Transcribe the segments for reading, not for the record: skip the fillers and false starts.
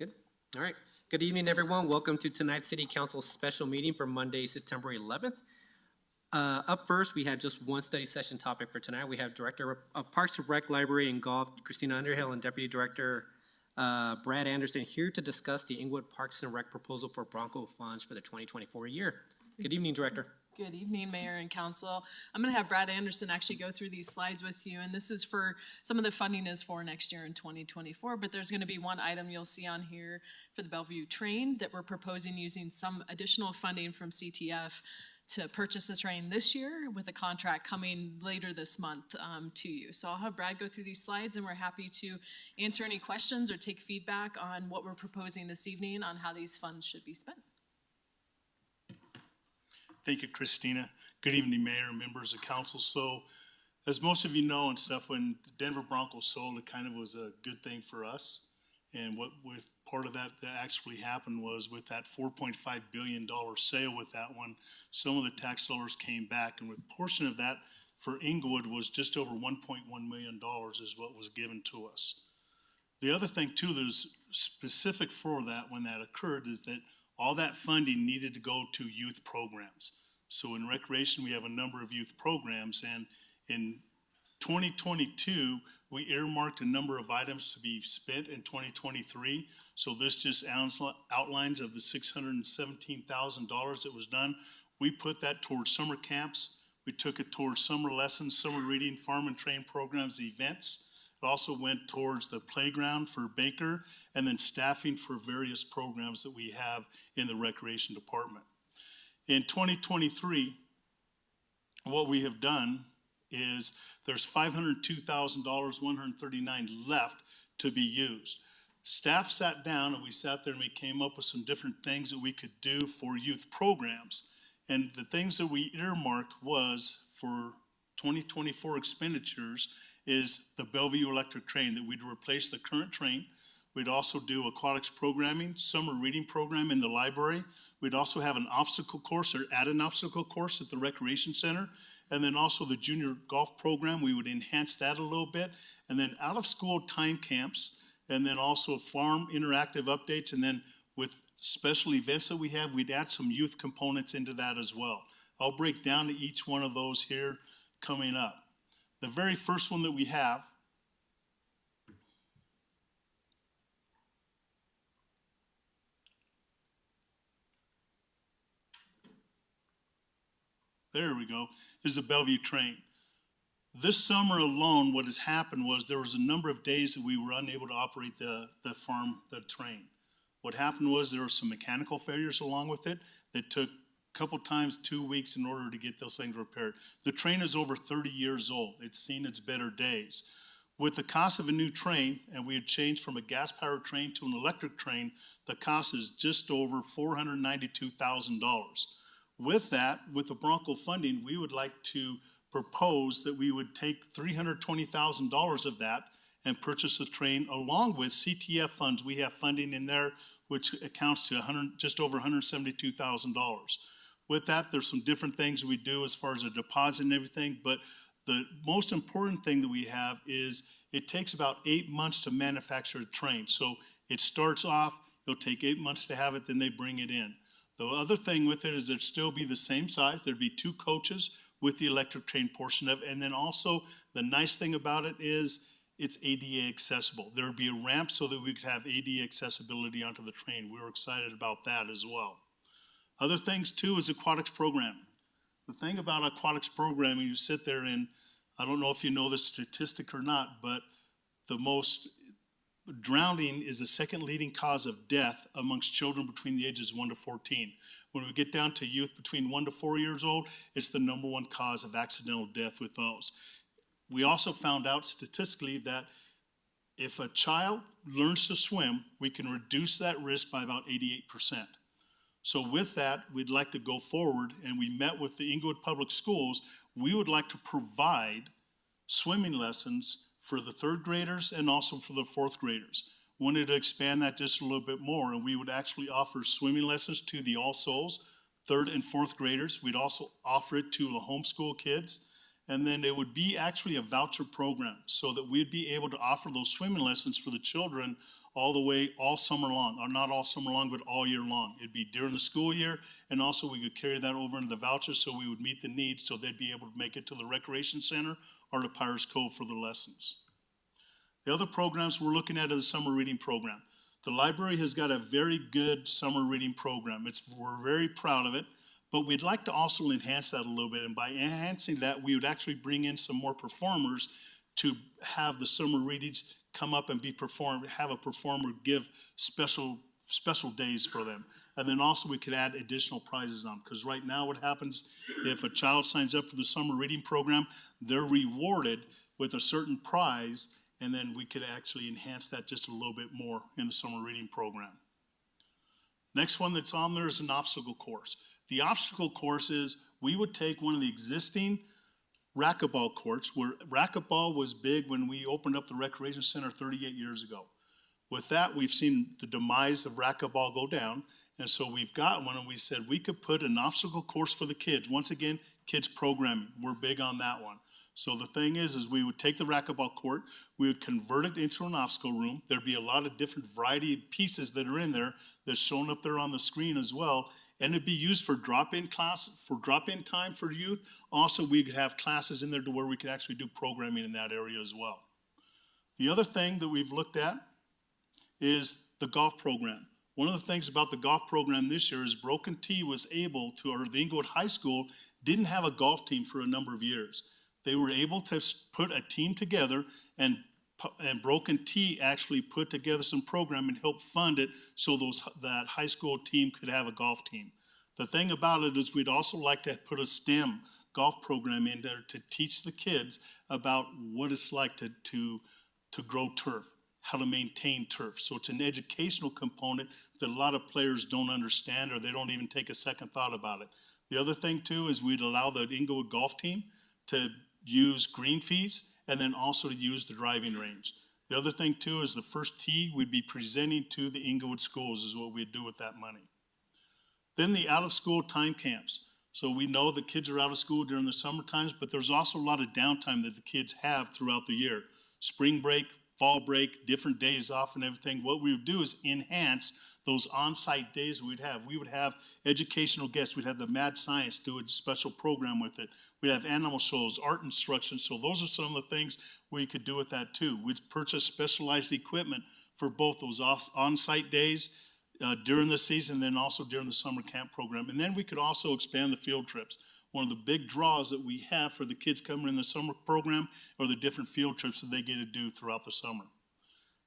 Good. All right. Good evening, everyone. Welcome to tonight's City Council special meeting for Monday, September 11th. Up first, we have just one study session topic for tonight. We have Director of Parks and Rec, Library, and Golf, Christina Underhill, and Deputy Director Brad Anderson here to discuss the Englewood Parks and Rec proposal for Bronco funds for the 2024 year. Good evening, Director. Good evening, Mayor and Council. I'm going to have Brad Anderson actually go through these slides with you, and this is for some of the funding is for next year in 2024, but there's going to be one item you'll see on here for the Bellevue train that we're proposing using some additional funding from CTF to purchase the train this year with a contract coming later this month to you. So I'll have Brad go through these slides, and we're happy to answer any questions or take feedback on what we're proposing this evening on how these funds should be spent. Thank you, Christina. Good evening, Mayor and members of council. So, as most of you know and stuff, when the Denver Broncos sold, it kind of was a good thing for us. And what with part of that actually happened was with that $4.5 billion sale with that one, some of the tax dollars came back. And with a portion of that for Englewood was just over $1.1 million is what was given to us. The other thing, too, that is specific for that when that occurred is that all that funding needed to go to youth programs. So in recreation, we have a number of youth programs, and in 2022, we earmarked a number of items to be spent in 2023. So this just outlines of the $617,000 that was done. We put that towards summer camps. We took it towards summer lessons, summer reading, farm and train programs, events. It also went towards the playground for Baker and then staffing for various programs that we have in the recreation department. In 2023, what we have done is there's $502,139 left to be used. Staff sat down and we sat there and we came up with some different things that we could do for youth programs. And the things that we earmarked was for 2024 expenditures is the Bellevue electric train, that we'd replace the current train. We'd also do aquatics programming, summer reading program in the library. We'd also have an obstacle course or add an obstacle course at the recreation center. And then also the junior golf program, we would enhance that a little bit. And then out of school time camps, and then also farm interactive updates. And then with special events that we have, we'd add some youth components into that as well. I'll break down to each one of those here coming up. The very first one that we have there we go, is the Bellevue train. This summer alone, what has happened was there was a number of days that we were unable to operate the train. What happened was there were some mechanical failures along with it that took couple times 2 weeks in order to get those things repaired. The train is over 30 years old. It's seen its better days. With the cost of a new train, and we had changed from a gas-powered train to an electric train, the cost is just over $492,000. With that, with the Bronco funding, we would like to propose that we would take $320,000 of that and purchase the train along with CTF funds. We have funding in there which accounts to just over $172,000. With that, there's some different things we do as far as a deposit and everything, but the most important thing that we have is it takes about 8 months to manufacture a train. So it starts off, it'll take 8 months to have it, then they bring it in. The other thing with it is it'd still be the same size. There'd be 2 coaches with the electric train portion of it. And then also the nice thing about it is it's ADA accessible. There would be a ramp so that we could have ADA accessibility onto the train. We were excited about that as well. Other things too is aquatics programming. The thing about aquatics programming, you sit there and I don't know if you know the statistic or not, but drowning is the second leading cause of death amongst children between the ages of 1 to 14. When we get down to youth between 1 to 4 years old, it's the #1 cause of accidental death with those. We also found out statistically that if a child learns to swim, we can reduce that risk by about 88%. So with that, we'd like to go forward, and we met with the Englewood Public Schools. We would like to provide swimming lessons for the 3rd graders and also for the 4th graders. Wanted to expand that just a little bit more, and we would actually offer swimming lessons to the All Souls, 3rd and 4th graders. We'd also offer it to the homeschool kids. And then it would be actually a voucher program so that we'd be able to offer those swimming lessons for the children all the way, all summer long, or not all summer long, but all year long. It'd be during the school year, and also we could carry that over into the vouchers so we would meet the needs so they'd be able to make it to the recreation center or to Pirates Cove for the lessons. The other programs we're looking at is the summer reading program. The library has got a very good summer reading program. We're very proud of it. But we'd like to also enhance that a little bit, and by enhancing that, we would actually bring in some more performers to have the summer readings come up and be performed, have a performer give special days for them. And then also we could add additional prizes on, because right now what happens, if a child signs up for the summer reading program, they're rewarded with a certain prize, and then we could actually enhance that just a little bit more in the summer reading program. Next one that's on there is an obstacle course. The obstacle course is we would take one of the existing racquetball courts, where racquetball was big when we opened up the recreation center 38 years ago. With that, we've seen the demise of racquetball go down, and so we've got one, and we said we could put an obstacle course for the kids. Once again, kids programming, we're big on that one. So the thing is we would take the racquetball court, we would convert it into an obstacle room. There'd be a lot of different variety of pieces that are in there that's shown up there on the screen as well, and it'd be used for drop-in class, for drop-in time for youth. Also, we could have classes in there to where we could actually do programming in that area as well. The other thing that we've looked at is the golf program. One of the things about the golf program this year is Broken T was able to, or the Englewood High School didn't have a golf team for a number of years. They were able to put a team together, and Broken T actually put together some program and helped fund it so that high school team could have a golf team. The thing about it is we'd also like to put a STEM golf program in there to teach the kids about what it's like to grow turf, how to maintain turf. So it's an educational component that a lot of players don't understand, or they don't even take a second thought about it. The other thing too is we'd allow the Englewood golf team to use green fees and then also to use the driving range. The other thing too is the first tee we'd be presenting to the Englewood schools is what we'd do with that money. Then the out of school time camps. So we know the kids are out of school during the summer times, but there's also a lot of downtime that the kids have throughout the year. Spring break, fall break, different days off and everything. What we would do is enhance those on-site days we'd have. We would have educational guests. We'd have the Mad Science do a special program with it. We'd have animal shows, art instruction. So those are some of the things we could do with that too. We'd purchase specialized equipment for both those on-site days during the season, then also during the summer camp program. And then we could also expand the field trips. One of the big draws that we have for the kids coming in the summer program are the different field trips that they get to do throughout the summer.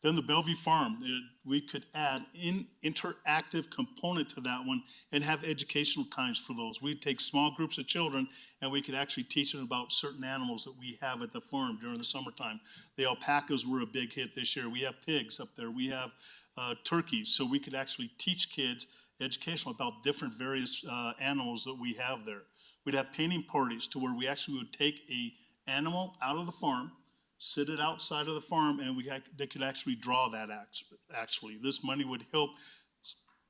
Then the Bellevue Farm, we could add an interactive component to that one and have educational times for those. We'd take small groups of children and we could actually teach them about certain animals that we have at the farm during the summertime. The alpacas were a big hit this year. We have pigs up there. We have turkeys. So we could actually teach kids educational about different various animals that we have there. We'd have painting parties to where we actually would take a animal out of the farm, sit it outside of the farm, and they could actually draw that actually. This money would help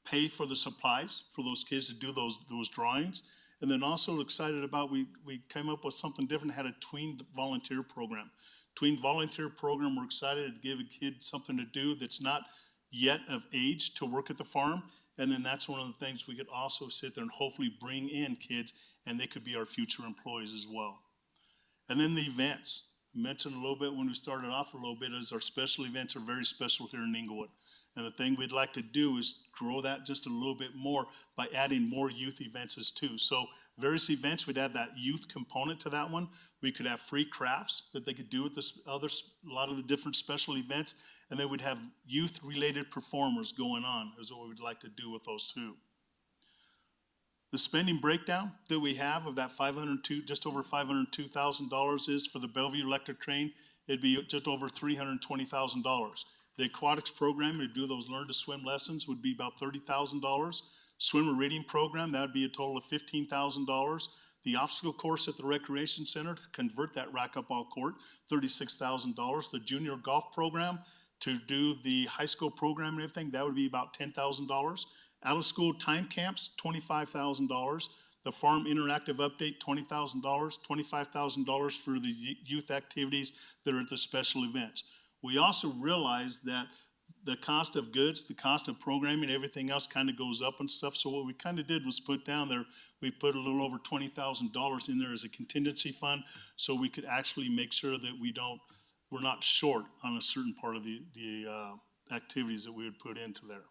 pay for the supplies for those kids to do those drawings. And then also excited about, we came up with something different, had a tween volunteer program. Tween volunteer program, we're excited to give a kid something to do that's not yet of age to work at the farm. And then that's one of the things we could also sit there and hopefully bring in kids, and they could be our future employees as well. And then the events. I mentioned a little bit when we started off a little bit is our special events are very special here in Englewood. And the thing we'd like to do is grow that just a little bit more by adding more youth events as too. So various events, we'd add that youth component to that one. We could have free crafts that they could do with a lot of the different special events. And then we'd have youth-related performers going on is what we'd like to do with those too. The spending breakdown that we have of that just over $502,000 is for the Bellevue electric train. It'd be just over $320,000. The aquatics program to do those learn to swim lessons would be about $30,000. Swimmer reading program, that would be a total of $15,000. The obstacle course at the recreation center to convert that racquetball court, $36,000. The junior golf program to do the high school program and everything, that would be about $10,000. Out of school time camps, $25,000. The farm interactive update, $20,000, $25,000 for the youth activities that are at the special events. We also realized that the cost of goods, the cost of programming, everything else kind of goes up and stuff. So what we kind of did was put down there, we put a little over $20,000 in there as a contingency fund, so we could actually make sure that we're not short on a certain part of the activities that we would put into there.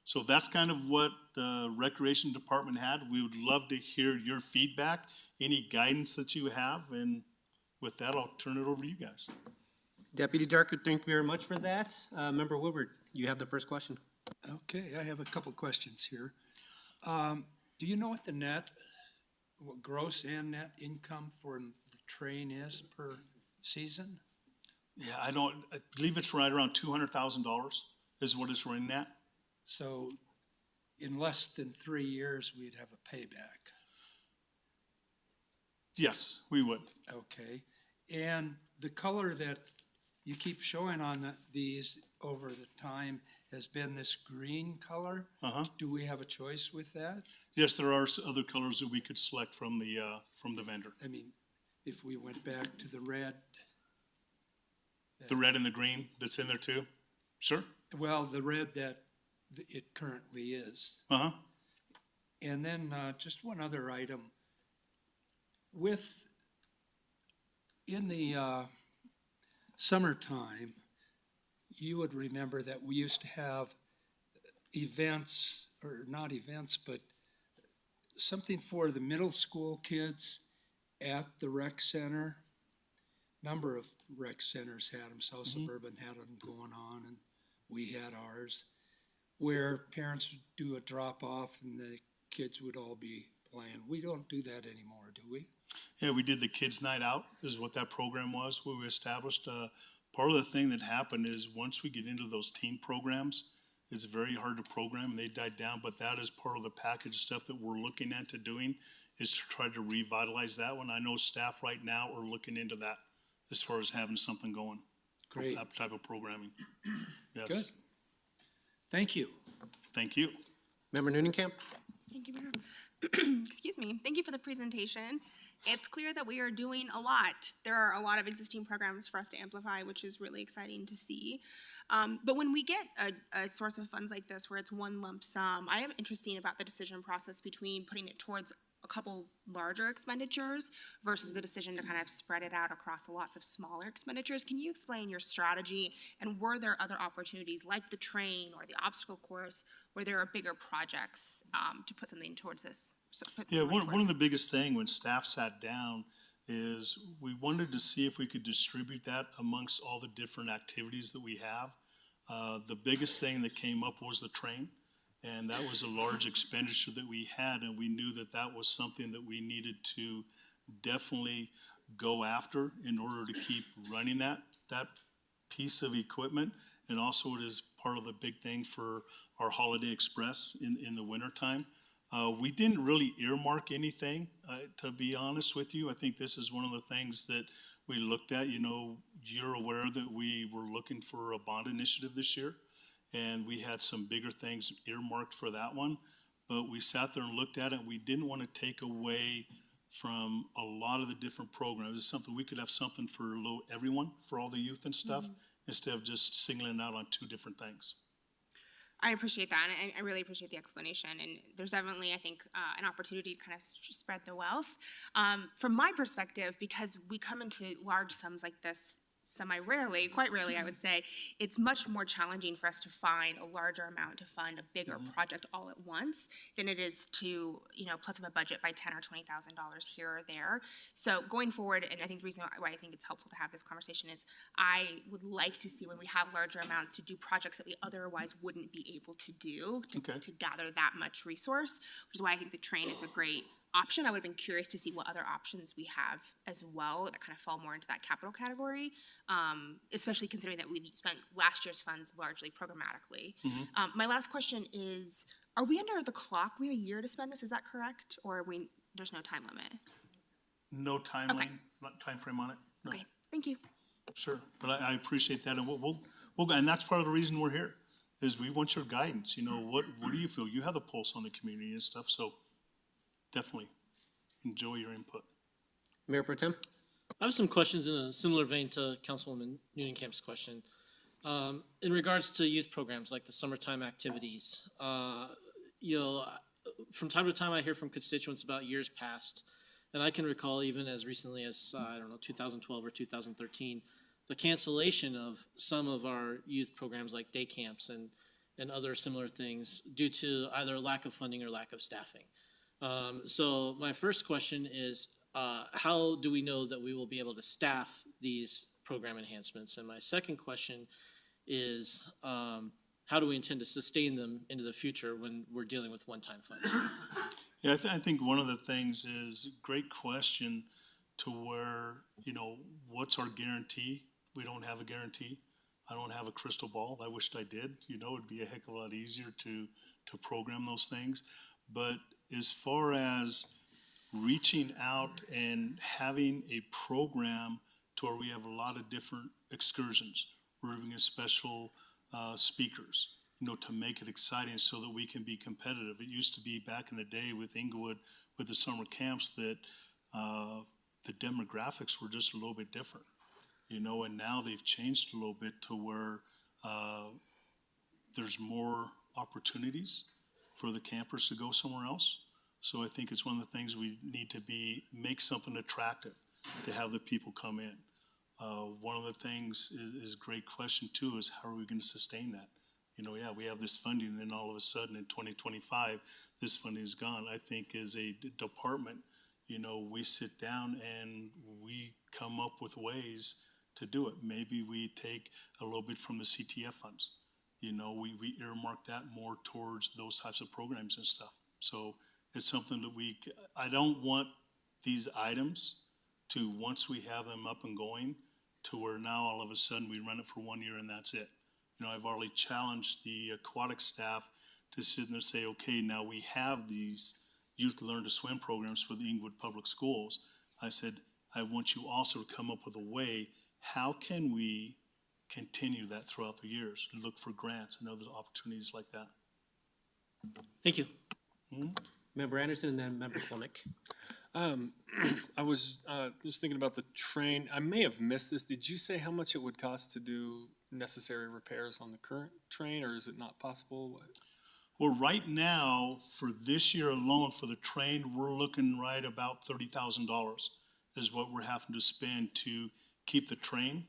So that's kind of what the Recreation Department had. We would love to hear your feedback, any guidance that you have, and with that, I'll turn it over to you guys. Deputy Director, thank you very much for that. Member Woodward, you have the first question. Okay, I have a couple questions here. Do you know what what gross and net income for the train is per season? Yeah, I believe it's right around $200,000 is what it's running at. So in less than 3 years, we'd have a payback. Yes, we would. Okay, and the color that you keep showing on these over the time has been this green color. Do we have a choice with that? Yes, there are other colors that we could select from the vendor. I mean, if we went back to the red. The red and the green that's in there too? Sure. Well, the red that it currently is. And then just one other item. In the summertime, you would remember that we used to have events, or not events, but something for the middle school kids at the rec center. Number of rec centers had them. South Suburban had them going on, and we had ours, where parents would do a drop-off and the kids would all be playing. We don't do that anymore, do we? Yeah, we did the Kids Night Out is what that program was, where we established. Part of the thing that happened is once we get into those teen programs, it's very hard to program. They died down, but that is part of the package stuff that we're looking at doing is to try to revitalize that one. I know staff right now are looking into that as far as having something going. Great. That type of programming. Yes. Good. Thank you. Thank you. Member Noonenkamp? Thank you, Mayor. Excuse me. Thank you for the presentation. It's clear that we are doing a lot. There are a lot of existing programs for us to amplify, which is really exciting to see. But when we get a source of funds like this where it's one lump sum, I am interested about the decision process between putting it towards a couple larger expenditures versus the decision to kind of spread it out across lots of smaller expenditures. Can you explain your strategy, and were there other opportunities like the train or the obstacle course where there are bigger projects to put something towards this? Yeah, one of the biggest thing when staff sat down is we wanted to see if we could distribute that amongst all the different activities that we have. The biggest thing that came up was the train. And that was a large expenditure that we had, and we knew that that was something that we needed to definitely go after in order to keep running that piece of equipment. And also it is part of the big thing for our Holiday Express in the wintertime. We didn't really earmark anything, to be honest with you. I think this is one of the things that we looked at. You know, you're aware that we were looking for a bond initiative this year. And we had some bigger things earmarked for that one. But we sat there and looked at it, and we didn't want to take away from a lot of the different programs. It's something we could have something for everyone, for all the youth and stuff, instead of just singling out on two different things. I appreciate that, and I really appreciate the explanation. And there's definitely, I think, an opportunity to kind of spread the wealth. From my perspective, because we come into large sums like this semi-rarely, quite rarely, I would say, it's much more challenging for us to find a larger amount to fund a bigger project all at once than it is to, plus up a budget by $10,000 or $20,000 here or there. So going forward, and I think the reason why I think it's helpful to have this conversation is I would like to see when we have larger amounts to do projects that we otherwise wouldn't be able to do to gather that much resource, which is why I think the train is a great option. I would have been curious to see what other options we have as well that kind of fall more into that capital category, especially considering that we spent last year's funds largely programmatically. My last question is, are we under the clock? We have a year to spend this, is that correct? Or there's no time limit? No timeline, not time frame on it. No. Okay, thank you. Sure, but I appreciate that, and we'll and that's part of the reason we're here, is we want your guidance. What do you feel? You have the pulse on the community and stuff, so definitely enjoy your input. Mayor Pro Tem? I have some questions in a similar vein to Councilwoman Unioncamp's question. In regards to youth programs like the summertime activities, from time to time I hear from constituents about years past, and I can recall even as recently as, 2012 or 2013, the cancellation of some of our youth programs like day camps and other similar things due to either lack of funding or lack of staffing. So my first question is, how do we know that we will be able to staff these program enhancements? And my second question is, how do we intend to sustain them into the future when we're dealing with one-time funds? Yeah, I think one of the things is, great question, to where, what's our guarantee? We don't have a guarantee. I don't have a crystal ball. I wished I did. It'd be a heck of a lot easier to program those things. But as far as reaching out and having a program to where we have a lot of different excursions, we're bringing special speakers, to make it exciting so that we can be competitive. It used to be back in the day with Englewood, with the summer camps, that the demographics were just a little bit different, and now they've changed a little bit to where there's more opportunities for the campers to go somewhere else. So I think it's one of the things we need to make something attractive to have the people come in. One of the things is a great question too, is how are we going to sustain that? We have this funding, and then all of a sudden in 2025, this funding is gone. I think as a department, we sit down and we come up with ways to do it. Maybe we take a little bit from the CTF funds. We earmark that more towards those types of programs and stuff. So it's something that I don't want these items to, once we have them up and going, to where now all of a sudden we run it for 1 year and that's it. I've already challenged the aquatic staff to sit there and say, okay, now we have these youth learn to swim programs for the Englewood Public Schools. I said, I want you also to come up with a way, how can we continue that throughout the years, look for grants and other opportunities like that. Thank you. Member Anderson and then Member Plonick. I was just thinking about the train. I may have missed this. Did you say how much it would cost to do necessary repairs on the current train, or is it not possible? Well, right now, for this year alone, for the train, we're looking right about $30,000 is what we're having to spend to keep the train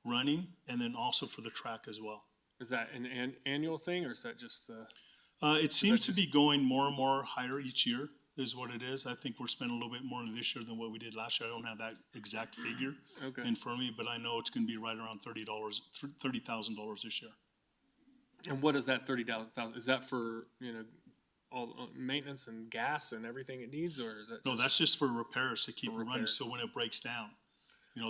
running, and then also for the track as well. Is that an annual thing, or is that just It seems to be going more and more higher each year is what it is. I think we're spending a little bit more this year than what we did last year. I don't have that exact figure in front of me, but I know it's going to be right around $30,000 this year. And what is that $30,000? Is that for all maintenance and gas and everything it needs, or is that? No, that's just for repairs to keep it running. repairs. So when it breaks down,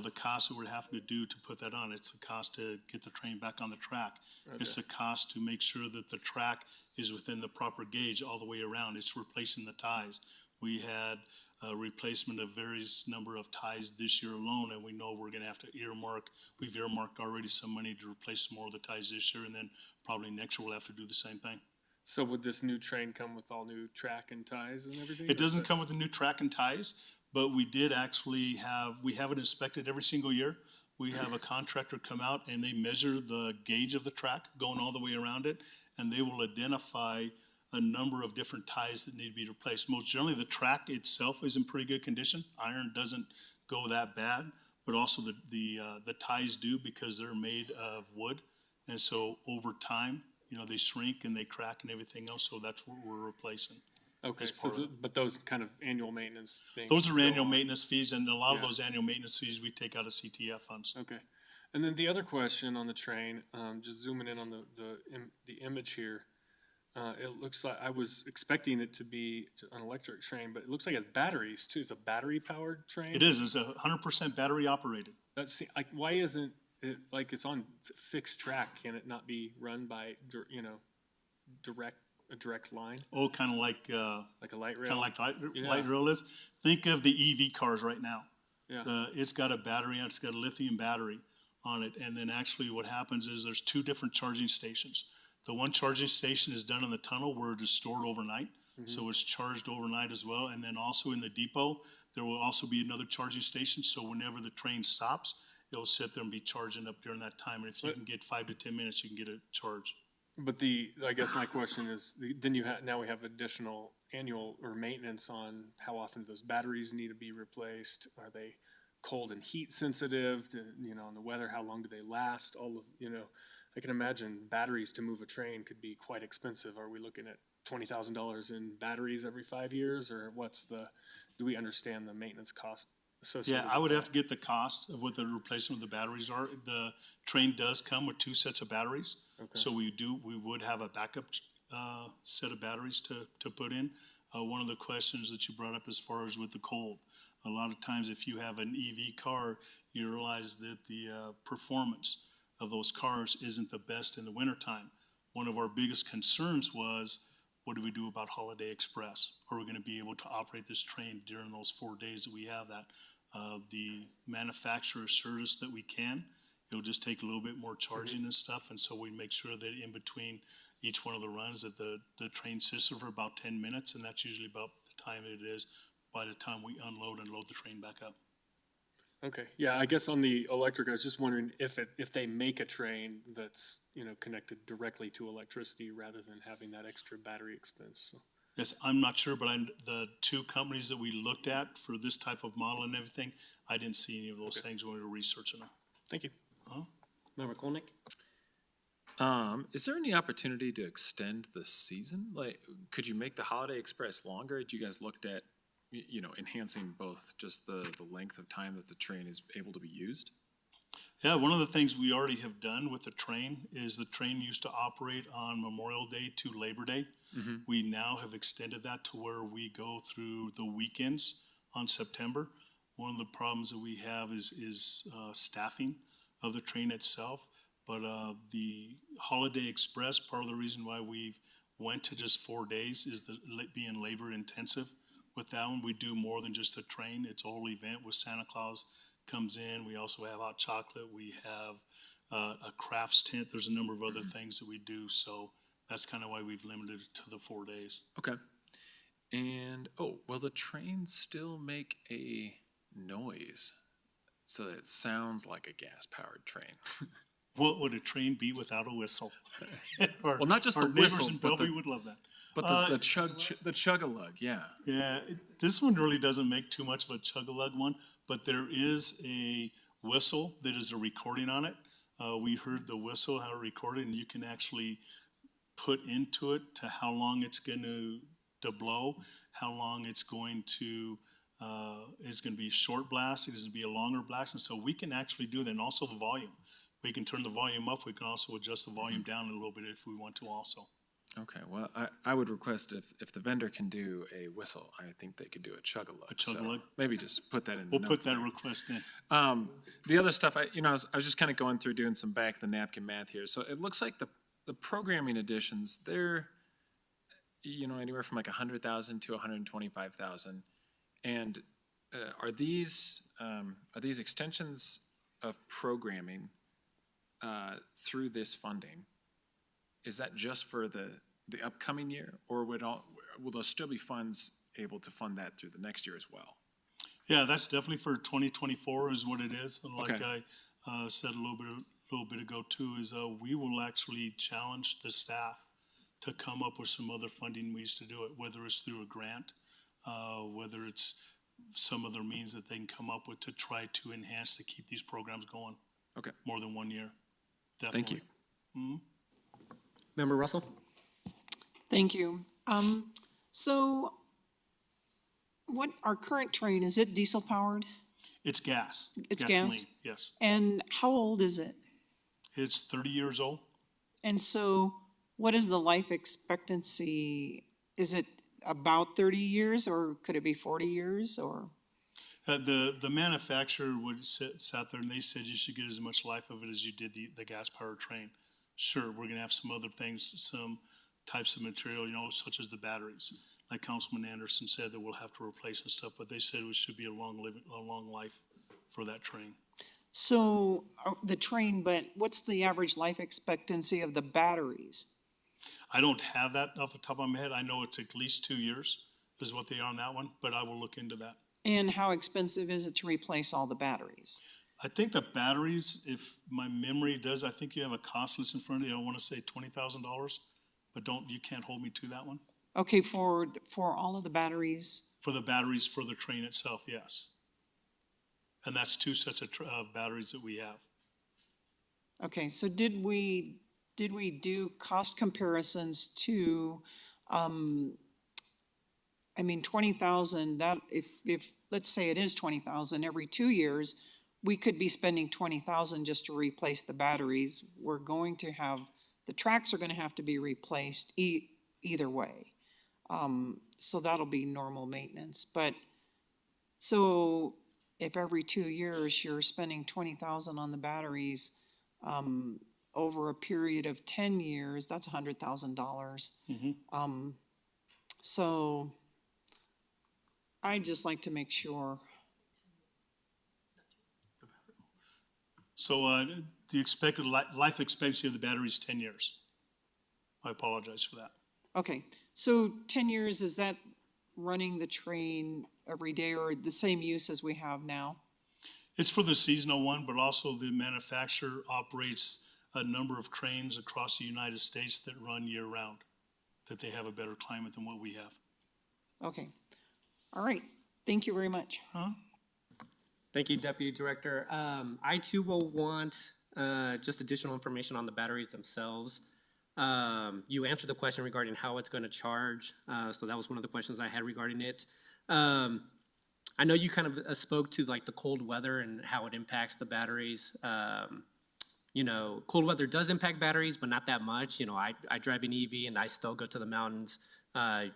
the cost that we're having to do to put that on, it's the cost to get the train back on the track. It's the cost to make sure that the track is within the proper gauge all the way around. It's replacing the ties. We had a replacement of various number of ties this year alone, and we know we're going to have to earmark. We've earmarked already some money to replace more of the ties this year, and then probably next year we'll have to do the same thing. So would this new train come with all new track and ties and everything? It doesn't come with a new track and ties, but we did actually we have it inspected every single year. We have a contractor come out and they measure the gauge of the track going all the way around it, and they will identify a number of different ties that need to be replaced. Most generally, the track itself is in pretty good condition. Iron doesn't go that bad, but also the ties do, because they're made of wood, and so over time, they shrink and they crack and everything else. So that's what we're replacing. Okay, as so part of it. but those kind of annual maintenance things. Those are go annual on. maintenance fees, and a lot of Yeah. those annual maintenance fees we take out of CTF funds. Okay, and then the other question on the train, just zooming in on the image here, it looks like I was expecting it to be an electric train, but it looks like it's batteries too. It's a battery powered train. It is. It's 100% battery operated. That's like, why isn't it like it's on fixed track? Can it not be run by a direct line, Oh, kind of like like a light rail? kind of like Yeah. light rail is. Think of the EV cars right now. Yeah. It's got a battery, and it's got a lithium battery on it. And then actually what happens is there's two different charging stations. The one charging station is done in the tunnel where it is stored overnight. So it's charged overnight as well. And then also in the depot, there will also be another charging station. So whenever the train stops, it'll sit there and be charging up during that time. And if you can get 5 to 10 minutes, you can get a charge. But I guess my question is, then now we have additional annual or maintenance on how often those batteries need to be replaced. Are they cold and heat sensitive to, on the weather? How long do they last? I can imagine batteries to move a train could be quite expensive. Are we looking at $20,000 in batteries every 5 years, or do we understand the maintenance cost associated? Yeah, I would have to get the cost of what the replacement of the batteries are. The train does come with 2 sets of batteries. Okay. So we would have a backup set of batteries to put in. One of the questions that you brought up as far as with the cold, a lot of times if you have an EV car, you realize that the performance of those cars isn't the best in the wintertime. One of our biggest concerns was, what do we do about Holiday Express? Are we going to be able to operate this train during those 4 days that we have that? The manufacturer assured us that we can. It'll just take a little bit more charging and stuff, and so we make sure that in between each one of the runs that the train sits there for about 10 minutes, and that's usually about the time it is by the time we unload and load the train back up. Okay, yeah, I guess on the electric, I was just wondering if they make a train that's, connected directly to electricity rather than having that extra battery expense. So. Yes, I'm not sure, but the 2 companies that we looked at for this type of model and everything, I didn't see any of those things when we were researching them. Thank you. Member Kolnick? Is there any opportunity to extend the season? Like, could you make the Holiday Express longer? You guys looked at, enhancing both just the length of time that the train is able to be used? Yeah, one of the things we already have done with the train is the train used to operate on Memorial Day to Labor Day. We now have extended that to where we go through the weekends on September. One of the problems that we have is staffing of the train itself. But the Holiday Express, part of the reason why we've went to just 4 days is being labor intensive. With that one, we do more than just a train. It's a whole event with Santa Claus comes in. We also have hot chocolate. We have a crafts tent. There's a number of other things that we do. So that's kind of why we've limited it to the 4 days. Okay. And, will the train still make a noise so that it sounds like a gas-powered train? What would a train be without a whistle? Well, not just our the whistle, neighbors in but Bellevue would love that. But the chug-a-lug, yeah. Yeah, this one really doesn't make too much of a chug-a-lug one, but there is a whistle that is a recording on it. We heard the whistle, how it recorded, and you can actually put into it to how long it's going to blow, how long it's going to be a short blast, it's going to be a longer blast, and so we can actually do that, and also the volume. We can turn the volume up, we can also adjust the volume down a little bit if we want to also. Okay, well, I would request if the vendor can do a whistle, I think they could do a chug-a-lug. A chug-a-lug? So maybe just put that in the We'll put notes that there. request in. The other stuff, I was just kind of going through doing some back of the napkin math here. So it looks like the programming additions, they're, anywhere from like 100,000 to 125,000. And are these extensions of programming through this funding? Is that just for the upcoming year, or will there still be funds able to fund that through the next year as well? Yeah, that's definitely for 2024 is what it is. And like Okay. I said a little bit ago too, is we will actually challenge the staff to come up with some other funding ways to do it, whether it's through a grant, whether it's some other means that they can come up with to try to enhance to keep these programs going. Okay. More than 1 year. Definitely. Thank you. Member Russell? Thank you. So what, our current train, is it diesel powered? It's gas. It's Gasoline, gas? yes. And how old is it? It's 30 years old. And so what is the life expectancy? Is it about 30 years or could it be 40 years or? The manufacturer sat there and they said you should get as much life of it as you did the gas powered train. Sure, we're gonna have some other things, some types of material, such as the batteries. Like Councilman Anderson said that we'll have to replace and stuff, but they said it should be a long life for that train. So the train, but what's the average life expectancy of the batteries? I don't have that off the top of my head. I know it's at least 2 years is what they are on that one, but I will look into that. And how expensive is it to replace all the batteries? I think the batteries, if my memory does, I think you have a cost list in front of you. I want to say $20,000, but you can't hold me to that one. Okay, for all of the batteries, For the batteries for the train itself, yes. And that's 2 sets of batteries that we have. okay, so did we do cost comparisons to, I mean, 20,000, that, if, let's say it is 20,000, every 2 years, we could be spending 20,000 just to replace the batteries. We're going to have, the tracks are gonna have to be replaced either way. So that'll be normal maintenance, but, so if every 2 years you're spending 20,000 on the batteries, over a period of 10 years, that's $100,000. So I'd just like to make sure. So the expected life expectancy of the battery is 10 years. I apologize for that. Okay, so 10 years, is that running the train every day or the same use as we have now? It's for the seasonal one, but also the manufacturer operates a number of trains across the United States that run year-round, that they have a better climate than what we have. Okay, all right, thank you very much. Thank you, Deputy Director. I too will want just additional information on the batteries themselves. You answered the question regarding how it's going to charge, so that was one of the questions I had regarding it. I know you kind of spoke to like the cold weather and how it impacts the batteries. You know, cold weather does impact batteries, but not that much. You know, I drive an EV and I still go to the mountains.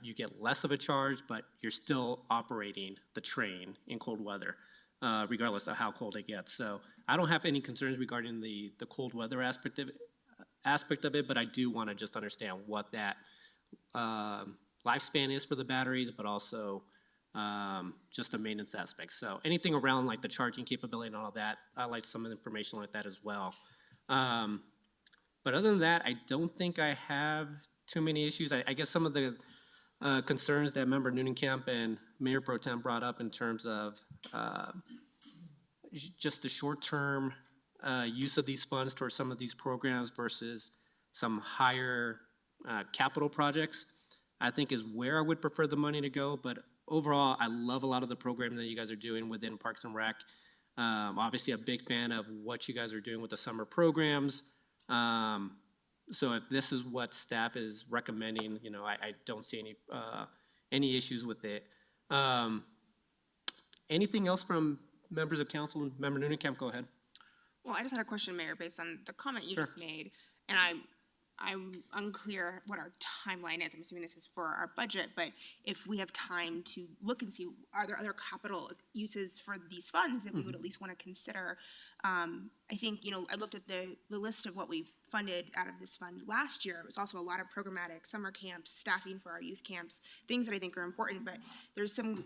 You get less of a charge, but you're still operating the train in cold weather, regardless of how cold it gets. So I don't have any concerns regarding the cold weather aspect of it, but I do want to just understand what that lifespan is for the batteries, but also just a maintenance aspect. So anything around like the charging capability and all of that, I'd like some information like that as well. But other than that, I don't think I have too many issues. I guess some of the concerns that Member Noonan-Kemp and Mayor Pro Tem brought up in terms of just the short-term use of these funds towards some of these programs versus some higher capital projects, I think is where I would prefer the money to go. But overall, I love a lot of the programming that you guys are doing within Parks and Rec. Obviously, a big fan of what you guys are doing with the summer programs. So if this is what staff is recommending, you know, I don't see any issues with it. Anything else from members of council? Member Noonan-Kemp, go ahead. Well, I just had a question, Mayor, based on the comment you Sure. just made, and I'm unclear what our timeline is. I'm assuming this is for our budget, but if we have time to look and see, are there other capital uses for these funds that we would at least want to consider? I think, you know, I looked at the list of what we funded out of this fund last year. It was also a lot of programmatic summer camps, staffing for our youth camps, things that I think are important, but there's some,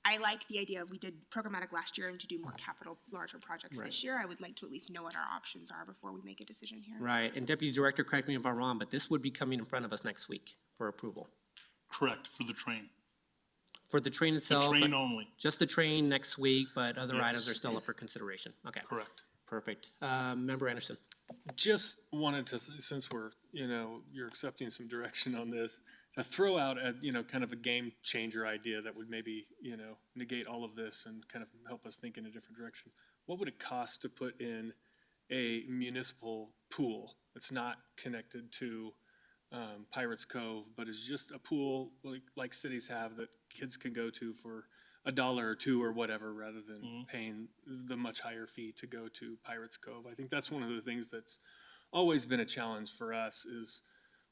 I like the idea of we did programmatic last year and to do more capital, larger projects this year. I would like to at least know what our options are before we make a decision here. Right, and Deputy Director, correct me if I'm wrong, but this would be coming in front of us next week for approval. Correct, for the train. For the train The itself? train but only, just the train next week, but other items Yes. are still up for consideration. Okay, correct. perfect. Member Anderson? Just wanted to, since we're, you know, you're accepting some direction on this, to throw out a, you know, kind of a game changer idea that would maybe, you know, negate all of this and kind of help us think in a different direction. What would it cost to put in a municipal pool that's not connected to Pirates Cove, but is just a pool like cities have that kids can go to for $1 or $2 or whatever, rather than paying the much higher fee to go to Pirates Cove? I think that's one of the things that's always been a challenge for us is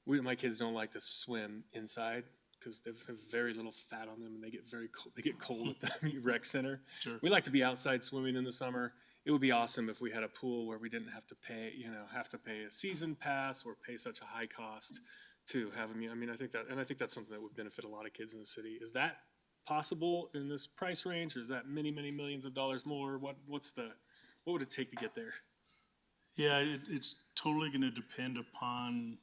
my kids don't like to swim inside because they have very little fat on them and they get very cold. They get cold at the rec center. Sure. We like to be outside swimming in the summer. It would be awesome if we had a pool where we didn't have to pay, you know, a season pass or pay such a high cost to have them. I mean, I think that's something that would benefit a lot of kids in the city. Is that possible in this price range, or is that many, many millions of dollars more? What would it take to get there? Yeah, it's totally gonna depend upon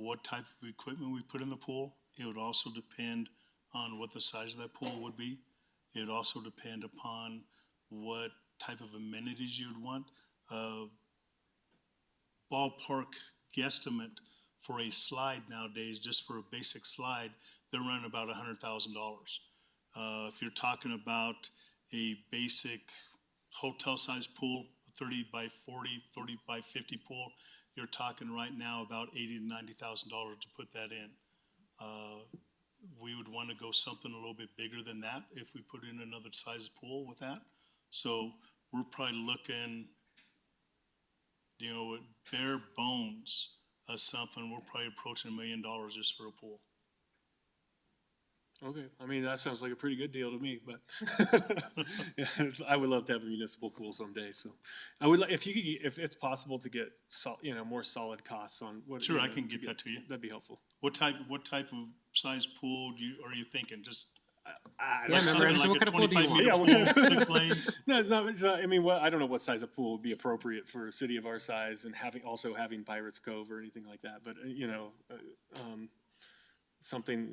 what type of equipment we put in the pool. It would also depend on what the size of that pool would be. It would also depend upon what type of amenities you would want. Ballpark guesstimate for a slide nowadays, just for a basic slide, they're running about $100,000. If you're talking about a basic hotel-sized pool, 30 by 40, 30 by 50 pool, you're talking right now about $80,000 to $90,000 to put that in. We would want to go something a little bit bigger than that if we put in another size pool with that. So we're probably looking, at bare bones of something, we're probably approaching $1 million just for a pool. Okay, I mean, that sounds like a pretty good deal to me, but yeah, I would love to have a municipal pool someday, so. I would, if you could, if it's possible to get more solid costs on what. Sure, I can get that to you. That'd be helpful. What type of size pool are you thinking? Just Yeah, like remember, something Anderson, like what a kind of pool do you 25 want? meter pool, 6 lanes? No, it's not, I mean, I don't know what size of pool would be appropriate for a city of our size and also having Pirates Cove or anything like that, but, something,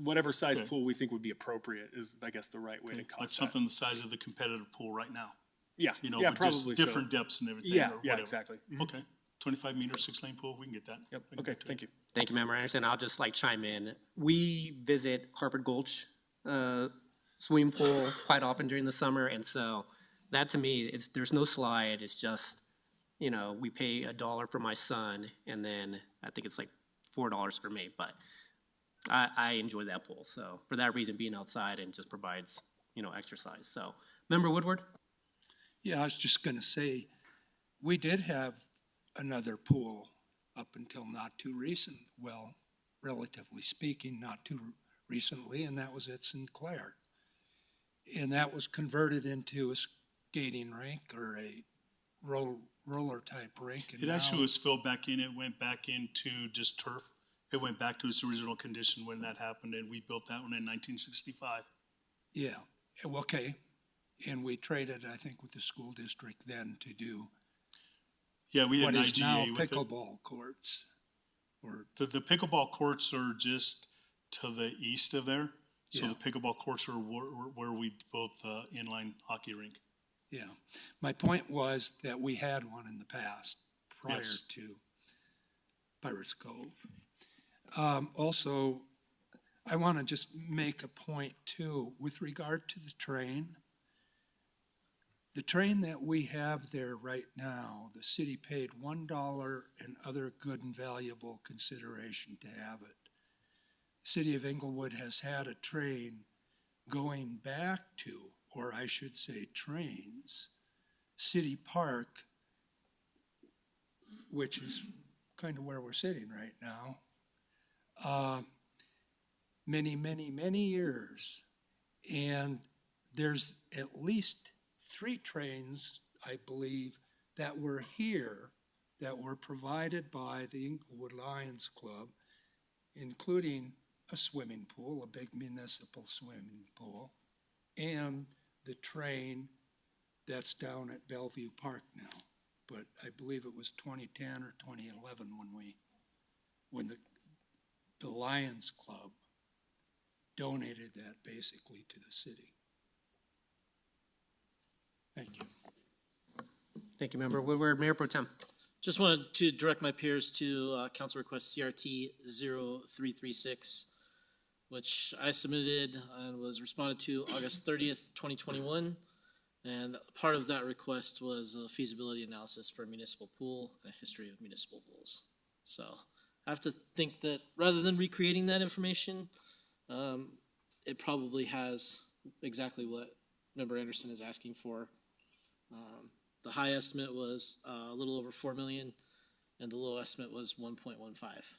whatever size Okay. pool we think would be appropriate is, I guess, the right way to Like cost that. something the size of the competitive pool right now, Yeah, yeah, yeah, but just probably so. different depths and everything. Yeah, or yeah, whatever. exactly. Mhm. Okay, 25 meter, 6-lane pool, we can get that. Yep, We can okay, get to thank it. you. Thank you, Member Anderson. I'll just chime in. We visit Harvard Gulch swimming pool quite often during the summer, and so that to me, there's no slide. It's just, we pay $1 for my son, and then I think it's like $4 for me. But I enjoy that pool. So for that reason, being outside and just provides exercise. So, Member Woodward. Yeah, I was just gonna say, we did have another pool up until not too recent, well, relatively speaking, not too recently, and that was at Sinclair. And that was converted into a skating rink or a roller type rink. And It actually now- was filled back in, it went back into just turf. It went back to its original condition when that happened, and we built that one in 1965. Yeah, okay. And we traded, I think, with the school district then to do Yeah, we did what an is now IGA with it. pickleball courts. Or, The pickleball courts are just to the east of there. So Yeah. the pickleball courts are where we built the inline hockey rink. yeah. My point was that we had one in the past prior Yes. to Pirates Cove. Also, I want to just make a point too, with regard to the train. The train that we have there right now, the city paid $1 and other good and valuable consideration to have it. The City of Englewood has had a train going back to, or I should say trains, City Park, which is kind of where we're sitting right now, many, many, many years. And there's at least 3 trains, I believe, that were here, that were provided by the Englewood Lions Club, including a swimming pool, a big municipal swimming pool, and the train that's down at Bellevue Park now. But I believe it was 2010 or 2011 when the Lions Club donated that basically to the city. Thank you. Thank you, Member Woodward. Mayor Pro Tem. Just wanted to direct my peers to council request CRT 0336, which I submitted and was responded to August 30th, 2021. And part of that request was a feasibility analysis for a municipal pool and a history of municipal pools. So I have to think that rather than recreating that information, it probably has exactly what Member Anderson is asking for. The high estimate was a little over 4 million, and the low estimate was 1.15.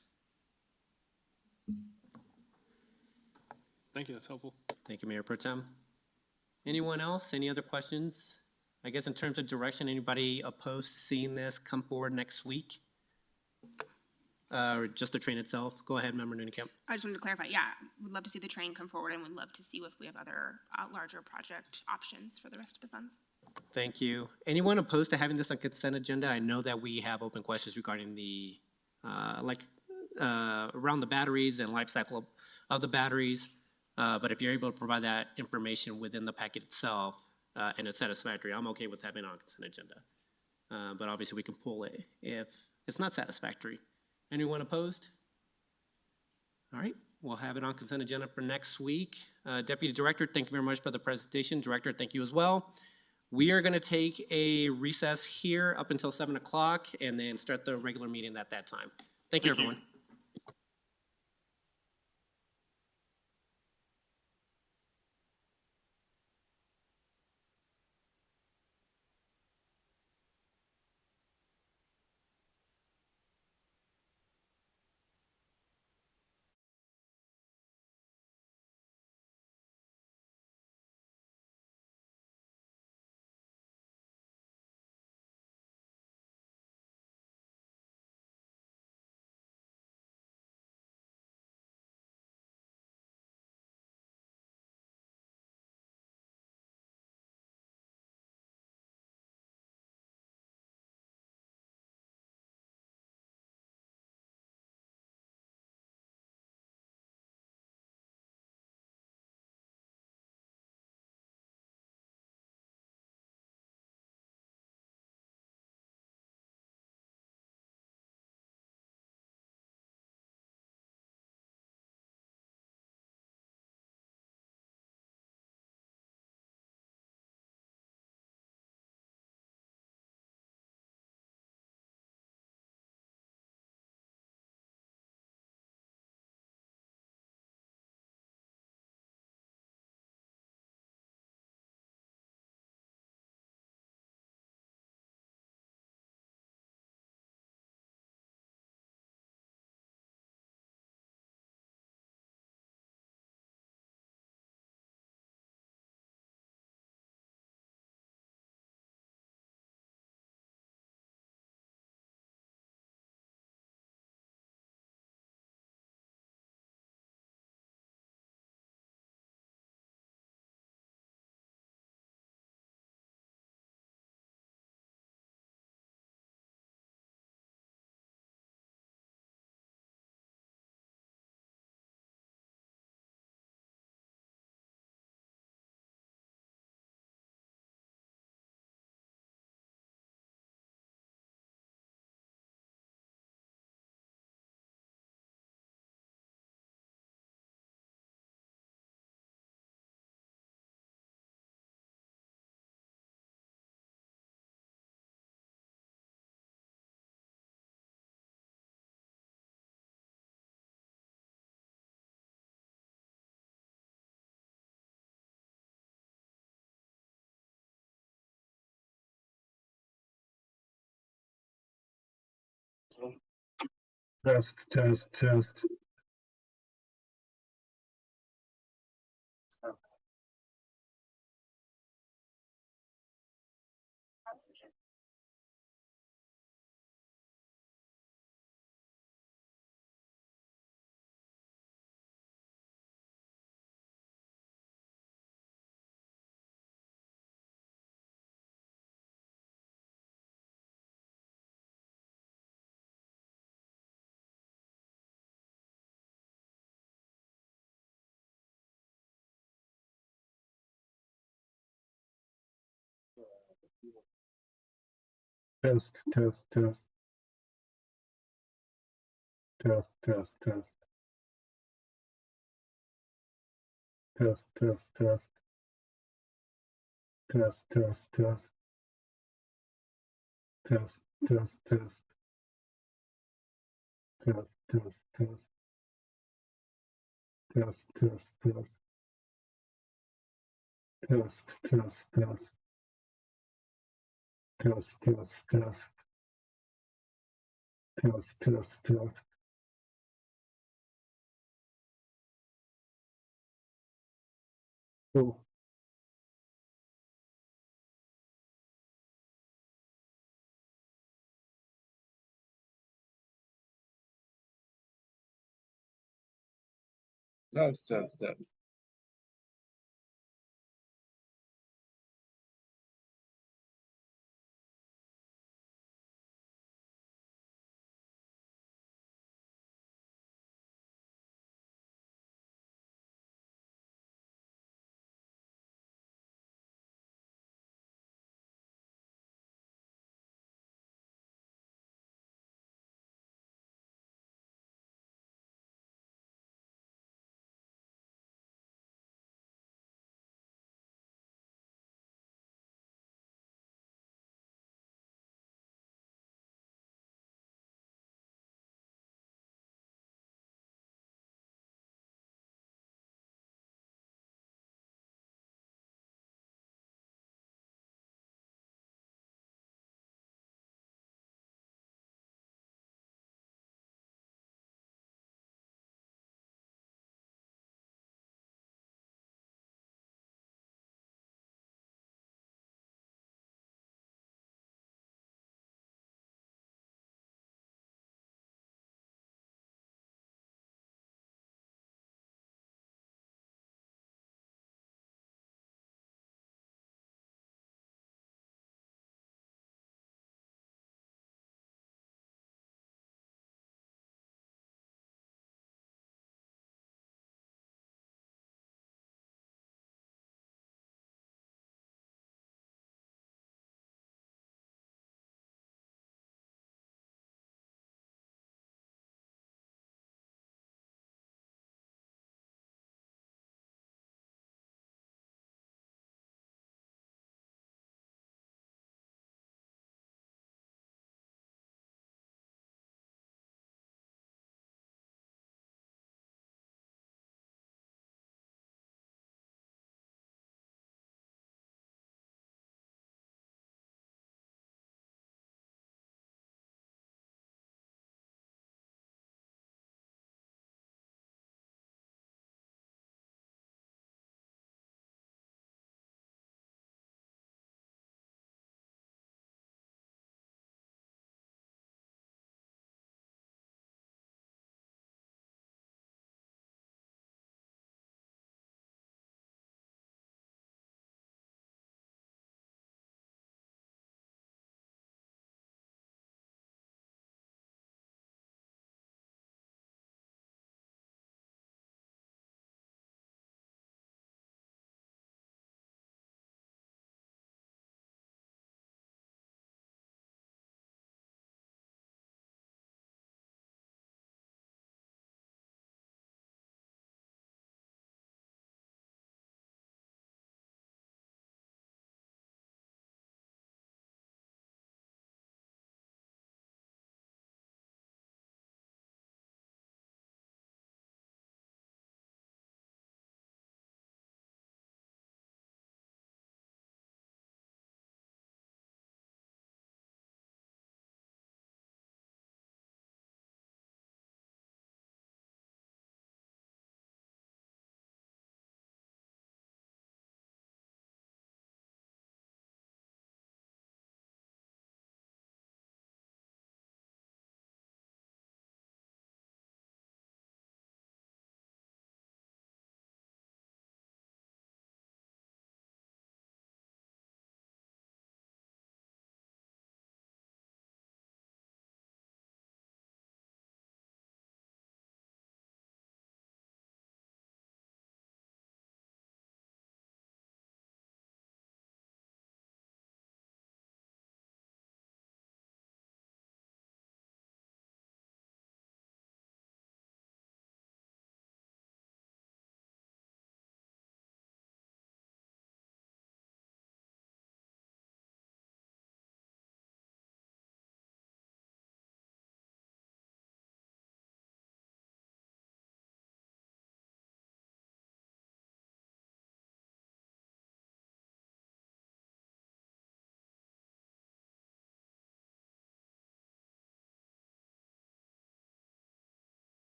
Thank you, that's helpful. Thank you, Mayor Pro Tem. Anyone else? Any other questions? I guess in terms of direction, anybody opposed to seeing this come forward next week? Or just the train itself? Go ahead, Member Nunekamp. I just wanted to clarify, yeah, would love to see the train come forward and would love to see if we have other larger project options for the rest of the funds. Thank you. Anyone opposed to having this on consent agenda? I know that we have open questions regarding the around the batteries and life cycle of the batteries. But if you're able to provide that information within the packet itself, and it's satisfactory, I'm okay with having it on consent agenda. But obviously we can pull it if it's not satisfactory. Anyone opposed? All right, we'll have it on consent agenda for next week. Deputy Director, thank you very much for the presentation. Director, thank you as well. We are gonna take a recess here up until 7 o'clock and then start the regular meeting at that time. Thank you, Thank you. everyone. Test, test, test. Test, test, test. Test, test, test. Test, test, test. Test, test, test. Test, test, test. Test, test, test. Test, test, test. Test, test, test. Test, test, test. Test, test, test. Oh. Test, test, test.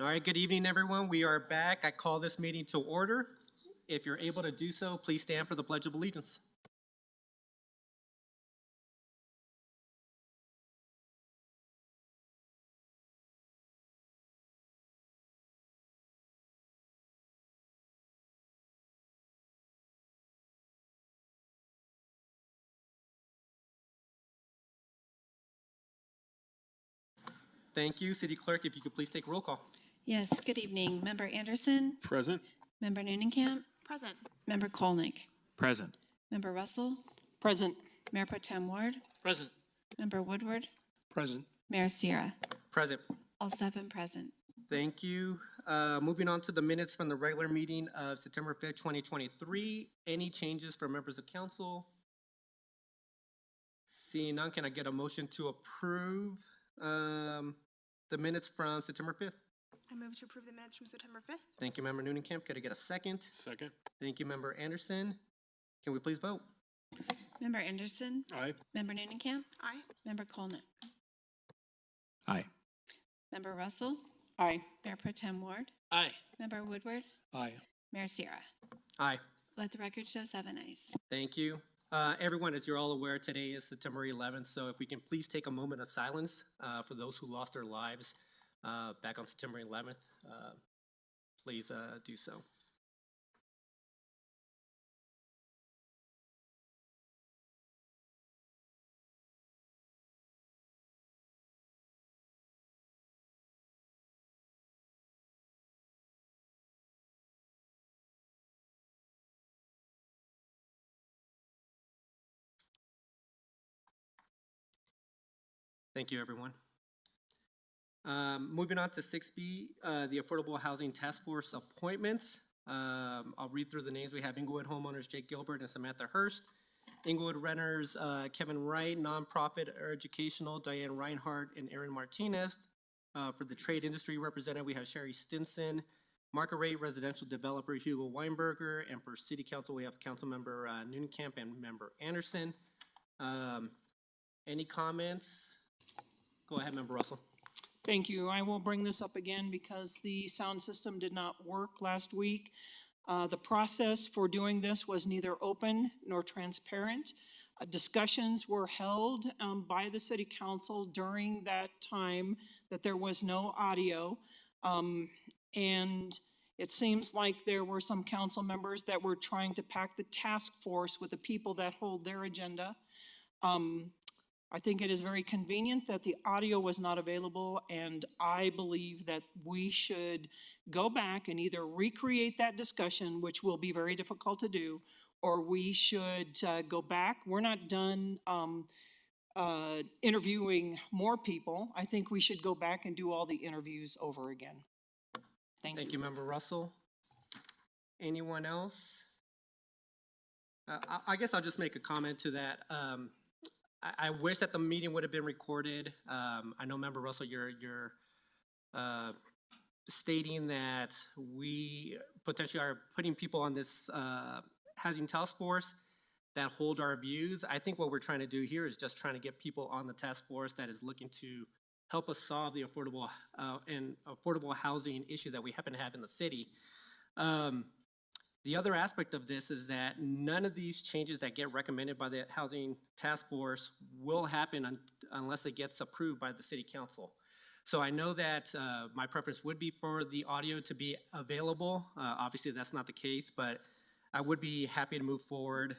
All right, good evening, everyone. We are back. I call this meeting to order. If you're able to do so, please stand for the Pledge of Allegiance. Thank you. City Clerk, if you could please take roll call. Yes, good evening. Member Anderson, Present? Member Noonenkamp, Present. Member Kolnick, Present. Member Russell, Present. Mayor Pro Tem Ward, Present. Member Woodward, Present. Mayor Sierra. Present. All seven present. Thank you. Moving on to the minutes from the regular meeting of September 5th, 2023. Any changes for members of council? Seeing none, can I get a motion to approve the minutes from September 5th? I move to approve the minutes from September 5th. Thank you, Member Noonenkamp. Could I get a second? Second? Thank you, Member Anderson. Can we please vote? Member Anderson, Aye. Member Noonenkamp, Aye. Member Kolnick, Aye. Member Russell, Aye. Mayor Pro Tem Ward, Aye. Member Woodward, Aye. Mayor Sierra. Aye. Let the record show 7 ayes. Thank you. Everyone, as you're all aware, today is September 11th, so if we can please take a moment of silence for those who lost their lives back on September 11th, please do so. Thank you, everyone. Moving on to 6B, the Affordable Housing Task Force appointments. I'll read through the names. We have Englewood Homeowners, Jake Gilbert and Samantha Hurst. Englewood Renters, Kevin Wright. Nonprofit or Educational, Diane Reinhard and Aaron Martinez. For the trade industry representative, we have Sherry Stinson. Market rate residential developer, Hugo Weinberger. And for city council, we have Councilmember Noonenkamp and Member Anderson. Any comments? Go ahead, Member Russell. Thank you. I will bring this up again because the sound system did not work last week. The process for doing this was neither open nor transparent. Discussions were held by the city council during that time that there was no audio. And it seems like there were some council members that were trying to pack the task force with the people that hold their agenda. I think it is very convenient that the audio was not available, and I believe that we should go back and either recreate that discussion, which will be very difficult to do, or we should go back. We're not done interviewing more people. I think we should go back and do all the interviews over again. Thank you, Member Russell. Anyone else? I guess I'll just make a comment to that. I wish that the meeting would have been recorded. I know, Member Russell, you're stating that we potentially are putting people on this housing task force that hold our views. I think what we're trying to do here is just trying to get people on the task force that is looking to help us solve the affordable housing issue that we happen to have in the city. The other aspect of this is that none of these changes that get recommended by the Housing Task Force will happen unless it gets approved by the City Council. So I know that my preference would be for the audio to be available. Obviously, that's not the case, but I would be happy to move forward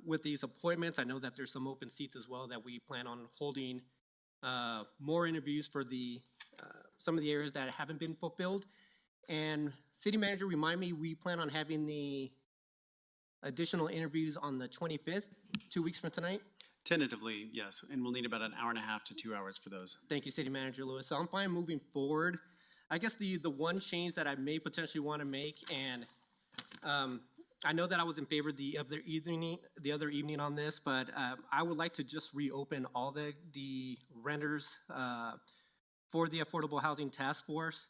with these appointments. I know that there's some open seats as well that we plan on holding more interviews for some of the areas that haven't been fulfilled. And City Manager, remind me, we plan on having the additional interviews on the 25th, 2 weeks from tonight? Tentatively, yes, and we'll need about an hour and a half to 2 hours for those. Thank you, City Manager Lewis. So I'm fine moving forward. I guess the one change that I may potentially want to make, and I know that I was in favor the other evening on this, but I would like to just reopen all the renters for the Affordable Housing Task Force.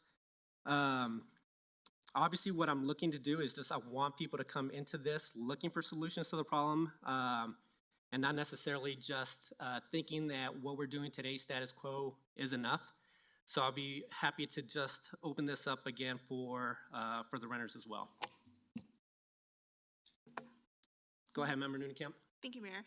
Obviously, what I'm looking to do is just I want people to come into this looking for solutions to the problem, and not necessarily just thinking that what we're doing today, status quo, is enough. So I'll be happy to just open this up again for the renters as well. Go ahead, Member Nunekamp. Thank you, Mayor.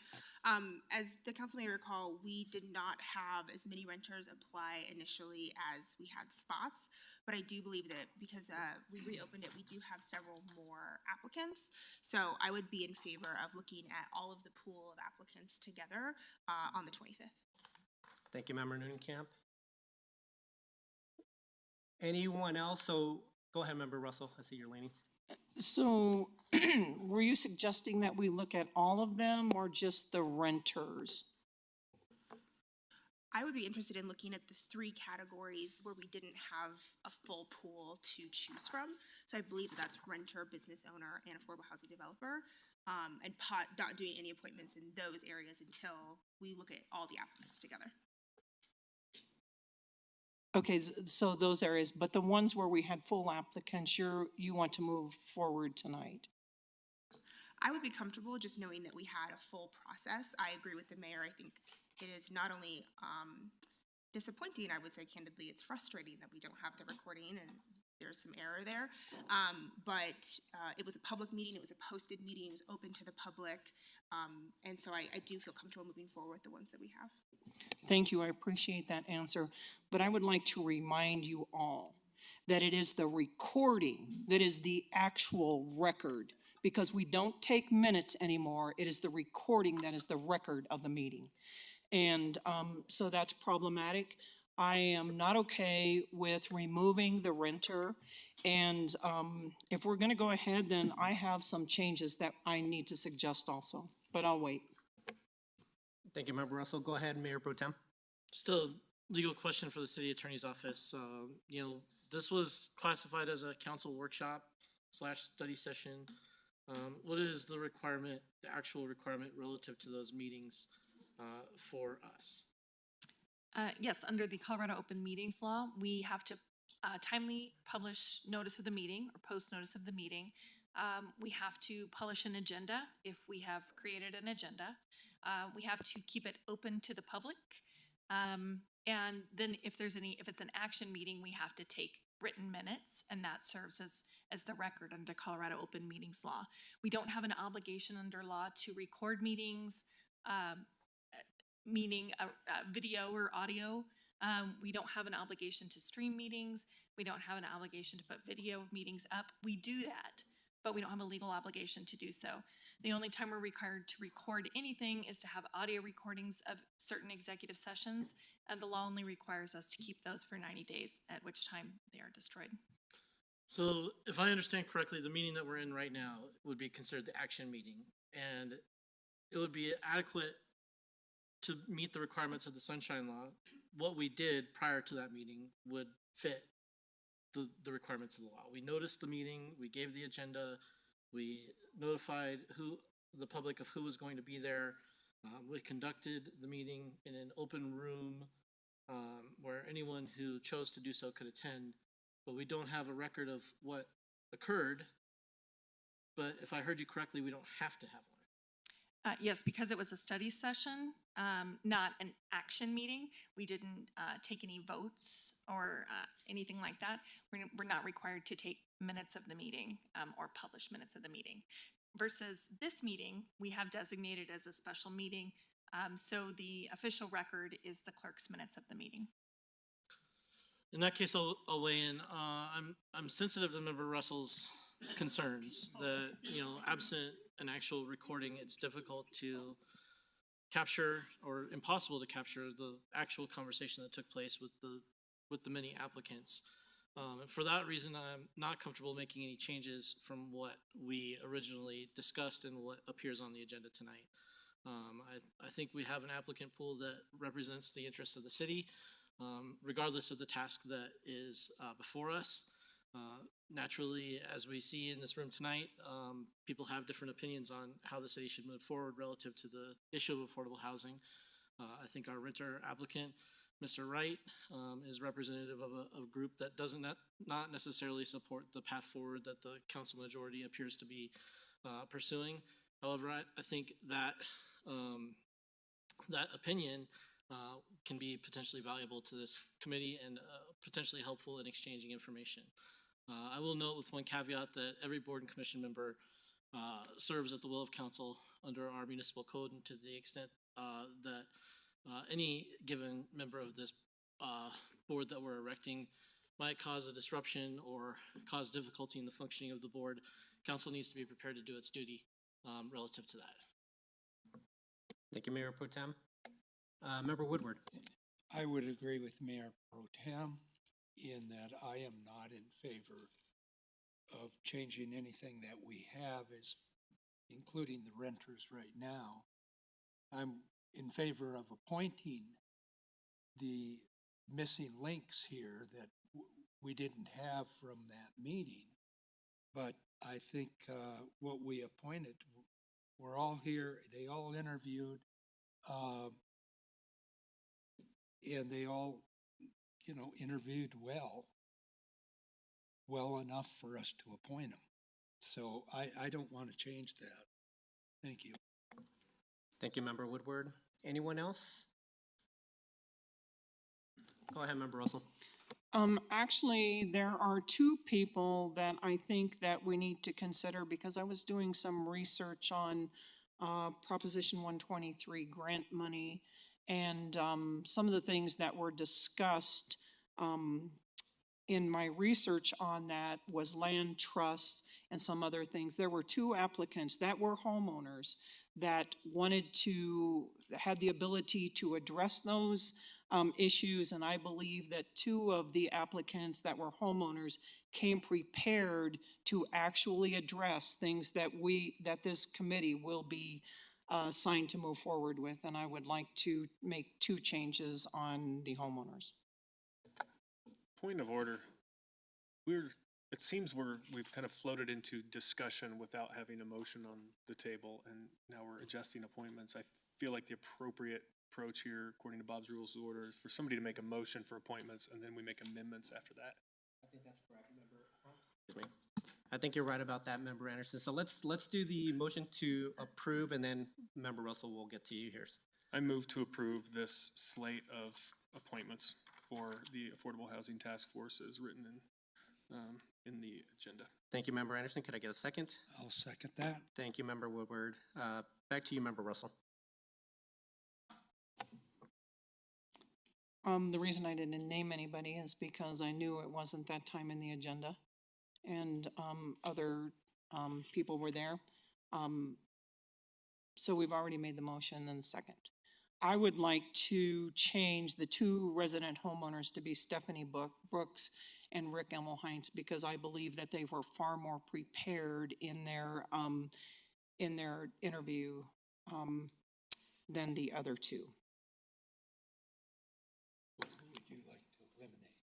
As the council may recall, we did not have as many renters apply initially as we had spots, but I do believe that because we reopened it, we do have several more applicants. So I would be in favor of looking at all of the pool of applicants together on the 25th. Thank you, Member Nunekamp. Anyone else? So go ahead, Member Russell. I see you're leaning. So were you suggesting that we look at all of them or just the renters? I would be interested in looking at the three categories where we didn't have a full pool to choose from. So I believe that's renter, business owner, and affordable housing developer. And not doing any appointments in those areas until we look at all the applicants together. Okay, so those areas, but the ones where we had full applicants, you want to move forward tonight? I would be comfortable just knowing that we had a full process. I agree with the mayor. I think it is not only disappointing, I would say candidly, it's frustrating that we don't have the recording and there's some error there. But it was a public meeting, it was a posted meeting, it was open to the public. And so I do feel comfortable moving forward with the ones that we have. Thank you, I appreciate that answer. But I would like to remind you all that it is the recording that is the actual record, because we don't take minutes anymore. It is the recording that is the record of the meeting. And so that's problematic. I am not okay with removing the renter. And if we're gonna go ahead, then I have some changes that I need to suggest also, but I'll wait. Thank you, Member Russell. Go ahead, Mayor Pro Tem. Just a legal question for the city attorney's office. You know, this was classified as a council workshop / study session. What is the requirement, the actual requirement relative to those meetings for us? Yes, under the Colorado Open Meetings Law, we have to timely publish notice of the meeting or post notice of the meeting. We have to publish an agenda if we have created an agenda. We have to keep it open to the public. And then if it's an action meeting, we have to take written minutes, and that serves as the record under the Colorado Open Meetings Law. We don't have an obligation under law to record meetings, meaning video or audio. We don't have an obligation to stream meetings. We don't have an obligation to put video meetings up. We do that, but we don't have a legal obligation to do so. The only time we're required to record anything is to have audio recordings of certain executive sessions, and the law only requires us to keep those for 90 days, at which time they are destroyed. So if I understand correctly, the meeting that we're in right now would be considered the action meeting, and it would be adequate to meet the requirements of the Sunshine Law. What we did prior to that meeting would fit the requirements of the law. We noticed the meeting, we gave the agenda, we notified the public of who was going to be there. We conducted the meeting in an open room where anyone who chose to do so could attend, but we don't have a record of what occurred. But if I heard you correctly, we don't have to have one. Yes, because it was a study session, not an action meeting. We didn't take any votes or anything like that. We're not required to take minutes of the meeting or publish minutes of the meeting. Versus this meeting, we have designated as a special meeting. So the official record is the clerk's minutes of the meeting. In that case, I'll weigh in. I'm sensitive to Member Russell's concerns that, absent an actual recording, it's difficult to capture or impossible to capture the actual conversation that took place with the many applicants. And for that reason, I'm not comfortable making any changes from what we originally discussed and what appears on the agenda tonight. I think we have an applicant pool that represents the interests of the city, regardless of the task that is before us. Naturally, as we see in this room tonight, people have different opinions on how the city should move forward relative to the issue of affordable housing. I think our renter applicant, Mr. Wright, is representative of a group that doesn't not necessarily support the path forward that the council majority appears to be pursuing. However, I think that that opinion can be potentially valuable to this committee and potentially helpful in exchanging information. I will note with one caveat that every board and commission member serves at the will of council under our municipal code, and to the extent that any given member of this board that we're erecting might cause a disruption or cause difficulty in the functioning of the board, council needs to be prepared to do its duty relative to that. Thank you, Mayor Pro Tem. Member Woodward. I would agree with Mayor Pro Tem in that I am not in favor of changing anything that we have, as including the renters right now. I'm in favor of appointing the missing links here that we didn't have from that meeting. But I think what we appointed, we're all here, they all interviewed, and they all, interviewed well enough for us to appoint them. So I don't want to change that. Thank you. Thank you, Member Woodward. Anyone else? Go ahead, Member Russell. Actually, there are two people that I think that we need to consider, because I was doing some research on Proposition 123 grant money, and some of the things that were discussed in my research on that was land trusts and some other things. There were two applicants that were homeowners that had the ability to address those issues, and I believe that two of the applicants that were homeowners came prepared to actually address things that this committee will be signed to move forward with, and I would like to make two changes on the homeowners. Point of order. It seems we've kind of floated into discussion without having a motion on the table, and now we're adjusting appointments. I feel like the appropriate approach here, according to Bob's Rules of Order, is for somebody to make a motion for appointments, and then we make amendments after that. I think that's correct, Member. I think you're right about that, Member Anderson. So let's do the motion to approve, and then Member Russell will get to you here. I move to approve this slate of appointments for the Affordable Housing Task Force as written in the agenda. Thank you, Member Anderson. Could I get a second? I'll second that. Thank you, Member Woodward. Back to you, Member Russell. The reason I didn't name anybody is because I knew it wasn't that time in the agenda, and other people were there. So we've already made the motion and the second. I would like to change the two resident homeowners to be Stephanie Brooks and Rick Emmelheinz, because I believe that they were far more prepared in their interview than the other two. Who would you like to eliminate?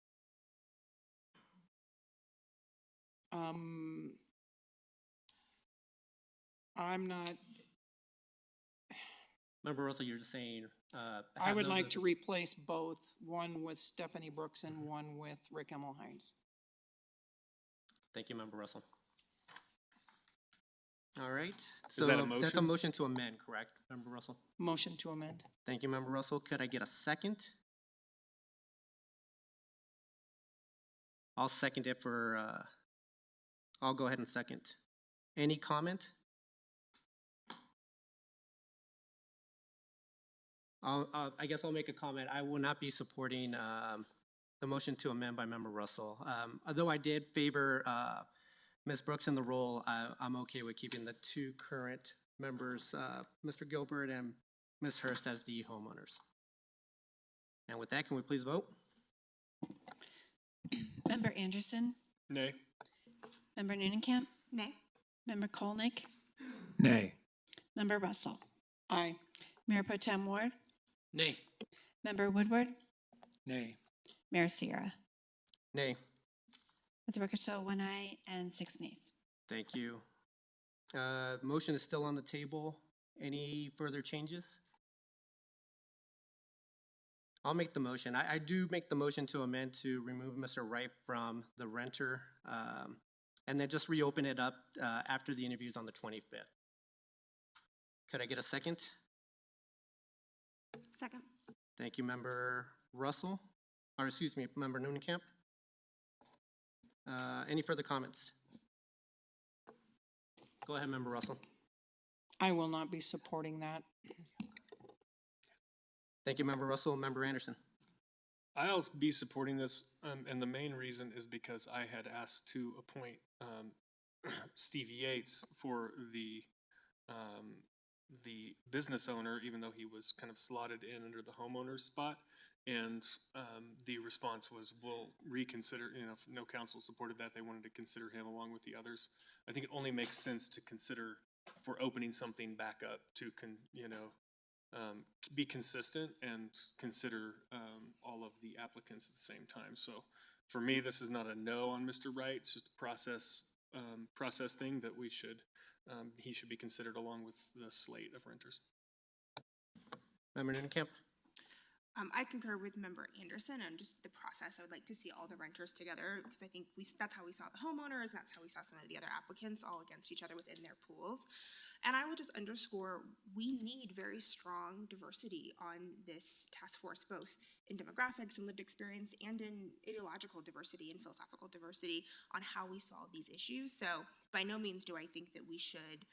I'm not, Member Russell, you're just saying. I have would those like as to a- replace both, one with Stephanie Brooks and one with Rick Emmelheinz. Thank you, Member Russell. All right. Is that a So that's a motion? motion to amend, correct, Member Russell? Motion to amend. Thank you, Member Russell. Could I get a second? I'll second it for, I'll go ahead and second. Any comment? I guess I'll make a comment. I will not be supporting the motion to amend by Member Russell. Although I did favor Ms. Brooks in the role, I'm okay with keeping the two current members, Mr. Gilbert and Ms. Hurst, as the homeowners. And with that, can we please vote? Member Anderson, Nay. Member Newnenkamp, Nay. Member Kolnick, Nay. Member Russell, Aye. Mayor Pro Tem Ward, Nay. Member Woodward, Nay. Mayor Sierra. Nay. Let the record show 1 aye and 6 nays. Thank you. Motion is still on the table. Any further changes? I'll make the motion. I do make the motion to amend to remove Mr. Wright from the renter, and then just reopen it up after the interviews on the 25th. Could I get a second? Second. Thank you, Member Russell. or excuse me, Member Noonan-Camp. Any further comments? Go ahead, Member Russell. I will not be supporting that. Thank you, Member Russell. Member Anderson. I'll be supporting this, and the main reason is because I had asked to appoint Steve Yates for the business owner, even though he was kind of slotted in under the homeowner's spot. And the response was, we'll reconsider, if no council supported that, they wanted to consider him along with the others. I think it only makes sense to consider for opening something back up to, be consistent and consider all of the applicants at the same time. So for me, this is not a no on Mr. Wright. It's just a process thing that he should be considered along with the slate of renters. Member Noonan-Camp. I concur with Member Anderson on just the process. I would like to see all the renters together because I think that's how we saw the homeowners, that's how we saw some of the other applicants all against each other within their pools. And I would just underscore, we need very strong diversity on this task force, both in demographics and lived experience and in ideological diversity and philosophical diversity on how we solve these issues. So by no means do I think that we should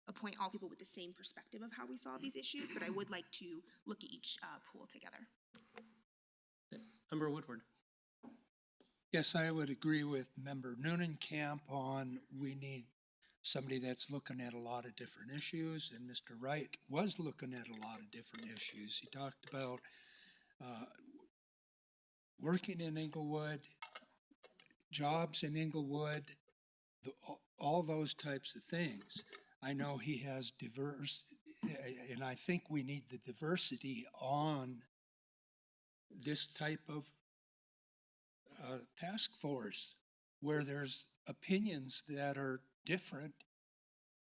appoint all people with the same perspective of how we solve these issues, but I would like to look at each pool together. Member Woodward. Yes, I would agree with Member Noonan-Camp on we need somebody that's looking at a lot of different issues, and Mr. Wright was looking at a lot of different issues. He talked about working in Englewood, jobs in Englewood, all those types of things. I know he has diverse, and I think we need the diversity on this type of task force where there's opinions that are different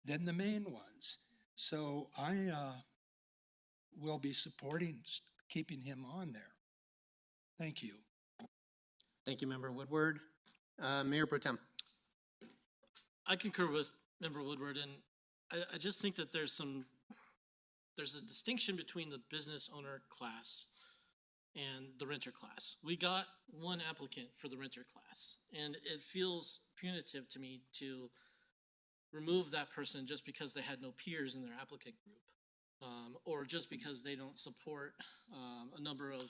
than the main ones. So I will be supporting keeping him on there. Thank you. Thank you, Member Woodward. Mayor Pro Tem. I concur with Member Woodward, and I just think that there's a distinction between the business owner class and the renter class. We got one applicant for the renter class, and it feels punitive to me to remove that person just because they had no peers in their applicant group, or just because they don't support a number of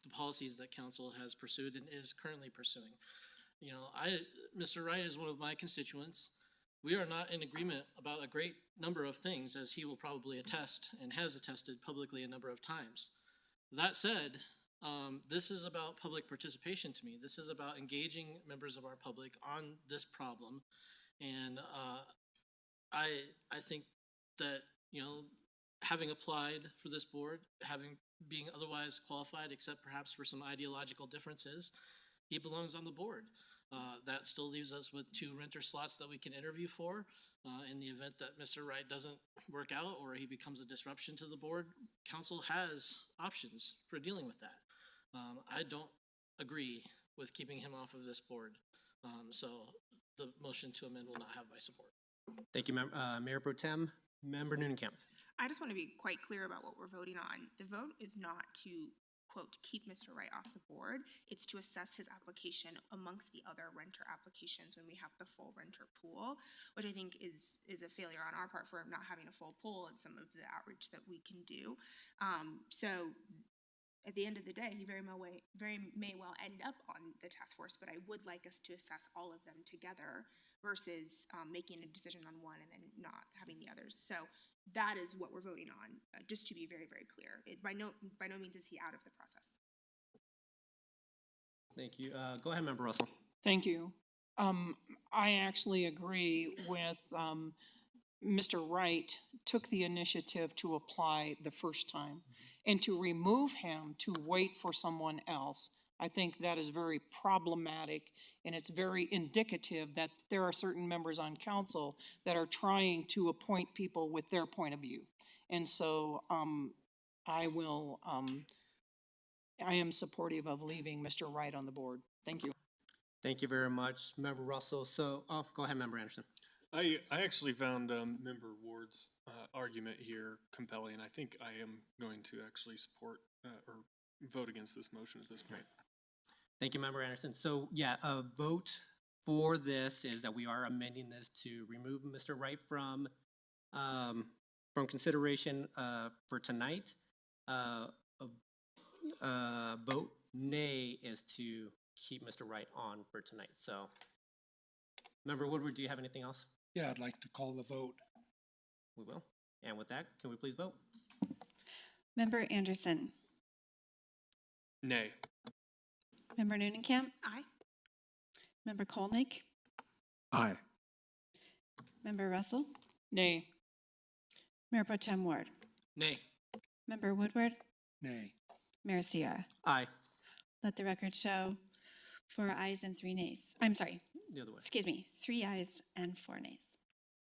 the policies that council has pursued and is currently pursuing. Mr. Wright is one of my constituents. We are not in agreement about a great number of things, as he will probably attest and has attested publicly a number of times. That said, this is about public participation to me. This is about engaging members of our public on this problem. And I think that, having applied for this board, being otherwise qualified, except perhaps for some ideological differences, he belongs on the board. That still leaves us with 2 renter slots that we can interview for. In the event that Mr. Wright doesn't work out or he becomes a disruption to the board, council has options for dealing with that. I don't agree with keeping him off of this board. So the motion to amend will not have my support. Thank you, Mayor Pro Tem. Member Noonan-Camp. I just want to be quite clear about what we're voting on. The vote is not to, quote, keep Mr. Wright off the board. It's to assess his application amongst the other renter applications when we have the full renter pool, which I think is a failure on our part for not having a full pool and some of the outreach that we can do. So at the end of the day, he very may well end up on the task force, but I would like us to assess all of them together versus making a decision on one and then not having the others. So that is what we're voting on, just to be very, very clear. By no means is he out of the process. Thank you. Go ahead, Member Russell. Thank you. I actually agree with Mr. Wright took the initiative to apply the first time, and to remove him to wait for someone else. I think that is very problematic, and it's very indicative that there are certain members on council that are trying to appoint people with their point of view. And so I am supportive of leaving Mr. Wright on the board. Thank you. Thank you very much, Member Russell. So, go ahead, Member Anderson. I actually found Member Ward's argument here compelling. I think I am going to actually support or vote against this motion at this point. Thank you, Member Anderson. So, yeah, a vote for this is that we are amending this to remove Mr. Wright from consideration for tonight. Vote nay is to keep Mr. Wright on for tonight. So, Member Woodward, do you have anything else? Yeah, I'd like to call the vote. We will. And with that, can we please vote? Member Anderson, Nay. Member Newnenkamp, Aye. Member Kolnick, Aye. Member Russell, Nay. Mayor Pro Tem Ward, Nay. Member Woodward, Nay. Mayor Sierra. Aye. Let the record show 4 ayes and 3 nays. I'm sorry, The other way. excuse me, 3 ayes and 4 nays.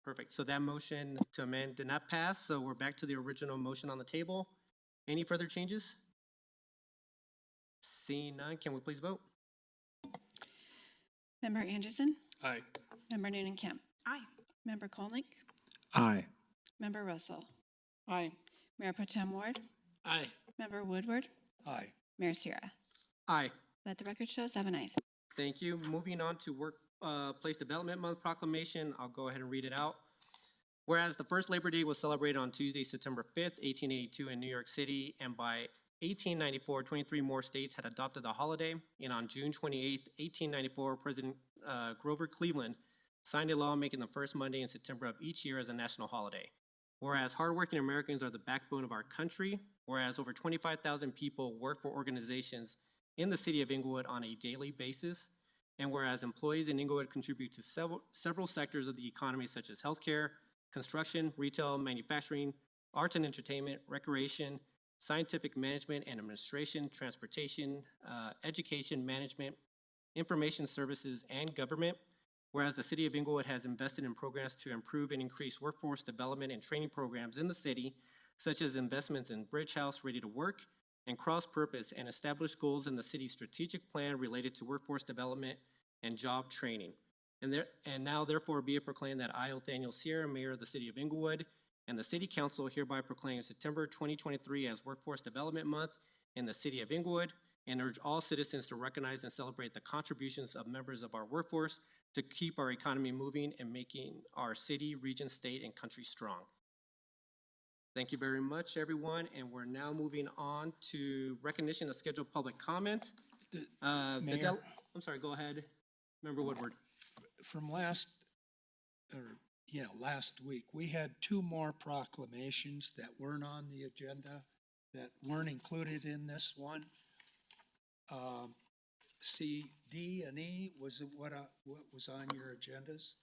Perfect. So that motion to amend did not pass, so we're back to the original motion on the table. Any further changes? Seeing none, can we please vote? Member Anderson, Aye. Member Newnenkamp, Aye. Member Kolnick, Aye. Member Russell, Aye. Mayor Pro Tem Ward, Aye. Member Woodward, Aye. Mayor Sierra. Aye. Let the record show 7 ayes. Thank you. Moving on to Workplace Development Month proclamation, I'll go ahead and read it out. Whereas the first Labor Day was celebrated on Tuesday, September 5th, 1882 in New York City, and by 1894, 23 more states had adopted the holiday, and on June 28th, 1894, President Grover Cleveland signed a law making the first Monday in September of each year as a national holiday. Whereas hardworking Americans are the backbone of our country, whereas over 25,000 people work for organizations in the city of Englewood on a daily basis, and whereas employees in Englewood contribute to several sectors of the economy such as healthcare, construction, retail, manufacturing, arts and entertainment, recreation, scientific management and administration, transportation, education management, information services, and government. Whereas the city of Englewood has invested in programs to improve and increase workforce development and training programs in the city, such as investments in Bridge House Ready to Work and Cross Purpose, and established goals in the city's strategic plan related to workforce development and job training. And now therefore be it proclaimed that I, Othaniel Sierra, Mayor of the City of Englewood, and the City Council hereby proclaim September 2023 as Workforce Development Month in the City of Englewood, and urge all citizens to recognize and celebrate the contributions of members of our workforce to keep our economy moving and making our city, region, state, and country strong. Thank you very much, everyone, and we're now moving on to recognition of scheduled public comment. Mayor? I'm sorry, go ahead, Member Woodward. From last week, we had 2 more proclamations that weren't on the agenda, that weren't included in this one. C, D, and E, was what was on your agendas?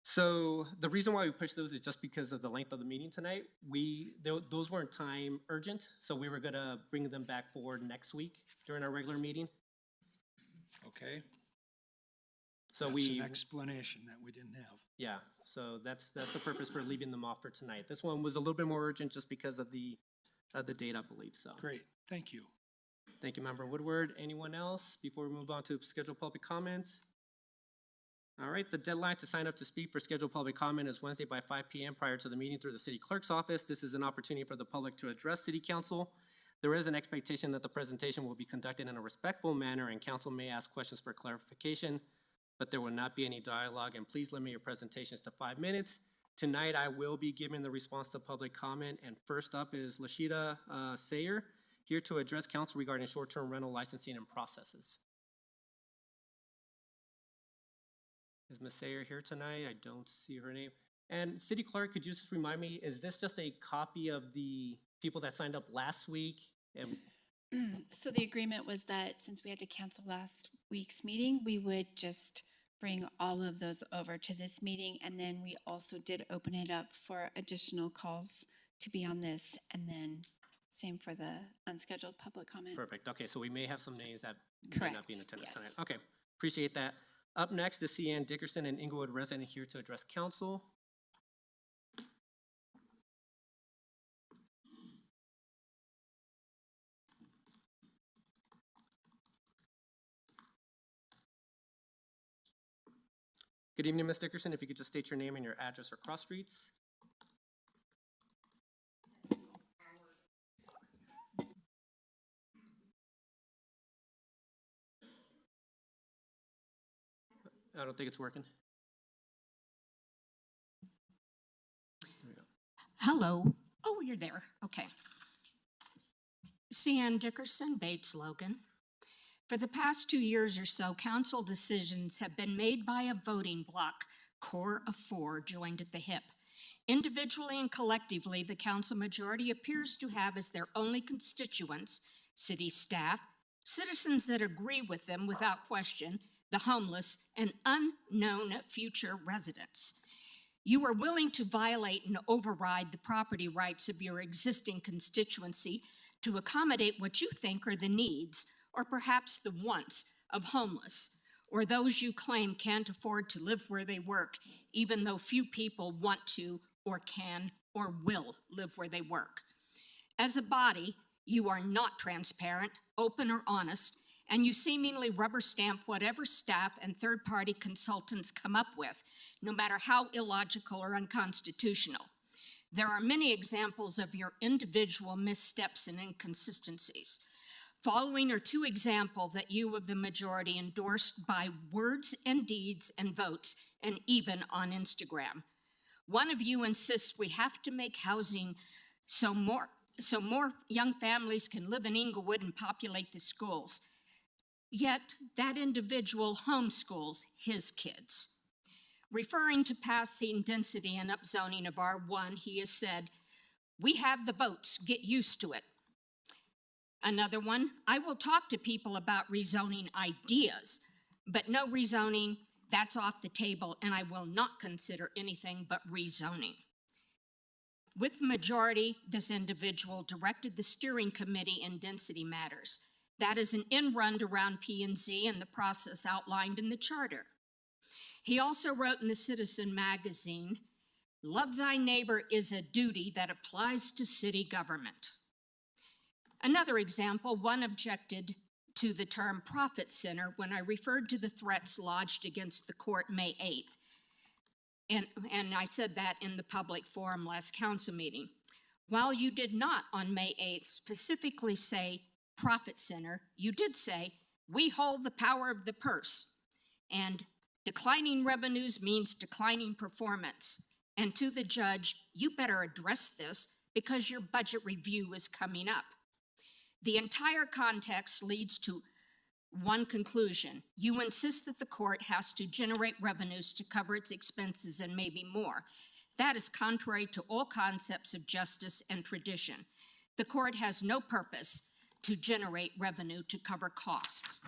So the reason why we pushed those is just because of the length of the meeting tonight. Those weren't time urgent, so we were gonna bring them back forward next week during our regular meeting. Okay, So that's we, an explanation that we didn't have. yeah, so that's the purpose for leaving them off for tonight. This one was a little bit more urgent just because of the date, I believe, so. Great, thank you. Thank you, Member Woodward. Anyone else before we move on to scheduled public comments? All right, the deadline to sign up to speak for scheduled public comment is Wednesday by 5 p.m. prior to the meeting through the city clerk's office. This is an opportunity for the public to address city council. There is an expectation that the presentation will be conducted in a respectful manner and council may ask questions for clarification, but there will not be any dialogue, and please limit your presentations to 5 minutes. Tonight, I will be giving the response to public comment, and first up is Lashida Sayer, here to address council regarding short-term rental licensing and processes. Is Ms. Sayer here tonight? I don't see her name. And City Clerk, could you just remind me, is this just a copy of the people that signed up last week? And So the agreement was that since we had to cancel last week's meeting, we would just bring all of those over to this meeting. And then we also did open it up for additional calls to be on this. And then same for the unscheduled public comment. Perfect. Okay, so we may have some names that may not be in Correct, attendance yes. tonight. Okay, appreciate that. Up next is C.N. Dickerson, an Englewood resident, here to address council. Good evening, Ms. Dickerson. If you could just state your name and your address or cross streets. I don't think it's working. Hello. Oh, you're there. Okay. Cian Dickerson, Bates Logan. For the past 2 years or so, council decisions have been made by a voting bloc, core of 4 joined at the hip. Individually and collectively, the council majority appears to have as their only constituents city staff, citizens that agree with them without question, the homeless, and unknown future residents. You are willing to violate and override the property rights of your existing constituency to accommodate what you think are the needs, or perhaps the wants, of homeless, or those you claim can't afford to live where they work, even though few people want to, or can, or will live where they work. As a body, you are not transparent, open, or honest, and you seemingly rubber stamp whatever staff and third-party consultants come up with, no matter how illogical or unconstitutional. There are many examples of your individual missteps and inconsistencies. Following are 2 examples that you of the majority endorsed by words and deeds and votes, and even on Instagram. One of you insists we have to make housing so more young families can live in Englewood and populate the schools. Yet that individual homeschools his kids. Referring to passing density and upzoning of R1, he has said, "We have the votes, get used to it." Another one, "I will talk to people about rezoning ideas, but no rezoning, that's off the table, and I will not consider anything but rezoning." With the majority, this individual directed the steering committee in density matters. That is an end run around P&Z and the process outlined in the charter. He also wrote in the Citizen magazine, "Love thy neighbor is a duty that applies to city government." Another example, one objected to the term profit center when I referred to the threats lodged against the court May 8th. And I said that in the public forum last council meeting. While you did not on May 8th specifically say profit center, you did say, "We hold the power of the purse," and declining revenues means declining performance. And to the judge, you better address this because your budget review is coming up. The entire context leads to one conclusion. You insist that the court has to generate revenues to cover its expenses and maybe more. That is contrary to all concepts of justice and tradition. The court has no purpose to generate revenue to cover costs.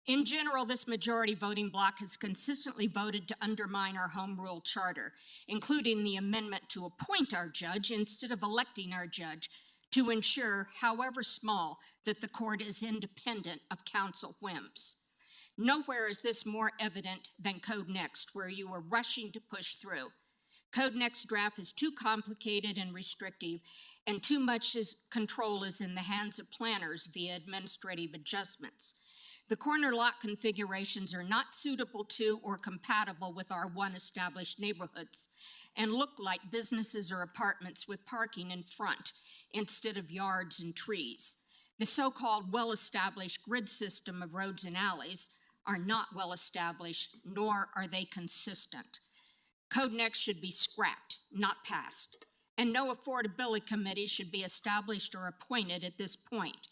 In general, this majority voting bloc has consistently voted to undermine our home rule charter, including the amendment to appoint our judge instead of electing our judge, to ensure, however small, that the court is independent of council whims. Nowhere is this more evident than Code Next, where you are rushing to push through. Code Next draft is too complicated and restrictive, and too much control is in the hands of planners via administrative adjustments. The corner lot configurations are not suitable to or compatible with our established neighborhoods and look like businesses or apartments with parking in front instead of yards and trees. The so-called well-established grid system of roads and alleys are not well-established, nor are they consistent. Code Next should be scrapped, not passed, and no affordability committee should be established or appointed at this point.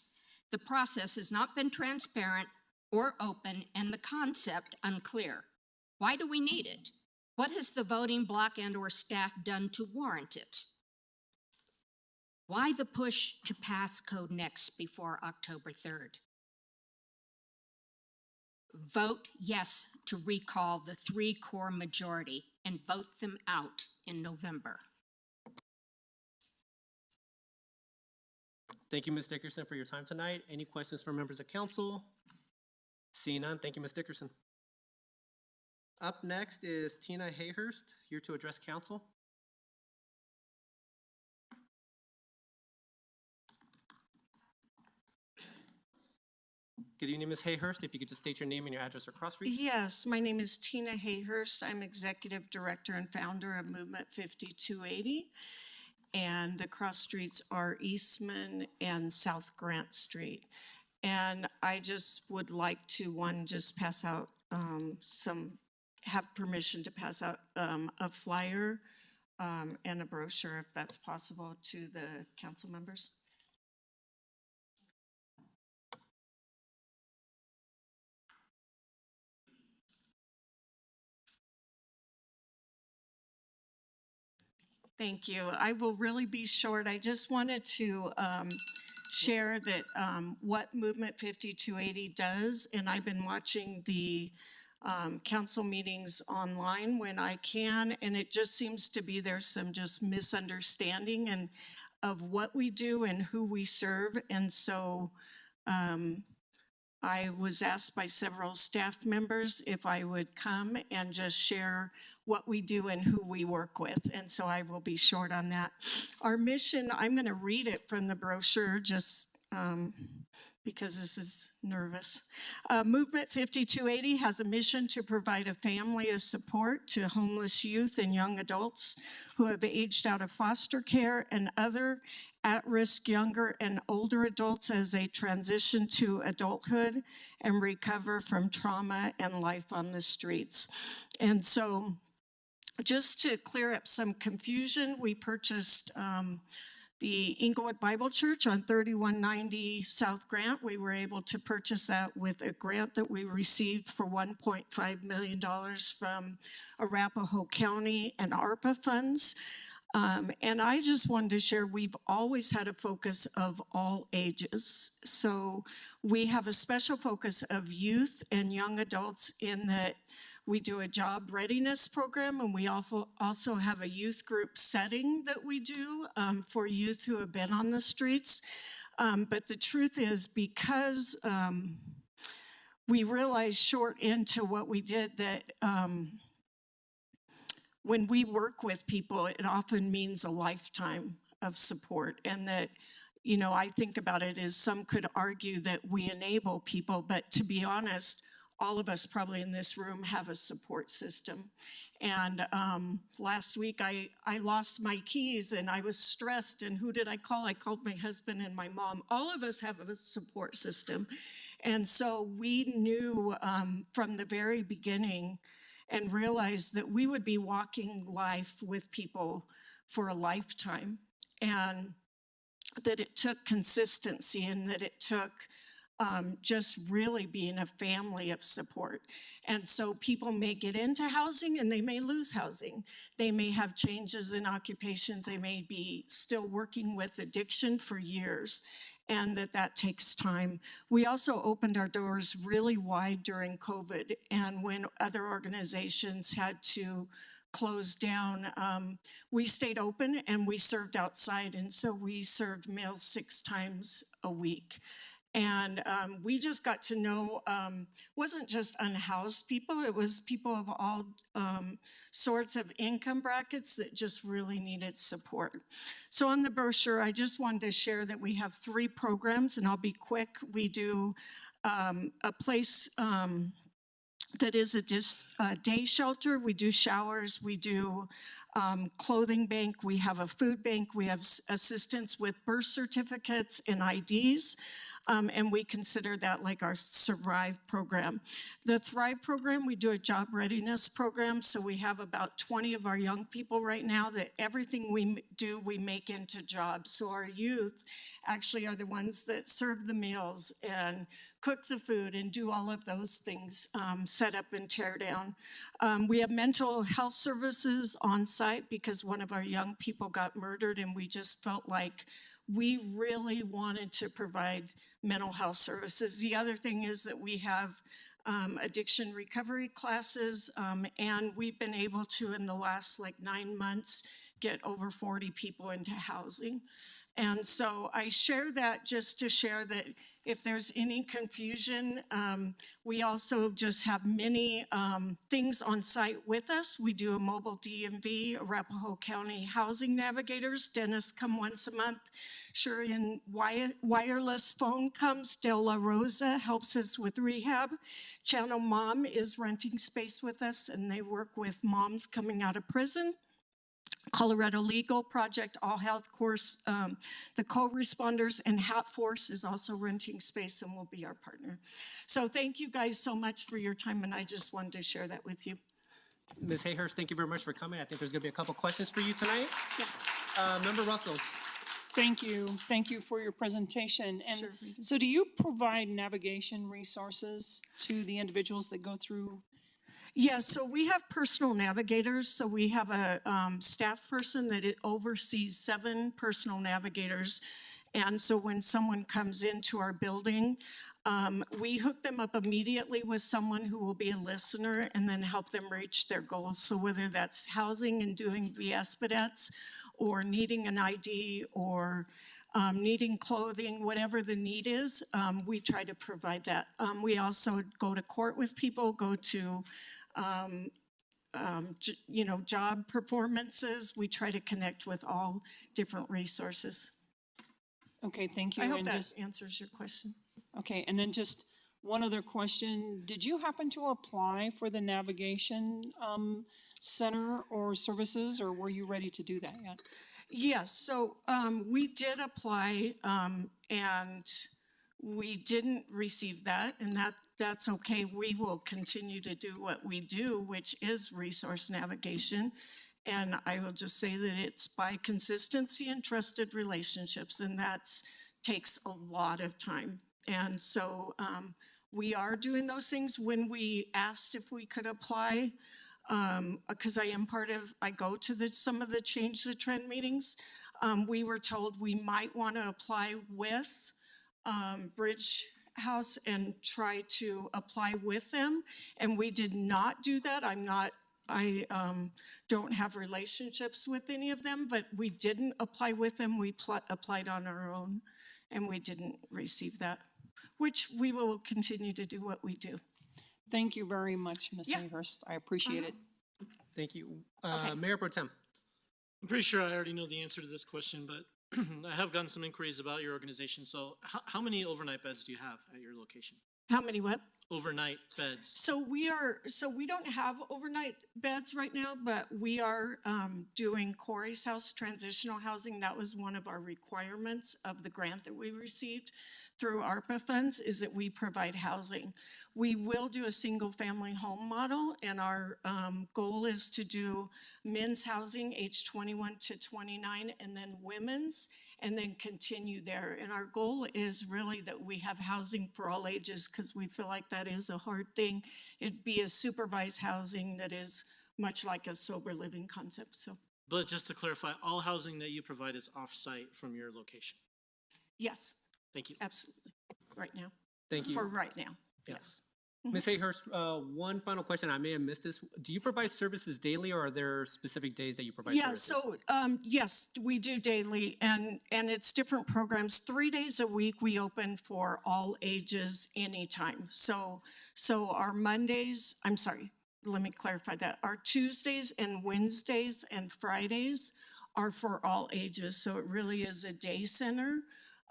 The process has not been transparent or open, and the concept unclear. Why do we need it? What has the voting bloc and/or staff done to warrant it? Why the push to pass Code Next before October 3rd? Vote yes to recall the 3 core majority and vote them out in November. Thank you, Ms. Dickerson, for your time tonight. Any questions from members of council? Seeing none, thank you, Ms. Dickerson. Up next is Tina Hurst, here to address council. Good evening, Ms. Hurst. If you could just state your name and your address across reach. Yes, my name is Tina Hurst. I'm Executive Director and Founder of Movement 5280. And the cross streets are Eastman and South Grant Street. And I just would like to, just pass out have permission to pass out a flyer and a brochure, if that's possible, to the council members. Thank you. I will really be short. I just wanted to share that what Movement 5280 does, and I've been watching the council meetings online when I can, and it just seems to be there's some just misunderstanding and of what we do and who we serve. And so I was asked by several staff members if I would come and just share what we do and who we work with. And so I will be short on that. Our mission, I'm going to read it from the brochure just because this is nervous. Movement 5280 has a mission to provide a family of support to homeless youth and young adults who have aged out of foster care and other at-risk younger and older adults as they transition to adulthood and recover from trauma and life on the streets. And so just to clear up some confusion, we purchased the Englewood Bible Church on 3190 South Grant. We were able to purchase that with a grant that we received for $1.5 million from Arapahoe County and ARPA funds. And I just wanted to share, we've always had a focus of all ages. So we have a special focus of youth and young adults in that we do a job readiness program, and we also have a youth group setting that we do for youth who have been on the streets. But the truth is, because we realized short into what we did that when we work with people, it often means a lifetime of support. And that, you know, I think about it as some could argue that we enable people, but to be honest, all of us probably in this room have a support system. And last week I lost my keys and I was stressed, and who did I call? I called my husband and my mom. All of us have a support system. And so we knew from the very beginning and realized that we would be walking life with people for a lifetime, and that it took consistency, and that it took just really being a family of support. And so people may get into housing and they may lose housing. They may have changes in occupations. They may be still working with addiction for years, and that takes time. We also opened our doors really wide during COVID, and when other organizations had to close down, we stayed open and we served outside. And so we served meals 6 times a week. And we just got to know, wasn't just unhoused people, it was people of all sorts of income brackets that just really needed support. So on the brochure, I just wanted to share that we have 3 programs, and I'll be quick. We do a place that is a day shelter. We do showers, we do clothing bank, we have a food bank, we have assistance with birth certificates and IDs. And we consider that like our Survive program. The Thrive program, we do a job readiness program. So we have about 20 of our young people right now that everything we do, we make into jobs. So our youth actually are the ones that serve the meals and cook the food and do all of those things, set up and tear down. We have mental health services on site because one of our young people got murdered, and we just felt like we really wanted to provide mental health services. The other thing is that we have addiction recovery classes, and we've been able to, in the last 9 months, get over 40 people into housing. And so I share that just to share that if there's any confusion, we also just have many things on site with us. We do a mobile DMV, Arapahoe County Housing Navigators. Dentists come once a month. Shurian Wireless Phone comes. De La Rosa helps us with rehab. Channel Mom is renting space with us, and they work with moms coming out of prison. Colorado Legal Project, All Health Course, the co-responders, and Hat Force is also renting space and will be our partner. So thank you guys so much for your time, and I just wanted to share that with you. Ms. Hayhurst, thank you very much for coming. I think there's gonna be a couple questions for you tonight. Member Russell. Thank you. Thank you for your presentation. And so do you provide navigation resources to the individuals that go through? Yes, so we have personal navigators. So we have a staff person that oversees 7 personal navigators. And so when someone comes into our building, we hook them up immediately with someone who will be a listener and then help them reach their goals. So whether that's housing and doing VSPDETs, or needing an ID, or needing clothing, whatever the need is, we try to provide that. We also go to court with people, go to job performances. We try to connect with all different resources. Okay, thank you. I hope And that just- answers your question. Okay, and then just one other question. Did you happen to apply for the navigation center or services, or were you ready to do that yet? Yes, so we did apply, and we didn't receive that, and that's okay. We will continue to do what we do, which is resource navigation. And I will just say that it's by consistency and trusted relationships, and takes a lot of time. And so we are doing those things. When we asked if we could apply, because I go to some of the Change the Trend meetings, we were told we might want to apply with Bridge House and try to apply with them. And we did not do that. I don't have relationships with any of them, but we didn't apply with them. We applied on our own, and we didn't receive that, which we will continue to do what we do. Thank you very much, Ms. Hayhurst. I appreciate it. Thank you. Mayor Pro Tem. I'm pretty sure I already know the answer to this question, but I have gotten some inquiries about your organization. So how many overnight beds do you have at your location? How many what? Overnight beds. So we don't have overnight beds right now, but we are doing Corey's House transitional housing. That was one of our requirements of the grant that we received through ARPA funds, is that we provide housing. We will do a single family home model, and our goal is to do men's housing age 21 to 29, and then women's, and then continue there. And our goal is really that we have housing for all ages, because we feel like that is a hard thing. It'd be a supervised housing that is much like a sober living concept, so. But just to clarify, all housing that you provide is off-site from your location? Yes. Thank you. Absolutely, right now. Thank you. For right now, yes. Ms. Hayhurst, one final question. I may have missed this. Do you provide services daily, or are there specific days that you provide services? So yes, we do daily, and it's different programs. 3 days a week we open for all ages anytime. So our Mondays, I'm sorry, let me clarify that. Our Tuesdays and Wednesdays and Fridays are for all ages. So it really is a day center.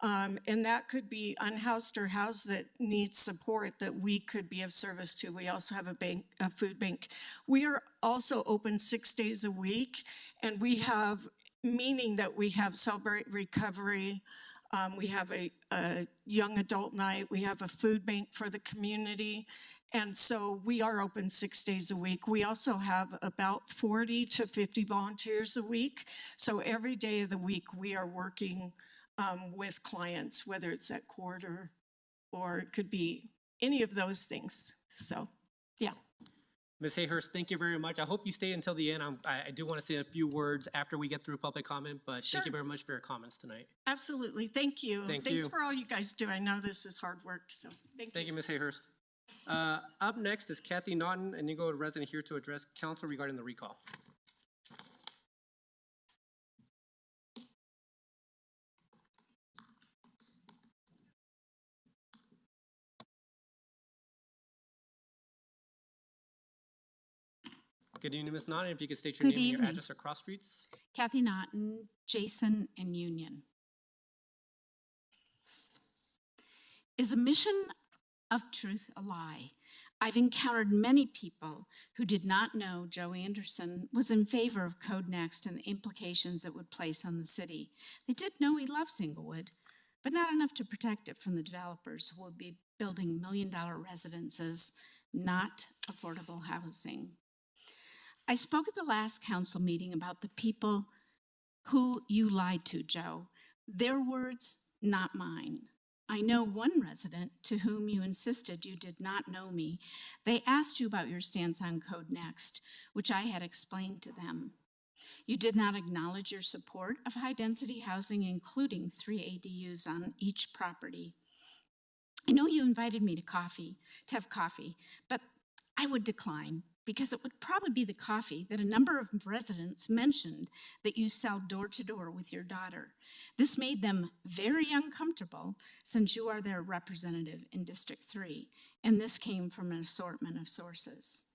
And that could be unhoused or housed that needs support that we could be of service to. We also have a food bank. We are also open 6 days a week, and we have, meaning that we have Celebrate Recovery, we have a young adult night, we have a food bank for the community, and so we are open 6 days a week. We also have about 40 to 50 volunteers a week, so every day of the week we are working with clients, whether it's at court or it could be any of those things. So, yeah. Ms. Hayhurst, thank you very much. I hope you stay until the end. I do want to say a few words after we get through public comment, but thank you very much for your comments tonight. Absolutely. Thank you. Thanks Thanks for all you guys do. I know this is hard work, so thank you. Thank you, Ms. Hayhurst. Up next is Kathy Naughton, an Englewood resident, here to address council regarding the recall. Good evening, Ms. Naughton. If you could state your Good name and your evening. address or cross streets. Kathy Naughton, Jason, and Union. Is a mission of truth a lie? I've encountered many people who did not know Joe Anderson was in favor of Code Next and the implications it would place on the city. They did know he loves Englewood, but not enough to protect it from the developers who will be building million-dollar residences, not affordable housing. I spoke at the last council meeting about the people who you lied to, Joe. Their words, not mine. I know one resident to whom you insisted you did not know me. They asked you about your stance on Code Next, which I had explained to them. You did not acknowledge your support of high-density housing, including 3 ADUs on each property. I know you invited me to have coffee, but I would decline because it would probably be the coffee that a number of residents mentioned that you sell door to door with your daughter. This made them very uncomfortable since you are their representative in District 3, and this came from an assortment of sources.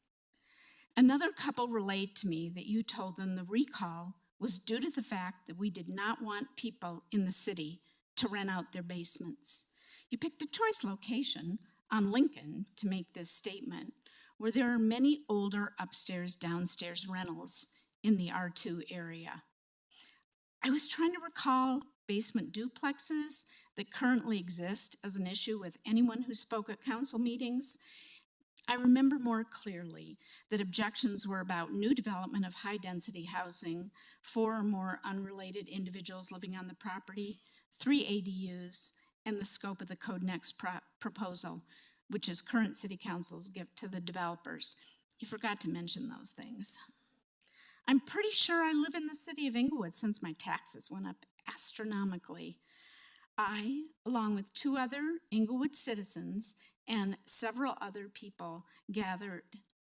Another couple relayed to me that you told them the recall was due to the fact that we did not want people in the city to rent out their basements. You picked a choice location on Lincoln to make this statement, where there are many older upstairs, downstairs rentals in the R2 area. I was trying to recall basement duplexes that currently exist as an issue with anyone who spoke at council meetings. I remember more clearly that objections were about new development of high-density housing, 4 or more unrelated individuals living on the property, 3 ADUs, and the scope of the Code Next proposal, which is current city council's gift to the developers. You forgot to mention those things. I'm pretty sure I live in the city of Englewood since my taxes went up astronomically. I, along with 2 other Englewood citizens and several other people, gathered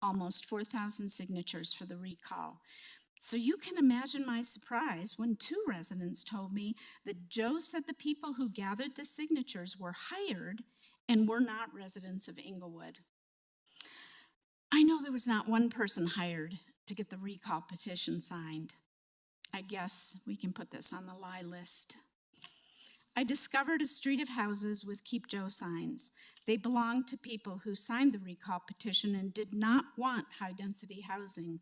almost 4,000 signatures for the recall. So you can imagine my surprise when 2 residents told me that Joe said the people who gathered the signatures were hired and were not residents of Englewood. I know there was not one person hired to get the recall petition signed. I guess we can put this on the lie list. I discovered a street of houses with Keep Joe signs. They belonged to people who signed the recall petition and did not want high-density housing.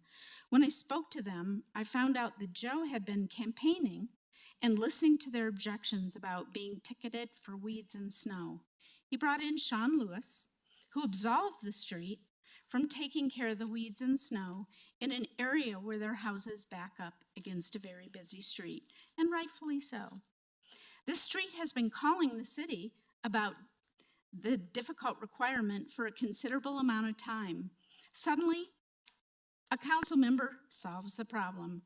When I spoke to them, I found out that Joe had been campaigning and listening to their objections about being ticketed for weeds and snow. He brought in Sean Lewis, who absolved the street from taking care of the weeds and snow in an area where their houses back up against a very busy street, and rightfully so. This street has been calling the city about the difficult requirement for a considerable amount of time. Suddenly, a council member solves the problem.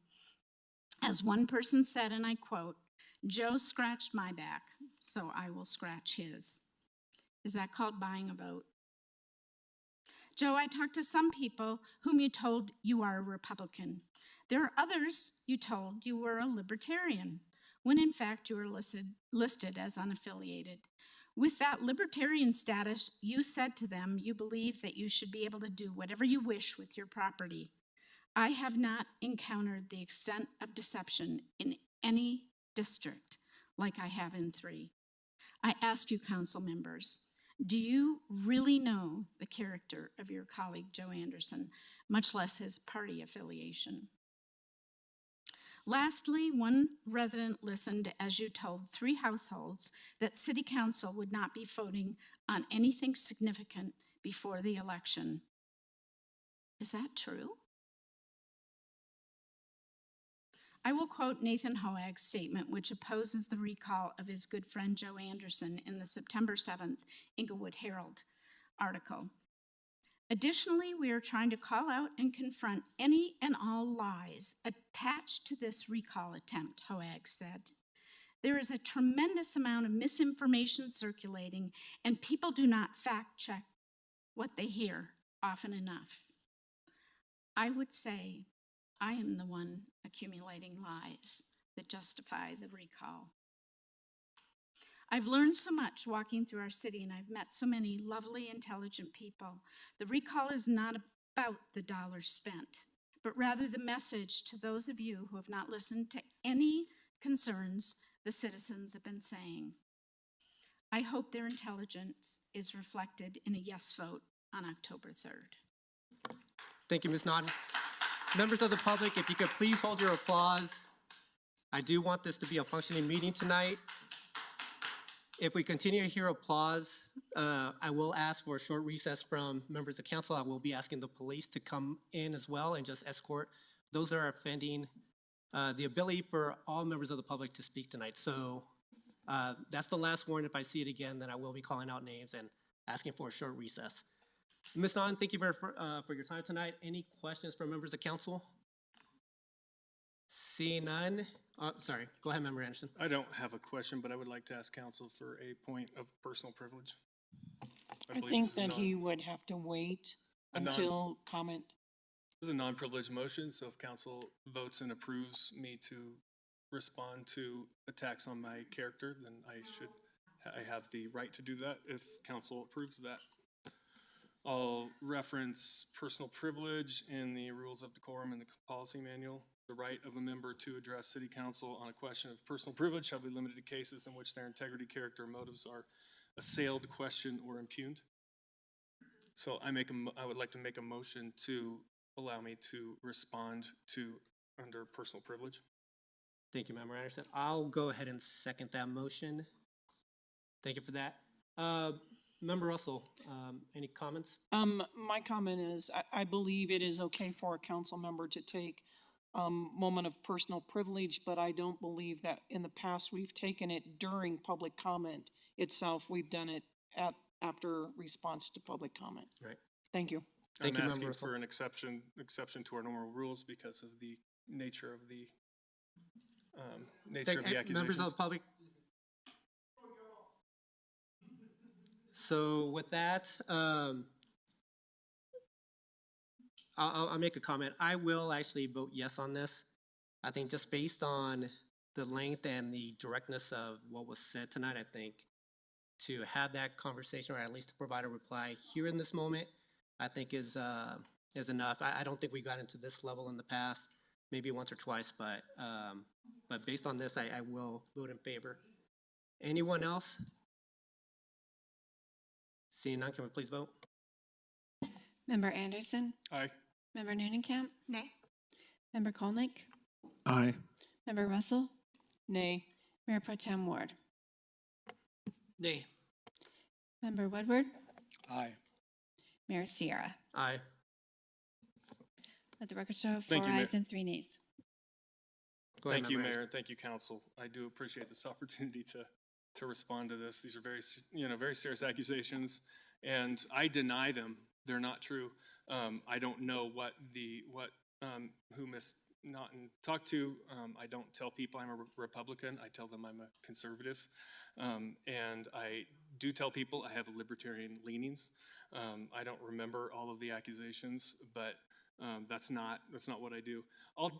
As one person said, and I quote, "Joe scratched my back, so I will scratch his." Is that called buying a vote? Joe, I talked to some people whom you told you are a Republican. There are others you told you were a libertarian, when in fact you were listed as unaffiliated. With that libertarian status, you said to them you believe that you should be able to do whatever you wish with your property. I have not encountered the extent of deception in any district like I have in 3. I ask you, council members, do you really know the character of your colleague, Joe Anderson, much less his party affiliation? Lastly, one resident listened as you told 3 households that city council would not be voting on anything significant before the election. Is that true? I will quote Nathan Hoag's statement, which opposes the recall of his good friend Joe Anderson in the September 7th Englewood Herald article. Additionally, we are trying to call out and confront any and all lies attached to this recall attempt, Hoag said. There is a tremendous amount of misinformation circulating, and people do not fact check what they hear often enough. I would say I am the one accumulating lies that justify the recall. I've learned so much walking through our city, and I've met so many lovely, intelligent people. The recall is not about the dollars spent, but rather the message to those of you who have not listened to any concerns the citizens have been saying. I hope their intelligence is reflected in a yes vote on October 3rd. Thank you, Ms. Naughton. Members of the public, if you could please hold your applause. I do want this to be a functioning meeting tonight. If we continue to hear applause, I will ask for a short recess from members of council. I will be asking the police to come in as well and just escort those that are offending the ability for all members of the public to speak tonight. So that's the last warning. If I see it again, then I will be calling out names and asking for a short recess. Ms. Naughton, thank you for your time tonight. Any questions from members of council? Seeing none, sorry, go ahead, Member Anderson. I don't have a question, but I would like to ask council for a point of personal privilege. I believe think this is that non- he would have to wait A non- until comment. This is a non-privileged motion, so if council votes and approves me to respond to attacks on my character, then I have the right to do that if council approves of that. I'll reference personal privilege in the rules of decorum in the policy manual. The right of a member to address city council on a question of personal privilege shall be limited to cases in which their integrity, character, or motives are assailed, questioned, or impugned. So I would like to make a motion to allow me to respond to under personal privilege. Thank you, Member Anderson. I'll go ahead and second that motion. Thank you for that. Member Russell, any comments? My comment is, I believe it is okay for a council member to take moment of personal privilege, but I don't believe that in the past we've taken it during public comment itself. We've done it after response to public comment. Right. Thank you. Thank you, I'm Member asking Russell. for an exception to our normal rules because of the nature of the accusations. Members of the public. So with that, I'll make a comment. I will actually vote yes on this. I think just based on the length and the directness of what was said tonight, I think to have that conversation, or at least to provide a reply here in this moment, I think is enough. I don't think we got into this level in the past, maybe once or twice, but based on this, I will vote in favor. Anyone else? Seeing none, can we please vote? Member Anderson, Aye. Member Neunenkamp, Nay. Member Kolnick, Aye. Member Russell, Nay. Mayor Pro Tem Ward, Nay. Member Woodward, Aye. Mayor Sierra. Aye. Let the record show 4 Thank you, ayes Mayor. and 3 nays. Go ahead, Thank you, Member Mayor, and thank you, council. I do appreciate this opportunity to respond to this. These are very serious accusations, and I deny them. They're not true. I don't know who Ms. Naughton talked to. I don't tell people I'm a Republican. I tell them I'm a conservative, and I do tell people I have libertarian leanings. I don't remember all of the accusations, but that's not what I do.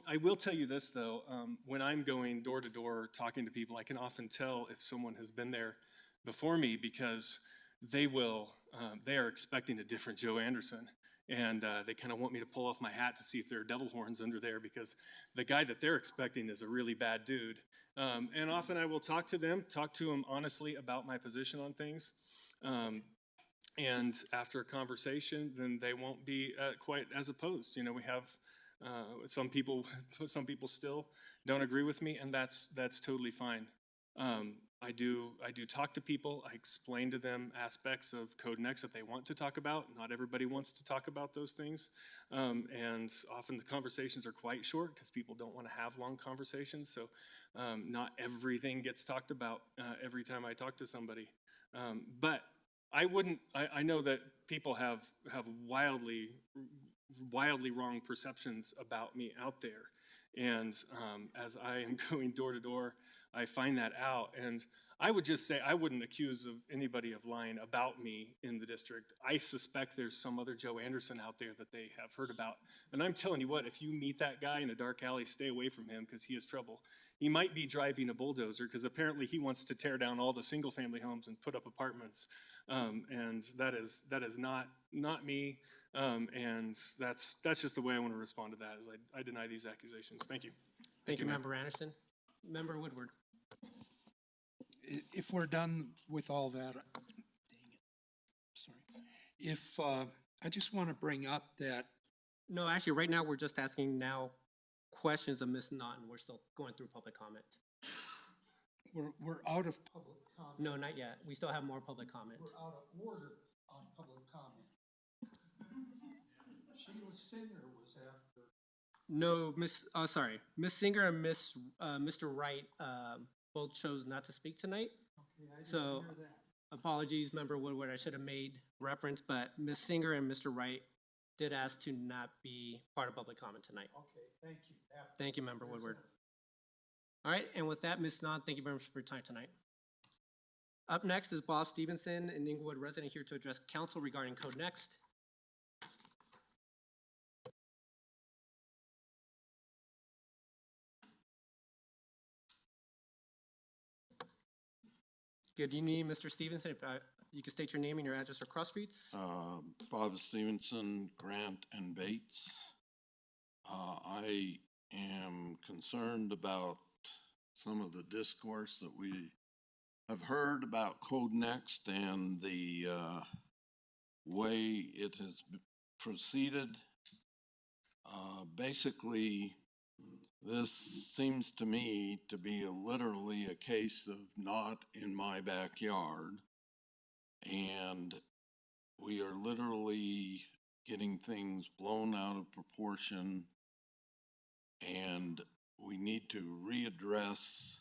I will tell you this though, when I'm going door to door talking to people, I can often tell if someone has been there before me because they are expecting a different Joe Anderson. And they kind of want me to pull off my hat to see if there are devil horns under there because the guy that they're expecting is a really bad dude. And often I will talk to them honestly about my position on things. And after a conversation, then they won't be quite as opposed. You know, we have some people still don't agree with me, and that's totally fine. I do talk to people. I explain to them aspects of Code Next that they want to talk about. Not everybody wants to talk about those things, and often the conversations are quite short because people don't want to have long conversations. So not everything gets talked about every time I talk to somebody, but I know that people have wildly wrong perceptions about me out there. And as I am going door to door, I find that out. And I would just say I wouldn't accuse of anybody of lying about me in the district. I suspect there's some other Joe Anderson out there that they have heard about. And I'm telling you what, if you meet that guy in a dark alley, stay away from him because he has trouble. He might be driving a bulldozer because apparently he wants to tear down all the single family homes and put up apartments. And that is not me. And that's just the way I want to respond to that is I deny these accusations. Thank you. Thank you, Member Anderson. Member Woodward. If we're done with all that, dang it, sorry. If, I just want to bring up that No, actually, right now, we're just asking now questions of Ms. Naughton. We're still going through public comment. we're out of public comment. No, not yet. We still have more public comment. We're out of order on public comment. Sheila Singer was after. No, sorry, Ms. Singer and Mr. Wright, both chose not to speak tonight. Okay, I So- didn't hear that. Apologies, Member Woodward, I should have made reference, but Ms. Singer and Mr. Wright did ask to not be part of public comment tonight. Okay, thank you. Thank you, Member Woodward. All right, and with that, Ms. Nod, thank you very much for your time tonight. Up next is Bob Stevenson, an Englewood resident, here to address council regarding Code Next. Good evening, Mr. Stevenson. If you could state your name and your address or cross streets. Bob Stevenson, Grant and Bates. I am concerned about some of the discourse that we have heard about Code Next and the way it has proceeded. Basically, this seems to me to be literally a case of not in my backyard. And we are literally getting things blown out of proportion. And we need to readdress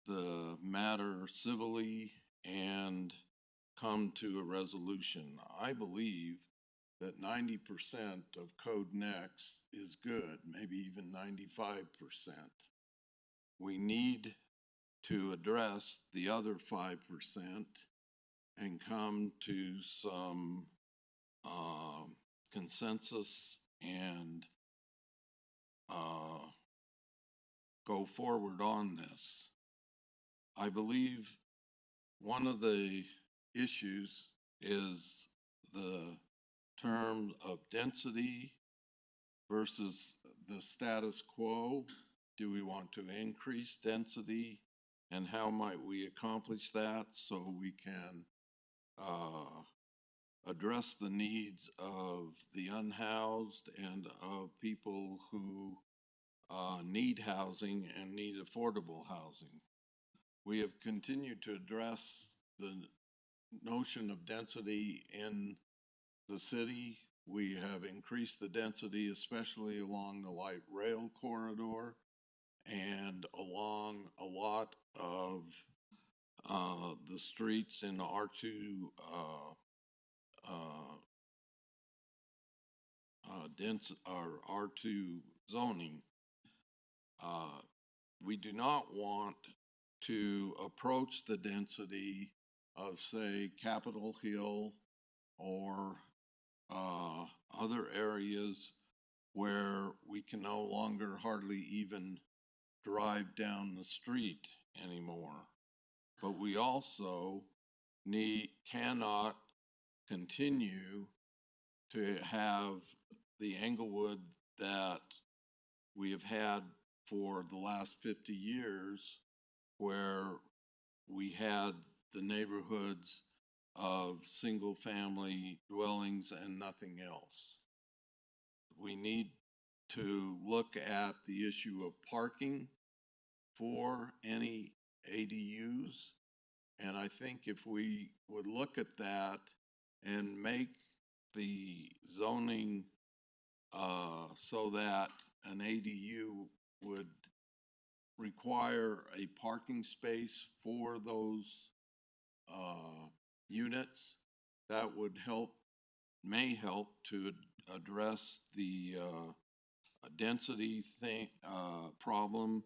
the matter civilly and come to a resolution. I believe that 90% of Code Next is good, maybe even 95%. We need to address the other 5% and come to some consensus and go forward on this. I believe one of the issues is the term of density versus the status quo. Do we want to increase density? And how might we accomplish that so we can address the needs of the unhoused and of people who need housing and need affordable housing? We have continued to address the notion of density in the city. We have increased the density, especially along the light rail corridor and along a lot of the streets in the R2 R2 zoning. We do not want to approach the density of, say, Capitol Hill or other areas where we can no longer hardly even drive down the street anymore. But we also cannot continue to have the Englewood that we have had for the last 50 years, where we had the neighborhoods of single-family dwellings and nothing else. We need to look at the issue of parking for any ADUs. And I think if we would look at that and make the zoning so that an ADU would require a parking space for those units, that would may help to address the density problem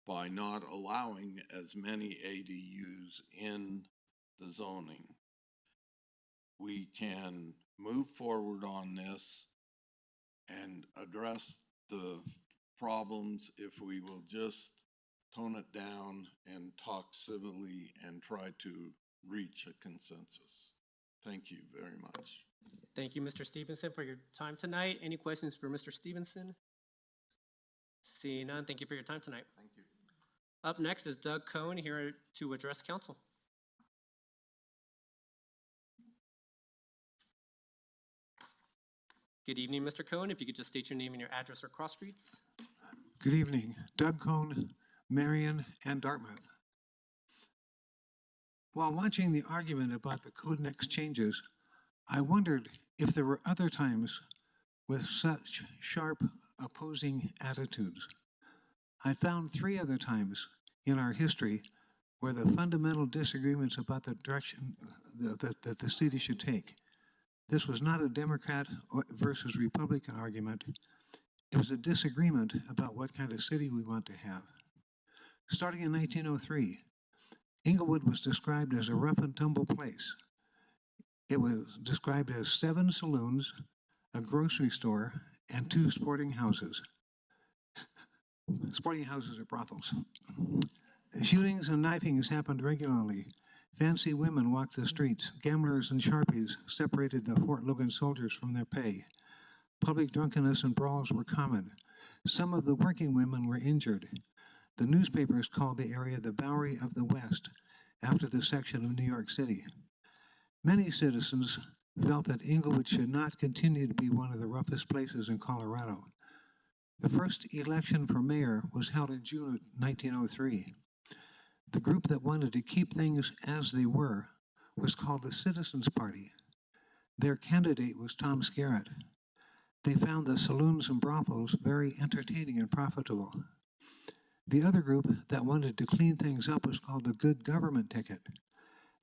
by not allowing as many ADUs in the zoning. We can move forward on this and address the problems if we will just tone it down and talk civilly and try to reach a consensus. Thank you very much. Thank you, Mr. Stevenson, for your time tonight. Any questions for Mr. Stevenson? Seeing none, thank you for your time tonight. Thank you. Up next is Doug Cohen, here to address council. Good evening, Mr. Cohn. If you could just state your name and your address or cross streets. Good evening. Doug Cohn, Marion, and Dartmouth. While watching the argument about the Code Next changes, I wondered if there were other times with such sharp opposing attitudes. I found 3 other times in our history where the fundamental disagreements about the direction that the city should take. This was not a Democrat versus Republican argument. It was a disagreement about what kind of city we want to have. Starting in 1903, Englewood was described as a rough and tumble place. It was described as 7 saloons, a grocery store, and 2 sporting houses. Sporting houses are brothels. Shootings and knifings happened regularly. Fancy women walked the streets. Gamblers and sharpies separated the Fort Logan soldiers from their pay. Public drunkenness and brawls were common. Some of the working women were injured. The newspapers called the area the Bowery of the West, after the section of New York City. Many citizens felt that Englewood should not continue to be one of the roughest places in Colorado. The first election for mayor was held in June of 1903. The group that wanted to keep things as they were was called the Citizens Party. Their candidate was Tom Skerritt. They found the saloons and brothels very entertaining and profitable. The other group that wanted to clean things up was called the Good Government Ticket.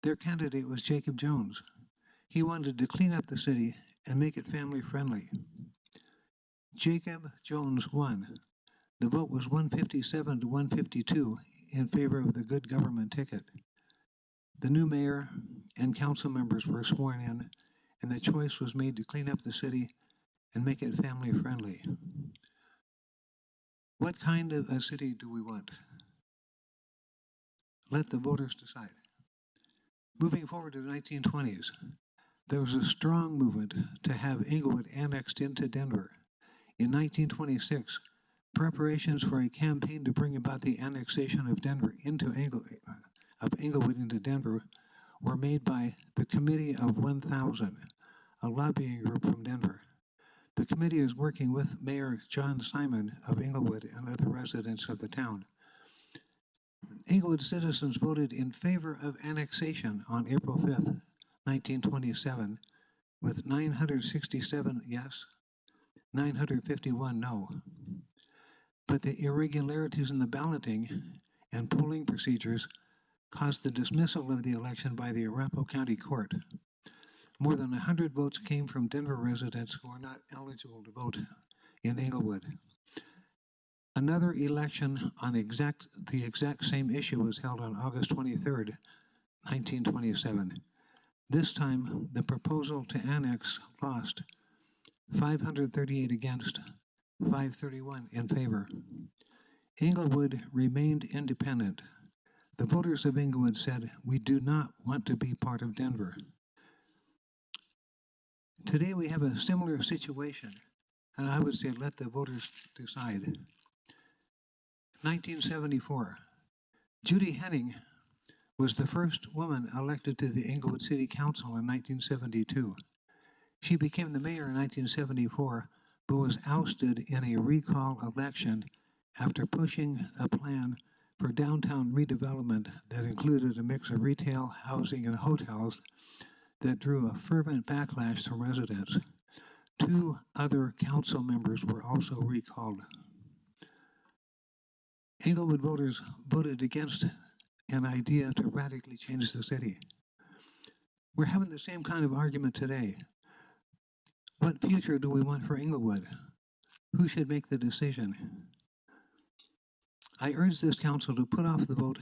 Their candidate was Jacob Jones. He wanted to clean up the city and make it family friendly. Jacob Jones won. The vote was 157 to 152 in favor of the Good Government Ticket. The new mayor and council members were sworn in, and the choice was made to clean up the city and make it family friendly. What kind of a city do we want? Let the voters decide. Moving forward to the 1920s, there was a strong movement to have Englewood annexed into Denver. In 1926, preparations for a campaign to bring about the annexation of Denver into Englewood into Denver were made by the Committee of 1,000, a lobbying group from Denver. The committee is working with Mayor John Simon of Englewood and other residents of the town. Englewood citizens voted in favor of annexation on April 5th, 1927, with 967 yes, 951 no. But the irregularities in the balloting and polling procedures caused the dismissal of the election by the Arapahoe County Court. More than 100 votes came from Denver residents who are not eligible to vote in Englewood. Another election on the exact same issue was held on August 23rd, 1927. This time, the proposal to annex lost, 538 against, 531 in favor. Englewood remained independent. The voters of Englewood said, "We do not want to be part of Denver." Today we have a similar situation, and I would say let the voters decide. 1974, Judy Henning was the first woman elected to the Englewood City Council in 1972. She became the mayor in 1974, but was ousted in a recall election after pushing a plan for downtown redevelopment that included a mix of retail, housing, and hotels that drew a fervent backlash from residents. 2 other council members were also recalled. Englewood voters voted against an idea to radically change the city. We're having the same kind of argument today. What future do we want for Englewood? Who should make the decision? I urge this council to put off the vote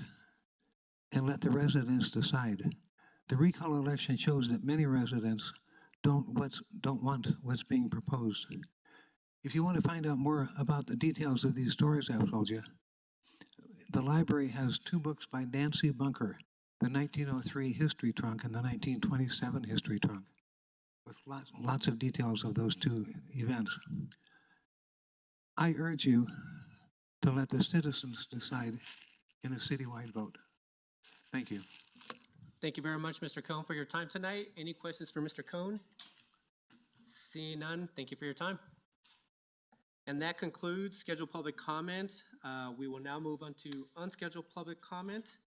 and let the residents decide. The recall election shows that many residents don't want what's being proposed. If you want to find out more about the details of these stories I've told you, the library has 2 books by Nancy Bunker, the 1903 History Trunk and the 1927 History Trunk, with lots of details of those 2 events. I urge you to let the citizens decide in a citywide vote. Thank you. Thank you very much, Mr. Cohn, for your time tonight. Any questions for Mr. Cohn? Seeing none, thank you for your time. And that concludes scheduled public comment. We will now move on to unscheduled public comment.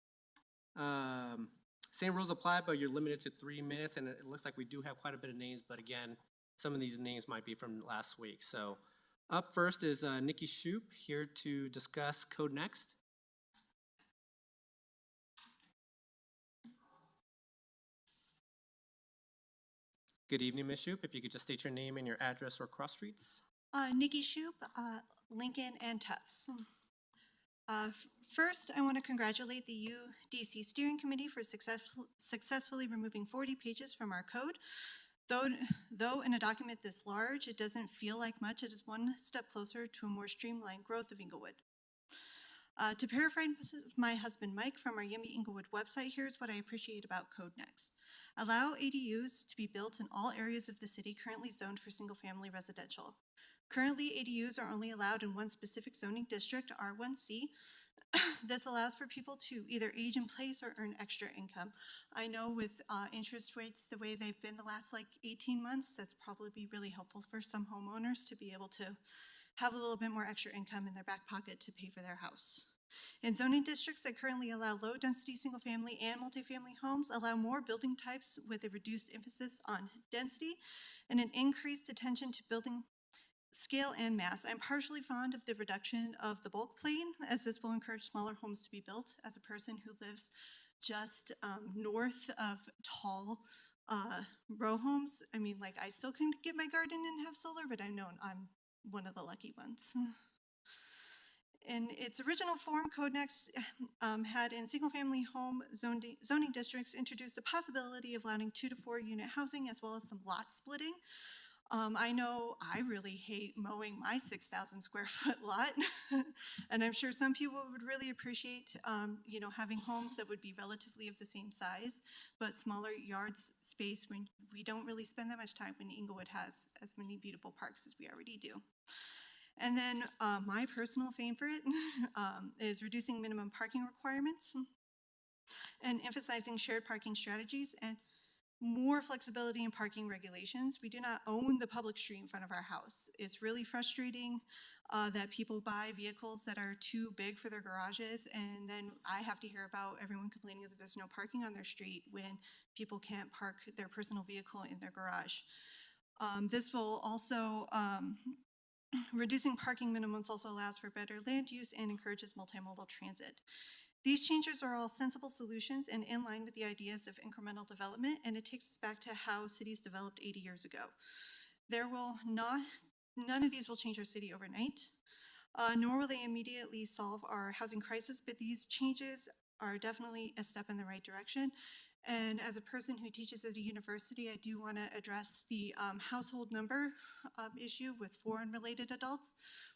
Same rules apply, but you're limited to 3 minutes, and it looks like we do have quite a bit of names, but again, some of these names might be from last week. So up first is Nikki Shoup, here to discuss Code Next. Good evening, Ms. Shoup. If you could just state your name and your address or cross streets. Nikki Shoup, Lincoln and Tufts. First, I want to congratulate the UDC Steering Committee for successfully removing 40 pages from our code. Though in a document this large, it doesn't feel like much. It is one step closer to a more streamlined growth of Englewood. To paraphrase my husband Mike from our Yummy Englewood website, here's what I appreciate about Code Next. Allow ADUs to be built in all areas of the city currently zoned for single-family residential. Currently, ADUs are only allowed in one specific zoning district, R1C. This allows for people to either age in place or earn extra income. I know with interest rates the way they've been the last 18 months, that's probably be really helpful for some homeowners to be able to have a little bit more extra income in their back pocket to pay for their house. In zoning districts that currently allow low-density single-family and multifamily homes, allow more building types with a reduced emphasis on density and an increased attention to building scale and mass. I'm partially fond of the reduction of the bulk plane, as this will encourage smaller homes to be built. As a person who lives just north of tall row homes, I mean, I still can get my garden and have solar, but I know I'm one of the lucky ones. In its original form, Code Next had in single-family home zoning districts introduced the possibility of allowing 2 to 4 unit housing as well as some lot splitting. I know I really hate mowing my 6,000 square foot lot, and I'm sure some people would really appreciate, having homes that would be relatively of the same size, but smaller yards space when we don't really spend that much time when Englewood has as many beautiful parks as we already do. And then my personal favorite is reducing minimum parking requirements and emphasizing shared parking strategies and more flexibility in parking regulations. We do not own the public street in front of our house. It's really frustrating that people buy vehicles that are too big for their garages, and then I have to hear about everyone complaining that there's no parking on their street when people can't park their personal vehicle in their garage. This will also reducing parking minimums also allows for better land use and encourages multimodal transit. These changes are all sensible solutions and in line with the ideas of incremental development, and it takes us back to how cities developed 80 years ago. None of these will change our city overnight, nor will they immediately solve our housing crisis, but these changes are definitely a step in the right direction. And as a person who teaches at a university, I do want to address the household number issue with 4 unrelated adults.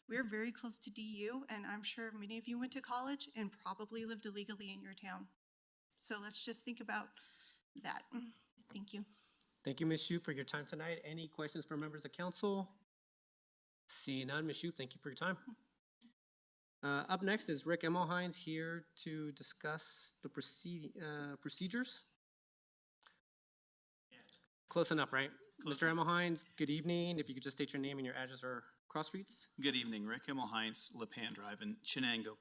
We're very close to DU, and I'm sure many of you went to college and probably lived illegally in your town. So let's just think about that. Thank you. Thank you, Ms. Shoup, for your time tonight. Any questions for members of council? Seeing none, Ms. Shoup, thank you for your time. Up next is Rick Emmelhines, here to discuss the procedures. Close enough, right? Mr. Emmelhines, good evening. If you could just state your name and your address or cross streets. Good evening, Rick Emmelhines, Lipan Drive in Chenango.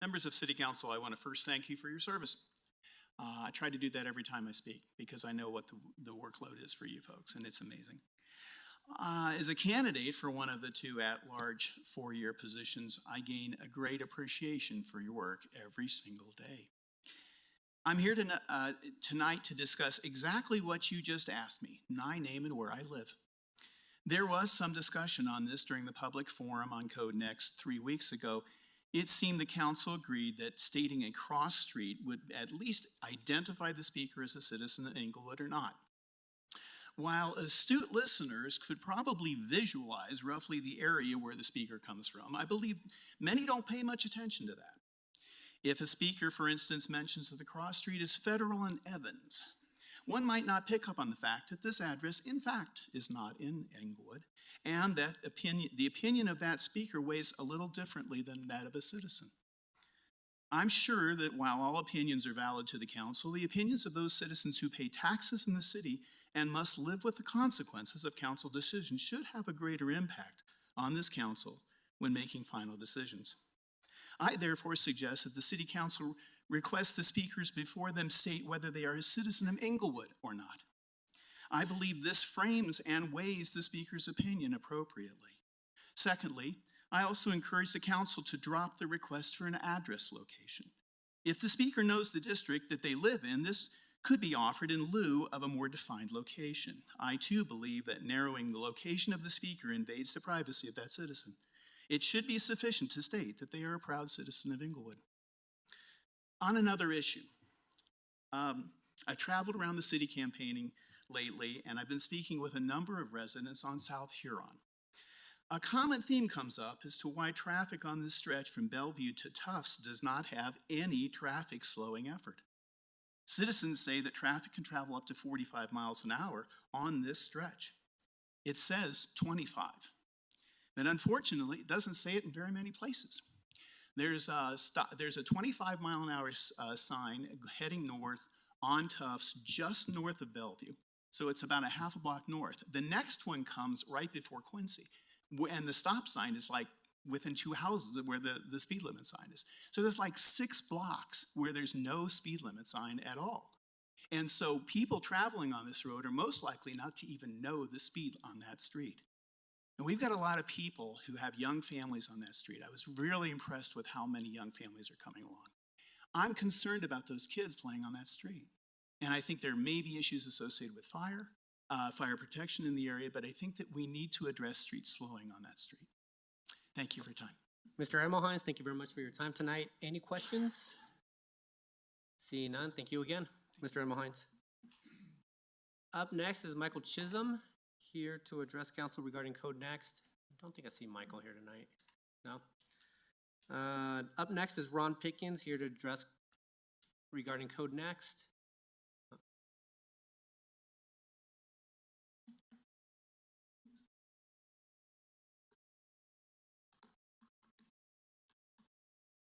Members of City Council, I want to first thank you for your service. I try to do that every time I speak because I know what the workload is for you folks, and it's amazing. As a candidate for one of the 2 at-large 4-year positions, I gain a great appreciation for your work every single day. I'm here tonight to discuss exactly what you just asked me, my name and where I live. There was some discussion on this during the public forum on Code Next 3 weeks ago. It seemed the council agreed that stating a cross street would at least identify the speaker as a citizen of Englewood or not. While astute listeners could probably visualize roughly the area where the speaker comes from, I believe many don't pay much attention to that. If a speaker, for instance, mentions that the cross street is Federal and Evans, one might not pick up on the fact that this address, in fact, is not in Englewood, and that the opinion of that speaker weighs a little differently than that of a citizen. I'm sure that while all opinions are valid to the council, the opinions of those citizens who pay taxes in the city and must live with the consequences of council decisions should have a greater impact on this council when making final decisions. I therefore suggest that the city council request the speakers before them state whether they are a citizen of Englewood or not. I believe this frames and weighs the speaker's opinion appropriately. Secondly, I also encourage the council to drop the request for an address location. If the speaker knows the district that they live in, this could be offered in lieu of a more defined location. I too believe that narrowing the location of the speaker invades the privacy of that citizen. It should be sufficient to state that they are a proud citizen of Englewood. On another issue, I've traveled around the city campaigning lately, and I've been speaking with a number of residents on South Huron. A common theme comes up as to why traffic on this stretch from Bellevue to Tufts does not have any traffic slowing effort. Citizens say that traffic can travel up to 45 miles an hour on this stretch. It says 25, but unfortunately, it doesn't say it in very many places. There's a 25 mile an hour sign heading north on Tufts, just north of Bellevue. So it's about a half a block north. The next one comes right before Quincy, and the stop sign is like within 2 houses of where the speed limit sign is. So there's like 6 blocks where there's no speed limit sign at all. And so people traveling on this road are most likely not to even know the speed on that street. And we've got a lot of people who have young families on that street. I was really impressed with how many young families are coming along. I'm concerned about those kids playing on that street. And I think there may be issues associated with fire protection in the area, but I think that we need to address street slowing on that street. Thank you for your time. Mr. Emmelhines, thank you very much for your time tonight. Any questions? Seeing none, thank you again, Mr. Emmelhines. Up next is Michael Chisholm, here to address council regarding Code Next. I don't think I see Michael here tonight. No. Up next is Ron Pickens, here to address regarding Code Next.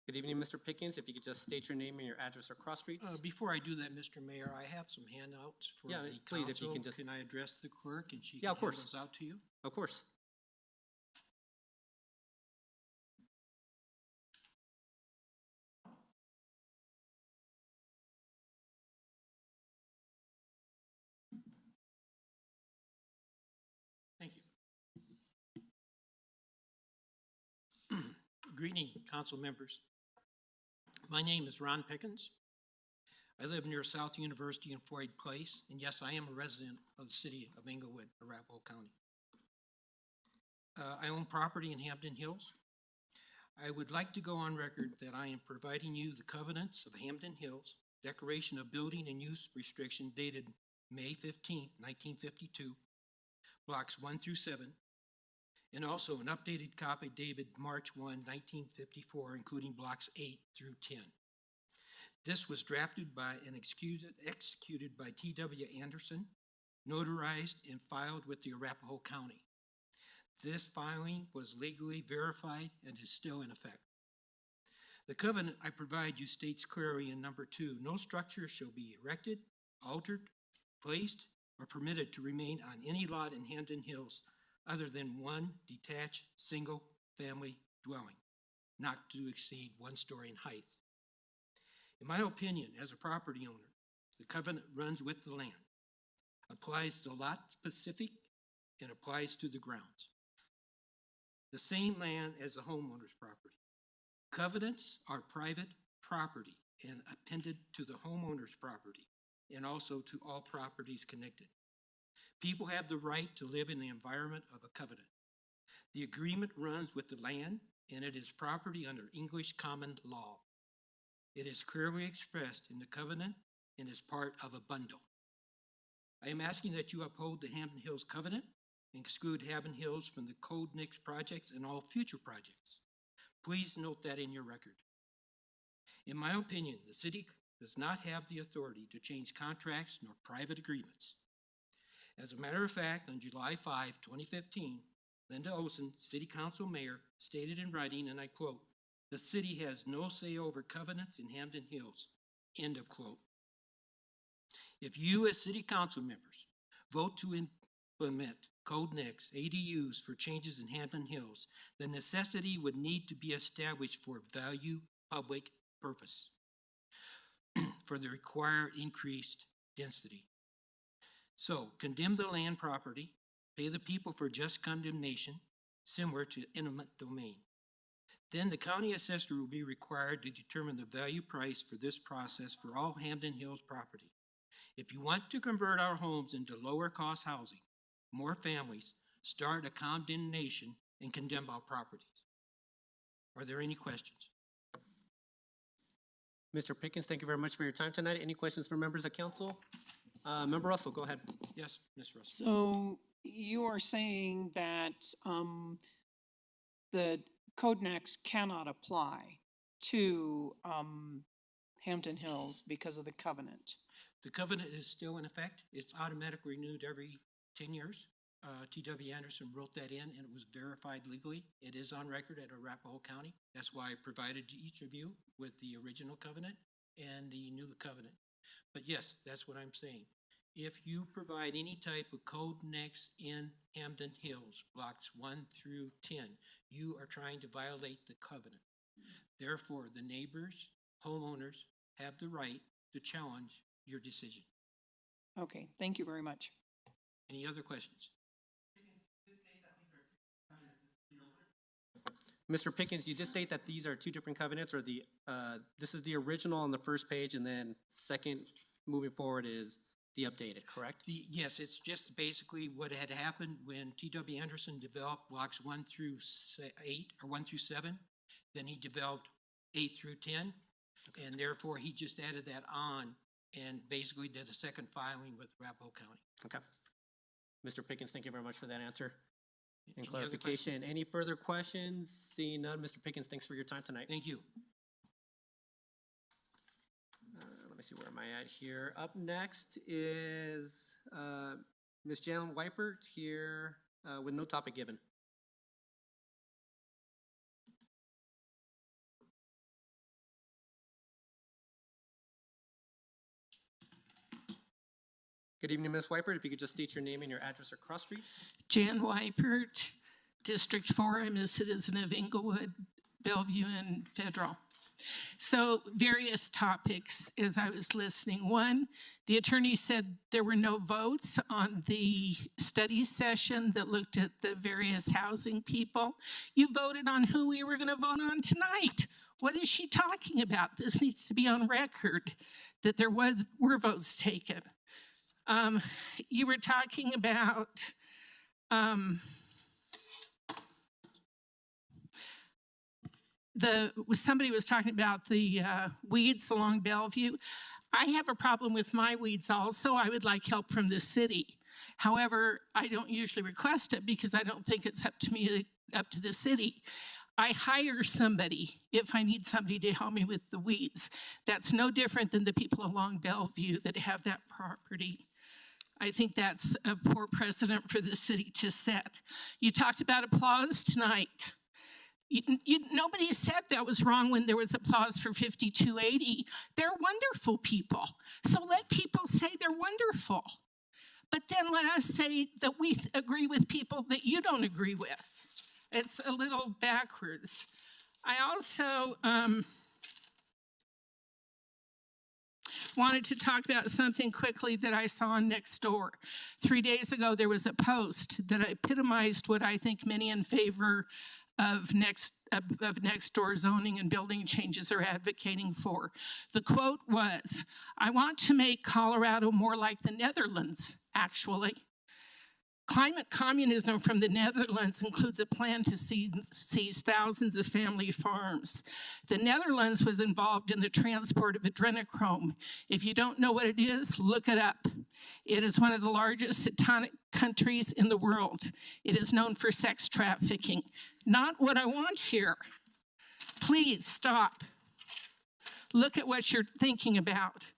Good evening, Mr. Pickens. If you could just state your name and your address or cross streets. Before I do that, Mr. Mayor, I have some handouts for Yeah, the please, council. if you can just- Can I address the clerk and she Yeah, can of hand course. those out to you? Of course. Thank you. Greeting, council members. My name is Ron Pickens. I live near South University in Floyd Place, and yes, I am a resident of the city of Englewood, Arapahoe County. I own property in Hampton Hills. I would like to go on record that I am providing you the covenants of Hampton Hills, declaration of building and use restriction dated May 15, 1952, blocks 1 through 7, and also an updated copy dated March 1, 1954, including blocks 8 through 10. This was drafted by and executed by T.W. Anderson, notarized and filed with the Arapahoe County. This filing was legally verified and is still in effect. The covenant I provide you states clearly in number 2, no structure shall be erected, altered, placed, or permitted to remain on any lot in Hampton Hills other than one detached, single-family dwelling, not to exceed 1 story in height. In my opinion, as a property owner, the covenant runs with the land, applies to lot specific, and applies to the grounds. The same land as the homeowner's property. Covenants are private property and appended to the homeowner's property and also to all properties connected. People have the right to live in the environment of a covenant. The agreement runs with the land and it is property under English common law. It is clearly expressed in the covenant and is part of a bundle. I am asking that you uphold the Hampton Hills covenant and exclude Hampton Hills from the Code Next projects and all future projects. Please note that in your record. In my opinion, the city does not have the authority to change contracts nor private agreements. As a matter of fact, on July 5, 2015, Linda Olson, City Council Mayor, stated in writing, and I quote, "The city has no say over covenants in Hampton Hills," end of quote. If you as city council members vote to implement Code Next ADUs for changes in Hampton Hills, the necessity would need to be established for value public purpose for the required increased density. So condemn the land property, pay the people for just condemnation, similar to eminent domain. Then the county assessor will be required to determine the value price for this process for all Hampton Hills property. If you want to convert our homes into lower cost housing, more families, start a condemnation and condemn our properties. Are there any questions? Mr. Pickens, thank you very much for your time tonight. Any questions from members of council? Member Russell, go ahead. Yes, Ms. Russell. So you are saying that the Code Next cannot apply to Hampton Hills because of the covenant? The covenant is still in effect. It's automatically renewed every 10 years. T.W. Anderson wrote that in, and it was verified legally. It is on record at Arapahoe County. That's why I provided to each of you with the original covenant and the new covenant. But yes, that's what I'm saying. If you provide any type of Code Next in Hampton Hills, blocks 1 through 10, you are trying to violate the covenant. Therefore, the neighbors, homeowners, have the right to challenge your decision. Okay, thank you very much. Any other questions? Mr. Pickens, you just state that these are two different covenants, or this is the original on the first page, and then second, moving forward, is the updated, correct? Yes, it's just basically what had happened when T.W. Anderson developed blocks 1 through 8, or 1 through 7. Then he developed 8 through 10, and therefore he just added that on and basically did a second filing with Arapahoe County. Okay. Mr. Pickens, thank you very much for that answer and Any other clarification. Any further questions? Seeing none, Mr. Pickens, thanks for your time tonight. Thank you. Let me see, where am I at here? Up next is Ms. Jan Weipert here with no topic given. Good evening, Ms. Weipert. If you could just state your name and your address or cross streets. Jan Weipert, District 4. I'm a citizen of Englewood, Bellevue, and Federal. So various topics as I was listening. One, the attorney said there were no votes on the study session that looked at the various housing people. You voted on who we were going to vote on tonight. What is she talking about? This needs to be on record that there were votes taken. You were talking about somebody was talking about the weeds along Bellevue. I have a problem with my weeds also. I would like help from the city. However, I don't usually request it because I don't think it's up to the city. I hire somebody if I need somebody to help me with the weeds. That's no different than the people along Bellevue that have that property. I think that's a poor precedent for the city to set. You talked about applause tonight. Nobody said that was wrong when there was applause for 5280. They're wonderful people. So let people say they're wonderful. But then let us say that we agree with people that you don't agree with. It's a little backwards. I also wanted to talk about something quickly that I saw on Nextdoor. 3 days ago, there was a post that epitomized what I think many in favor of Nextdoor zoning and building changes are advocating for. The quote was, "I want to make Colorado more like the Netherlands, actually. Climate communism from the Netherlands includes a plan to seize thousands of family farms. The Netherlands was involved in the transport of adrenochrome. If you don't know what it is, look it up. It is one of the largest satanic countries in the world. It is known for sex trafficking. Not what I want here. Please stop. Look at what you're thinking about.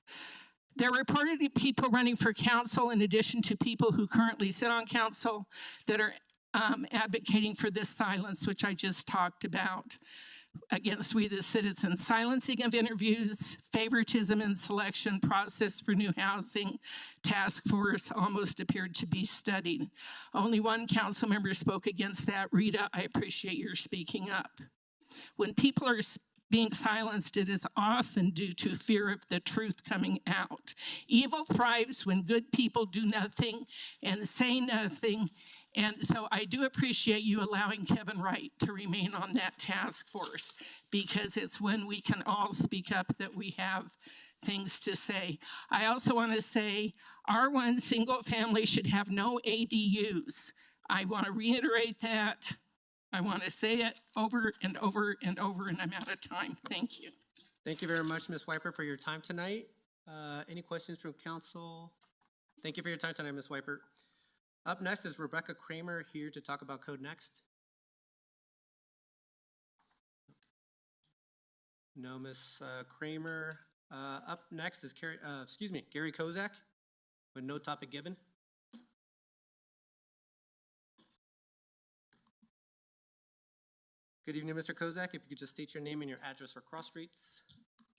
There are reportedly people running for council in addition to people who currently sit on council that are advocating for this silence, which I just talked about. against we the citizens, silencing of interviews, favoritism in selection process for new housing task force almost appeared to be studied. Only one council member spoke against that. Rita, I appreciate your speaking up. When people are being silenced, it is often due to fear of the truth coming out. Evil thrives when good people do nothing and say nothing. And so I do appreciate you allowing Kevin Wright to remain on that task force, because it's when we can all speak up that we have things to say. I also want to say R1 single family should have no ADUs. I want to reiterate that. I want to say it over and over and over, and I'm out of time. Thank you. Thank you very much, Ms. Wiper, for your time tonight. Any questions from council? Thank you for your time tonight, Ms. Wiper. Up next is Rebecca Kramer here to talk about Code Next. No, Ms. Kramer. Up next is Gary Kozak with no topic given. Good evening, Mr. Kozak. If you could just state your name and your address for Cross Streets.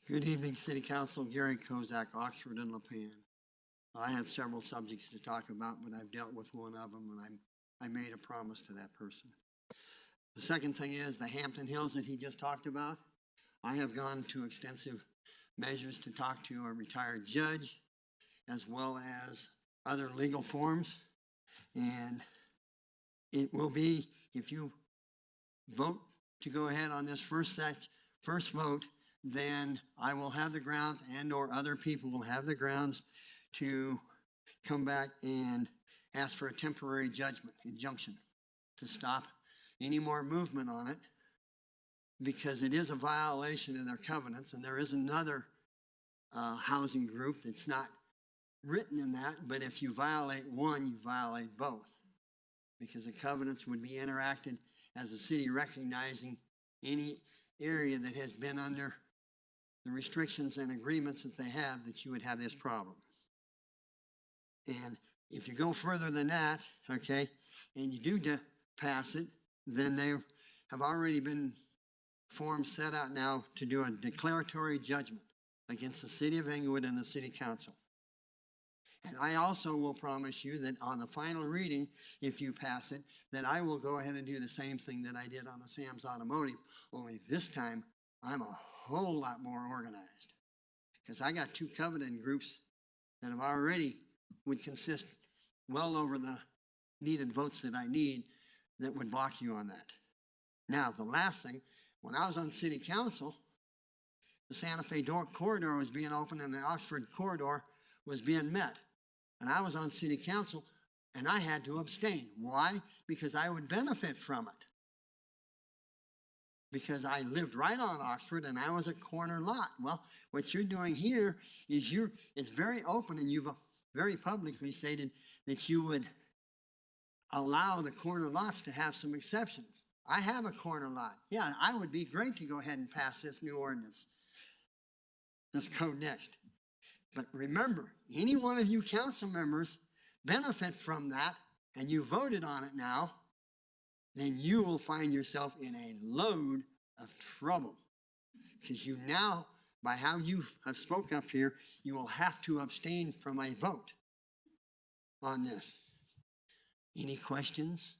Good evening, City Council. Gary Kozak, Oxford and Lipan. I have several subjects to talk about, but I've dealt with one of them, and I made a promise to that person. The second thing is the Hampton Hills that he just talked about. I have gone to extensive measures to talk to a retired judge, as well as other legal forms. And it will be, if you vote to go ahead on this first vote, then I will have the grounds, and or other people will have the grounds to come back and ask for a temporary injunction to stop any more movement on it, because it is a violation of their covenants. And there is another housing group that's not written in that, but if you violate one, you violate both, because the covenants would be interacted as a city recognizing any area that has been under the restrictions and agreements that they have, that you would have this problem. And if you go further than that, okay, and you do pass it, then there have already been forms set out now to do a declaratory judgment against the city of Englewood and the city council. And I also will promise you that on the final reading, if you pass it, that I will go ahead and do the same thing that I did on the Sam's Automotive, only this time I'm a whole lot more organized, because I got two covenant groups that have already would consist well over the needed votes that I need that would block you on that. Now, the last thing, when I was on city council, the Santa Fe corridor was being opened and the Oxford corridor was being met. And I was on city council and I had to abstain. Why? Because I would benefit from it. Because I lived right on Oxford and I was a corner lot. Well, what you're doing here is it's very open, and you've very publicly stated that you would allow the corner lots to have some exceptions. I have a corner lot. Yeah, I would be great to go ahead and pass this new ordinance, this Code Next. But remember, any one of you council members benefit from that, and you voted on it now, then you will find yourself in a load of trouble. Because you now, by how you have spoke up here, you will have to abstain from a vote on this. Any questions?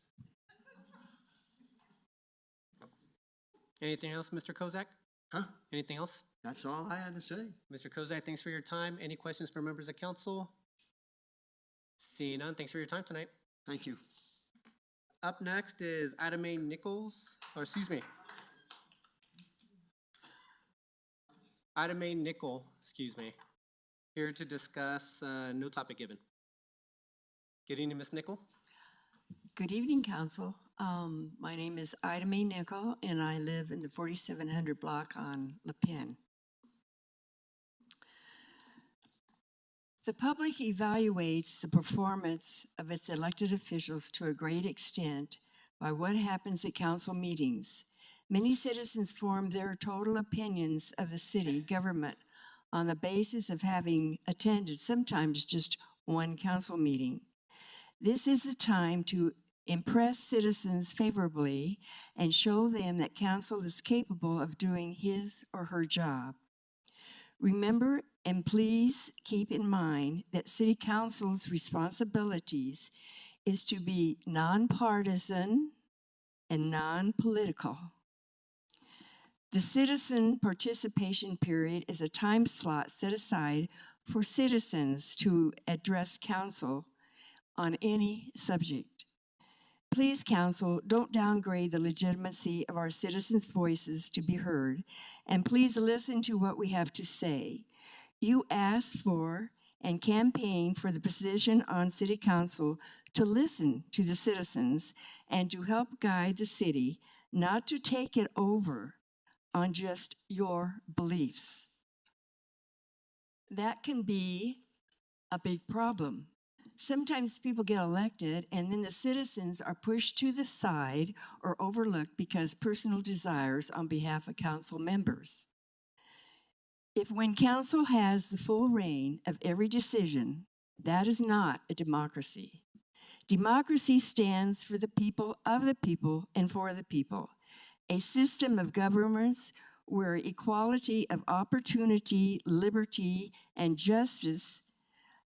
Anything else, Mr. Kozak? Huh? Anything else? That's all I had to say. Mr. Kozak, thanks for your time. Any questions for members of council? Seeing none, thanks for your time tonight. Thank you. Up next is Adame Nichols, Adame Nickel, here to discuss no topic given. Good evening, Ms. Nickel. Good evening, Council. My name is Ida Mae Nickel, and I live in the 4700 block on Lipan. The public evaluates the performance of its elected officials to a great extent by what happens at council meetings. Many citizens form their total opinions of the city government on the basis of having attended sometimes just one council meeting. This is the time to impress citizens favorably, and show them that council is capable of doing his or her job. Remember and please keep in mind that City Council's responsibilities is to be nonpartisan and non-political. The citizen participation period is a time slot set aside for citizens to address council on any subject. Please, council, don't downgrade the legitimacy of our citizens' voices to be heard, and please listen to what we have to say. You asked for and campaigned for the position on City Council to listen to the citizens and to help guide the city, not to take it over on just your beliefs. That can be a big problem. Sometimes people get elected and then the citizens are pushed to the side or overlooked because personal desires on behalf of council members. If when council has the full reign of every decision, that is not a democracy. Democracy stands for the people, of the people, and for the people. A system of governments where equality of opportunity, liberty, and justice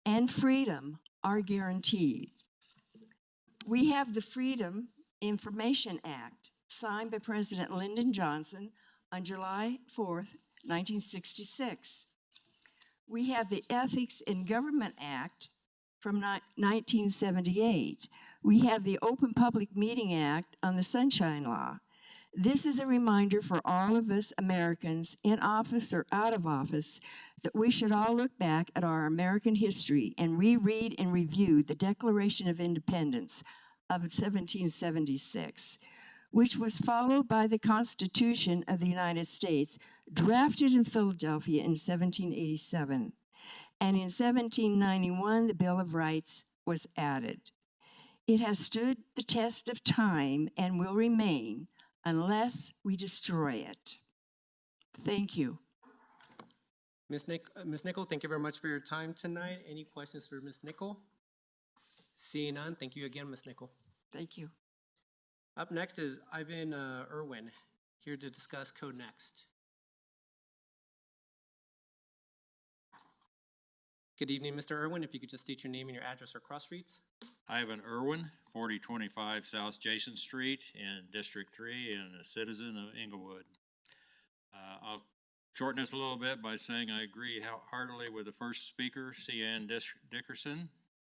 and freedom are guaranteed. We have the Freedom Information Act, signed by President Lyndon Johnson on July 4th, 1966. We have the Ethics in Government Act from 1978. We have the Open Public Meeting Act on the Sunshine Law. This is a reminder for all of us Americans, in office or out of office, that we should all look back at our American history and reread and review the Declaration of Independence of 1776, which was followed by the Constitution of the United States, drafted in Philadelphia in 1787. And in 1791, the Bill of Rights was added. It has stood the test of time and will remain unless we destroy it. Thank you. Ms. Nichol, thank you very much for your time tonight. Any questions for Ms. Nichol? Seeing none, thank you again, Ms. Nichol. Thank you. Up next is Ivan Irwin, here to discuss Code Next. Good evening, Mr. Irwin. If you could just state your name and your address or cross streets. Ivan Irwin, 4025 South Jason Street in District 3 and a citizen of Englewood. I'll shorten this a little bit by saying I agree heartily with the first speaker, C.N. Dickerson,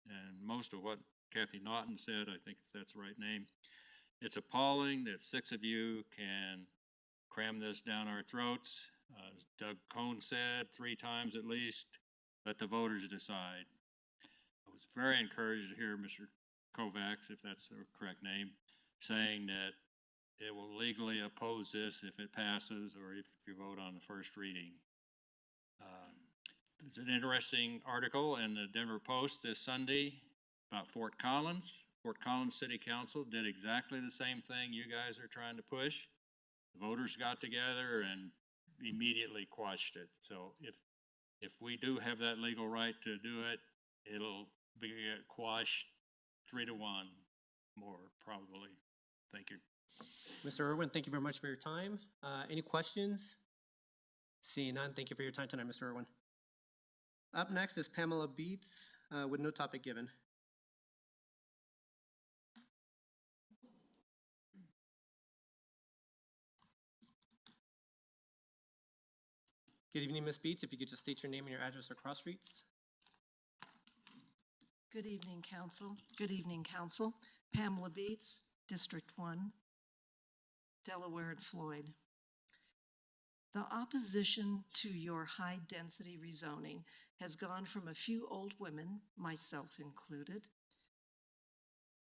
and most of what Kathy Naughton said, I think if that's the right name. It's appalling that 6 of you can cram this down our throats. As Doug Cohn said 3 times at least, let the voters decide. I was very encouraged to hear Mr. Kovacs, if that's the correct name, saying that it will legally oppose this if it passes or if you vote on the first reading. There's an interesting article in the Denver Post this Sunday about Fort Collins. Fort Collins City Council did exactly the same thing you guys are trying to push. The voters got together and immediately quashed it. So if we do have that legal right to do it, it'll be quashed 3-1 more probably. Thank you. Mr. Irwin, thank you very much for your time. Any questions? Seeing none, thank you for your time tonight, Mr. Irwin. Up next is Pamela Beats with no topic given. Good evening, Ms. Beats. If you could just state your name and your address or cross streets. Good evening, Council. Good evening, Council. Pamela Beats, District 1, Delaware and Floyd. The opposition to your high-density rezoning has gone from a few old women, myself included,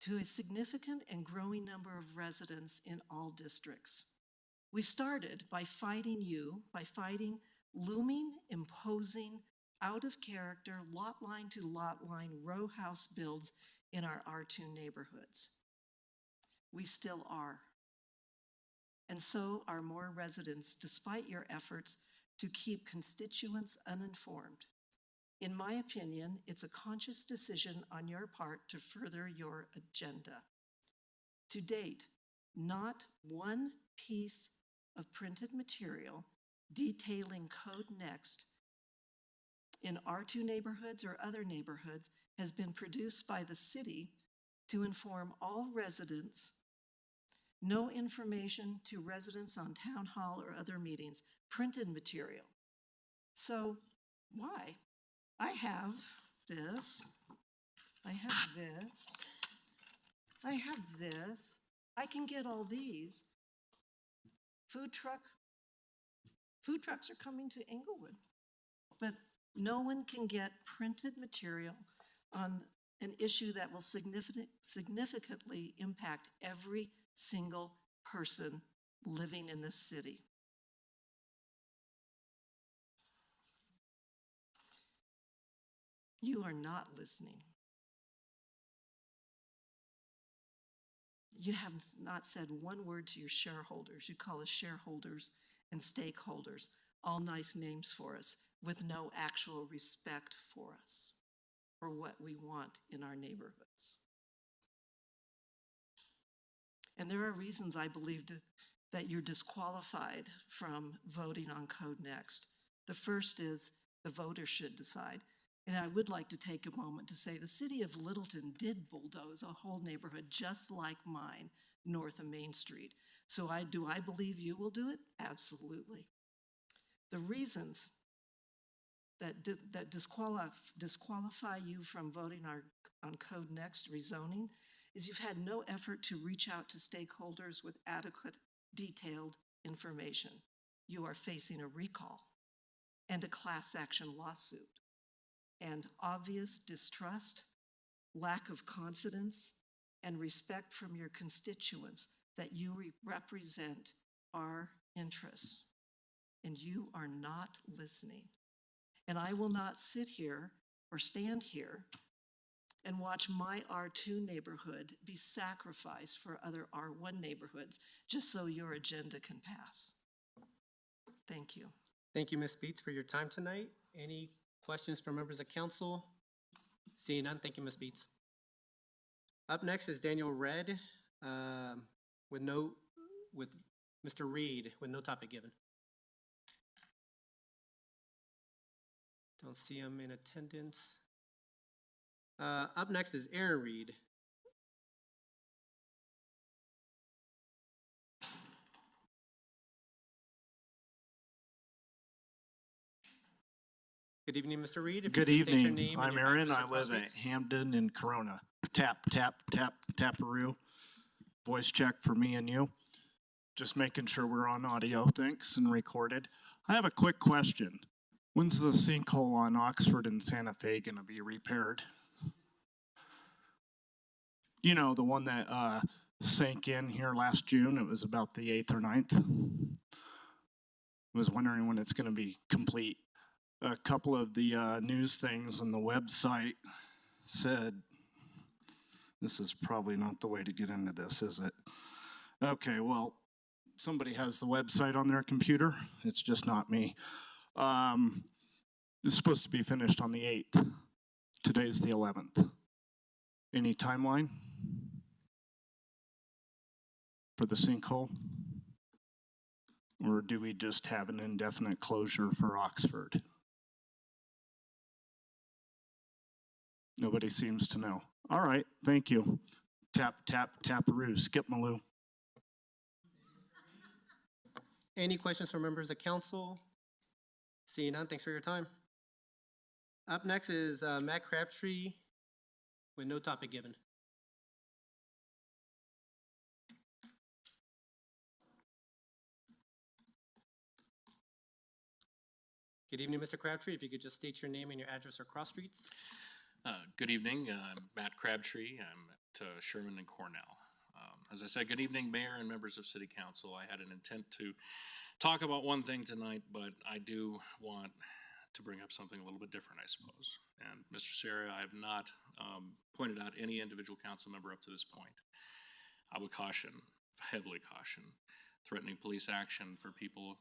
to a significant and growing number of residents in all districts. We started by fighting looming, imposing, out-of-character, lot line to lot line row house builds in our R2 neighborhoods. We still are. And so are more residents, despite your efforts to keep constituents uninformed. In my opinion, it's a conscious decision on your part to further your agenda. To date, not one piece of printed material detailing Code Next in R2 neighborhoods or other neighborhoods has been produced by the city to inform all residents. No information to residents on town hall or other meetings, printed material. So why? I have this, I have this, I have this, I can get all these. Food trucks are coming to Englewood, but no one can get printed material on an issue that will significantly impact every single person living in this city. You are not listening. You have not said one word to your shareholders. You call us shareholders and stakeholders, all nice names for us, with no actual respect for us or what we want in our neighborhoods. And there are reasons I believe that you're disqualified from voting on Code Next. The first is the voters should decide. And I would like to take a moment to say the city of Littleton did bulldoze a whole neighborhood just like mine, north of Main Street. So do I believe you will do it? Absolutely. The reasons that disqualify you from voting on Code Next rezoning is you've had no effort to reach out to stakeholders with adequate, detailed information. You are facing a recall and a class action lawsuit, and obvious distrust, lack of confidence, and respect from your constituents that you represent our interests. And you are not listening. And I will not sit here or stand here and watch my R2 neighborhood be sacrificed for other R1 neighborhoods just so your agenda can pass. Thank you. Thank you, Ms. Beats, for your time tonight. Any questions from members of council? Seeing none, thank you, Ms. Beats. Up next is Daniel Redd with Mr. Reed with no topic given. Don't see him in attendance. Up next is Aaron Reed. Good evening, Mr. Reed. If Good you could state your evening. name and I'm your Aaron. address I across live at streets. Hamden and Corona. Taparoo. Voice check for me and you. Just making sure we're on audio, thanks, and recorded. I have a quick question. When's the sinkhole on Oxford and Santa Fe gonna be repaired? You know, the one that sank in here last June. It was about the 8th or 9th. I was wondering when it's gonna be complete. A couple of the news things on the website said, this is probably not the way to get into this, is it? Okay, well, somebody has the website on their computer. It's just not me. It's supposed to be finished on the 8th. Today's the 11th. Any timeline for the sinkhole? Or do we just have an indefinite closure for Oxford? Nobody seems to know. All right, thank you. Taparoo, skip Maloo. Any questions from members of council? Seeing none, thanks for your time. Up next is Matt Crabtree with no topic given. Good evening, Mr. Crabtree. If you could just state your name and your address or cross streets. Good evening. I'm Matt Crabtree. I'm at Sherman and Cornell. As I said, good evening, Mayor and members of City Council. I had an intent to talk about one thing tonight, but I do want to bring up something a little bit different, I suppose. And Mr. Sarah, I have not pointed out any individual council member up to this point. I would caution, heavily caution, threatening police action for people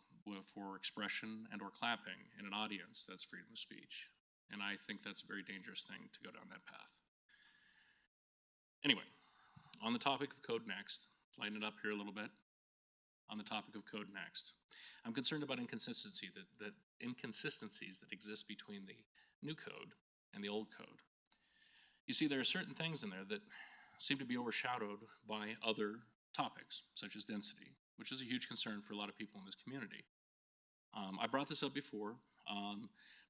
for expression and or clapping in an audience. That's freedom of speech. And I think that's a very dangerous thing to go down that path. Anyway, On the topic of Code Next, lighten it up here a little bit. On the topic of Code Next, I'm concerned about inconsistencies that exist between the new code and the old code. You see, there are certain things in there that seem to be overshadowed by other topics, such as density, which is a huge concern for a lot of people in this community. I brought this up before,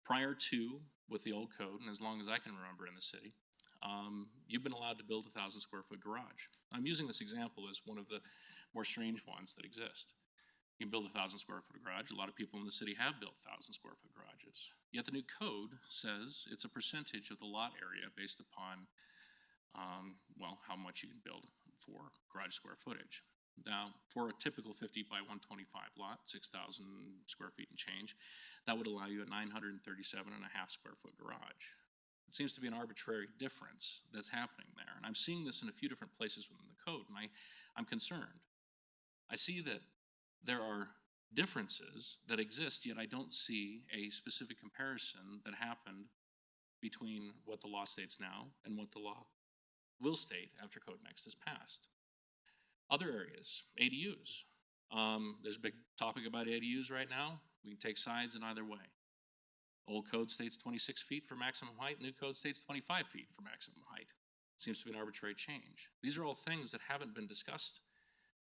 prior to with the old code, and as long as I can remember in the city, you've been allowed to build a 1,000 square foot garage. I'm using this example as one of the more strange ones that exist. You can build a 1,000 square foot garage. A lot of people in the city have built 1,000 square foot garages. Yet the new code says it's a percentage of the lot area based upon, well, how much you can build for garage square footage. Now, for a typical 50 by 125 lot, 6,000 square feet and change, that would allow you a 937.5 square foot garage. It seems to be an arbitrary difference that's happening there. And I'm seeing this in a few different places within the code, and I'm concerned. I see that there are differences that exist, yet I don't see a specific comparison that happened between what the law states now and what the law will state after Code Next is passed. Other areas, ADUs. There's a big topic about ADUs right now. We can take sides in either way. Old code states 26 feet for maximum height. New code states 25 feet for maximum height. Seems to be an arbitrary change. These are all things that haven't been discussed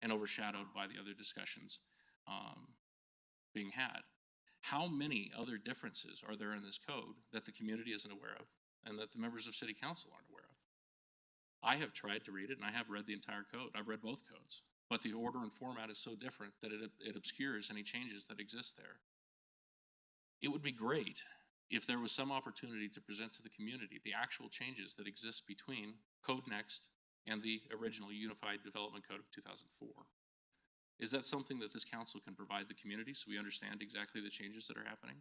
and overshadowed by the other discussions being had. How many other differences are there in this code that the community isn't aware of and that the members of City Council aren't aware of? I have tried to read it, and I have read the entire code. I've read both codes, but the order and format is so different that it obscures any changes that exist there. It would be great if there was some opportunity to present to the community the actual changes that exist between Code Next and the original Unified Development Code of 2004. Is that something that this council can provide the community so we understand exactly the changes that are happening?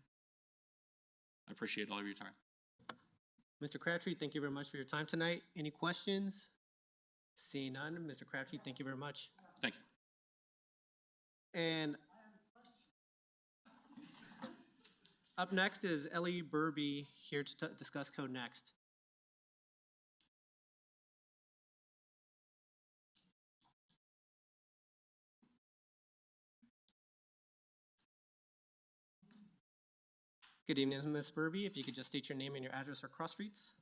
I appreciate all of your time. Mr. Crabtree, thank you very much for your time tonight. Any questions? Seeing none, Mr. Crabtree, thank you very much. Thank you. And up next is Ellie Burby here to discuss Code Next. Good evening, Ms. Burby. If you could just state your name and your address or cross streets.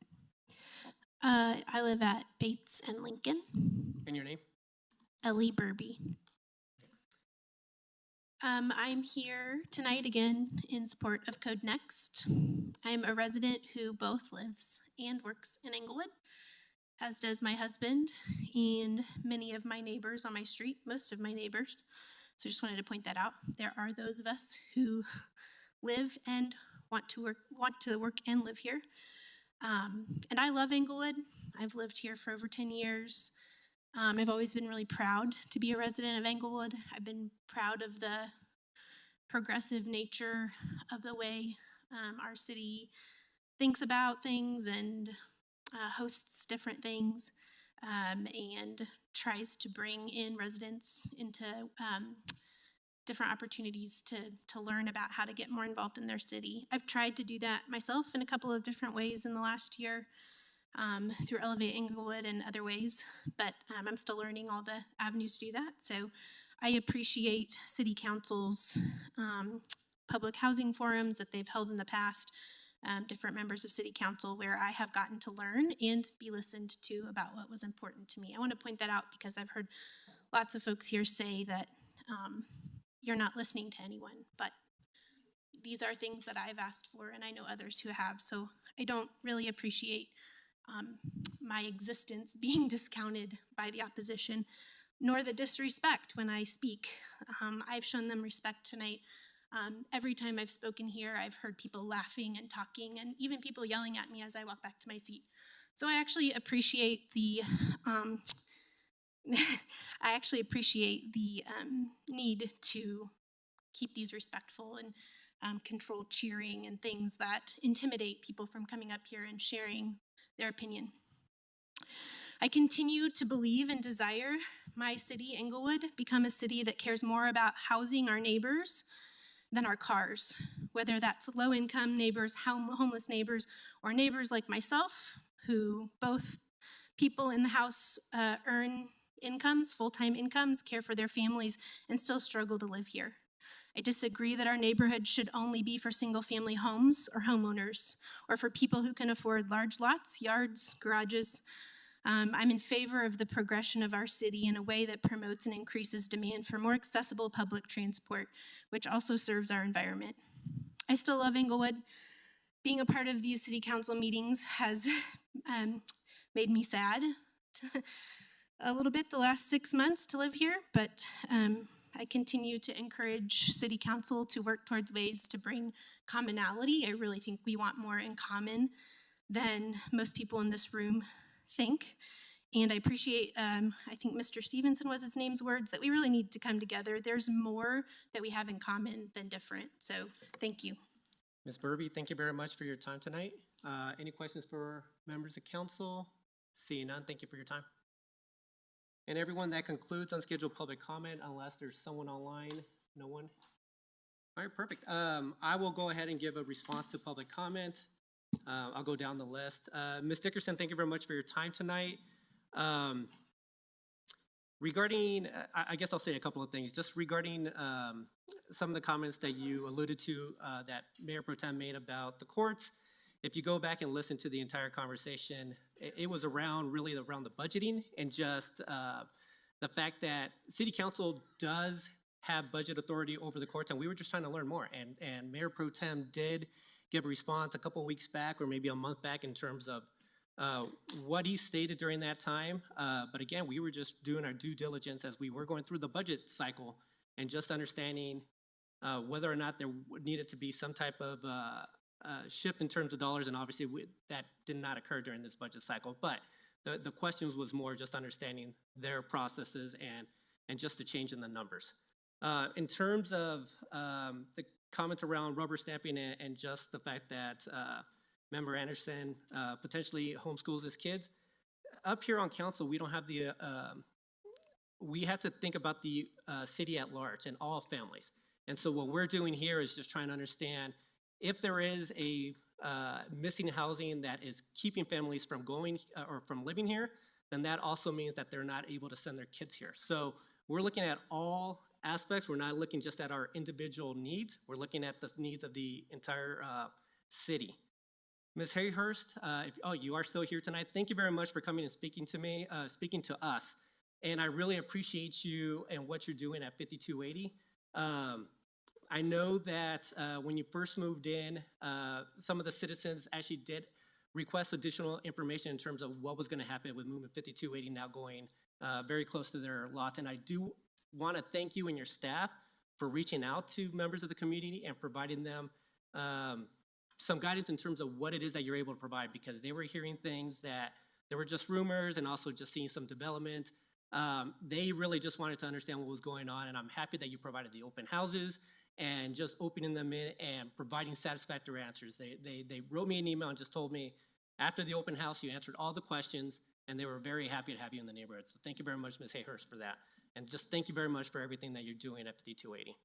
I live at Bates and Lincoln. And your name? Ellie Burby. I'm here tonight again in support of Code Next. I'm a resident who both lives and works in Englewood, as does my husband and many of my neighbors on my street, most of my neighbors. So just wanted to point that out. There are those of us who live and want to work and live here. And I love Englewood. I've lived here for over 10 years. I've always been really proud to be a resident of Englewood. I've been proud of the progressive nature of the way our city thinks about things and hosts different things and tries to bring in residents into different opportunities to learn about how to get more involved in their city. I've tried to do that myself in a couple of different ways in the last year through Elevate Englewood and other ways, but I'm still learning all the avenues to do that. So I appreciate City Council's public housing forums that they've held in the past, different members of City Council where I have gotten to learn and be listened to about what was important to me. I want to point that out because I've heard lots of folks here say that you're not listening to anyone, but these are things that I've asked for and I know others who have, so I don't really appreciate my existence being discounted by the opposition, nor the disrespect when I speak. I've shown them respect tonight. Every time I've spoken here, I've heard people laughing and talking and even people yelling at me as I walk back to my seat. So I actually appreciate the need to keep these respectful and control cheering and things that intimidate people from coming up here and sharing their opinion. I continue to believe and desire my city, Englewood, become a city that cares more about housing our neighbors than our cars, whether that's low-income neighbors, homeless neighbors, or neighbors like myself who both People in the House earn incomes, full-time incomes, care for their families, and still struggle to live here. I disagree that our neighborhood should only be for single-family homes or homeowners, or for people who can afford large lots, yards, garages. I'm in favor of the progression of our city in a way that promotes and increases demand for more accessible public transport, which also serves our environment. I still love Englewood. Being a part of these city council meetings has made me sad a little bit the last 6 months to live here, but I continue to encourage city council to work towards ways to bring commonality. I really think we want more in common than most people in this room think. And I appreciate, I think Mr. Stevenson was his name's words, that we really need to come together. There's more that we have in common than different. So thank you. Ms. Burby, thank you very much for your time tonight. Any questions for members of council? Seeing none, thank you for your time. And everyone, that concludes unscheduled public comment unless there's someone online. No one? All right, perfect. I will go ahead and give a response to public comment. I'll go down the list. Ms. Dickerson, thank you very much for your time tonight. Regarding, I guess I'll say a couple of things. Just regarding some of the comments that you alluded to that Mayor Pro Tem made about the courts. If you go back and listen to the entire conversation, it was really around the budgeting and just the fact that City Council does have budget authority over the courts, and we were just trying to learn more. And Mayor Pro Tem did give a response a couple of weeks back or maybe a month back in terms of what he stated during that time. But again, we were just doing our due diligence as we were going through the budget cycle and just understanding whether or not there needed to be some type of shift in terms of dollars, and obviously that did not occur during this budget cycle. But the questions was more just understanding their processes and just the change in the numbers. In terms of the comments around rubber stamping and just the fact that Member Anderson potentially homeschools his kids, up here on council, we don't have the, we have to think about the city at large and all families. And so what we're doing here is just trying to understand if there is a missing housing that is keeping families from going or from living here, then that also means that they're not able to send their kids here. So we're looking at all aspects. We're not looking just at our individual needs. We're looking at the needs of the entire city. Ms. Hurst, you are still here tonight. Thank you very much for coming and speaking to me, speaking to us. And I really appreciate you and what you're doing at 5280. I know that when you first moved in, some of the citizens actually did request additional information in terms of what was going to happen with movement 5280 now going very close to their lot. And I do want to thank you and your staff for reaching out to members of the community and providing them some guidance in terms of what it is that you're able to provide, because they were hearing things that there were just rumors and also just seeing some development. They really just wanted to understand what was going on, and I'm happy that you provided the open houses and just opening them in and providing satisfactory answers. They wrote me an email and just told me after the open house you answered all the questions, and they were very happy to have you in the neighborhood. So thank you very much, Ms. Hurst, for that. And just thank you very much for everything that you're doing at 5280.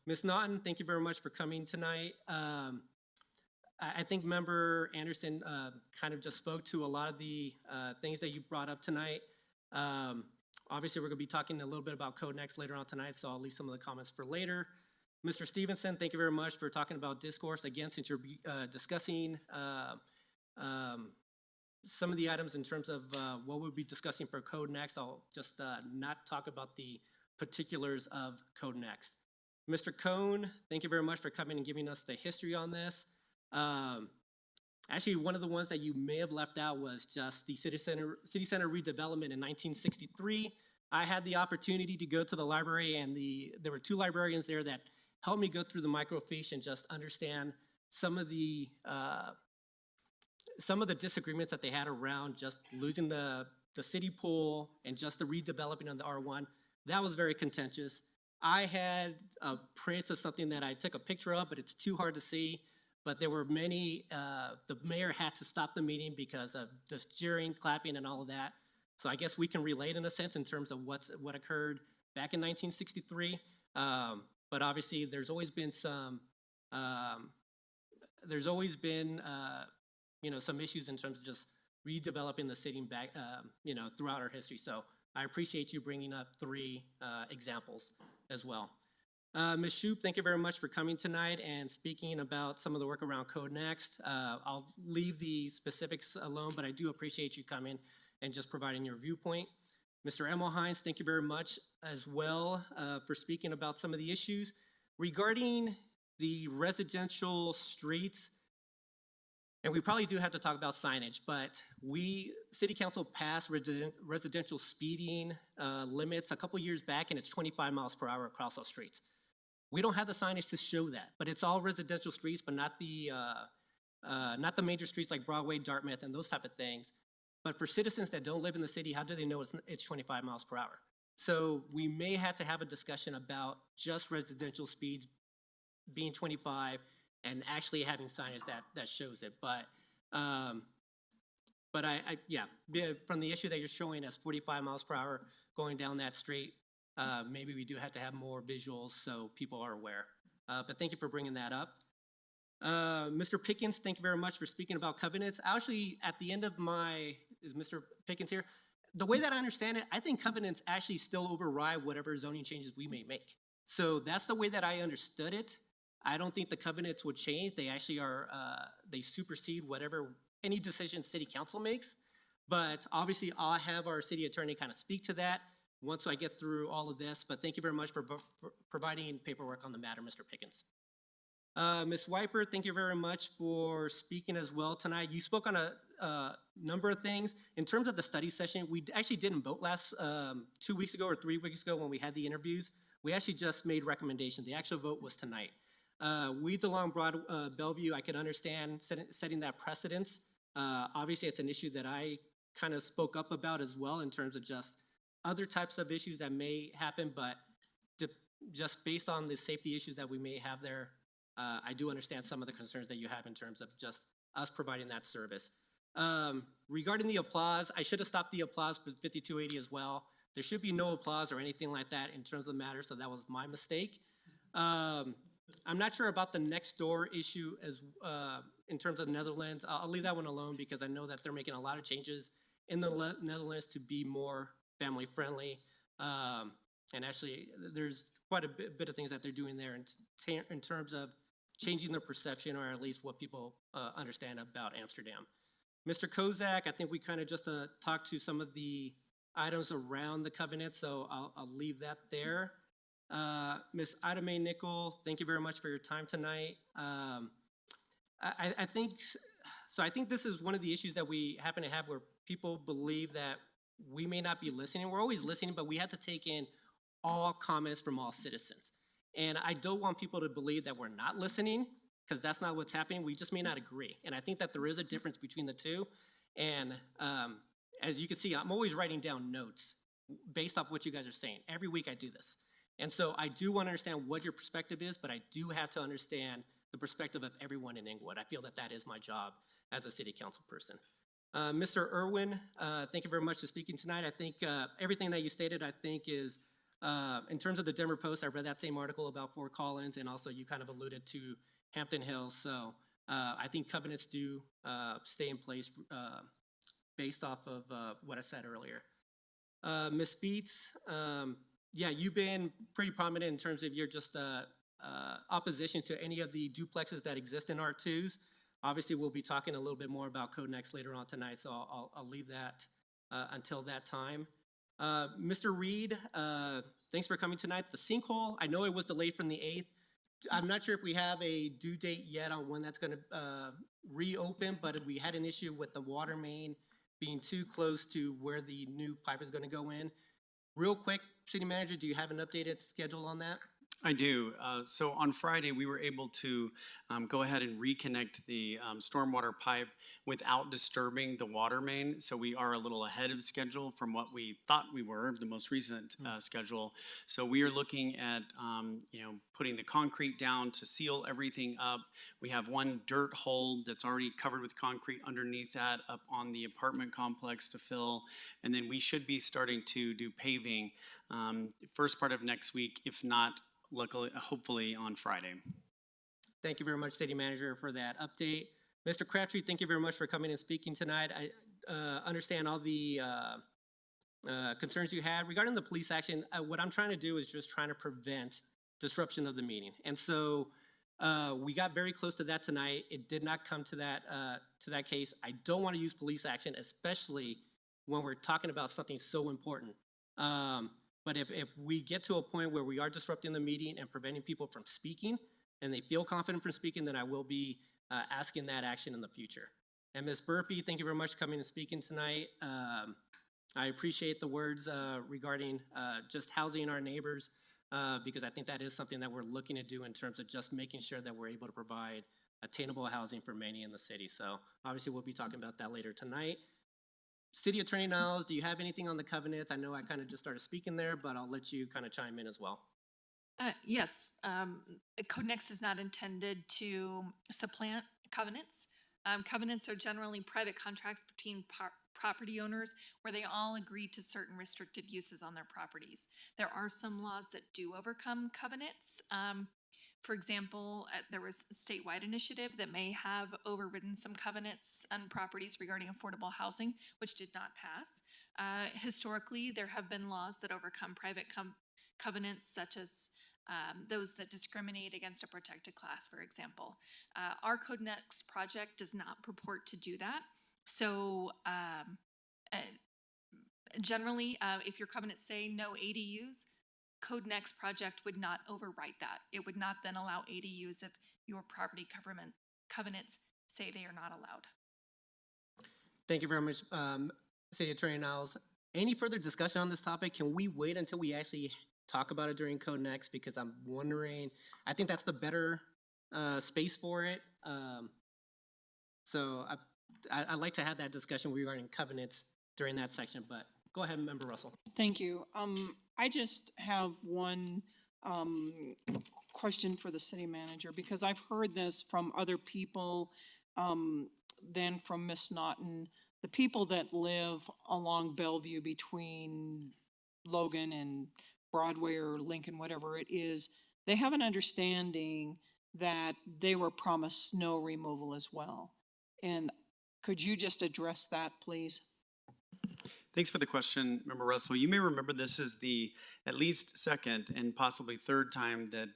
Ms. Naughton, thank you very much for coming tonight. I think Member Anderson kind of just spoke to a lot of the things that you brought up tonight. Obviously, we're going to be talking a little bit about Code Next later on tonight, so I'll leave some of the comments for later. Mr. Stevenson, thank you very much for talking about discourse. Again, since you're discussing some of the items in terms of what we'll be discussing for Code Next, I'll just not talk about the particulars of Code Next. Mr. Cohn, thank you very much for coming and giving us the history on this. Actually, one of the ones that you may have left out was just the city center redevelopment in 1963. I had the opportunity to go to the library, and there were two librarians there that helped me go through the microfiche and just understand some of the disagreements that they had around just losing the city pool and just the redeveloping of the R1. That was very contentious. I had a print of something that I took a picture of, but it's too hard to see. But there were many, the mayor had to stop the meeting because of the cheering, clapping, and all of that. So I guess we can relate in a sense in terms of what occurred back in 1963. But obviously there's always been some, some issues in terms of just redeveloping the city back, throughout our history. So I appreciate you bringing up 3 examples as well. Ms. Shoup, thank you very much for coming tonight and speaking about some of the work around Code Next. I'll leave the specifics alone, but I do appreciate you coming and just providing your viewpoint. Mr. Emil Hines, thank you very much as well for speaking about some of the issues. Regarding the residential streets, and we probably do have to talk about signage, but City Council passed residential speeding limits a couple years back, and it's 25 miles per hour across those streets. We don't have the signage to show that, but it's all residential streets, but not the major streets like Broadway, Dartmouth, and those type of things. But for citizens that don't live in the city, how do they know it's 25 miles per hour? So we may have to have a discussion about just residential speeds being 25 and actually having signage that shows it. But from the issue that you're showing as 45 miles per hour going down that street, maybe we do have to have more visuals so people are aware. But thank you for bringing that up. Mr. Pickens, thank you very much for speaking about covenants. Actually, at the end of is Mr. Pickens here? The way that I understand it, I think covenants actually still override whatever zoning changes we may make. So that's the way that I understood it. I don't think the covenants would change. They actually are, they supersede any decision city council makes. But obviously I'll have our city attorney kind of speak to that once I get through all of this. But thank you very much for providing paperwork on the matter, Mr. Pickens. Ms. Wiper, thank you very much for speaking as well tonight. You spoke on a number of things. In terms of the study session, we actually didn't vote last 2 weeks ago or 3 weeks ago when we had the interviews. We actually just made recommendations. The actual vote was tonight. Weeds along Bellevue, I can understand setting that precedence. Obviously, it's an issue that I kind of spoke up about as well in terms of just other types of issues that may happen, but just based on the safety issues that we may have there, I do understand some of the concerns that you have in terms of just us providing that service. Regarding the applause, I should have stopped the applause for 5280 as well. There should be no applause or anything like that in terms of the matter, so that was my mistake. I'm not sure about the next door issue in terms of the Netherlands. I'll leave that one alone because I know that they're making a lot of changes in the Netherlands to be more family friendly. And actually, there's quite a bit of things that they're doing there in terms of changing their perception, or at least what people understand about Amsterdam. Mr. Kozak, I think we kind of just talked to some of the items around the covenant, so I'll leave that there. Ms. Ida Mae Nickel, thank you very much for your time tonight. I think this is one of the issues that we happen to have where people believe that we may not be listening. We're always listening, but we have to take in all comments from all citizens. And I don't want people to believe that we're not listening, because that's not what's happening. We just may not agree. And I think that there is a difference between the two. And as you can see, I'm always writing down notes based off what you guys are saying. Every week I do this. And so I do want to understand what your perspective is, but I do have to understand the perspective of everyone in Englewood. I feel that that is my job as a city council person. Mr. Irwin, thank you very much for speaking tonight. I think everything that you stated, I think is, in terms of the Denver Post, I read that same article about Fort Collins, and also you kind of alluded to Hampton Hills. So I think covenants do stay in place based off of what I said earlier. Ms. Beats, yeah, you've been pretty prominent in terms of your just opposition to any of the duplexes that exist in R2s. Obviously, we'll be talking a little bit more about Code Next later on tonight, so I'll leave that until that time. Mr. Reed, thanks for coming tonight. The sinkhole, I know it was delayed from the 8th. I'm not sure if we have a due date yet on when that's going to reopen, but we had an issue with the water main being too close to where the new pipe is going to go in. Real quick, City Manager, do you have an updated schedule on that? I do. So on Friday, we were able to go ahead and reconnect the stormwater pipe without disturbing the water main. So we are a little ahead of schedule from what we thought we were, the most recent schedule. So we are looking at, putting the concrete down to seal everything up. We have one dirt hole that's already covered with concrete underneath that up on the apartment complex to fill. And then we should be starting to do paving first part of next week, if not luckily, hopefully on Friday. Thank you very much, City Manager, for that update. Mr. Crabtree, thank you very much for coming and speaking tonight. understand all the concerns you had regarding the police action. What I'm trying to do is just trying to prevent disruption of the meeting. And so we got very close to that tonight. It did not come to that case. I don't want to use police action, especially when we're talking about something so important. But if we get to a point where we are disrupting the meeting and preventing people from speaking, and they feel confident from speaking, then I will be asking that action in the future. And Ms. Burpee, thank you very much for coming and speaking tonight. I appreciate the words regarding just housing our neighbors, because I think that is something that we're looking to do in terms of just making sure that we're able to provide attainable housing for many in the city. So obviously we'll be talking about that later tonight. City Attorney Niles, do you have anything on the covenants? I know I kind of just started speaking there, but I'll let you kind of chime in as well. Yes, Code Next is not intended to supplant covenants. Covenants are generally private contracts between property owners where they all agree to certain restricted uses on their properties. There are some laws that do overcome covenants. For example, there was a statewide initiative that may have overridden some covenants on properties regarding affordable housing, which did not pass. Historically, there have been laws that overcome private covenants, such as those that discriminate against a protected class, for example. Our Code Next project does not purport to do that. So generally, if your covenants say no ADUs, Code Next project would not overwrite that. It would not then allow ADUs if your property covenants say they are not allowed. Thank you very much, City Attorney Niles. Any further discussion on this topic? Can we wait until we actually talk about it during Code Next? Because I'm wondering, I think that's the better space for it. So I'd like to have that discussion regarding covenants during that section, but go ahead, Member Russell. Thank you. I just have one question for the city manager, because I've heard this from other people than from Miss Naughton. The people that live along Bellevue between Logan and Broadway or Lincoln, whatever it is, they have an understanding that they were promised snow removal as well. And could you just address that, please? Thanks for the question, Member Russell. You may remember this is the at least second and possibly third time that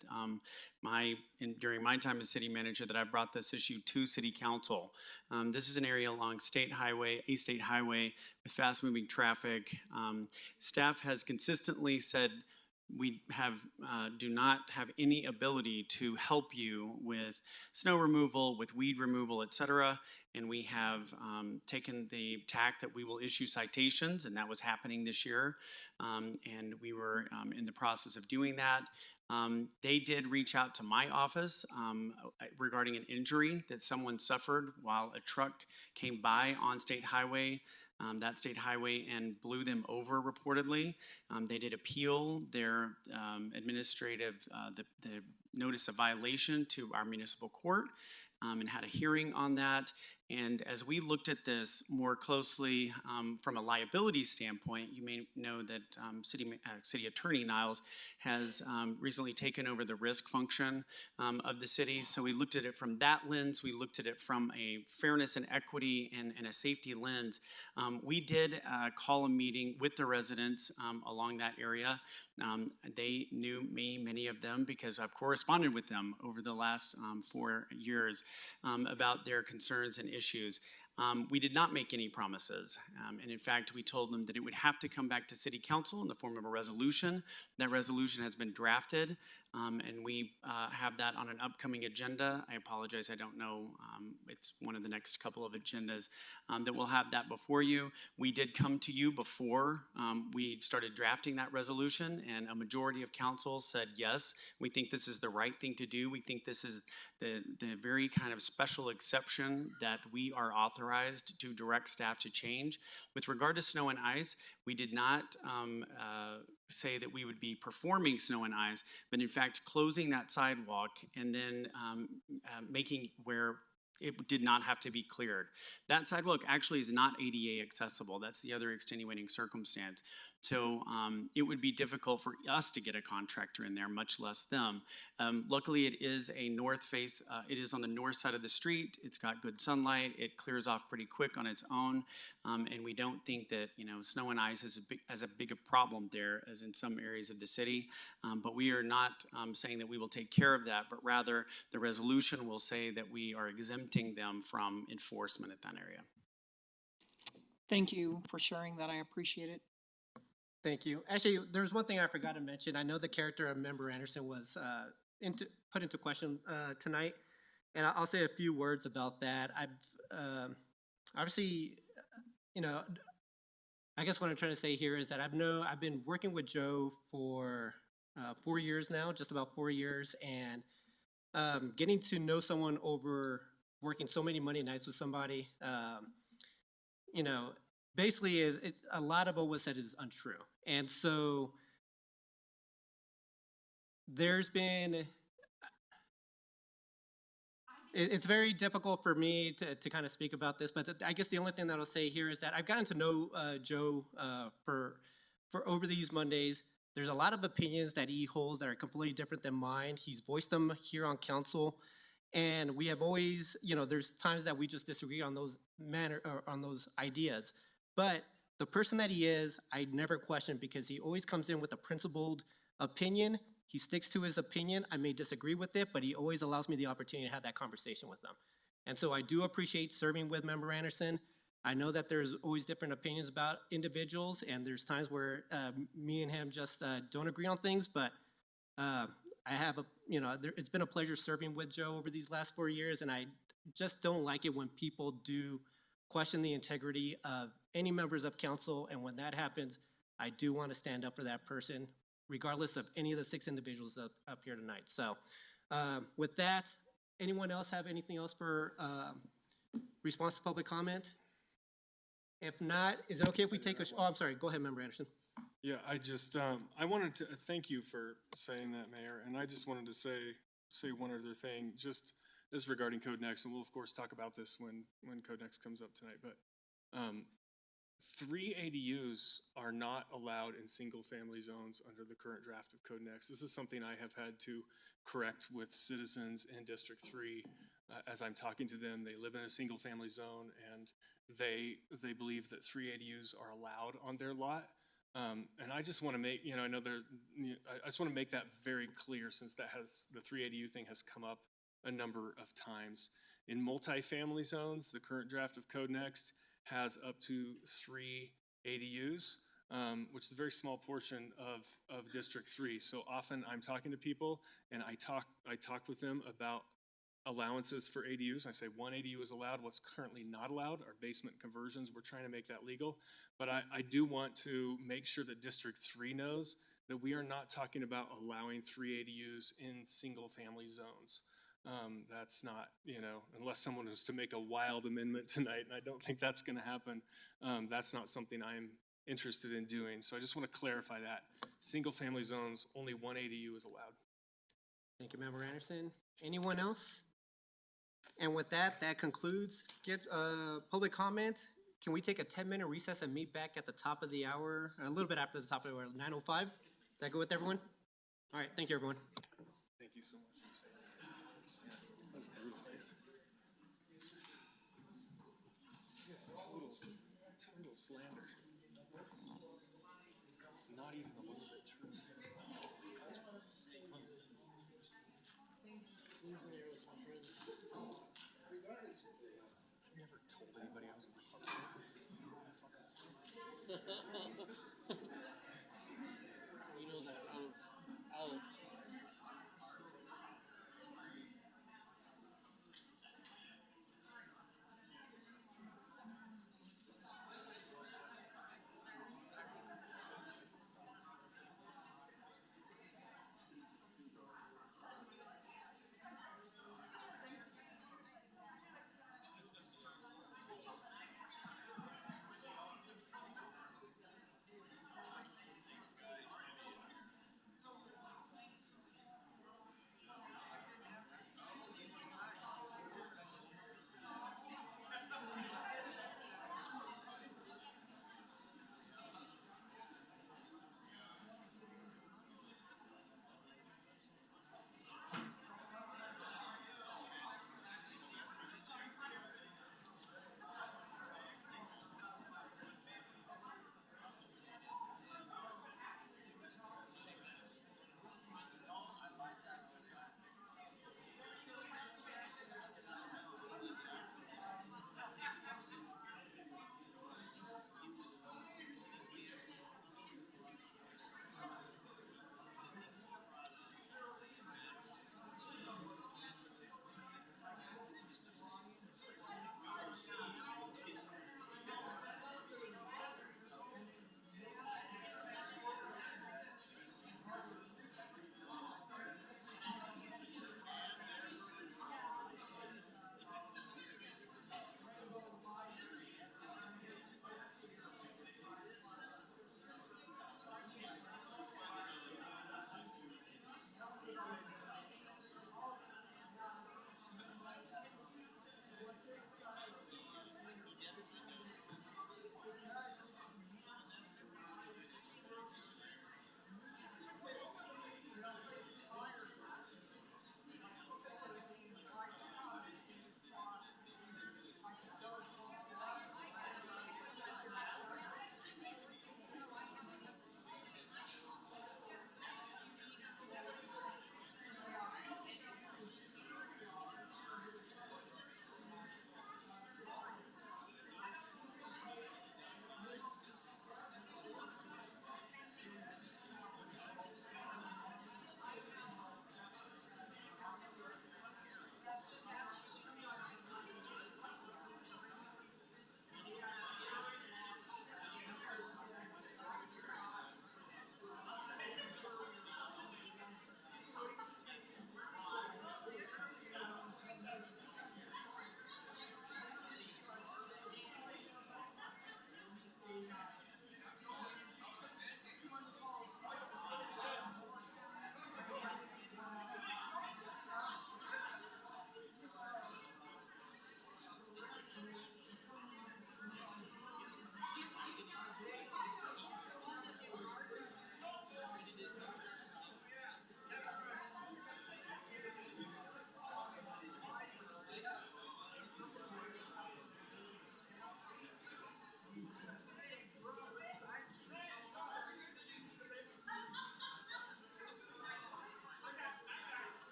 during my time as city manager that I brought this issue to City Council. This is an area along a state highway with fast-moving traffic. Staff has consistently said we do not have any ability to help you with snow removal, with weed removal, etc. And we have taken the tack that we will issue citations, and that was happening this year. And we were in the process of doing that. They did reach out to my office regarding an injury that someone suffered while a truck came by on state highway. That state highway and blew them over reportedly. They did appeal their administrative, the notice of violation to our municipal court and had a hearing on that. And as we looked at this more closely from a liability standpoint, you may know that City Attorney Niles has recently taken over the risk function of the city. So we looked at it from that lens. We looked at it from a fairness and equity and a safety lens. We did call a meeting with the residents along that area. They knew me, many of them, because I've corresponded with them over the last 4 years about their concerns and issues. We did not make any promises. And in fact, we told them that it would have to come back to City Council in the form of a resolution. That resolution has been drafted, and we have that on an upcoming agenda. I apologize, I don't know. It's one of the next couple of agendas that we'll have that before you. We did come to you before we started drafting that resolution, and a majority of council said, yes, we think this is the right thing to do. We think this is the very kind of special exception that we are authorized to direct staff to change. With regard to snow and ice, we did not say that we would be performing snow and ice, but in fact closing that sidewalk and then making where it did not have to be cleared. That sidewalk actually is not ADA accessible. That's the other extenuating circumstance. So it would be difficult for us to get a contractor in there, much less them. Luckily, it is a north face. It is on the north side of the street. It's got good sunlight. It clears off pretty quick on its own, and we don't think that snow and ice is as big a problem there as in some areas of the city. But we are not saying that we will take care of that, but rather the resolution will say that we are exempting them from enforcement at that area. Thank you for sharing that. I appreciate it. Thank you. Actually, there's one thing I forgot to mention. I know the character of Member Anderson was put into question tonight, and I'll say a few words about that. I've obviously, I guess what I'm trying to say here is that I've been working with Joe for 4 years now, just about 4 years, and getting to know someone over working so many Monday nights with somebody, basically it's a lot of what was said is untrue. And so there's been, it's very difficult for me to kind of speak about this, but I guess the only thing that I'll say here is that I've gotten to know Joe for over these Mondays. There's a lot of opinions that he holds that are completely different than mine. He's voiced them here on council, and we have always, there's times that we just disagree on those on those ideas. But the person that he is, I never question, because he always comes in with a principled opinion. He sticks to his opinion. I may disagree with it, but he always allows me the opportunity to have that conversation with them. And so I do appreciate serving with Member Anderson. I know that there's always different opinions about individuals, and there's times where me and him just don't agree on things, but I have it's been a pleasure serving with Joe over these last 4 years, and I just don't like it when people do question the integrity of any members of council, and when that happens, I do want to stand up for that person, regardless of any of the 6 individuals up here tonight. So with that, anyone else have anything else for response to public comment? If not, is it okay if we take I'm sorry, go ahead, Member Anderson. Yeah, I just, I wanted to thank you for saying that, Mayor, and I just wanted to say one other thing, just this regarding Code Next, and we'll of course talk about this when Code Next comes up tonight, but 3 ADUs are not allowed in single-family zones under the current draft of Code Next. This is something I have had to correct with citizens in District 3 as I'm talking to them. They live in a single-family zone, and they believe that 3 ADUs are allowed on their lot. And I just want to make, I know I just want to make that very clear, since the 3 ADU thing has come up a number of times. In multifamily zones, the current draft of Code Next has up to 3 ADUs, which is a very small portion of District 3. So often I'm talking to people, and I talk with them about allowances for ADUs. I say 1 ADU is allowed. What's currently not allowed are basement conversions. We're trying to make that legal. But I do want to make sure that District 3 knows that we are not talking about allowing 3 ADUs in single-family zones. That's not, unless someone was to make a wild amendment tonight, and I don't think that's going to happen, that's not something I'm interested in doing. So I just want to clarify that. Single-family zones, only 1 ADU is allowed. Thank you, Member Anderson. Anyone else? And with that, that concludes public comment. Can we take a 10-minute recess and meet back at the top of the hour, a little bit after the top of the hour, 9:05? Does that go with everyone? All right, thank you, everyone. Thank you so much for saying that. That was brutal. Yes, total slander. Not even a little bit true. Susan here was my friend. I never told anybody I was a Republican. You know that out of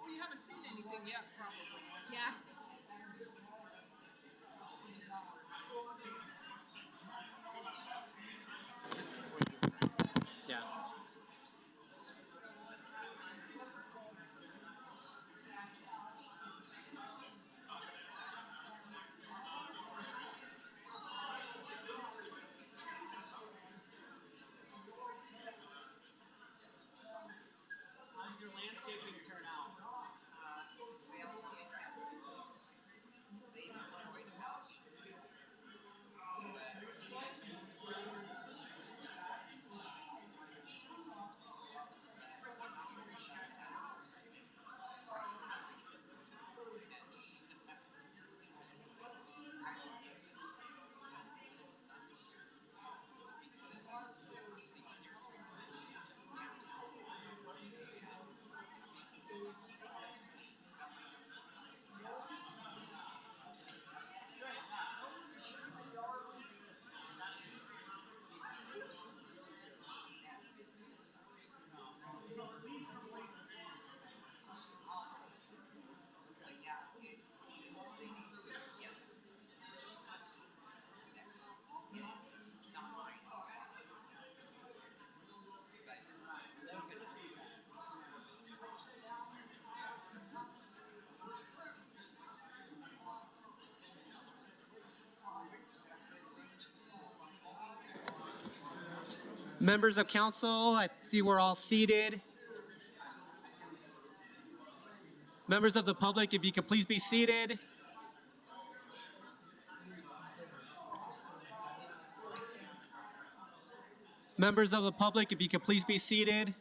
We haven't seen anything yet, probably. Yeah. Yeah. How's your landscaping turn out? Members of council, I see we're all seated. Members of the public, if you could please be seated. Members of the public, if you could please be seated.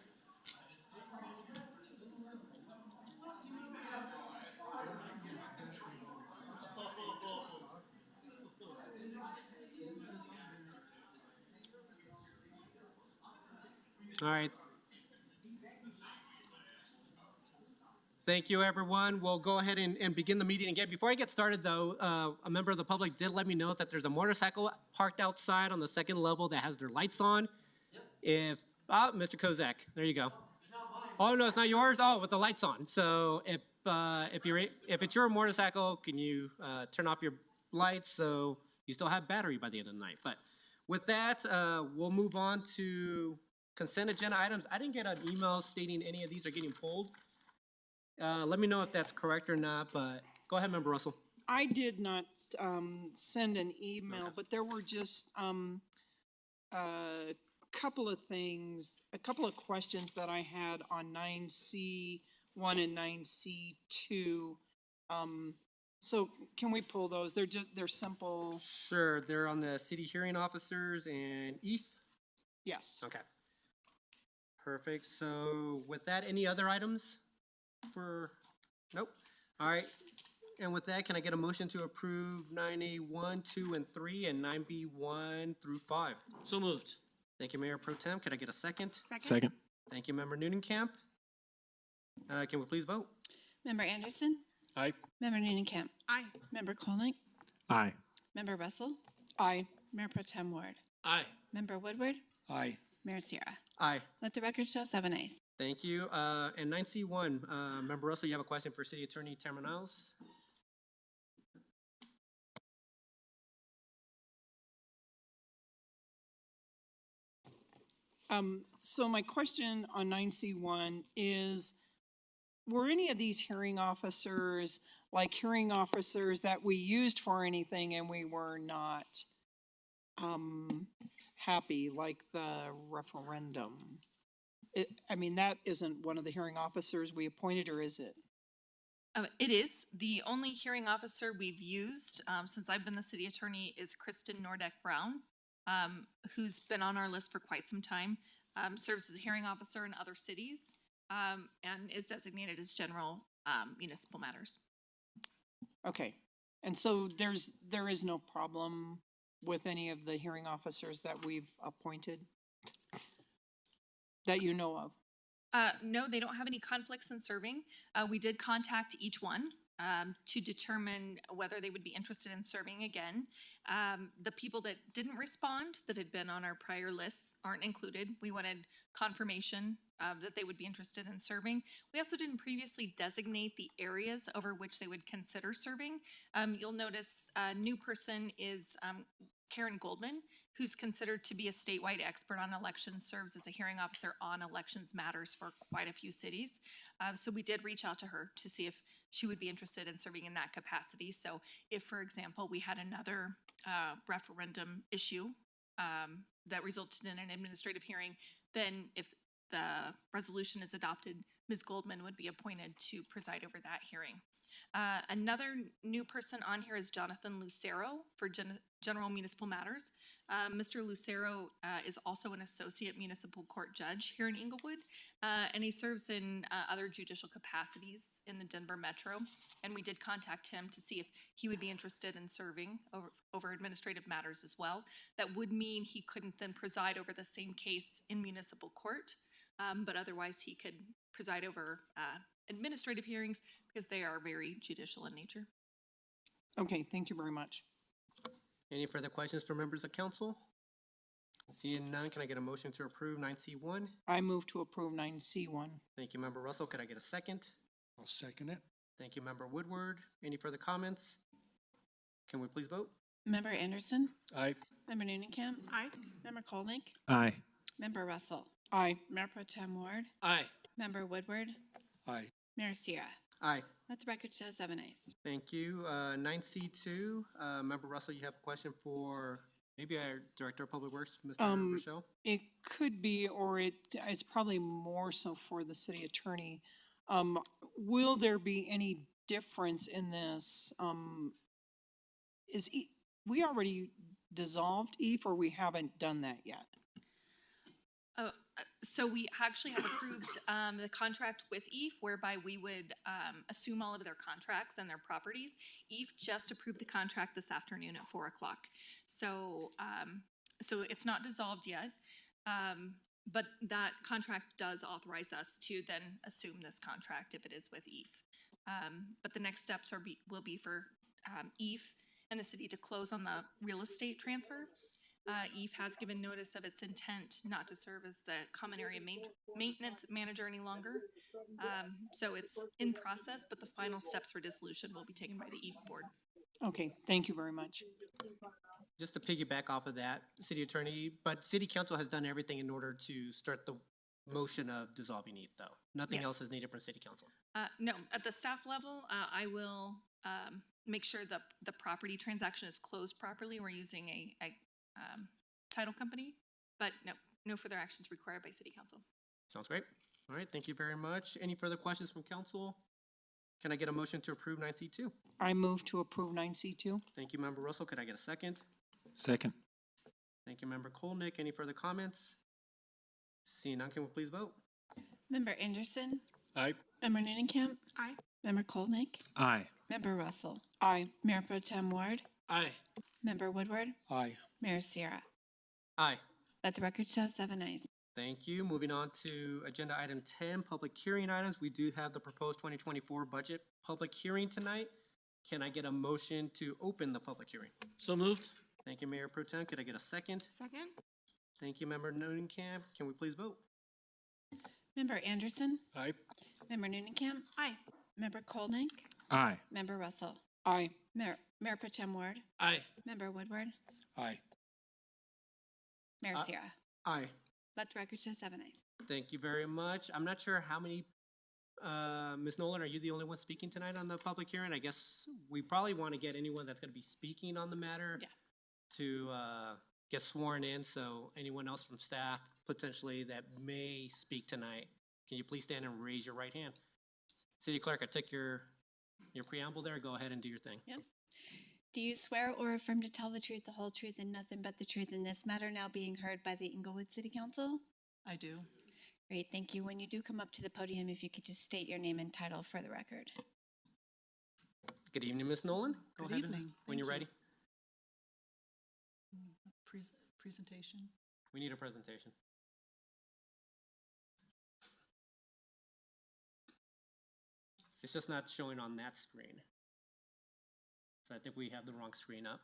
All right. Thank you, everyone. We'll go ahead and begin the meeting again. Before I get started, though, a member of the public did let me know that there's a motorcycle parked outside on the second level that has their lights on. If, Mr. Kozak, there you go. Oh, no, it's not yours? Oh, with the lights on. So if it's your motorcycle, can you turn off your lights so you still have battery by the end of the night? But with that, we'll move on to consent agenda items. I didn't get an email stating any of these are getting pulled. Let me know if that's correct or not, but go ahead, Member Russell. I did not send an email, Okay. but there were just a couple of things, a couple of questions that I had on 9C1 and 9C2. So can we pull those? They're simple. Sure, they're on the city hearing officers and ETH. Yes. Okay. Perfect. So with that, any other items for, nope. All right. And with that, can I get a motion to approve 9A1, 2, and 3, and 9B1 through 5? So moved. Thank you, Mayor Pro Tem. Could I get a second? Second. Thank you, Member Noonan-Camp. Can we please vote? Member Anderson, Aye. Member Noonan-Camp, Aye. Member Kolnick, Aye. Member Russell, Aye. Mayor Pro Tem Ward, Aye. Member Woodward, Aye. Mayor Sierra. Aye. Let the record show 7 ayes. Thank you. And 9C1, Member Russell, you have a question for City Attorney Tamara Niles? So my question on 9C1 is, were any of these hearing officers, like hearing officers that we used for anything and we were not happy, like the referendum? I mean, that isn't one of the hearing officers we appointed, or is it? It is. The only hearing officer we've used since I've been the city attorney is Kristen Nordeck-Brown, who's been on our list for quite some time, serves as a hearing officer in other cities, and is designated as general municipal matters. Okay, and so there is no problem with any of the hearing officers that we've appointed that you know of? No, they don't have any conflicts in serving. We did contact each one to determine whether they would be interested in serving again. The people that didn't respond, that had been on our prior lists, aren't included. We wanted confirmation that they would be interested in serving. We also didn't previously designate the areas over which they would consider serving. You'll notice a new person is Karen Goldman, who's considered to be a statewide expert on elections, serves as a hearing officer on elections matters for quite a few cities. So we did reach out to her to see if she would be interested in serving in that capacity. So if, for example, we had another referendum issue that resulted in an administrative hearing, then if the resolution is adopted, Ms. Goldman would be appointed to preside over that hearing. Another new person on here is Jonathan Lucero for General Municipal Matters. Mr. Lucero is also an associate municipal court judge here in Englewood, and he serves in other judicial capacities in the Denver Metro. And we did contact him to see if he would be interested in serving over administrative matters as well. That would mean he couldn't then preside over the same case in municipal court, but otherwise he could preside over administrative hearings because they are very judicial in nature. Okay, thank you very much. Any further questions for members of council? Seeing none, can I get a motion to approve 9C1? I move to approve 9C1. Thank you, Member Russell. Could I get a second? I'll second it. Thank you, Member Woodward. Any further comments? Can we please vote? Member Anderson, Aye. Member Noonan-Camp, Aye. Member Kolnick, Aye. Member Russell, Aye. Mayor Pro Tem Ward, Aye. Member Woodward, Aye. Mayor Sierra. Aye. Let the record show 7 ayes. Thank you. 9C2, Member Russell, you have a question for maybe our Director of Public Works, Mr. Rochelle? It could be, or it's probably more so for the city attorney. Will there be any difference in this? We already dissolved EVE, or we haven't done that yet? So we actually have approved the contract with EVE, whereby we would assume all of their contracts and their properties. EVE just approved the contract this afternoon at 4 o'clock. So it's not dissolved yet, but that contract does authorize us to then assume this contract if it is with EVE. But the next steps will be for EVE and the city to close on the real estate transfer. EVE has given notice of its intent not to serve as the common area maintenance manager any longer. So it's in process, but the final steps for dissolution will be taken by the EVE board. Okay, thank you very much. Just to piggyback off of that, City Attorney, but City Council has done everything in order to start the motion of dissolving EVE, though. Nothing Yes. else is needed from City Council. No, at the staff level, I will make sure that the property transaction is closed properly. We're using a title company, but no further actions required by City Council. Sounds great. All right, thank you very much. Any further questions from council? Can I get a motion to approve 9C2? I move to approve 9C2. Thank you, Member Russell. Could I get a second? Second. Thank you, Member Kolnick. Any further comments? Seeing none, can we please vote? Member Anderson, Aye. Member Nunnenkamp. Aye. Member Kolnick, Aye. Member Russell, Aye. Mayor Pro Tem Ward, Aye. Member Woodward, Aye. Mayor Sierra. Aye. Let the record show 7 ayes. Thank you. Moving on to agenda item 10, public hearing items. We do have the proposed 2024 budget public hearing tonight. Can I get a motion to open the public hearing? So moved. Thank you, Mayor Pro Tem. Could I get a second? Second? Thank you, Member Nunnenkamp. Can we please vote? Member Anderson, Aye. Member Nunnenkamp. Aye. Member Kolnick, Aye. Member Russell, Aye. Mayor Pro Tem Ward, Aye. Member Woodward, Aye. Mayor Sierra. Aye. Let the record show 7 ayes. Thank you very much. I'm not sure how many, Ms. Nolan, are you the only one speaking tonight on the public hearing? I guess we probably want to get anyone that's going to be speaking on the matter Yeah. to get sworn in. So anyone else from staff potentially that may speak tonight, can you please stand and raise your right hand? City Clerk, I took your preamble there. Go ahead and do your thing. Yep. Do you swear or affirm to tell the truth, the whole truth, and nothing but the truth in this matter now being heard by the Englewood City Council? I do. Great, thank you. When you do come up to the podium, if you could just state your name and title for the record. Good evening, Ms. Nolan. Go Good ahead and- evening. when you're Thank ready. Presentation. We need a presentation. It's just not showing on that screen. So I think we have the wrong screen up.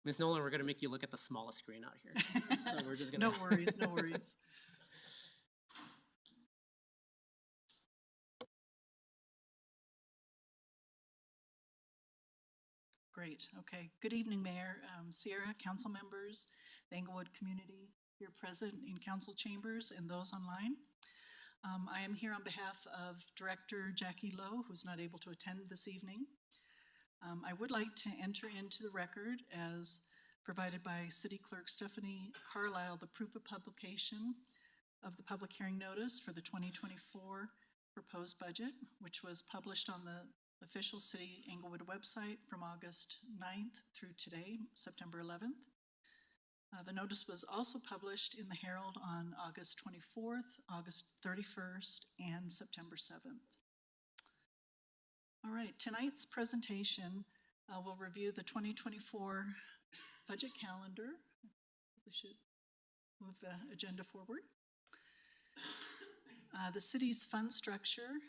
Ms. Nolan, we're gonna make you look at the smallest screen out here. So we're just gonna. No worries, no worries. Great, okay. Good evening, Mayor, Sierra, council members, the Englewood community here present in council chambers and those online. I am here on behalf of Director Jackie Lowe, who's not able to attend this evening. I would like to enter into the record as provided by City Clerk Stephanie Carlisle, the proof of publication of the public hearing notice for the 2024 proposed budget, which was published on the official City Englewood website from August 9th through today, September 11th. The notice was also published in the Herald on August 24th, August 31st, and September 7th. All right, tonight's presentation will review the 2024 budget calendar. We should move the agenda forward. The city's fund structure,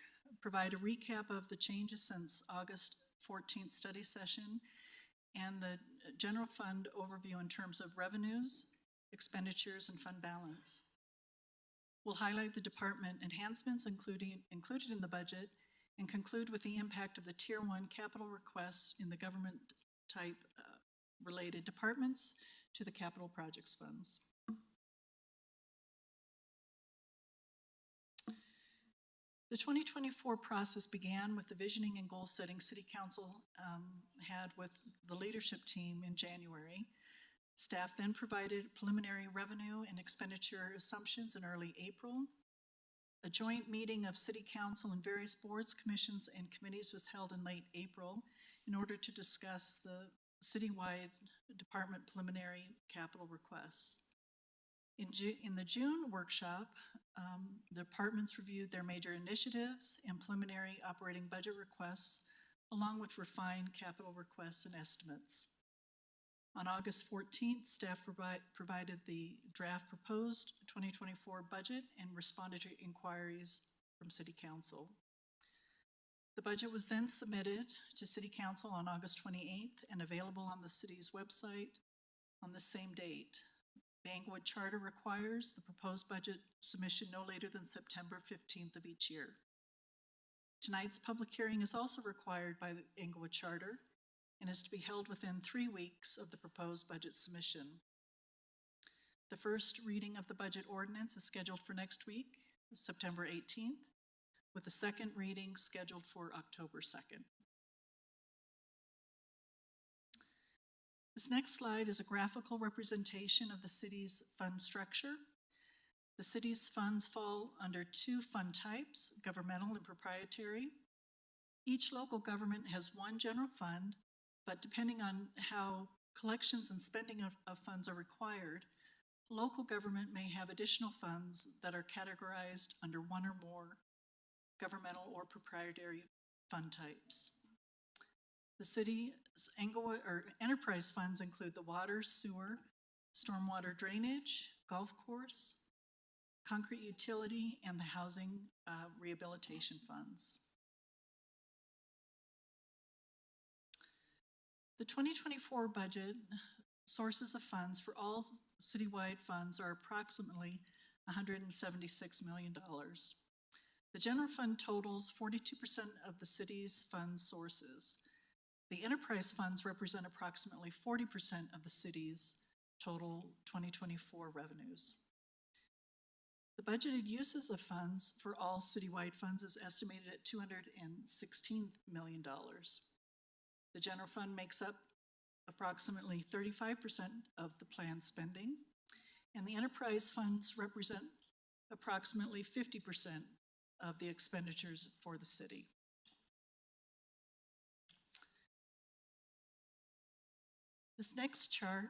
provide a recap of the changes since August 14th study session, and the general fund overview in terms of revenues, expenditures, and fund balance. We'll highlight the department enhancements included in the budget and conclude with the impact of the Tier 1 capital requests in the government type related departments to the capital projects funds. The 2024 process began with the visioning and goal setting City Council had with the leadership team in January. Staff then provided preliminary revenue and expenditure assumptions in early April. A joint meeting of City Council and various boards, commissions, and committees was held in late April in order to discuss the citywide department preliminary capital requests. In the June workshop, the departments reviewed their major initiatives and preliminary operating budget requests, along with refined capital requests and estimates. On August 14th, staff provided the draft proposed 2024 budget and responded to inquiries from City Council. The budget was then submitted to City Council on August 28th and available on the city's website on the same date. The Englewood Charter requires the proposed budget submission no later than September 15th of each year. Tonight's public hearing is also required by the Englewood Charter and is to be held within 3 weeks of the proposed budget submission. The first reading of the budget ordinance is scheduled for next week, September 18th, with the second reading scheduled for October 2nd. This next slide is a graphical representation of the city's fund structure. The city's funds fall under two fund types, governmental and proprietary. Each local government has one general fund, but depending on how collections and spending of funds are required, local government may have additional funds that are categorized under one or more governmental or proprietary fund types. The city's Englewood or enterprise funds include the water, sewer, stormwater drainage, golf course, concrete utility, and the housing rehabilitation funds. The 2024 budget sources of funds for all citywide funds are approximately $176 million. The general fund totals 42% of the city's fund sources. The enterprise funds represent approximately 40% of the city's total 2024 revenues. The budgeted uses of funds for all citywide funds is estimated at $216 million. The general fund makes up approximately 35% of the planned spending, and the enterprise funds represent approximately 50% of the expenditures for the city. This next chart,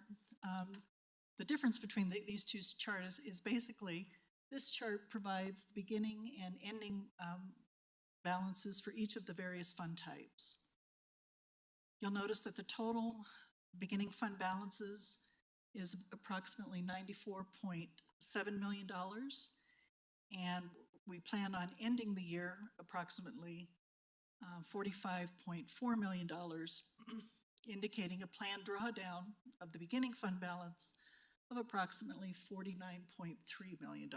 the difference between these two charts is basically this chart provides the beginning and ending balances for each of the various fund types. You'll notice that the total beginning fund balances is approximately $94.7 million, and we plan on ending the year approximately $45.4 million, indicating a planned drawdown of the beginning fund balance of approximately $49.3 million.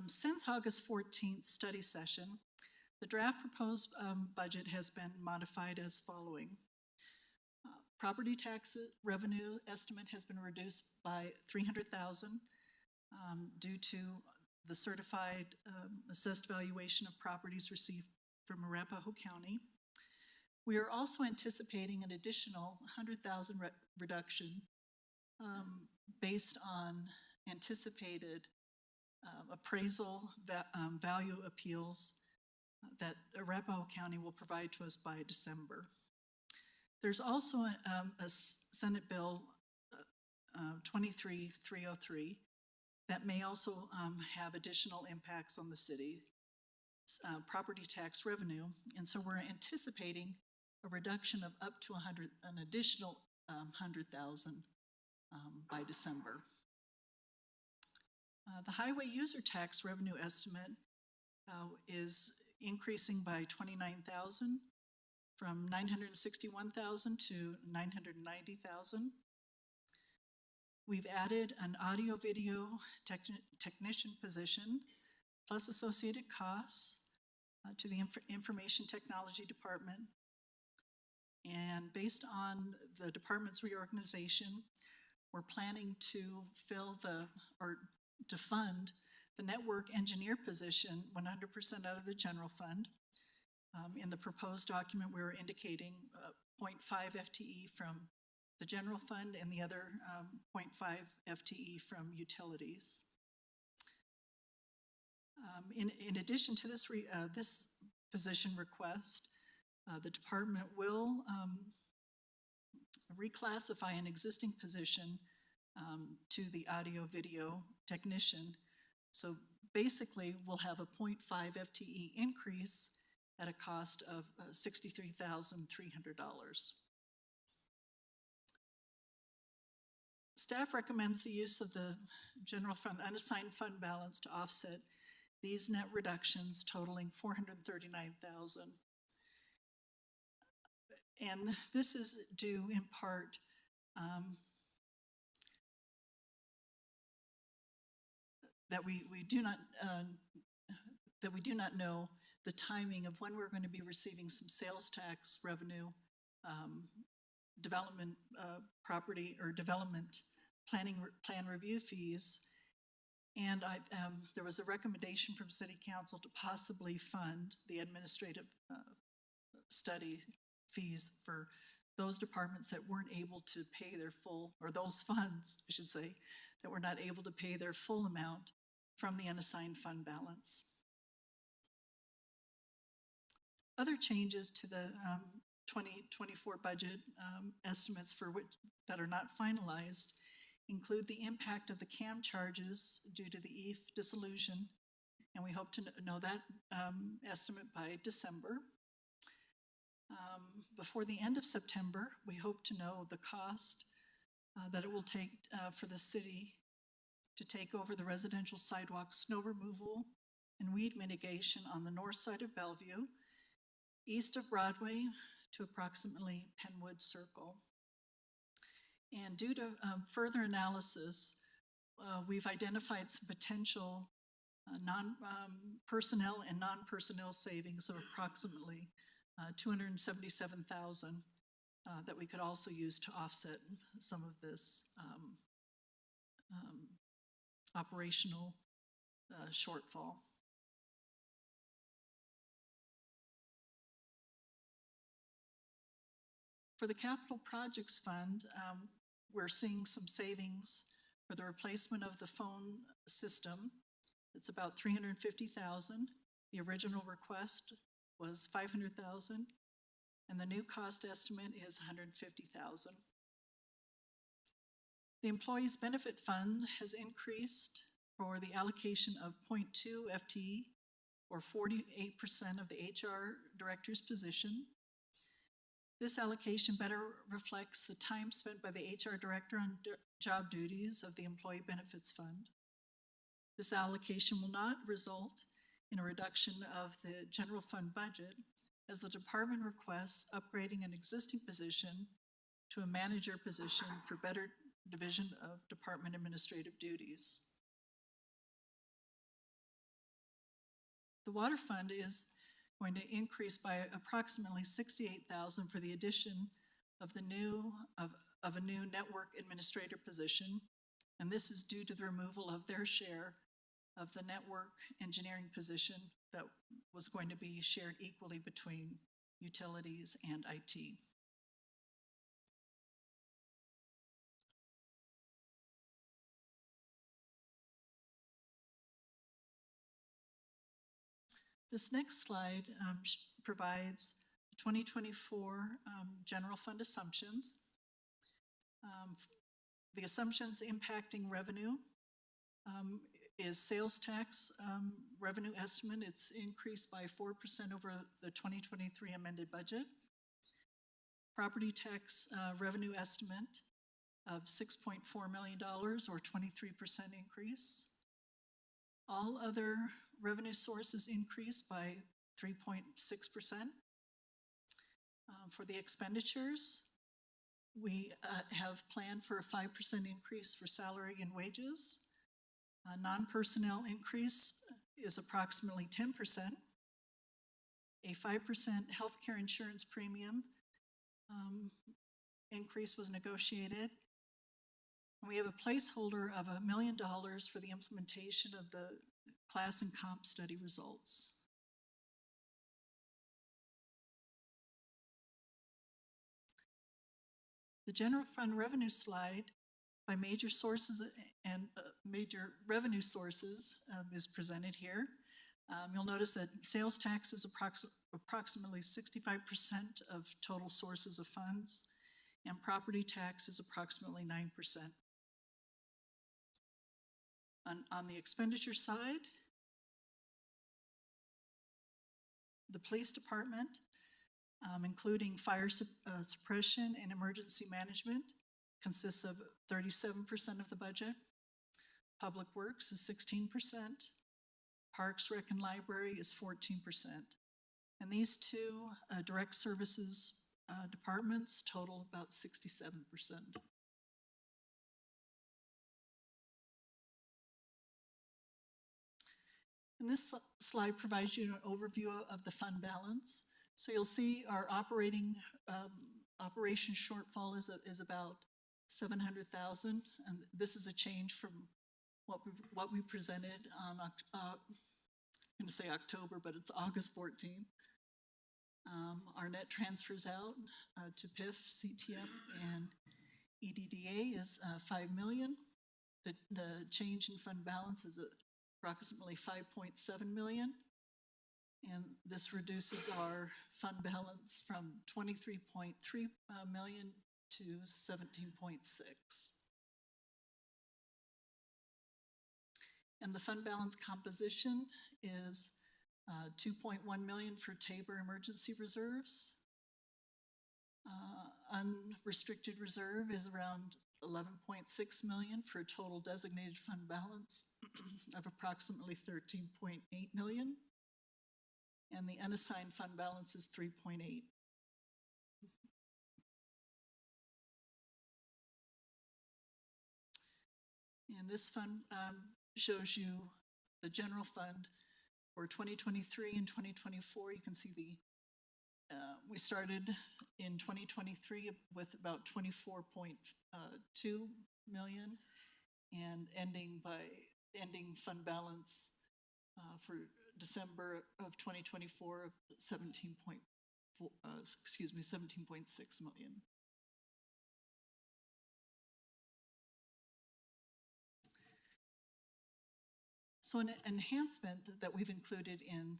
Since August 14th study session, the draft proposed budget has been modified as following. Property tax revenue estimate has been reduced by $300,000 due to the certified assessed valuation of properties received from Arapahoe County. We are also anticipating an additional $100,000 reduction based on anticipated appraisal value appeals that Arapahoe County will provide to us by December. There's also a Senate Bill 23303 that may also have additional impacts on the city property tax revenue, and so we're anticipating a reduction of up to an additional $100,000 by December. The highway user tax revenue estimate is increasing by $29,000 from $961,000 to $990,000. We've added an audio video technician position plus associated costs to the information technology department. And based on the department's reorganization, we're planning to to fund the network engineer position 100% out of the general fund. In the proposed document, we were indicating 0.5 FTE from the general fund and the other 0.5 FTE from utilities. In addition to this position request, the department will reclassify an existing position to the audio video technician. So basically, we'll have a 0.5 FTE increase at a cost of $63,300. Staff recommends the use of the general fund unassigned fund balance to offset these net reductions totaling $439,000. And this is due in part that we do not know the timing of when we're going to be receiving some sales tax revenue, development property or development plan review fees. And there was a recommendation from City Council to possibly fund the administrative study fees for those departments that weren't able to pay their full, or those funds, I should say, that were not able to pay their full amount from the unassigned fund balance. Other changes to the 2024 budget estimates for which that are not finalized include the impact of the CAM charges due to the EAF dissolution, and we hope to know that estimate by December. Before the end of September, we hope to know the cost that it will take for the city to take over the residential sidewalk snow removal and weed mitigation on the north side of Bellevue, east of Broadway to approximately Penwood Circle. And due to further analysis, we've identified some potential personnel and non-personnel savings of approximately $277,000 that we could also use to offset some of this operational shortfall. For the Capital Projects Fund, we're seeing some savings for the replacement of the phone system. It's about $350,000. The original request was $500,000, and the new cost estimate is $150,000. The Employees Benefit Fund has increased for the allocation of 0.2 FTE, or 48% of the HR director's position. This allocation better reflects the time spent by the HR director on job duties of the Employee Benefits Fund. This allocation will not result in a reduction of the general fund budget, as the department requests upgrading an existing position to a manager position for better division of department administrative duties. The Water Fund is going to increase by approximately $68,000 for the addition of a new network administrator position, and this is due to the removal of their share of the network engineering position that was going to be shared equally between utilities and IT. This next slide provides 2024 general fund assumptions. The assumptions impacting revenue is sales tax revenue estimate. It's increased by 4% over the 2023 amended budget. Property tax revenue estimate of $6.4 million, or 23% increase. All other revenue sources increased by 3.6%. For the expenditures, we have planned for a 5% increase for salary and wages. Non-personnel increase is approximately 10%. A 5% healthcare insurance premium increase was negotiated. We have a placeholder of $1 million for the implementation of the class and comp study results. The general fund revenue slide by major sources and major revenue sources is presented here. You'll notice that sales tax is approximately 65% of total sources of funds, and property tax is approximately 9%. On the expenditure side, the police department, including fire suppression and emergency management, consists of 37% of the budget. Public Works is 16%. Parks, Rec, and Library is 14%. And these two direct services departments total about 67%. And this slide provides you an overview of the fund balance. So you'll see our operation shortfall is about $700,000, and this is a change from what we presented on I'm going to say October, but it's August 14th. Our net transfers out to PIF, CTF, and EDDA is 5 million. The change in fund balance is approximately 5.7 million. And this reduces our fund balance from 23.3 million to 17.6. And the fund balance composition is 2.1 million for Tabor emergency reserves. Unrestricted reserve is around 11.6 million for a total designated fund balance of approximately 13.8 million. And the unassigned fund balance is 3.8. And this fund shows you the general fund for 2023 and 2024. You can see we started in 2023 with about 24.2 million and ending fund balance for December of 2024 of 17.6 million. So an enhancement that we've included in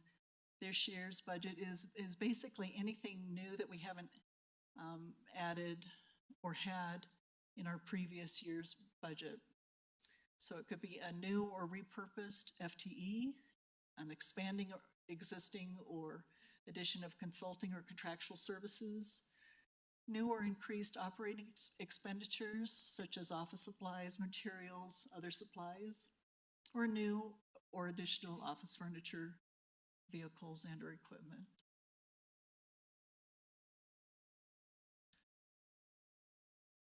this year's budget is basically anything new that we haven't added or had in our previous year's budget. So it could be a new or repurposed FTE, an expanding or existing or addition of consulting or contractual services, new or increased operating expenditures such as office supplies, materials, other supplies, or new or additional office furniture, vehicles, and or equipment.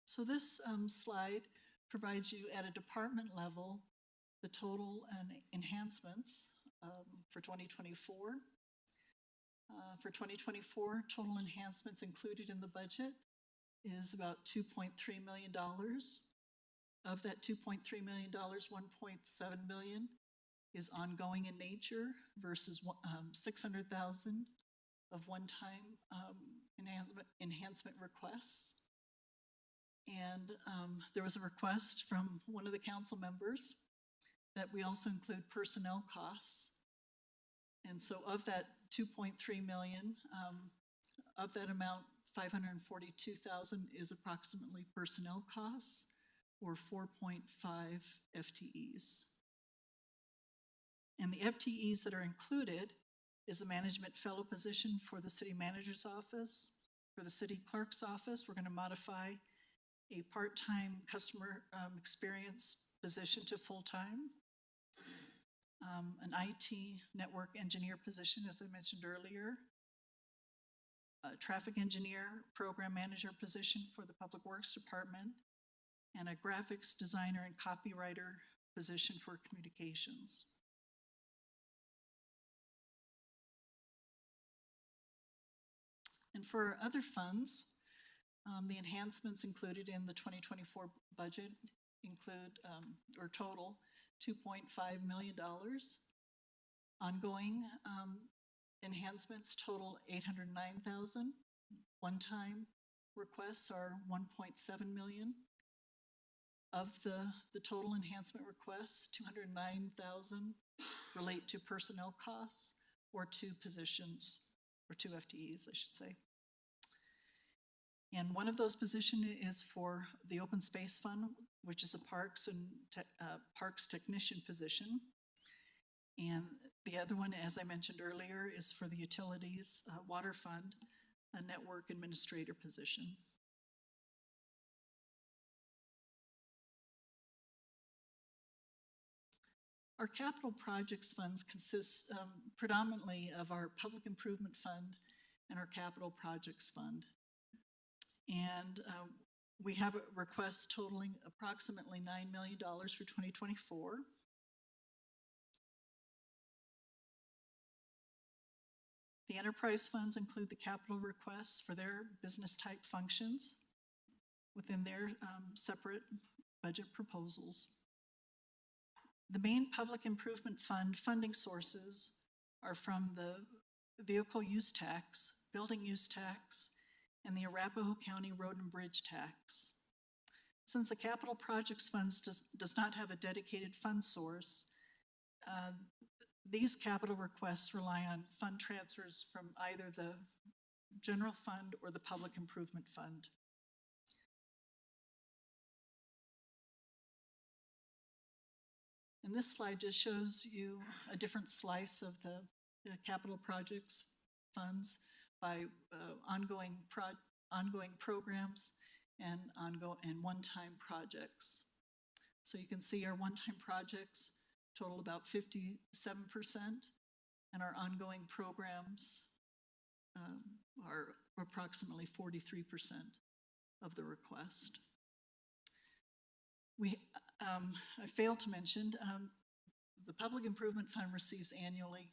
So this slide provides you at a department level the total and enhancements for 2024. For 2024, total enhancements included in the budget is about $2.3 million. Of that $2.3 million, $1.7 million is ongoing in nature versus 600,000 of one-time enhancement requests. And there was a request from one of the council members that we also include personnel costs. And so of that 2.3 million, of that amount, 542,000 is approximately personnel costs, or 4.5 FTEs. And the FTEs that are included is a management fellow position for the city manager's office. For the city clerk's office, we're going to modify a part-time customer experience position to full-time. An IT network engineer position, as I mentioned earlier. A traffic engineer, program manager position for the Public Works Department, and a graphics designer and copywriter position for communications. And for other funds, the enhancements included in the 2024 budget include, or total, $2.5 million. Ongoing enhancements total $809,000. One-time requests are $1.7 million. Of the total enhancement requests, $209,000 relate to personnel costs or 2 positions, or 2 FTEs, I should say. And one of those positions is for the Open Space Fund, which is a parks technician position. And the other one, as I mentioned earlier, is for the Utilities Water Fund, a network administrator position. Our capital projects funds consist predominantly of our Public Improvement Fund and our Capital Projects Fund. And we have a request totaling approximately $9 million for 2024. The enterprise funds include the capital requests for their business type functions within their separate budget proposals. The main Public Improvement Fund funding sources are from the vehicle use tax, building use tax, and the Arapahoe County Road and Bridge tax. Since the Capital Projects Funds does not have a dedicated fund source, these capital requests rely on fund transfers from either the general fund or the public improvement fund. And this slide just shows you a different slice of the capital projects funds by ongoing programs and one-time projects. So you can see our one-time projects total about 57%, and our ongoing programs are approximately 43% of the request. I failed to mention, the Public Improvement Fund receives annually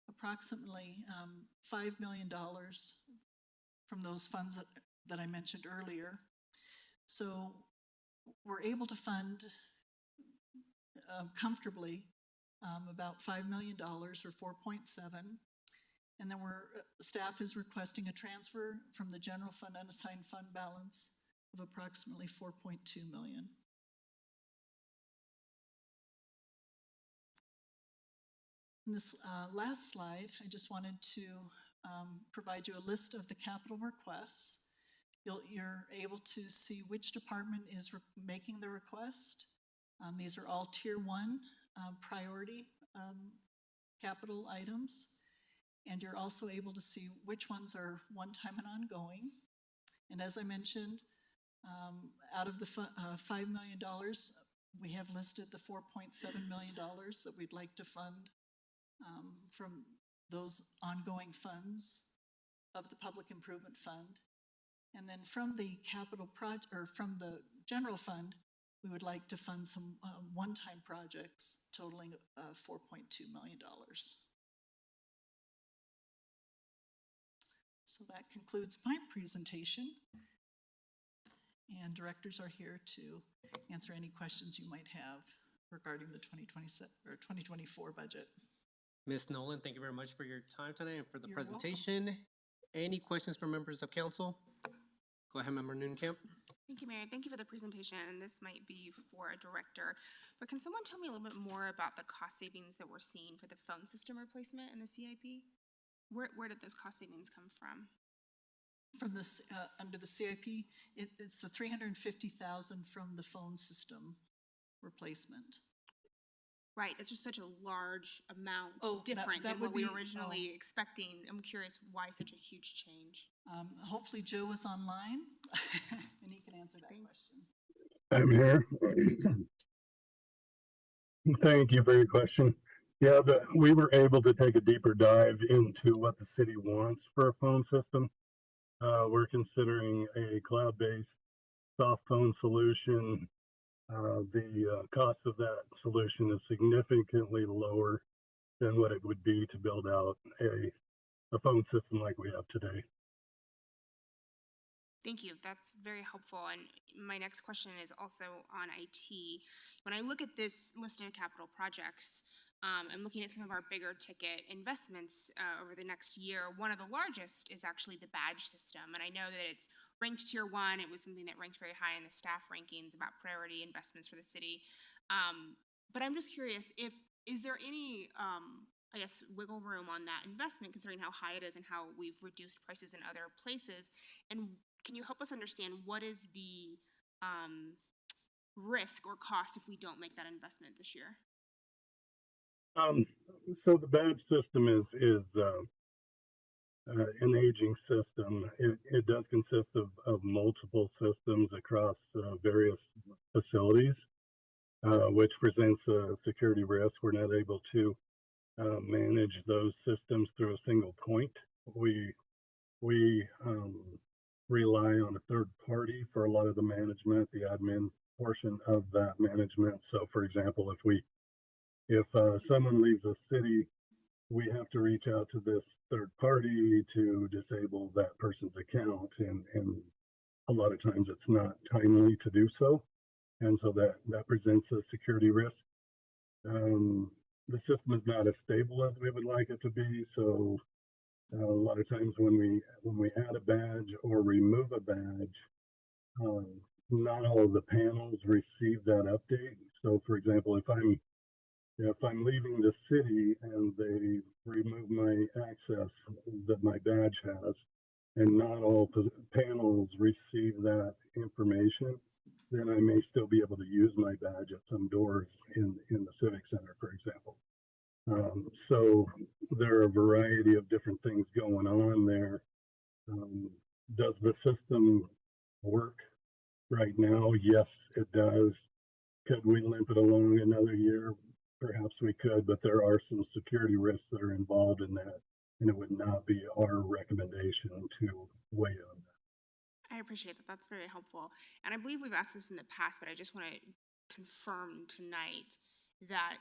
approximately $5 million from those funds that I mentioned earlier. So we're able to fund comfortably about $5 million or 4.7. And then staff is requesting a transfer from the general fund unassigned fund balance of approximately $4.2 million. In this last slide, I just wanted to provide you a list of the capital requests. You're able to see which department is making the request. These are all Tier 1 priority capital items. And you're also able to see which ones are one-time and ongoing. And as I mentioned, out of the $5 million, we have listed the $4.7 million that we'd like to fund from those ongoing funds of the Public Improvement Fund. And then from the from the general fund, we would like to fund some one-time projects totaling $4.2 million. So that concludes my presentation. And directors are here to answer any questions you might have regarding the 2027 or 2024 budget. Ms. Nolan, thank you very much for your time today and for the You're presentation. Any questions from members of council? Go ahead, Member Nooncamp. Thank you, Mayor. Thank you for the presentation, and this might be for a director, but can someone tell me a little bit more about the cost savings that we're seeing for the phone system replacement in the CIP? Where did those cost savings come from? From this, under the CIP, it's the $350,000 from the phone system replacement. Right, that's just such a large amount, Oh, different that than would what we be- were originally expecting. I'm curious why such a huge change. Hopefully Joe was online and he can answer that question. I'm here. Thank you for your question. Yeah, we were able to take a deeper dive into what the city wants for a phone system. We're considering a cloud-based soft phone solution. The cost of that solution is significantly lower than what it would be to build out a phone system like we have today. Thank you. That's very helpful. And my next question is also on IT. When I look at this list of capital projects, I'm looking at some of our bigger ticket investments over the next year. One of the largest is actually the badge system. And I know that it's ranked Tier 1. It was something that ranked very high in the staff rankings about priority investments for the city. But I'm just curious, is there any, I guess, wiggle room on that investment, considering how high it is and how we've reduced prices in other places? And can you help us understand what is the risk or cost if we don't make that investment this year? So the badge system is an aging system. It does consist of multiple systems across various facilities, which presents a security risk. We're not able to manage those systems through a single point. We rely on a third party for a lot of the management, the admin portion of that management. So for example, if someone leaves a city, we have to reach out to this third party to disable that person's account. And a lot of times it's not timely to do so. And so that presents a security risk. The system is not as stable as we would like it to be. So A lot of times when we add a badge or remove a badge, um, not all of the panels receive that update. So, for example, if I'm leaving the city and they remove my access that my badge has, and not all panels receive that information, then I may still be able to use my badge at some doors in the Civic Center, for example. So there are a variety of different things going on there. Does the system work right now? Yes, it does. Could we limp it along another year? Perhaps we could, but there are some security risks that are involved in that, and it would not be our recommendation to weigh on that. I appreciate that. That's very helpful. And I believe we've asked this in the past, but I just want to confirm tonight that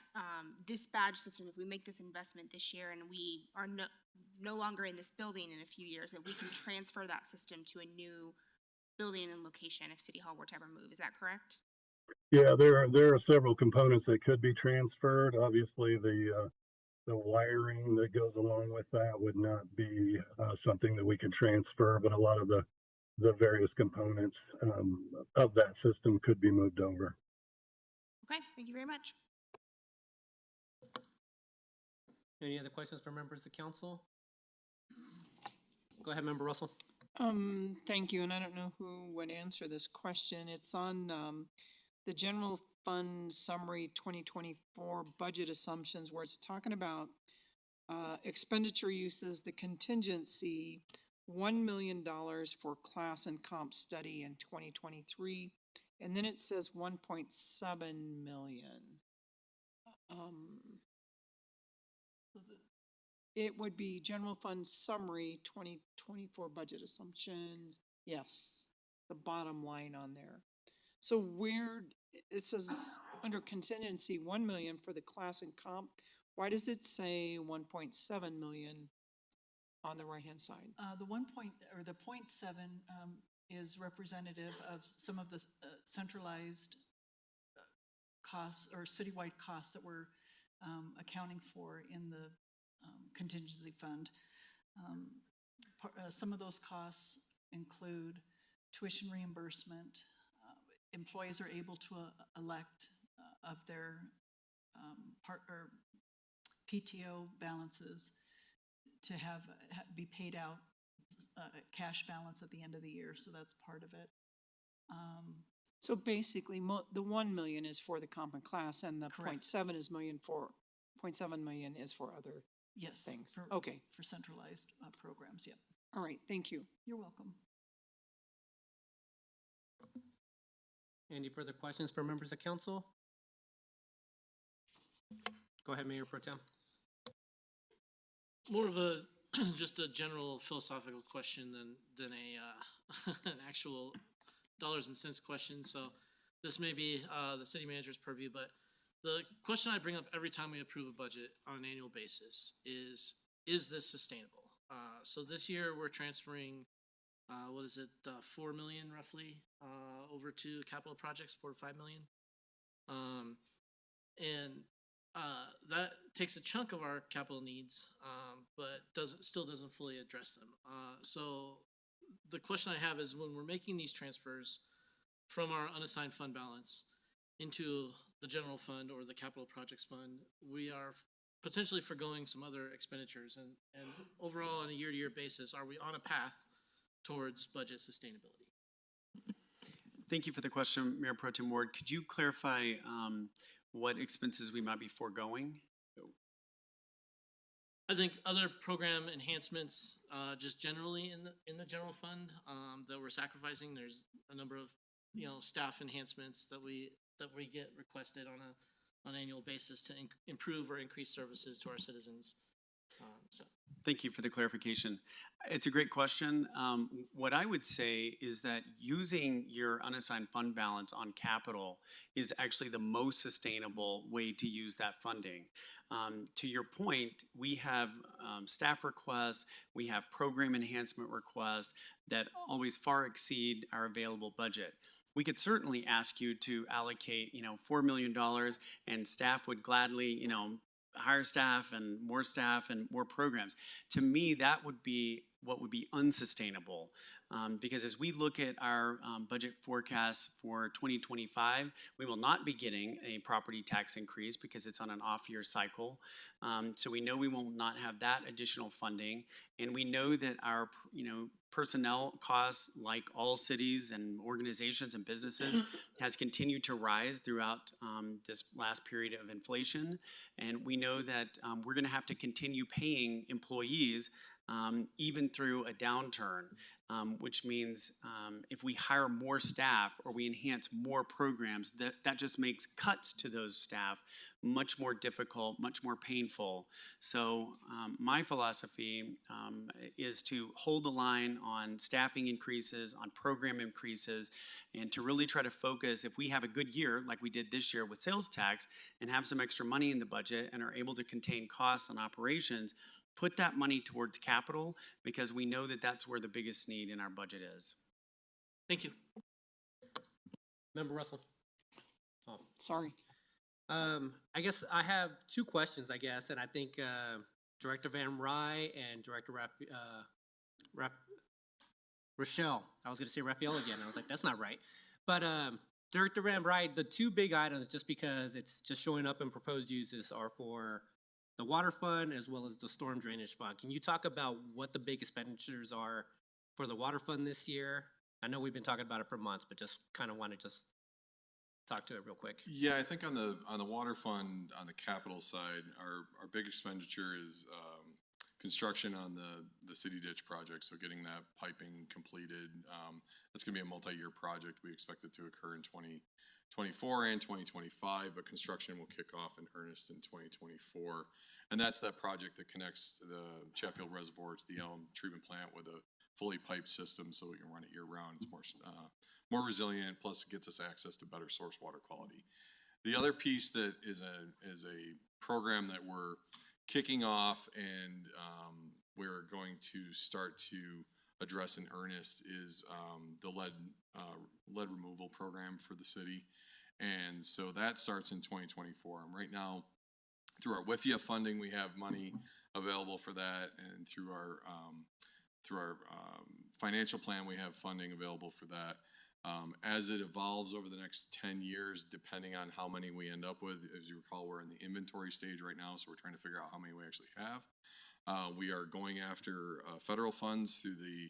this badge system, if we make this investment this year and we are no longer in this building in a few years, that we can transfer that system to a new building and location if City Hall were to ever move. Is that correct? Yeah, there are several components that could be transferred. Obviously, the wiring that goes along with that would not be something that we could transfer, but a lot of the various components of that system could be moved over. Okay, thank you very much. Any other questions for members of council? Go ahead, Member Russell. Thank you, and I don't know who would answer this question. It's on the general fund summary 2024 budget assumptions, where it's talking about expenditure uses, the contingency, $1 million for class and comp study in 2023, and then it says 1.7 million. It would be general fund summary 2024 budget assumptions. Yes, the bottom line on there. So where it says under contingency 1 million for the class and comp, why does it say 1.7 million on the right hand side? The 0.7 is representative of some of the centralized costs or citywide costs that we're accounting for in the contingency fund. Some of those costs include tuition reimbursement. Employees are able to elect of their PTO balances to be paid out cash balance at the end of the year. So that's part of it. So basically, the 1 million is for the comp and class, and the Correct. 0.7 million is for other Yes. things. For, Okay. For centralized programs, yep. All right, thank you. You're welcome. Any further questions for members of council? Go ahead, Mayor Pro Tem. More of a just a general philosophical question than a an actual dollars and cents question. So this may be the city manager's purview, but the question I bring up every time we approve a budget on an annual basis is this sustainable? So this year we're transferring, 4 million roughly over to capital projects, 4 to 5 million. That takes a chunk of our capital needs, but still doesn't fully address them. So the question I have is, when we're making these transfers from our unassigned fund balance into the general fund or the capital projects fund, we are potentially forgoing some other expenditures, and overall on a year-to-year basis, are we on a path towards budget sustainability? Thank you for the question, Mayor Pro Tem Ward. Could you clarify what expenses we might be foregoing? I think other program enhancements, just generally in the general fund, that we're sacrificing. There's a number of staff enhancements that we get requested on an annual basis to improve or increase services to our citizens. Thank you for the clarification. It's a great question. What I would say is that using your unassigned fund balance on capital is actually the most sustainable way to use that funding. To your point, we have staff requests, we have program enhancement requests that always far exceed our available budget. We could certainly ask you to allocate, $4 million, and staff would gladly, hire staff and more programs. To me, that would be what would be unsustainable. Because as we look at our budget forecast for 2025, we will not be getting a property tax increase because it's on an off-year cycle. So we know we will not have that additional funding. And we know that our, personnel costs, like all cities and organizations and businesses, has continued to rise throughout this last period of inflation. And we know that we're going to have to continue paying employees even through a downturn, which means if we hire more staff or we enhance more programs, that just makes cuts to those staff much more difficult, much more painful. So my philosophy is to hold the line on staffing increases, on program increases, and to really try to focus, if we have a good year like we did this year with sales tax and have some extra money in the budget and are able to contain costs and operations, put that money towards capital, because we know that that's where the biggest need in our budget is. Thank you. Member Russell. Oh, Sorry. I guess I have two questions, I guess, and I think Director Van Rye and Director Rochelle. I was going to say Raphael again. I was like, that's not right. But Director Van Rye, the two big items, just because it's just showing up in proposed uses, are for the water fund as well as the storm drainage fund. Can you talk about what the big expenditures are for the water fund this year? I know we've been talking about it for months, but just kind of want to just talk to it real quick. Yeah, I think on the water fund, on the capital side, our big expenditure is construction on the city ditch project, so getting that piping completed. That's gonna be a multi-year project. We expect it to occur in 2024 and 2025, but construction will kick off in earnest in 2024. And that's that project that connects the Chatfield Reservoir to the Elm Treatment Plant with a fully piped system so we can run it year round. It's more resilient, plus it gets us access to better source water quality. The other piece that is a program that we're kicking off and we're going to start to address in earnest is the lead removal program for the city. And so that starts in 2024. And right now, through our WIFIA funding, we have money available for that, and through our financial plan, we have funding available for that. As it evolves over the next 10 years, depending on how many we end up with, as you recall, we're in the inventory stage right now, so we're trying to figure out how many we actually have. We are going after federal funds through the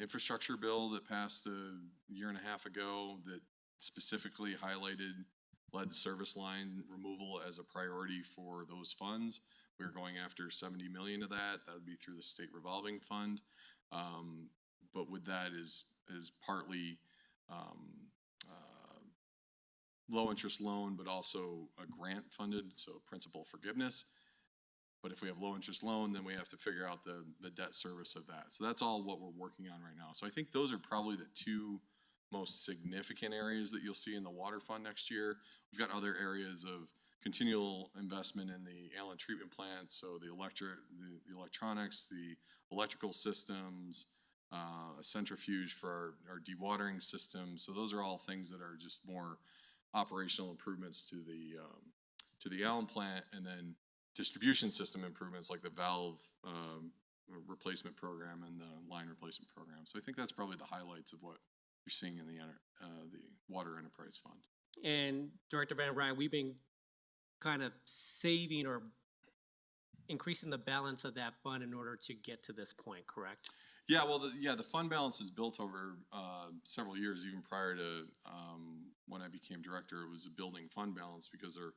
infrastructure bill that passed a year and a half ago that specifically highlighted lead service line removal as a priority for those funds. We're going after 70 million of that. That would be through the state revolving fund. But with that is partly low interest loan, but also a grant funded, so principal forgiveness. But if we have low interest loan, then we have to figure out the debt service of that. So that's all what we're working on right now. So I think those are probably the two most significant areas that you'll see in the water fund next year. We've got other areas of continual investment in the Allen treatment plant, so the electronics, the electrical systems, a centrifuge for our dewatering system. So those are all things that are just more operational improvements to the Allen plant, and then distribution system improvements like the valve replacement program and the line replacement program. So I think that's probably the highlights of what you're seeing in the Water Enterprise Fund. And Director Van Ryan, we've been kind of saving or increasing the balance of that fund in order to get to this point, correct? Yeah, well, the fund balance is built over several years, even prior to when I became director. It was a building fund balance because there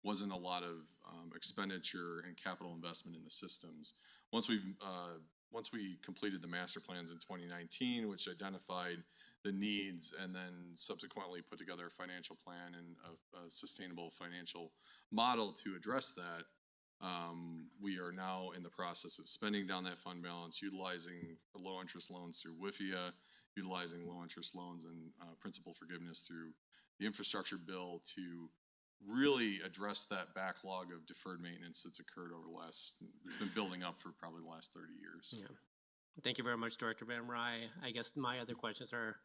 wasn't a lot of expenditure and capital investment in the systems. Once we completed the master plans in 2019, which identified the needs, and then subsequently put together a financial plan and a sustainable financial model to address that, we are now in the process of spending down that fund balance, utilizing the low interest loans through WIFIA, utilizing low interest loans and principal forgiveness through the infrastructure bill to really address that backlog of deferred maintenance that's occurred over it's been building up for probably the last 30 years. Yeah. Thank you very much, Director Van Rye. I guess my other questions are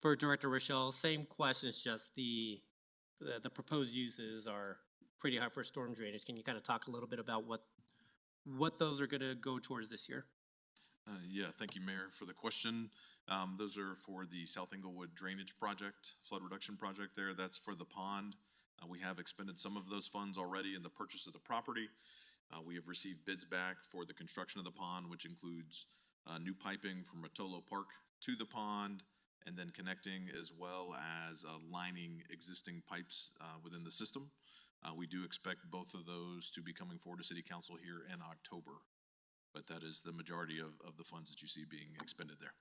for Director Rochelle. Same questions, just the proposed uses are pretty high for storm drainage. Can you kind of talk a little bit about what those are gonna go towards this year? Yeah, thank you, Mayor, for the question. Those are for the South Englewood Drainage Project, flood reduction project there. That's for the pond. We have expended some of those funds already in the purchase of the property. We have received bids back for the construction of the pond, which includes new piping from Rotolo Park to the pond, and then connecting as well as lining existing pipes within the system. We do expect both of those to be coming forward to City Council here in October, but that is the majority of the funds that you see being expended there.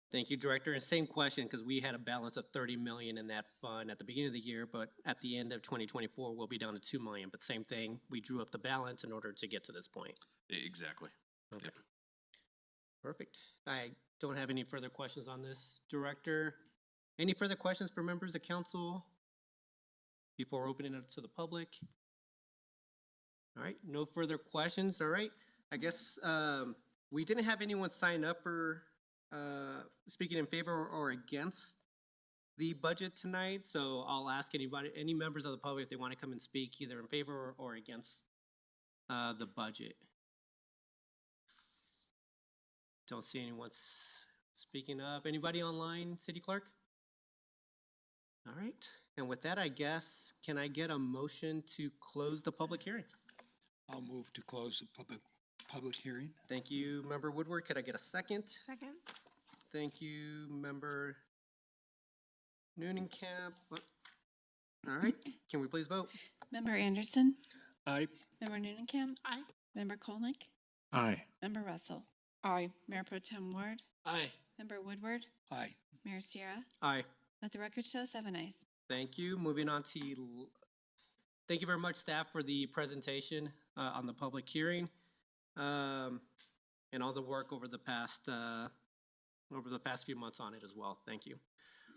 Thank you, Director. And same question, because we had a balance of 30 million in that fund at the beginning of the year, but at the end of 2024, we'll be down to 2 million. But same thing, we drew up the balance in order to get to this point. Exactly. Okay. Yep. Perfect. I don't have any further questions on this, Director. Any further questions for members of council before opening it up to the public? All right, no further questions. All right, I guess we didn't have anyone sign up for speaking in favor or against the budget tonight, so I'll ask any members of the public if they want to come and speak either in favor or against the budget. Don't see anyone speaking up. Anybody online, City Clerk? All right, and with that, I guess, can I get a motion to close the public hearing? I'll move to close the public hearing. Thank you, Member Woodward. Could I get a second? Second. Thank you, Member Noonenkamp. All right, can we please vote? Member Anderson, Aye. Member Noonekamp. Aye. Member Kolnick, Aye. Member Russell, Aye. Mayor Pro Tem Ward, Aye. Member Woodward, Aye. Mayor Sierra. Aye. Let the record show 7 ayes. Thank you. Moving on to, thank you very much, staff, for the presentation on the public hearing and all the work over the past few months on it as well. Thank you.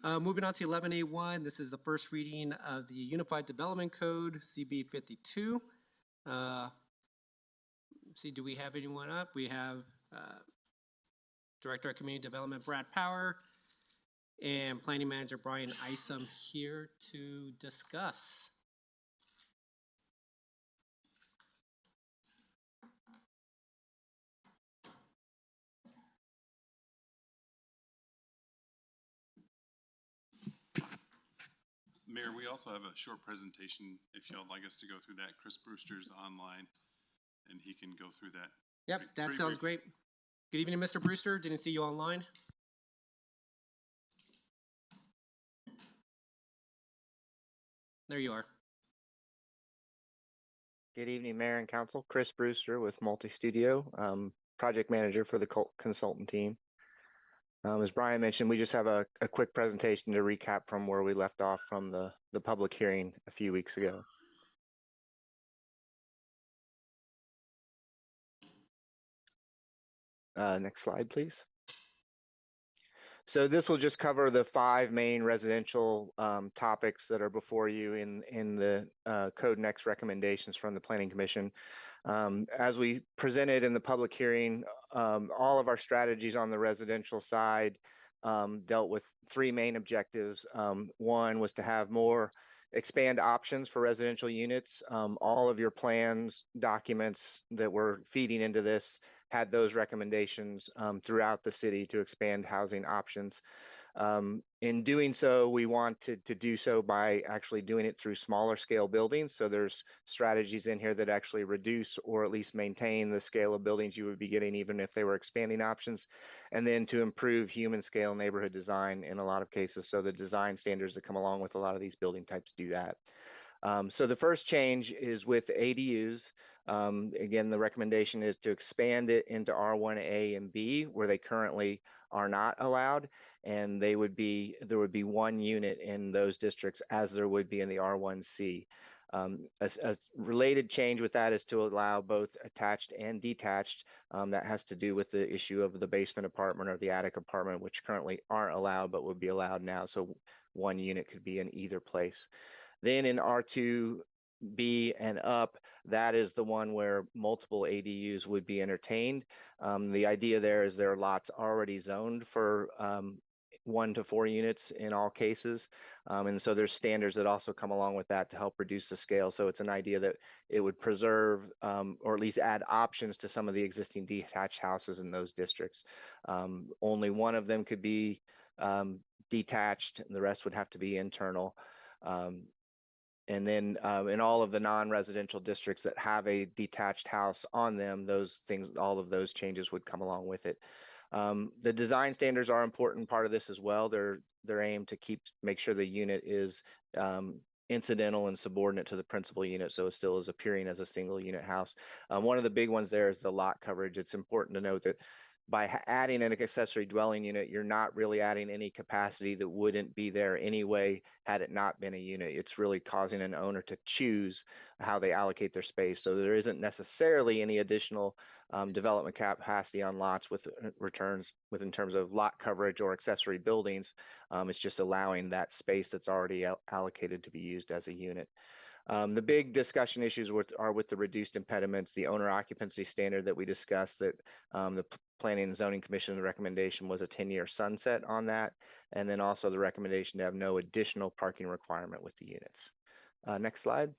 Moving on to 11A1, this is the first reading of the Unified Development Code, CB 52. See, do we have anyone up? We have Director of Community Development, Brad Power, and Planning Manager Brian Isom here to discuss. Mayor, we also have a short presentation if y'all like us to go through that. Chris Brewster's online and he can go through that. Yep, that sounds great. Good evening, Mr. Brewster. Didn't see you online. There you are. Good evening, Mayor and Council. Chris Brewster with Multi Studio, project manager for the consultant team. As Brian mentioned, we just have a quick presentation to recap from where we left off from the public hearing a few weeks ago. Next slide, please. So this will just cover the 5 main residential topics that are before you in the Code Next recommendations from the Planning Commission. As we presented in the public hearing, all of our strategies on the residential side dealt with 3 main objectives. One was to have more expand options for residential units. All of your plans, documents that were feeding into this had those recommendations throughout the city to expand housing options. In doing so, we wanted to do so by actually doing it through smaller scale buildings. So there's strategies in here that actually reduce or at least maintain the scale of buildings you would be getting even if they were expanding options. And then to improve human scale neighborhood design in a lot of cases. So the design standards that come along with a lot of these building types do that. So the first change is with ADUs. Again, the recommendation is to expand it into R1A and B where they currently are not allowed, and there would be 1 unit in those districts as there would be in the R1C. A related change with that is to allow both attached and detached. That has to do with the issue of the basement apartment or the attic apartment, which currently aren't allowed but would be allowed now. So 1 unit could be in either place. Then in R2B and up, that is the one where multiple ADUs would be entertained. The idea there is there are lots already zoned for 1 to 4 units in all cases. And so there's standards that also come along with that to help reduce the scale. So it's an idea that it would preserve or at least add options to some of the existing detached houses in those districts. Only one of them could be detached, and the rest would have to be internal. And then in all of the non-residential districts that have a detached house on them, those things, all of those changes would come along with it. The design standards are an important part of this as well. They're aimed to make sure the unit is incidental and subordinate to the principal unit, so it still is appearing as a single unit house. One of the big ones there is the lot coverage. It's important to note that by adding an accessory dwelling unit, you're not really adding any capacity that wouldn't be there anyway had it not been a unit. It's really causing an owner to choose how they allocate their space. So there isn't necessarily any additional development capacity on lots with returns in terms of lot coverage or accessory buildings. It's just allowing that space that's already allocated to be used as a unit. The big discussion issues are with the reduced impediments, the owner occupancy standard that we discussed, that the Planning and Zoning Commission, the recommendation was a 10-year sunset on that, and then also the recommendation to have no additional parking requirement with the units. Next slide.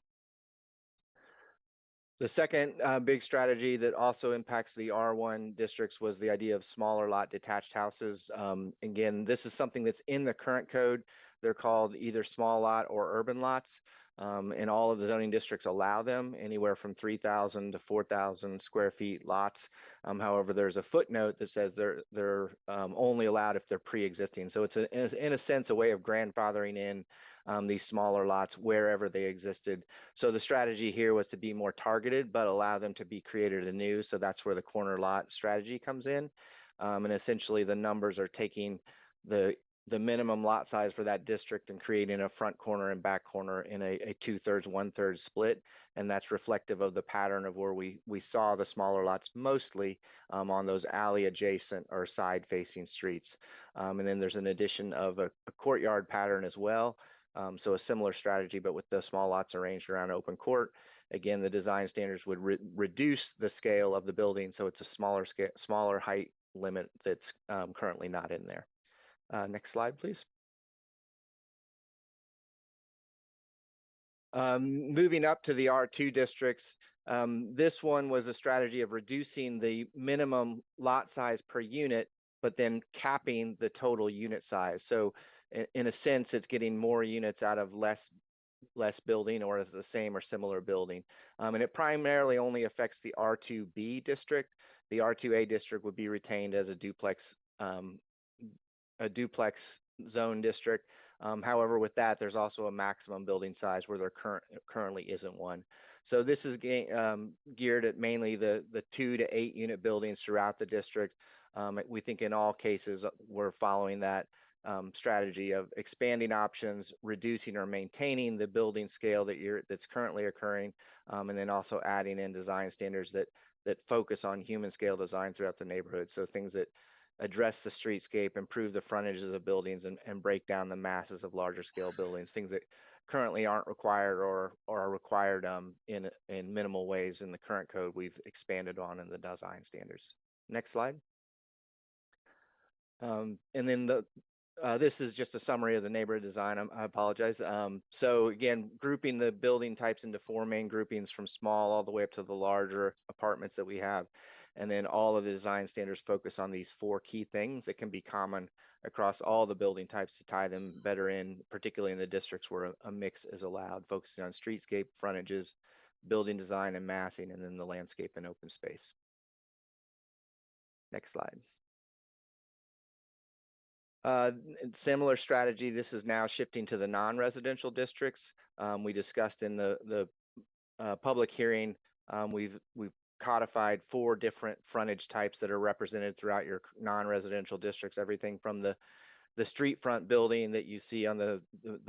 The second big strategy that also impacts the R1 districts was the idea of smaller lot detached houses. Again, this is something that's in the current code. They're called either small lot or urban lots. And all of the zoning districts allow them anywhere from 3,000 to 4,000 square feet lots. However, there's a footnote that says they're only allowed if they're pre-existing. So it's in a sense a way of grandfathering in these smaller lots wherever they existed. So the strategy here was to be more targeted, but allow them to be created anew. So that's where the corner lot strategy comes in. And essentially the numbers are taking the minimum lot size for that district and creating a front corner and back corner in a 2/3, 1/3 split. And that's reflective of the pattern of where we saw the smaller lots mostly on those alley adjacent or side facing streets. And then there's an addition of a courtyard pattern as well. So a similar strategy, but with the small lots arranged around open court. Again, the design standards would reduce the scale of the building. So it's a smaller height limit that's currently not in there. Next slide, please. Moving up to the R2 districts, this one was a strategy of reducing the minimum lot size per unit, but then capping the total unit size. So in a sense, it's getting more units out of less building or as the same or similar building. And it primarily only affects the R2B district. The R2A district would be retained as a duplex zone district. However, with that, there's also a maximum building size where there currently isn't one. So this is geared at mainly the 2 to 8 unit buildings throughout the district. We think in all cases we're following that strategy of expanding options, reducing or maintaining the building scale that's currently occurring, and then also adding in design standards that focus on human scale design throughout the neighborhood. So things that address the streetscape, improve the frontages of buildings, and break down the masses of larger scale buildings, things that currently aren't required or are required in minimal ways in the current code we've expanded on in the design standards. Next slide. And then this is just a summary of the neighborhood design. I apologize. So again, grouping the building types into 4 main groupings from small all the way up to the larger apartments that we have. And then all of the design standards focus on these 4 key things that can be common across all the building types to tie them better in, particularly in the districts where a mix is allowed, focusing on streetscape, frontages, building design and massing, and then the landscape and open space. Next slide. Similar strategy. This is now shifting to the non-residential districts. We discussed in the public hearing, we've codified 4 different frontage types that are represented throughout your non-residential districts. Everything from the street front building that you see on the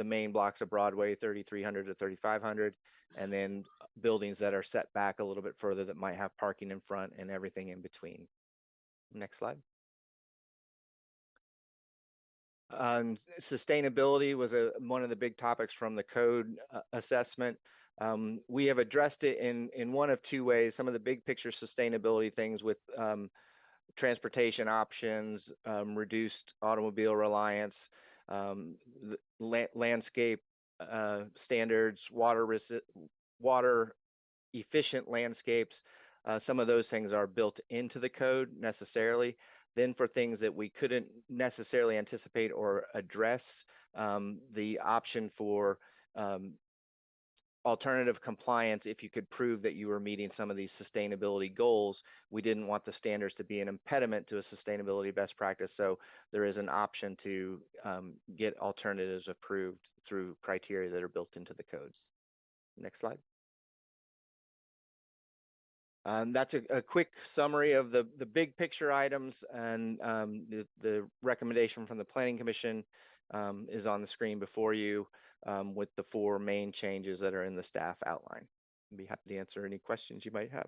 main blocks of Broadway, 3,300 to 3,500, and then buildings that are set back a little bit further that might have parking in front and everything in between. Next slide. Sustainability was one of the big topics from the code assessment. We have addressed it in one of 2 ways. Some of the big picture sustainability things with transportation options, reduced automobile reliance, landscape standards, water efficient landscapes. Some of those things are built into the code necessarily. Then for things that we couldn't necessarily anticipate or address, the option for alternative compliance, if you could prove that you were meeting some of these sustainability goals, we didn't want the standards to be an impediment to a sustainability best practice. So there is an option to get alternatives approved through criteria that are built into the code. Next slide. That's a quick summary of the big picture items, and the recommendation from the Planning Commission is on the screen before you, with the 4 main changes that are in the staff outline. I'd be happy to answer any questions you might have.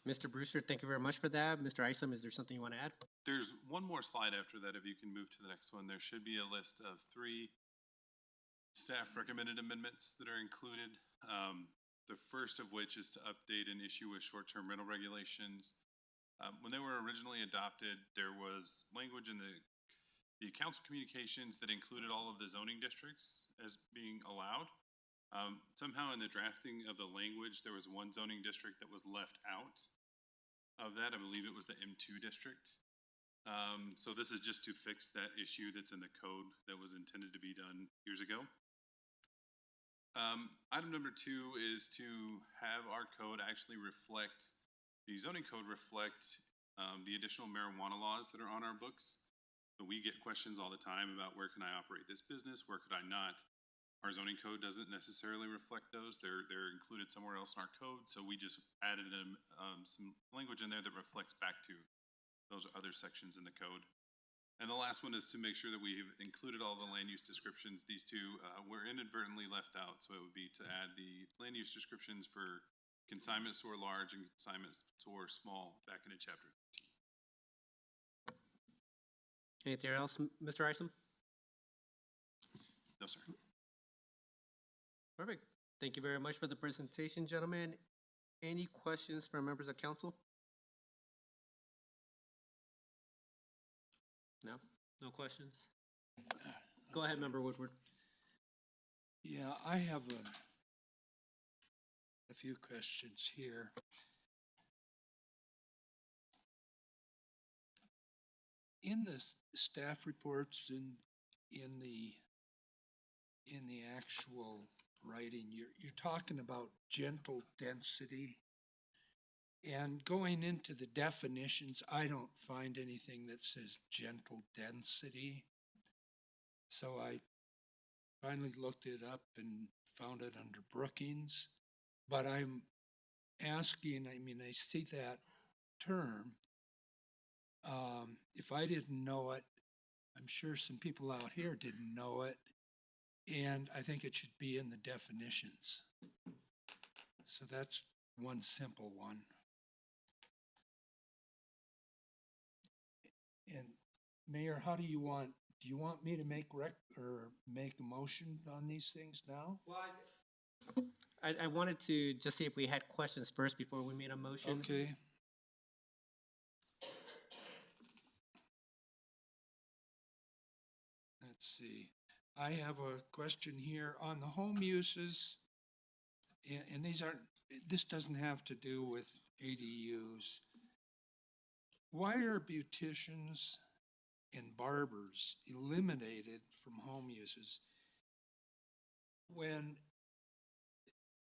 Mr. Brewster, thank you very much for that. Mr. Isom, is there something you want to add? There's one more slide after that, if you can move to the next one. There should be a list of 3 staff recommended amendments that are included. The first of which is to update an issue with short-term rental regulations. When they were originally adopted, there was language in the council communications that included all of the zoning districts as being allowed. Somehow in the drafting of the language, there was one zoning district that was left out of that. I believe it was the M2 district. So this is just to fix that issue that's in the code that was intended to be done years ago. Item number 2 is to have our code actually reflect, the zoning code reflect the additional marijuana laws that are on our books. So we get questions all the time about where can I operate this business, where could I not? Our zoning code doesn't necessarily reflect those. They're included somewhere else in our code, so we just added some language in there that reflects back to those other sections in the code. And the last one is to make sure that we've included all the land use descriptions. These 2 were inadvertently left out, so it would be to add the land use descriptions for consignment store large and consignment store small back into chapter 13. Anything else, Mr. Isom? No, sir. Perfect. Thank you very much for the presentation, gentlemen. Any questions from members of council? No? No questions? Go ahead, Member Woodward. Yeah, I have a few questions here. In the staff reports and in the actual writing, you're talking about gentle density. And going into the definitions, I don't find anything that says gentle density. So I finally looked it up and found it under Brookings. But I'm asking, I mean, I see that term. If I didn't know it, I'm sure some people out here didn't know it. And I think it should be in the definitions. So that's one simple one. And Mayor, how do you want me to make make a motion on these things now? Well, I wanted to just see if we had questions first before we made a motion. Okay. Let's see. I have a question here on the home uses, and this doesn't have to do with ADUs. Why are beauticians and barbers eliminated from home uses when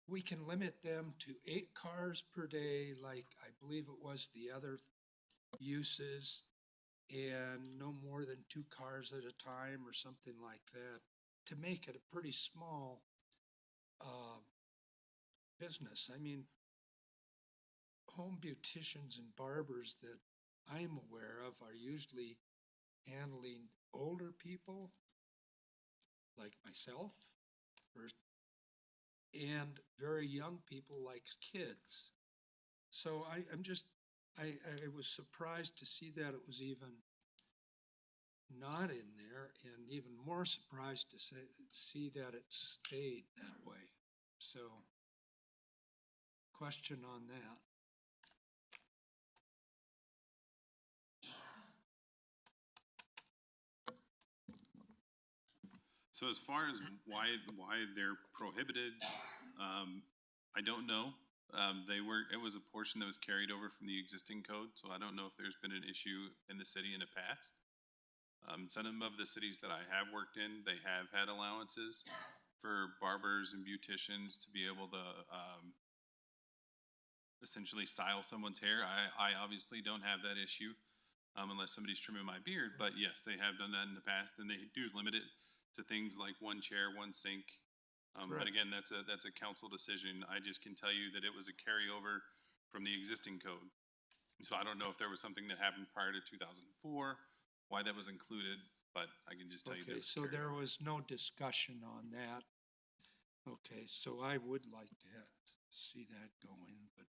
we can limit them to 8 cars per day, like I believe it was the other uses, and no more than 2 cars at a time or something like that, to make it a pretty small business? I mean, home beauticians and barbers that I'm aware of are usually handling older people like myself and very young people like kids. So I was surprised to see that it was even not in there, and even more surprised to see that it stayed that way. So, question on that. So as far as why they're prohibited, I don't know. It was a portion that was carried over from the existing code, so I don't know if there's been an issue in the city in the past. Some of the cities that I have worked in, they have had allowances for barbers and beauticians to be able to essentially style someone's hair. I obviously don't have that issue unless somebody's trimming my beard, but yes, they have done that in the past, and they do limit it to things like one chair, one sink. But again, that's a council decision. I just can tell you that it was a carryover from the existing code. So I don't know if there was something that happened prior to 2004, why that was included, but I can just tell you that. Okay, so there was no discussion on that. Okay, so I would like to see that going, but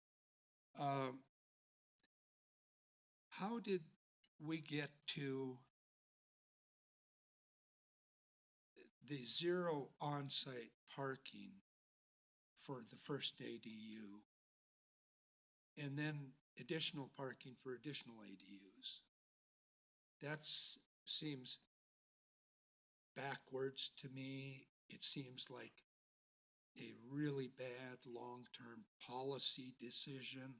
how did we get to the zero on-site parking for the first ADU and then additional parking for additional ADUs? That seems backwards to me. It seems like a really bad long-term policy decision.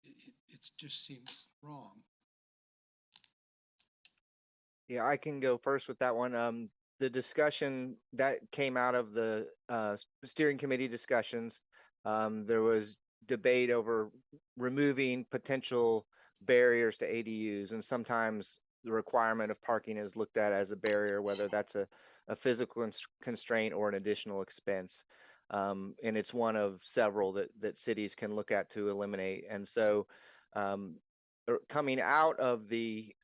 It just seems wrong. Yeah, I can go first with that one. The discussion that came out of the steering committee discussions, there was debate over removing potential barriers to ADUs, and sometimes the requirement of parking is looked at as a barrier, whether that's a physical constraint or an additional expense. And it's one of several that cities can look at to eliminate. And so coming out of the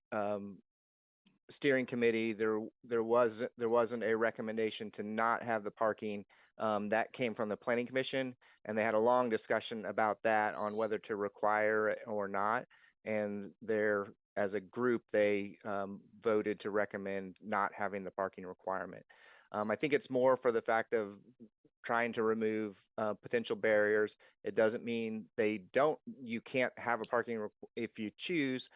steering committee, there wasn't a recommendation to not have the parking. That came from the planning commission, and they had a long discussion about that on whether to require it or not. And as a group, they voted to recommend not having the parking requirement. I think it's more for the fact of trying to remove potential barriers. It doesn't mean you can't have a parking if you choose.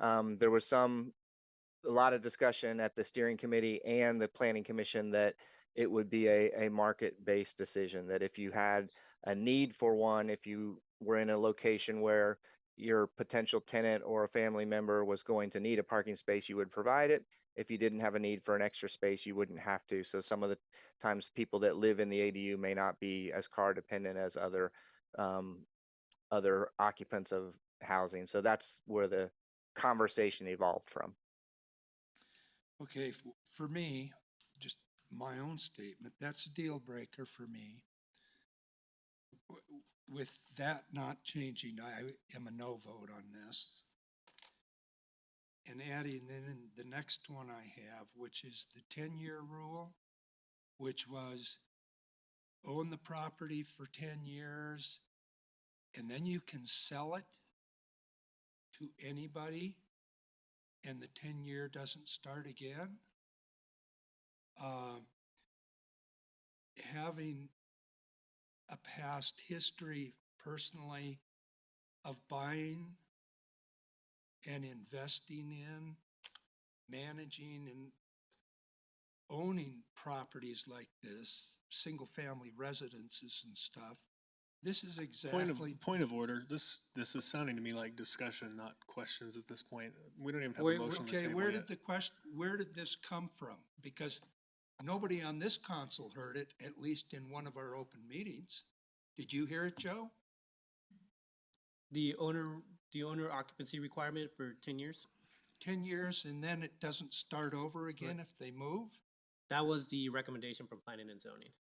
There was a lot of discussion at the steering committee and the planning commission that it would be a market-based decision, that if you had a need for one, if you were in a location where your potential tenant or a family member was going to need a parking space, you would provide it. If you didn't have a need for an extra space, you wouldn't have to. So some of the times people that live in the ADU may not be as car dependent as other occupants of housing. So that's where the conversation evolved from. Okay, for me, just my own statement, that's a deal breaker for me. With that not changing, I am a no vote on this. And adding in the next one I have, which is the 10-year rule, which was own the property for 10 years, and then you can sell it to anybody, and the 10-year doesn't start again. Having a past history personally of buying and investing in, managing and owning properties like this, single-family residences and stuff, this is exactly. Point of order. This is sounding to me like discussion, not questions at this point. We don't even have a motion on the Okay, table yet. where did this come from? Because nobody on this council heard it, at least in one of our open meetings. Did you hear it, Joe? The owner occupancy requirement for 10 years? 10 years, and then it doesn't start over again if they move? That was the recommendation from planning and zoning.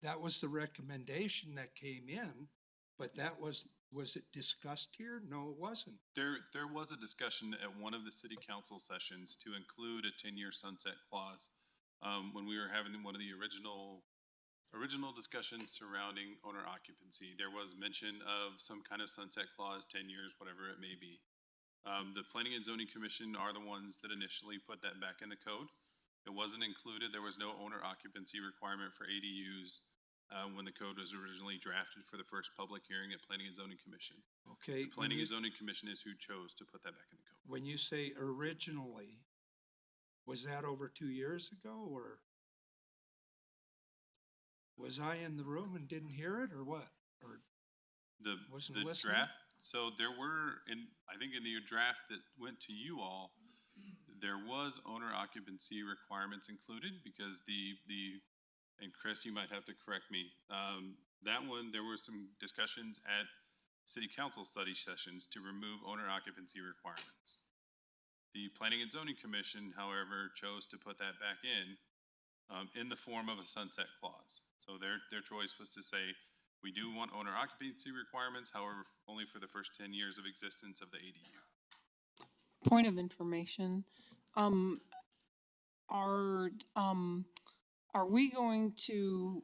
That was the recommendation that came in, but was it discussed here? No, it wasn't. There was a discussion at one of the city council sessions to include a 10-year sunset clause when we were having one of the original discussions surrounding owner occupancy. There was mention of some kind of sunset clause, 10 years, whatever it may be. The Planning and Zoning Commission are the ones that initially put that back in the code. It wasn't included. There was no owner occupancy requirement for ADUs when the code was originally drafted for the first public hearing at Planning and Zoning Commission. Okay. The Planning and Zoning Commission is who chose to put that back in the code. When you say originally, Was that over 2 years ago, or was I in the room and didn't hear it, or what? Or The, wasn't the listening? draft, so there were, I think in the draft that went to you all, there was owner occupancy requirements included because and Chris, you might have to correct me. That one, there were some discussions at city council study sessions to remove owner occupancy requirements. The Planning and Zoning Commission, however, chose to put that back in the form of a sunset clause. So their choice was to say, we do want owner occupancy requirements, however, only for the first 10 years of existence of the ADU. Point of information, are we going to,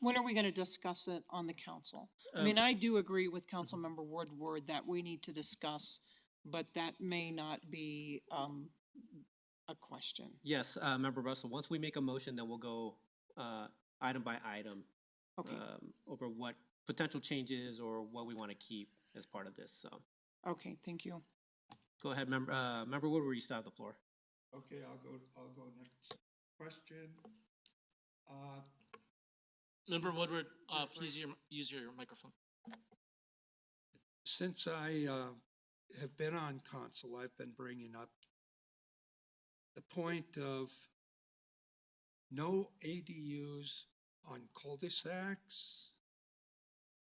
when are we gonna discuss it on the council? I mean, I do agree with Councilmember Woodward that we need to discuss, but that may not be, a question. Yes, Member Russell, once we make a motion, then we'll go item by item Okay, over what potential changes or what we want to keep as part of this. So okay, thank you. go ahead, Member Woodward, you still have the floor. Okay, I'll go next question. Member Since- Woodward, please use your microphone. Since I have been on council, I've been bringing up the point of no ADUs on cul-de-sacs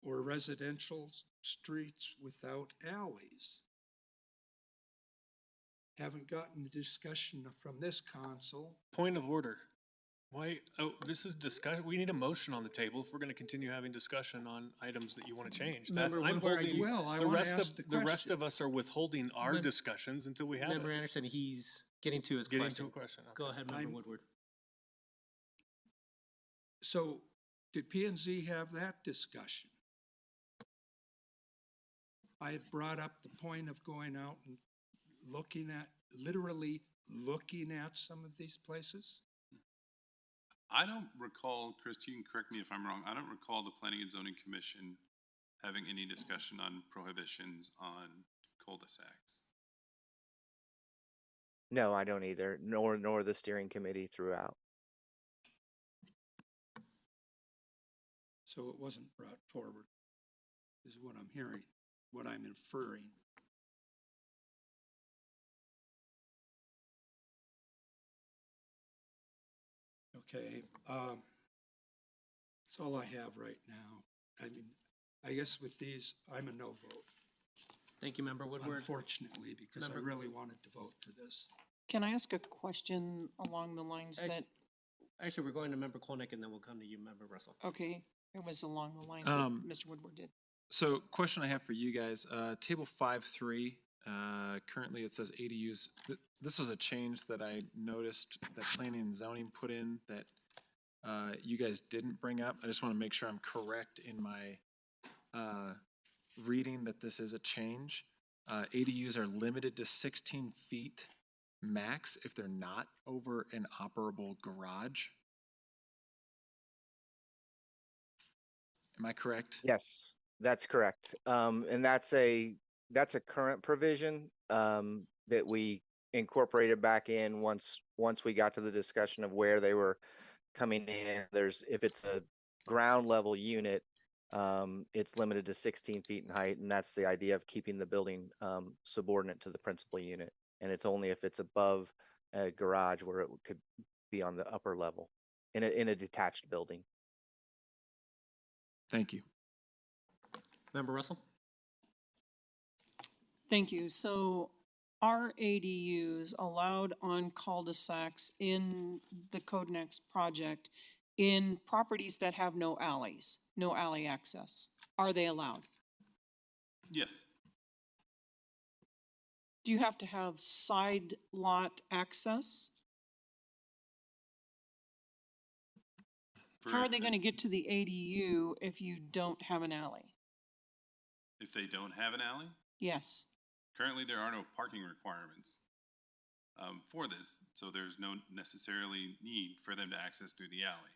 or residential streets without alleys. Haven't gotten the discussion from this council. Point of order. Why, this is discussion, we need a motion on the table if we're gonna continue having discussion on items that you wanna change. That's, Member I'm Woodward, holding, Well, I the wanna rest ask the of, the rest question. of us are withholding our Mem- discussions until we have Member it. Anderson, he's getting to his Getting question. to a question. Go okay. ahead, Member I'm- Woodward. So did P and Z have that discussion? I had brought up the point of going out and literally looking at some of these places. I don't recall, Chris, you can correct me if I'm wrong, I don't recall the Planning and Zoning Commission having any discussion on prohibitions on cul-de-sacs. No, I don't either, nor the steering committee throughout. So it wasn't brought forward, is what I'm hearing, what I'm inferring. Okay, that's all I have right now. I mean, I guess with these, I'm a no vote, Thank you, Member Woodward. unfortunately, because I Member- really wanted to vote to this. Can I ask a question along the lines Actu- that, Actually, we're going to Member Kolnick and then we'll come to you, Member Russell. okay, it was along the lines that Mr. Woodward did. So question I have for you guys, table 5.3, currently it says ADUs. This was a change that I noticed that planning and zoning put in that you guys didn't bring up. I just want to make sure I'm correct in my reading that this is a change. ADUs are limited to 16 feet max if they're not over an operable garage. Am I correct? Yes, that's correct. And that's a current provision, that we incorporated back in once we got to the discussion of where they were coming in. If it's a ground level unit, it's limited to 16 feet in height, and that's the idea of keeping the building, subordinate to the principal unit. And it's only if it's above a garage where it could be on the upper level in a detached building. Thank you. Member Russell? Thank you. So are ADUs allowed on cul-de-sacs in the Code Next project in properties that have no alleys, no alley access? Are they allowed? Yes, Do you have to have side lot access? How are they gonna get to the ADU if you don't have an alley? if they don't have an alley? Yes. Currently, there are no parking requirements for this, so there's no necessarily need for them to access through the alley.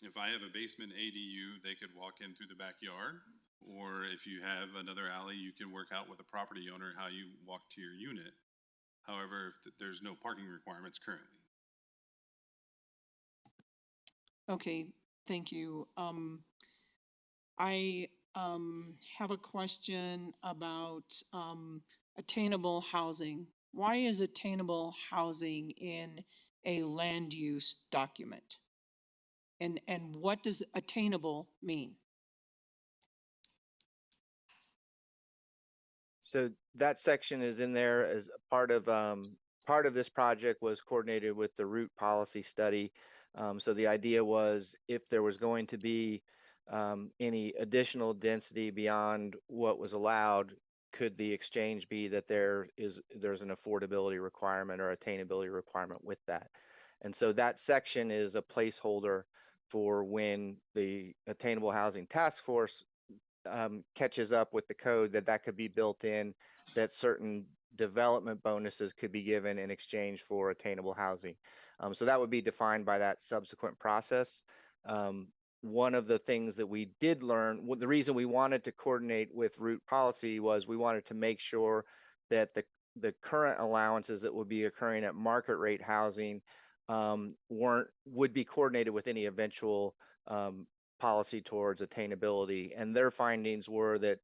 If I have a basement ADU, they could walk in through the backyard, Or if you have another alley, you can work out with the property owner how you walk to your unit. However, if there's no parking requirements currently. Okay, thank you. I have a question about attainable housing. Why is attainable housing in a land use document? And what does attainable mean? So that section is in there as part of this project was coordinated with the route policy study. So the idea was if there was going to be any additional density beyond what was allowed, could the exchange be that there's an affordability requirement or attainability requirement with that? And so that section is a placeholder for when the Attainable Housing Task Force catches up with the code, that could be built in, that certain development bonuses could be given in exchange for attainable housing. So that would be defined by that subsequent process. One of the things that we did learn, the reason we wanted to coordinate with route policy was we wanted to make sure that the current allowances that would be occurring at market rate housing would be coordinated with any eventual policy towards attainability. And their findings were that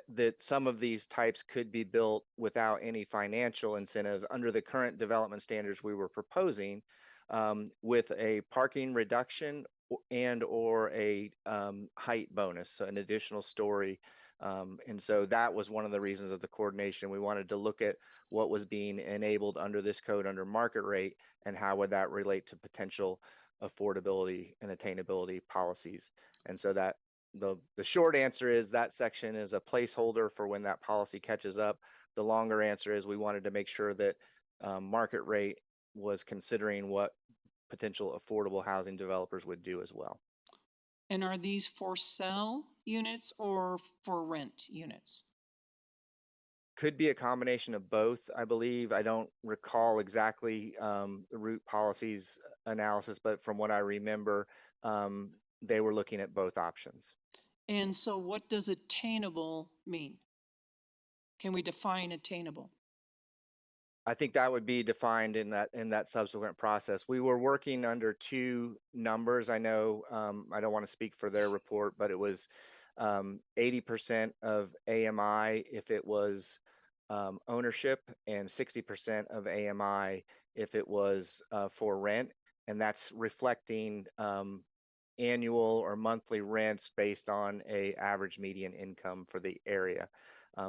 that some of these types could be built without any financial incentives under the current development standards we were proposing, with a parking reduction and or a height bonus, so an additional story. And so that was one of the reasons of the coordination. We wanted to look at what was being enabled under this code under market rate and how would that relate to potential affordability and attainability policies. And so that the short answer is that section is a placeholder for when that policy catches up. The longer answer is we wanted to make sure that market rate was considering what potential affordable housing developers would do as well. And are these for sale units or for rent units? Could be a combination of both, I believe. I don't recall exactly the route policies analysis, but from what I remember, they were looking at both options. And so what does attainable mean? Can we define attainable? I think that would be defined in that subsequent process. We were working under two numbers. I know I don't want to speak for their report, but it was 80% of AMI if it was ownership and 60% of AMI if it was for rent. And that's reflecting annual or monthly rents based on a average median income for the area.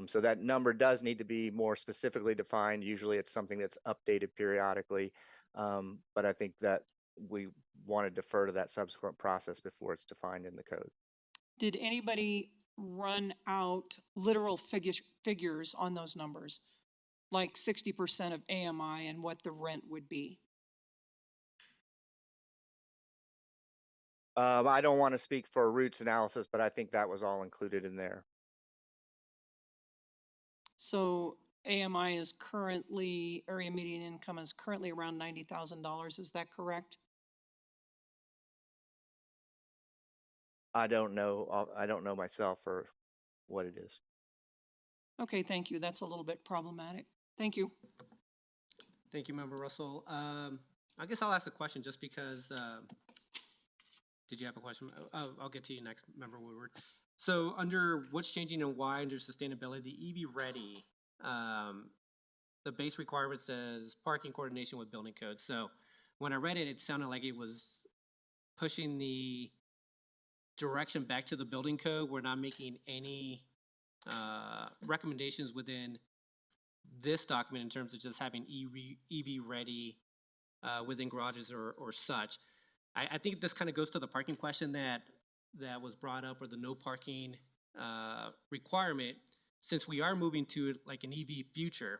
So that number does need to be more specifically defined. Usually it's something that's updated periodically, but I think that we want to defer to that subsequent process before it's defined in the code. Did anybody run out literal figures on those numbers, like 60% of AMI and what the rent would be? I don't want to speak for Root's analysis, but I think that was all included in there. So AMI is currently, area median income is currently around $90,000. Is that correct? I don't know. I don't know myself or what it is. Okay, thank you. That's a little bit problematic. Thank you. Thank you, Member Russell. I guess I'll ask a question just because, did you have a question? I'll get to you next, Member Woodward. So under what's changing and why under sustainability, the EV ready, the base requirement says parking coordination with building codes. So when I read it, it sounded like it was pushing the direction back to the building code. We're not making any recommendations within this document in terms of just having EV ready within garages or such. I think this kind of goes to the parking question that was brought up, or the no parking requirement, since we are moving to like an EV future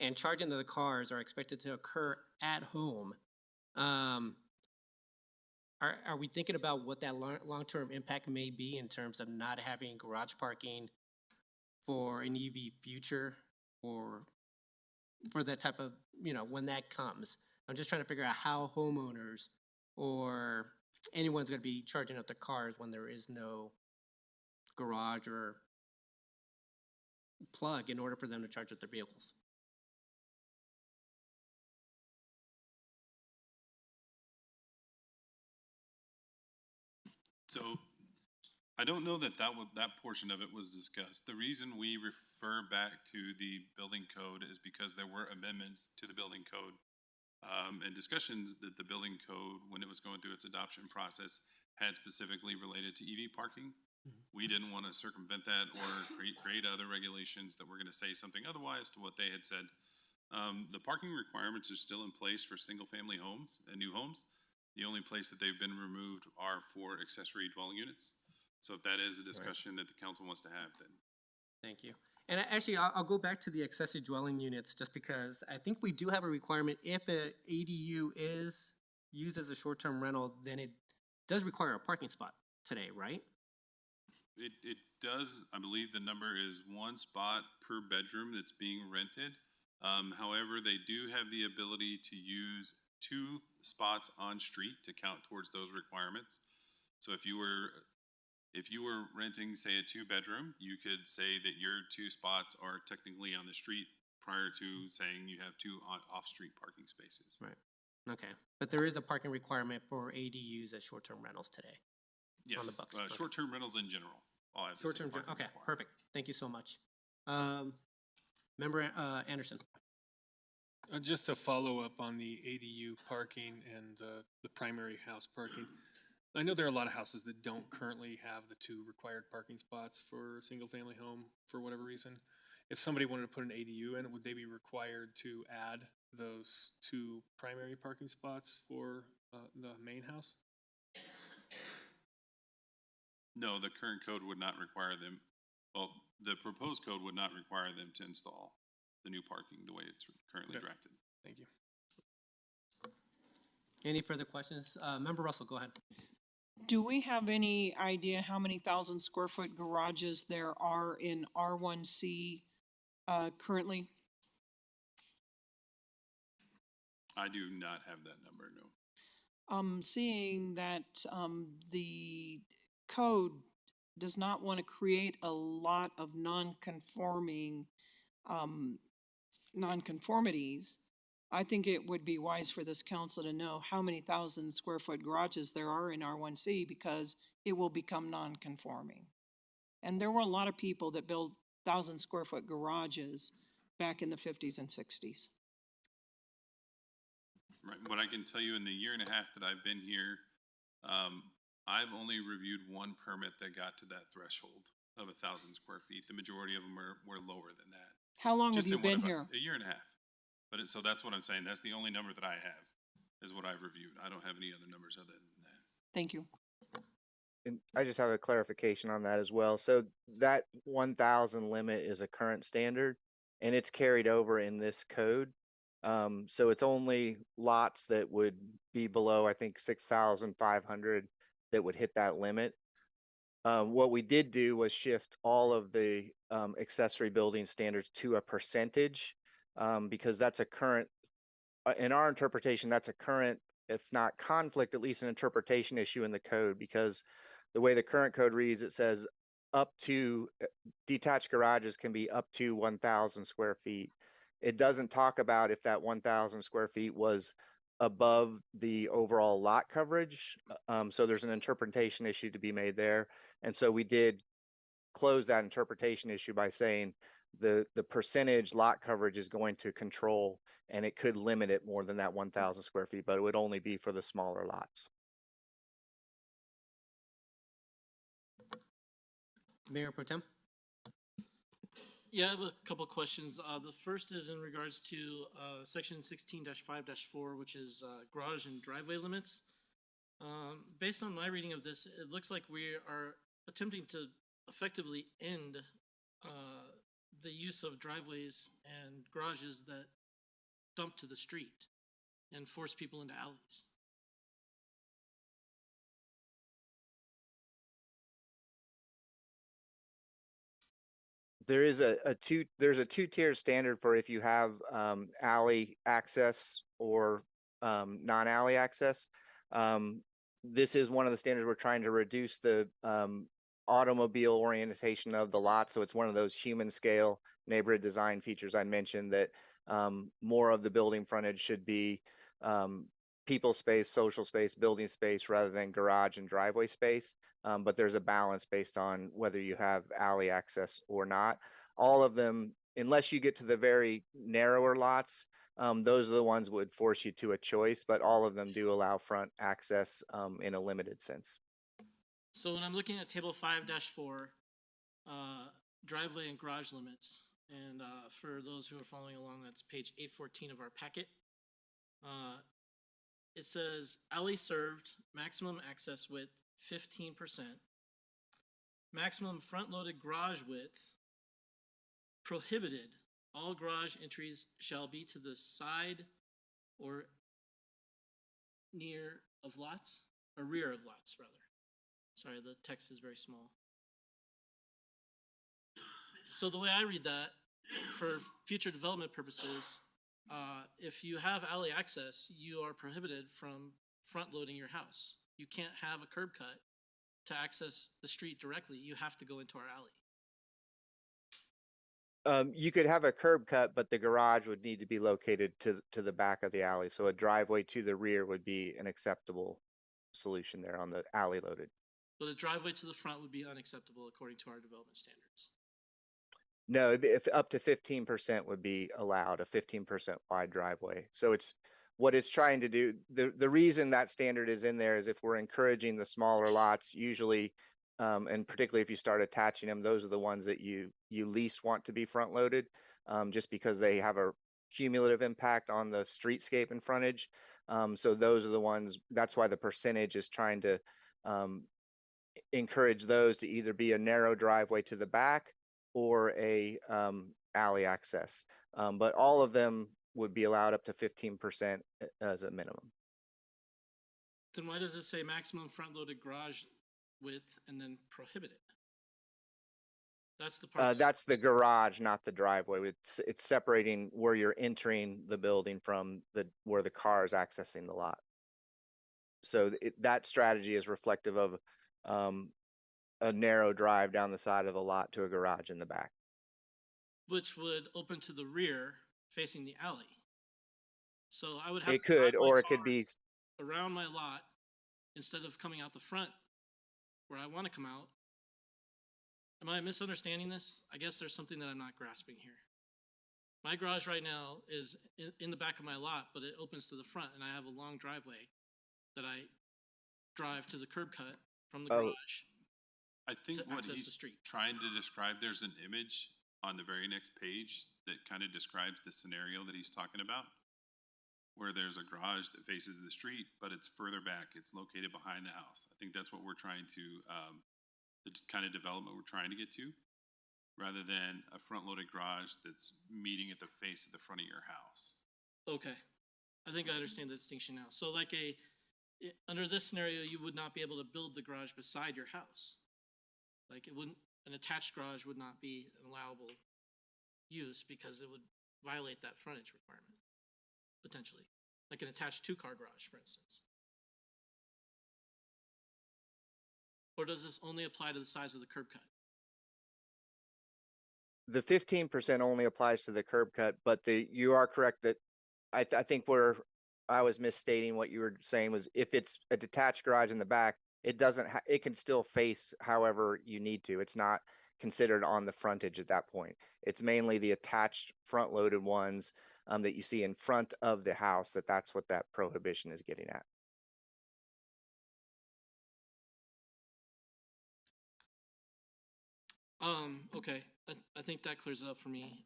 and charging of the cars are expected to occur at home. Are we thinking about what that long-term impact may be in terms of not having garage parking for an EV future, or for that type of, when that comes? I'm just trying to figure out how homeowners or anyone's going to be charging up their cars when there is no garage or plug in order for them to charge up their vehicles. So I don't know that that portion of it was discussed. The reason we refer back to the building code is because there were amendments to the building code and discussions that the building code, when it was going through its adoption process, had specifically related to EV parking. We didn't want to circumvent that or create other regulations that were going to say something otherwise to what they had said. The parking requirements are still in place for single-family homes and new homes. The only place that they've been removed are for accessory dwelling units. So if that is a discussion that the council wants to have, then. Thank you. And actually, I'll go back to the accessory dwelling units just because I think we do have a requirement. If a ADU is used as a short-term rental, then it does require a parking spot today, right? It does, I believe the number is 1 spot per bedroom that's being rented. However, they do have the ability to use 2 spots on street to count towards those requirements. So if you were renting, say, a 2-bedroom, you could say that your 2 spots are technically on the street prior to saying you have 2 off-street parking spaces. Right. Okay. But there is a parking requirement for ADUs as short-term rentals today. Yes, On the books. Okay. short-term rentals in general. All have the same Short-term, parking okay, requirement. perfect. Thank you so much. Member Anderson. Just to follow up on the ADU parking and the primary house parking. I know there are a lot of houses that don't currently have the 2 required parking spots for a single-family home for whatever reason. If somebody wanted to put an ADU in, would they be required to add those 2 primary parking spots for the main house? No, the current code would not require them, well, the proposed code would not require them to install the new parking the way it's currently Okay. drafted. Thank you. Any further questions? Member Russell, go ahead. Do we have any idea how many 1,000-square-foot garages there are in R1C currently? I do not have that number, no. Seeing that the code does not want to create a lot of nonconformities, I think it would be wise for this council to know how many 1,000-square-foot garages there are in R1C because it will become non-conforming. And there were a lot of people that built 1,000-square-foot garages back in the 50s and 60s. Right, what I can tell you in the year and a half that I've been here, I've only reviewed 1 permit that got to that threshold of 1,000 square feet. The majority of them were lower than that. How long have Just you in what been I've- here? A year and a half. But so that's what I'm saying. That's the only number that I have, is what I've reviewed. I don't have any other numbers other than that. Thank you. And I just have a clarification on that as well. So that 1,000 limit is a current standard and it's carried over in this code. So it's only lots that would be below, I think, 6,500 that would hit that limit. What we did do was shift all of the accessory building standards to a percentage because that's a current, in our interpretation, that's a current, if not conflict, at least an interpretation issue in the code because the way the current code reads, it says up to detached garages can be up to 1,000 square feet. It doesn't talk about if that 1,000 square feet was above the overall lot coverage. So there's an interpretation issue to be made there. And so we did close that interpretation issue by saying the percentage lot coverage is going to control and it could limit it more than that 1,000 square feet, but it would only be for the smaller lots. Mayor Pro Tem? Yeah, I have a couple questions. The first is in regards to section 16-5-4, which is garage and driveway limits. Based on my reading of this, it looks like we are attempting to effectively end the use of driveways and garages that dump to the street and force people into alleys. There is there's a 2-tier standard for if you have alley access or non-alley access. This is one of the standards we're trying to reduce the automobile orientation of the lot. So it's one of those human scale neighborhood design features I mentioned that more of the building frontage should be people space, social space, building space rather than garage and driveway space. But there's a balance based on whether you have alley access or not. All of them, unless you get to the very narrower lots, those are the ones would force you to a choice, but all of them do allow front access in a limited sense. So when I'm looking at table 5-4, driveway and garage limits, and for those who are following along, that's page 814 of our packet. It says alley served, maximum access width 15%, maximum front-loaded garage width prohibited. All garage entries shall be to the side or near of lots, or rear of lots, rather. Sorry, the text is very small. So the way I read that, for future development purposes, if you have alley access, you are prohibited from front-loading your house. You can't have a curb cut to access the street directly. You have to go into our alley. You could have a curb cut, but the garage would need to be located to the back of the alley. So a driveway to the rear would be an acceptable solution there on the alley loaded. But a driveway to the front would be unacceptable according to our development standards. No, if up to 15% would be allowed, a 15% wide driveway. So it's what it's trying to do. The reason that standard is in there is if we're encouraging the smaller lots, usually, and particularly if you start attaching them, those are the ones that you least want to be front loaded, just because they have a cumulative impact on the streetscape and frontage. So those are the ones, that's why the percentage is trying to encourage those to either be a narrow driveway to the back or a alley access. But all of them would be allowed up to 15% as a minimum. Then why does it say maximum front-loaded garage width and then prohibited? That's the part. That's the garage, not the driveway. It's separating where you're entering the building from where the car is accessing the lot. So that strategy is reflective of a narrow drive down the side of the lot to a garage in the back. Which would open to the rear facing the alley. So I would have It to drive could, my or it car could be, around my lot instead of coming out the front where I want to come out. Am I misunderstanding this? I guess there's something that I'm not grasping here. My garage right now is in the back of my lot, but it opens to the front, and I have a long driveway that I drive to the curb cut from the garage. I think to what access he's the street. trying to describe, there's an image on the very next page that kind of describes the scenario that he's talking about, where there's a garage that faces the street, but it's further back. It's located behind the house. I think that's what we're trying to, the kind of development we're trying to get to, rather than a front-loaded garage that's meeting at the face of the front of your house. Okay, I think I understand the distinction now. So like under this scenario, you would not be able to build the garage beside your house. Like an attached garage would not be an allowable use because it would violate that frontage requirement, potentially. Like an attached two-car garage, for instance. Or does this only apply to the size of the curb cut? the 15% only applies to the curb cut, but you are correct that I think where I was misstating what you were saying was if it's a detached garage in the back, it doesn't, it can still face however you need to. It's not considered on the frontage at that point. It's mainly the attached front-loaded ones that you see in front of the house, that's what that prohibition is getting at. Okay, I think that clears it up for me.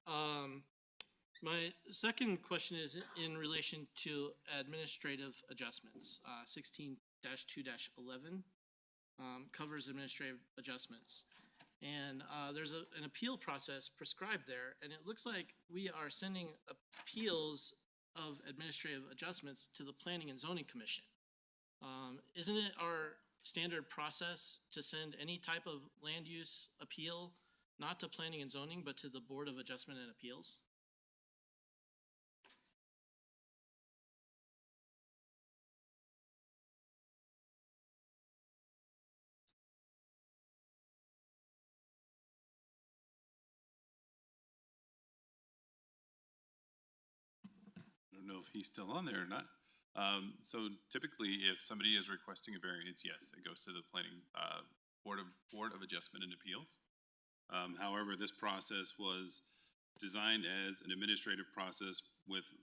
My second question is in relation to administrative adjustments. 16-2-11 covers administrative adjustments. And there's an appeal process prescribed there, and it looks like we are sending appeals of administrative adjustments to the Planning and Zoning Commission. Isn't it our standard process to send any type of land use appeal, not to Planning and Zoning, but to the Board of Adjustment and Appeals? know if he's still on there or not. So typically, if somebody is requesting a variance, yes, it goes to the planning, Board of Adjustment and Appeals. However, this process was designed as an administrative process with,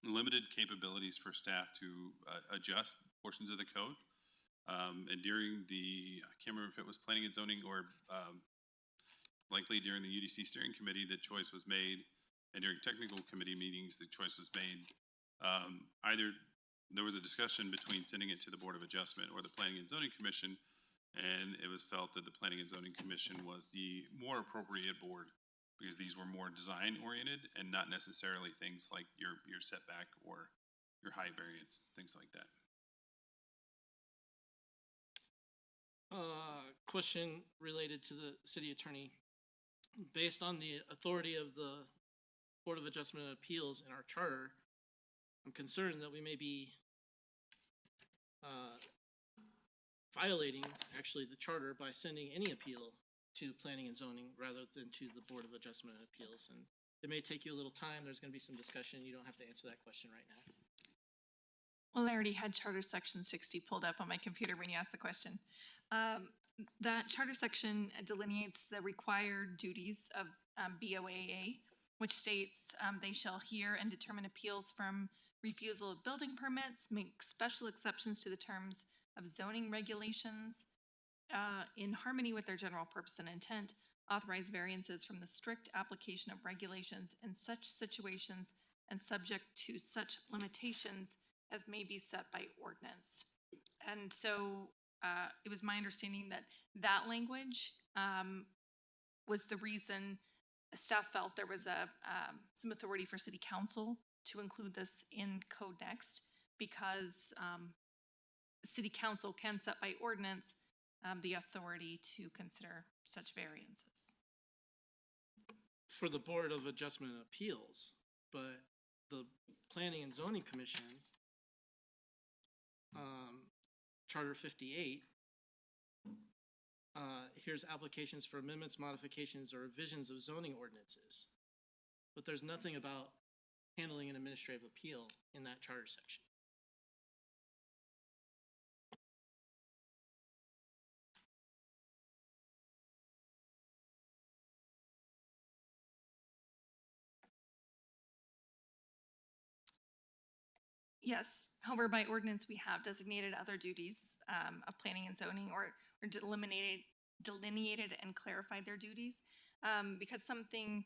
limited capabilities for staff to, adjust portions of the code. And during I can't remember if it was planning and zoning or, likely during the UDC steering committee, the choice was made, and during technical committee meetings, the choice was made. Either there was a discussion between sending it to the Board of Adjustment or the Planning and Zoning Commission, and it was felt that the Planning and Zoning Commission was the more appropriate board because these were more design-oriented and not necessarily things like your setback or your height variance, things like that. Question related to the city attorney. Based on the authority of the Board of Adjustment and Appeals in our charter, I'm concerned that we may be violating actually the charter by sending any appeal to planning and zoning rather than to the Board of Adjustment and Appeals. And it may take you a little time. There's going to be some discussion. You don't have to answer that question right now. Well, I already had Charter Section 60 pulled up on my computer when you asked the question. That charter section delineates the required duties of BOAA, which states they shall hear and determine appeals from refusal of building permits, make special exceptions to the terms of zoning regulations in harmony with their general purpose and intent, authorize variances from the strict application of regulations in such situations and subject to such limitations as may be set by ordinance. And so it was my understanding that that language was the reason staff felt there was some authority for city council to include this in Code Next, because city council can set by ordinance the authority to consider such variances. For the Board of Adjustment and Appeals, but the Planning and Zoning Commission, Charter 58, here's applications for amendments, modifications, or revisions of zoning ordinances. But there's nothing about handling an administrative appeal in that charter section. Yes, however, by ordinance, we have designated other duties of planning and zoning or delineated and clarified their duties. Because something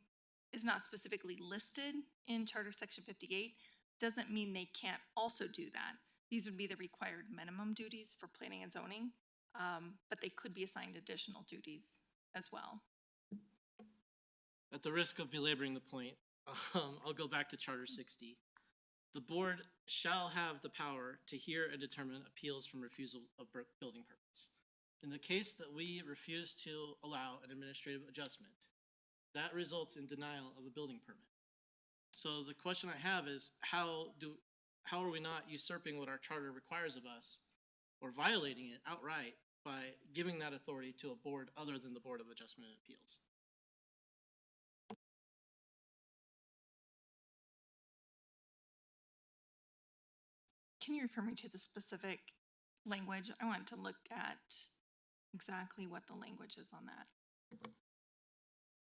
is not specifically listed in Charter Section 58, doesn't mean they can't also do that. These would be the required minimum duties for planning and zoning, but they could be assigned additional duties as well. At the risk of belaboring the point, I'll go back to Charter 60. The board shall have the power to hear and determine appeals from refusal of building permits. In the case that we refuse to allow an administrative adjustment, that results in denial of a building permit. So the question I have is, how are we not usurping what our charter requires of us or violating it outright by giving that authority to a board other than the Board of Adjustment and Appeals? Can you refer me to the specific language? I want to look at exactly what the language is on that.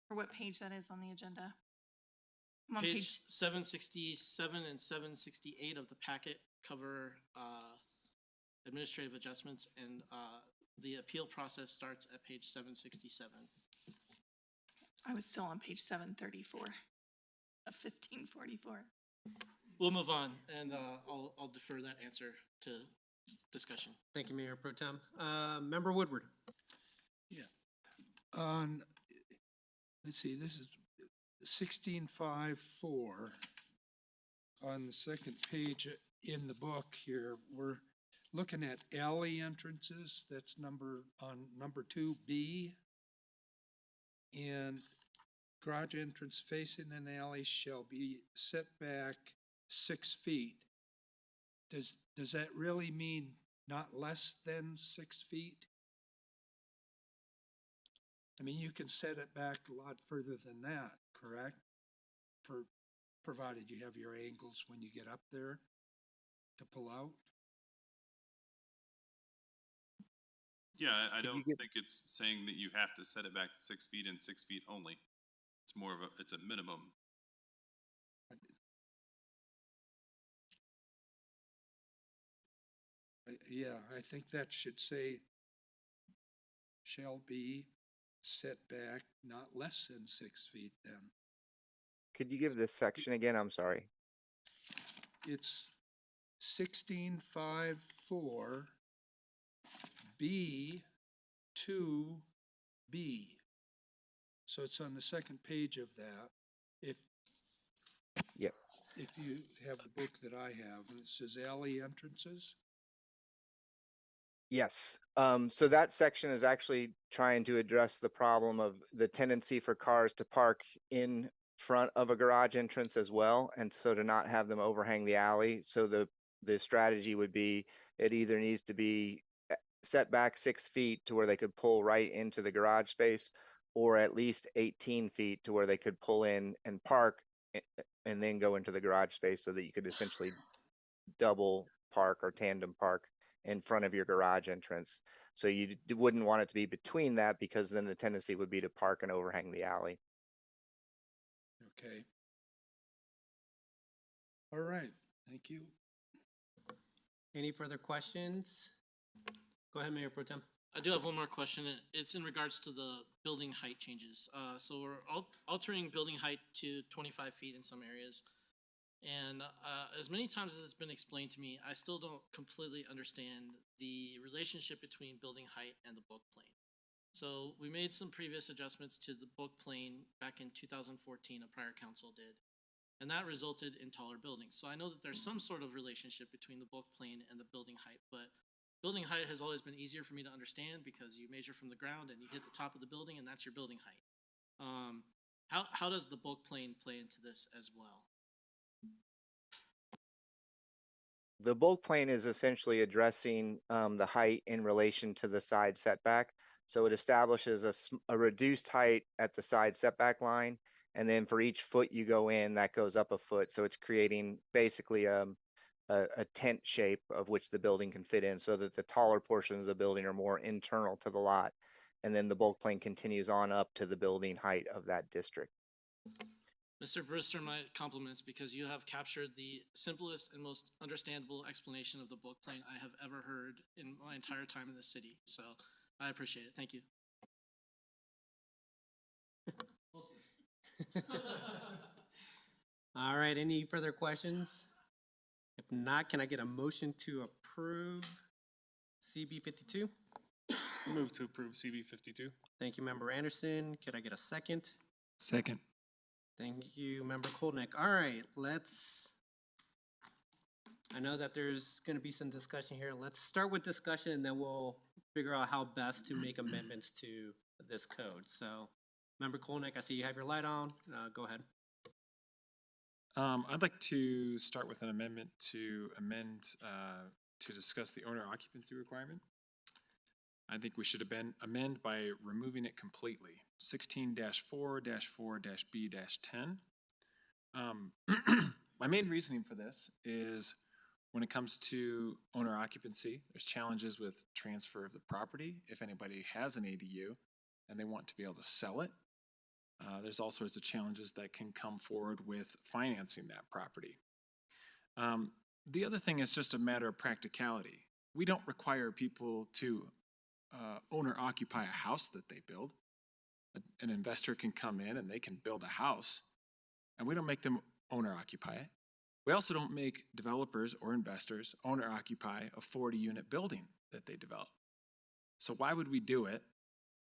Or what page that is on the agenda. I'm on Page 767 and 768 of the packet cover administrative adjustments, and the appeal process starts at page 767. I was still on page 734 of 1544. We'll move on, and I'll defer that answer to discussion. Thank you, Mayor Pro Tem. Member Woodward. Yeah. Let's see, this is 1654. On the second page in the book here, we're looking at alley entrances. That's number 2B. And garage entrance facing an alley shall be set back 6 feet. Does that really mean not less than 6 feet? I mean, you can set it back a lot further than that, correct? For provided you have your angles when you get up there to pull out. Yeah, I Could you don't give- think it's saying that you have to set it back 6 feet and 6 feet only. It's more of it's a minimum. Yeah, I think that should say shall be set back not less than 6 feet then. Could you give this section again? I'm sorry. It's 16.5.4 B 2B. So it's on the second page of that. Yep. If you have the book that I have, and it says alley entrances. Yes. So that section is actually trying to address the problem of the tendency for cars to park in front of a garage entrance as well, and so to not have them overhang the alley. So the strategy would be it either needs to be set back 6 feet to where they could pull right into the garage space, or at least 18 feet to where they could pull in and park and then go into the garage space, so that you could essentially double park or tandem park in front of your garage entrance. So you wouldn't want it to be between that, because then the tendency would be to park and overhang the alley. Okay. All right, thank you. Any further questions? Go ahead, Mayor Pro Tem. I do have one more question. It's in regards to the building height changes. So we're altering building height to 25 feet in some areas. And as many times as it's been explained to me, I still don't completely understand the relationship between building height and the bulk plane. So we made some previous adjustments to the bulk plane back in 2014, a prior council did. And that resulted in taller buildings. So I know that there's some sort of relationship between the bulk plane and the building height, but building height has always been easier for me to understand because you measure from the ground and you hit the top of the building and that's your building height. How does the bulk plane play into this as well? The bulk plane is essentially addressing the height in relation to the side setback. So it establishes a reduced height at the side setback line, and then for each foot you go in, that goes up a foot. So it's creating basically a tent shape of which the building can fit in, so that the taller portions of the building are more internal to the lot. And then the bulk plane continues on up to the building height of that district. Mr. Brister, my compliments, because you have captured the simplest and most understandable explanation of the bulk plane I have ever heard in my entire time in the city. So I appreciate it. Thank you. We'll see. All right, any further questions? If not, can I get a motion to approve CB 52? Move to approve CB 52. Thank you, Member Anderson. Could I get a second? Second. Thank you, Member Kolnick. All right, I know that there's going to be some discussion here. Let's start with discussion and then we'll figure out how best to make amendments to this code. So, Member Kolnick, I see you have your light on. Go ahead. I'd like to start with an amendment to to discuss the owner occupancy requirement. I think we should amend by removing it completely. 16-4-4-B-10. My main reasoning for this is when it comes to owner occupancy, there's challenges with transfer of the property. If anybody has an ADU and they want to be able to sell it, there's all sorts of challenges that can come forward with financing that property. The other thing is just a matter of practicality. We don't require people to owner occupy a house that they build. An investor can come in and they can build a house, and we don't make them owner occupy it. We also don't make developers or investors owner occupy a 40-unit building that they develop. So why would we do it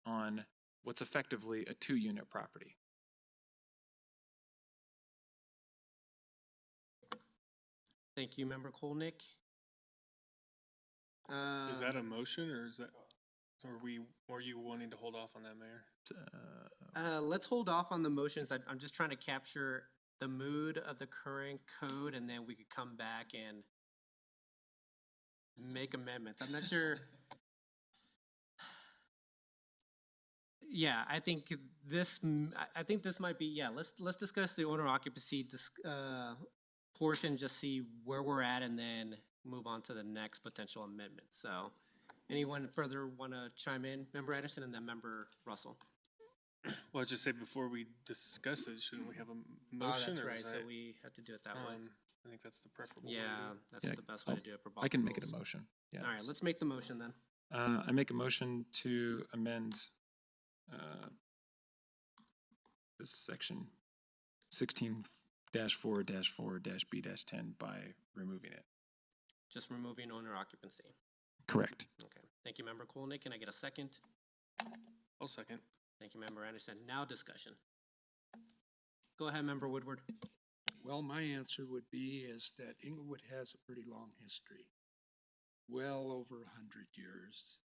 on what's effectively a 2-unit property? Thank you, Member Kolnick. Is that a motion, or is that, are you wanting to hold off on that, Mayor? Let's hold off on the motions. I'm just trying to capture the mood of the current code, and then we could come back and make amendments. I'm not sure. yeah, I think I think this might be, yeah, let's discuss the owner occupancy portion, just see where we're at and then move on to the next potential amendment. So anyone further want to chime in? Member Anderson and then Member Russell. Well, let's just say before we discuss it, shouldn't we have a motion? That's or right, is so that, we have to do it that way. I think that's the preferable way to Yeah, do it. that's Yeah, the best way to do it for Bob I can make it rules. a motion. Yeah. All right, let's make the motion then. I make a motion to amend this section 16-4-4-B-10 by removing it. Just removing owner occupancy. Correct. Okay, thank you, Member Kolnick. Can I get a second? I'll second. Thank you, Member Anderson. Now discussion. Go ahead, Member Woodward. Well, my answer would be is that Englewood has a pretty long history, well over 100 years.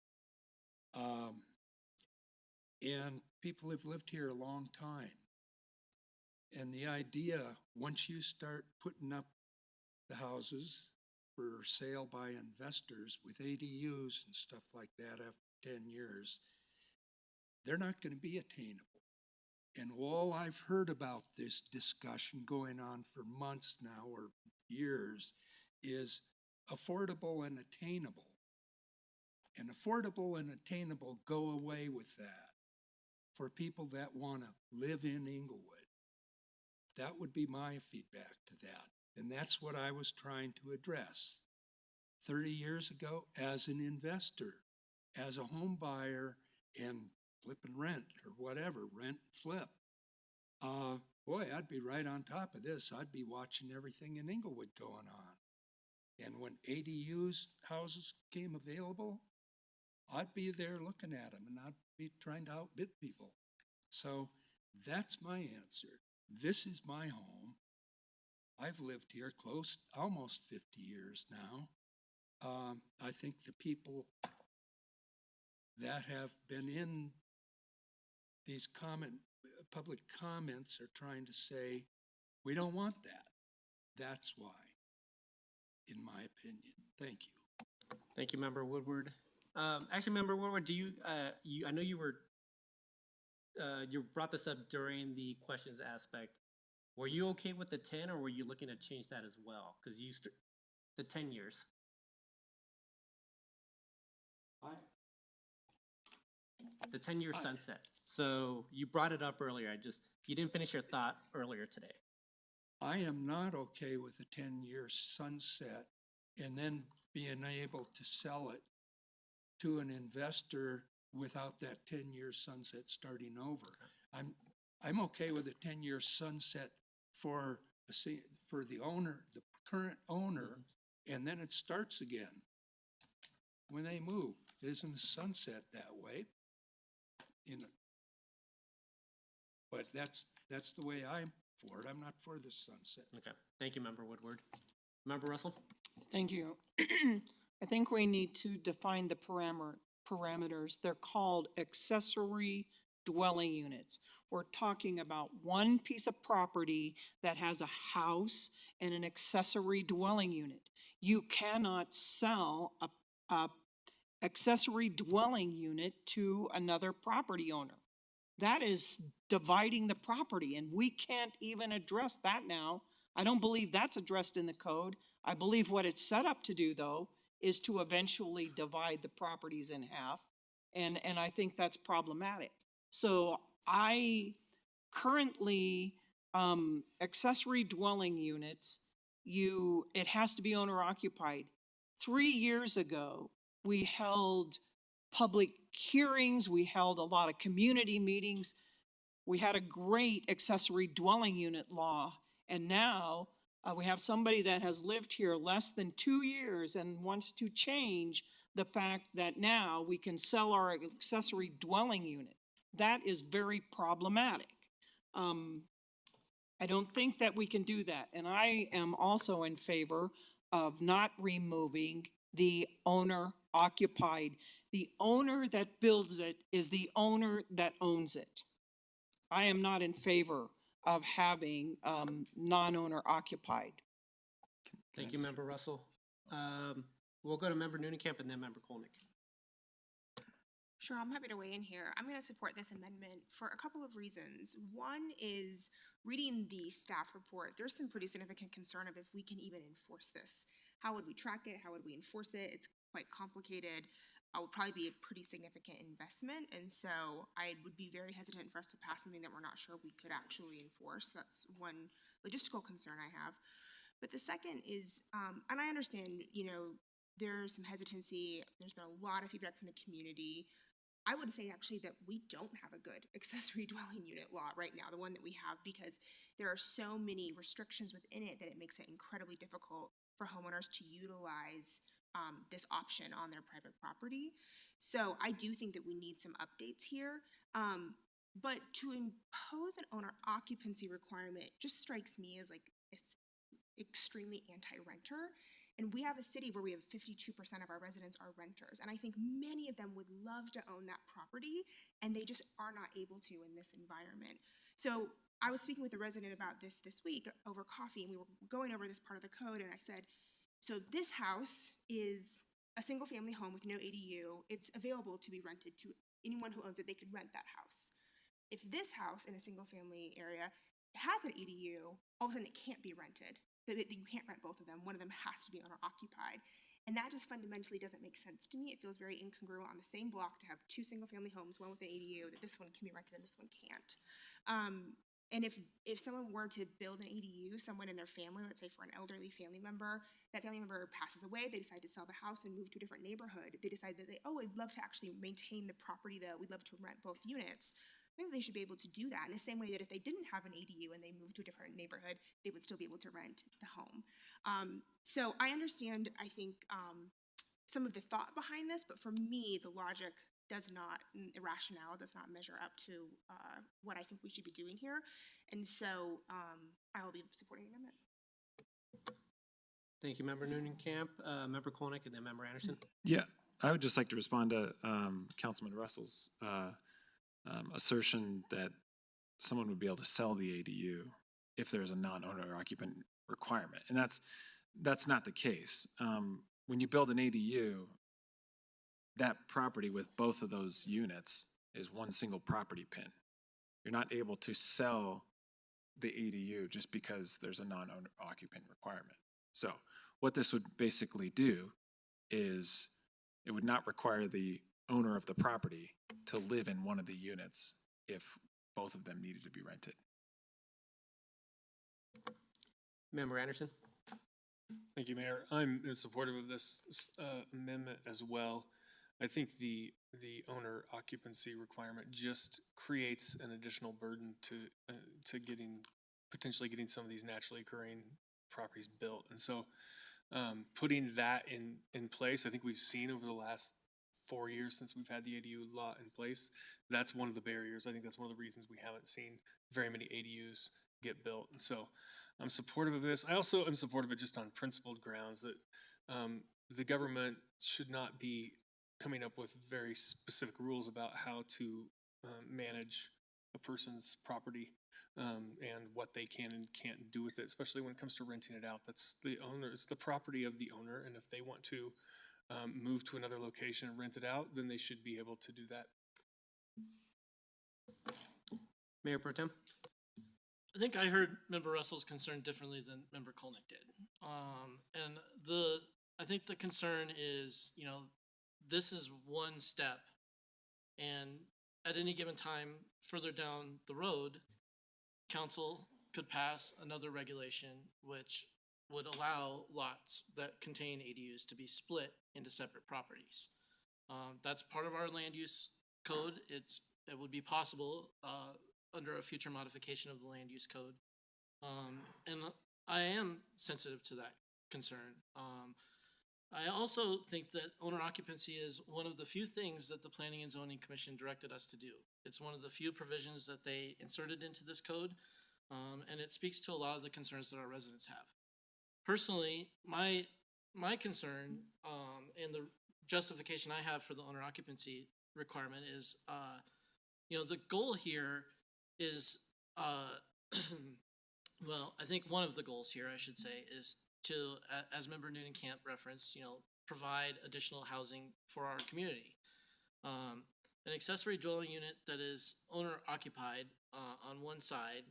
And people have lived here a long time. And the idea, once you start putting up the houses for sale by investors with ADUs and stuff like that after 10 years, they're not going to be attainable. And all I've heard about this discussion going on for months now or years is affordable and attainable. And affordable and attainable go away with that for people that want to live in Englewood. That would be my feedback to that. And that's what I was trying to address 30 years ago as an investor, as a home buyer and flip and rent or whatever, rent and flip. Boy, I'd be right on top of this. I'd be watching everything in Englewood going on. And when ADUs houses came available, I'd be there looking at them and I'd be trying to outbid people. So that's my answer. This is my home. I've lived here almost 50 years now. I think the people that have been in these public comments are trying to say, we don't want that. That's why, in my opinion. Thank you. Thank you, Member Woodward. Actually, Member Woodward, do you, I know you were, you brought this up during the questions aspect. Were you okay with the 10 or were you looking to change that as well? Because the 10 years. The 10-year sunset. So you brought it up earlier. You didn't finish your thought earlier today. I am not okay with a 10-year sunset and then being able to sell it to an investor without that 10-year sunset starting over. I'm okay with a 10-year sunset for the owner, the current owner, and then it starts again when they move. It isn't a sunset that way. But that's the way I'm for it. I'm not for the sunset. Okay. Thank you, Member Woodward. Member Russell? Thank you. I think we need to define the parameters. They're called accessory dwelling units. We're talking about one piece of property that has a house and an accessory dwelling unit. You cannot sell a accessory dwelling unit to another property owner. That is dividing the property, and we can't even address that now. I don't believe that's addressed in the code. I believe what it's set up to do, though, is to eventually divide the properties in half, and I think that's problematic. So I currently, accessory dwelling units, it has to be owner occupied. 3 years ago, we held public hearings, we held a lot of community meetings. We had a great accessory dwelling unit law, and now we have somebody that has lived here less than 2 years and wants to change the fact that now we can sell our accessory dwelling unit. That is very problematic. I don't think that we can do that, and I am also in favor of not removing the owner occupied. The owner that builds it is the owner that owns it. I am not in favor of having non-owner occupied. Thank you, Member Russell. We'll go to Member Nunenkamp and then Member Kolnick. Sure, I'm happy to weigh in here. I'm going to support this amendment for a couple of reasons. One is reading the staff report, there's some pretty significant concern of if we can even enforce this. How would we track it? How would we enforce it? It's quite complicated. It would probably be a pretty significant investment. And so I would be very hesitant for us to pass something that we're not sure we could actually enforce. That's one logistical concern I have. But the second is, and I understand, there's some hesitancy. There's been a lot of feedback from the community. I would say actually that we don't have a good accessory dwelling unit law right now, the one that we have, because there are so many restrictions within it that it makes it incredibly difficult for homeowners to utilize this option on their private property. So I do think that we need some updates here. But to impose an owner occupancy requirement just strikes me as like extremely anti-renter. And we have a city where we have 52% of our residents are renters. And I think many of them would love to own that property, and they just are not able to in this environment. So I was speaking with a resident about this week over coffee, and we were going over this part of the code, and I said, so this house is a single family home with no ADU. It's available to be rented to anyone who owns it. They could rent that house. If this house in a single family area has an ADU, all of a sudden it can't be rented. You can't rent both of them. One of them has to be owner occupied. And that just fundamentally doesn't make sense to me. It feels very incongruent on the same block to have two single family homes, one with an ADU, that this one can be rented and this one can't. And if someone were to build an ADU, someone in their family, let's say for an elderly family member, that family member passes away, they decide to sell the house and move to a different neighborhood. They decide that I'd love to actually maintain the property though. We'd love to rent both units. I think they should be able to do that in the same way that if they didn't have an ADU and they moved to a different neighborhood, they would still be able to rent the home. So I understand, I think, some of the thought behind this, but for me, the logic does not, the rationale does not measure up to what I think we should be doing here. And so I will be supporting the amendment. Thank you, Member Noonan-Camp, Member Kolnick, and then Member Anderson. Yeah, I would just like to respond to Councilman Russell's assertion that someone would be able to sell the ADU if there's a non-owner occupant requirement. And that's not the case. When you build an ADU, that property with both of those units is one single property pin. You're not able to sell the ADU just because there's a non-owner occupant requirement. So what this would basically do is it would not require the owner of the property to live in one of the units if both of them needed to be rented. Member Anderson. Thank you, Mayor. I'm supportive of this amendment as well. I think the owner occupancy requirement just creates an additional burden to potentially getting some of these naturally occurring properties built. And so putting that in place, I think we've seen over the last 4 years since we've had the ADU law in place, that's one of the barriers. I think that's one of the reasons we haven't seen very many ADUs get built. And so I'm supportive of this. I also am supportive of it just on principled grounds that the government should not be coming up with very specific rules about how to manage a person's property and what they can and can't do with it, especially when it comes to renting it out. That's the owner, it's the property of the owner, and if they want to move to another location and rent it out, then they should be able to do that. Mayor Pro Tem. I think I heard Member Russell's concern differently than Member Kolnick did. And I think the concern is, this is one step, and at any given time further down the road, council could pass another regulation which would allow lots that contain ADUs to be split into separate properties. That's part of our land use code. It would be possible under a future modification of the land use code. And I am sensitive to that concern. I also think that owner occupancy is one of the few things that the Planning and Zoning Commission directed us to do. It's one of the few provisions that they inserted into this code, and it speaks to a lot of the concerns that our residents have. Personally, my concern and the justification I have for the owner occupancy requirement is, the goal here is, well, I think one of the goals here, I should say, is to, as Member Noonan-Camp referenced, provide additional housing for our community. An accessory dwelling unit that is owner occupied on one side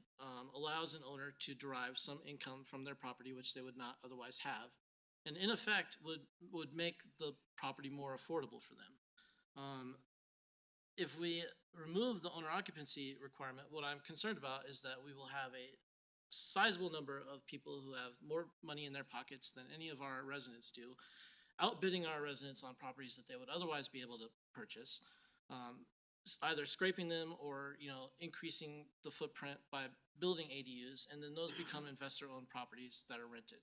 allows an owner to derive some income from their property, which they would not otherwise have, and in effect would make the property more affordable for them. If we remove the owner occupancy requirement, what I'm concerned about is that we will have a sizable number of people who have more money in their pockets than any of our residents do, outbidding our residents on properties that they would otherwise be able to purchase, either scraping them or increasing the footprint by building ADUs, and then those become investor-owned properties that are rented.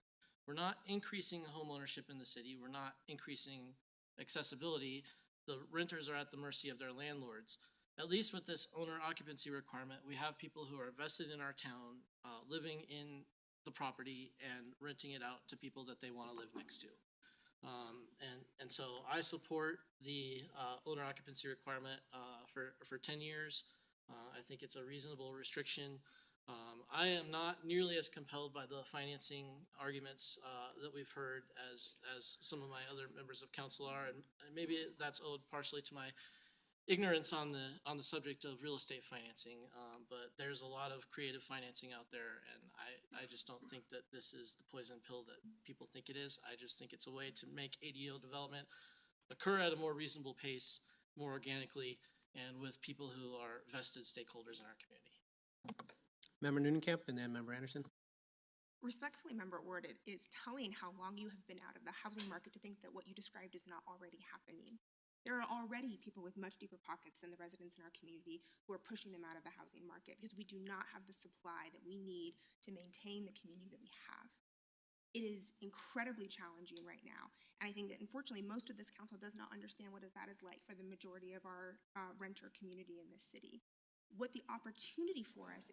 We're not increasing home ownership in the city. We're not increasing accessibility. The renters are at the mercy of their landlords. At least with this owner occupancy requirement, we have people who are vested in our town, living in the property and renting it out to people that they want to live next to. And so I support the owner occupancy requirement for 10 years. I think it's a reasonable restriction. I am not nearly as compelled by the financing arguments that we've heard as some of my other members of council are, and maybe that's owed partially to my ignorance on the subject of real estate financing. But there's a lot of creative financing out there, and I just don't think that this is the poison pill that people think it is. I just think it's a way to make ADU development occur at a more reasonable pace, more organically, and with people who are vested stakeholders in our community. Member Noonekamp and then Member Anderson. Respectfully, Member Ward, it is telling how long you have been out of the housing market to think that what you described is not already happening. There are already people with much deeper pockets than the residents in our community who are pushing them out of the housing market because we do not have the supply that we need to maintain the community that we have. It is incredibly challenging right now. And I think that unfortunately, most of this council does not understand what that is like for the majority of our renter community in this city. What the opportunity for us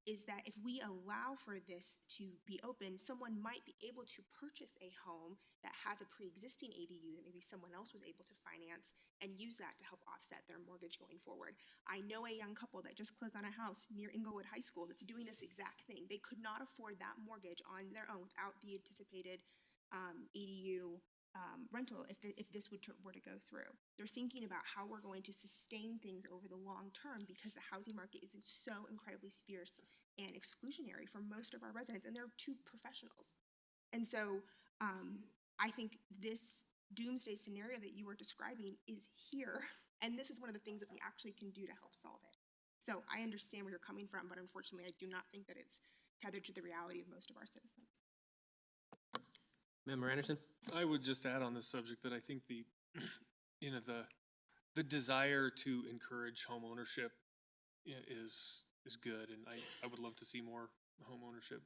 is that if we allow for this to be open, someone might be able to purchase a home that has a pre-existing ADU that maybe someone else was able to finance and use that to help offset their mortgage going forward. I know a young couple that just closed on a house near Englewood High School that's doing this exact thing. They could not afford that mortgage on their own without the anticipated ADU rental if this were to go through. They're thinking about how we're going to sustain things over the long term because the housing market is so incredibly fierce and exclusionary for most of our residents, and they're two professionals. And so I think this doomsday scenario that you were describing is here, and this is one of the things that we actually can do to help solve it. So I understand where you're coming from, but unfortunately I do not think that it's tethered to the reality of most of our citizens. Member Anderson. I would just add on this subject that I think the desire to encourage home ownership is good, and I would love to see more home ownership.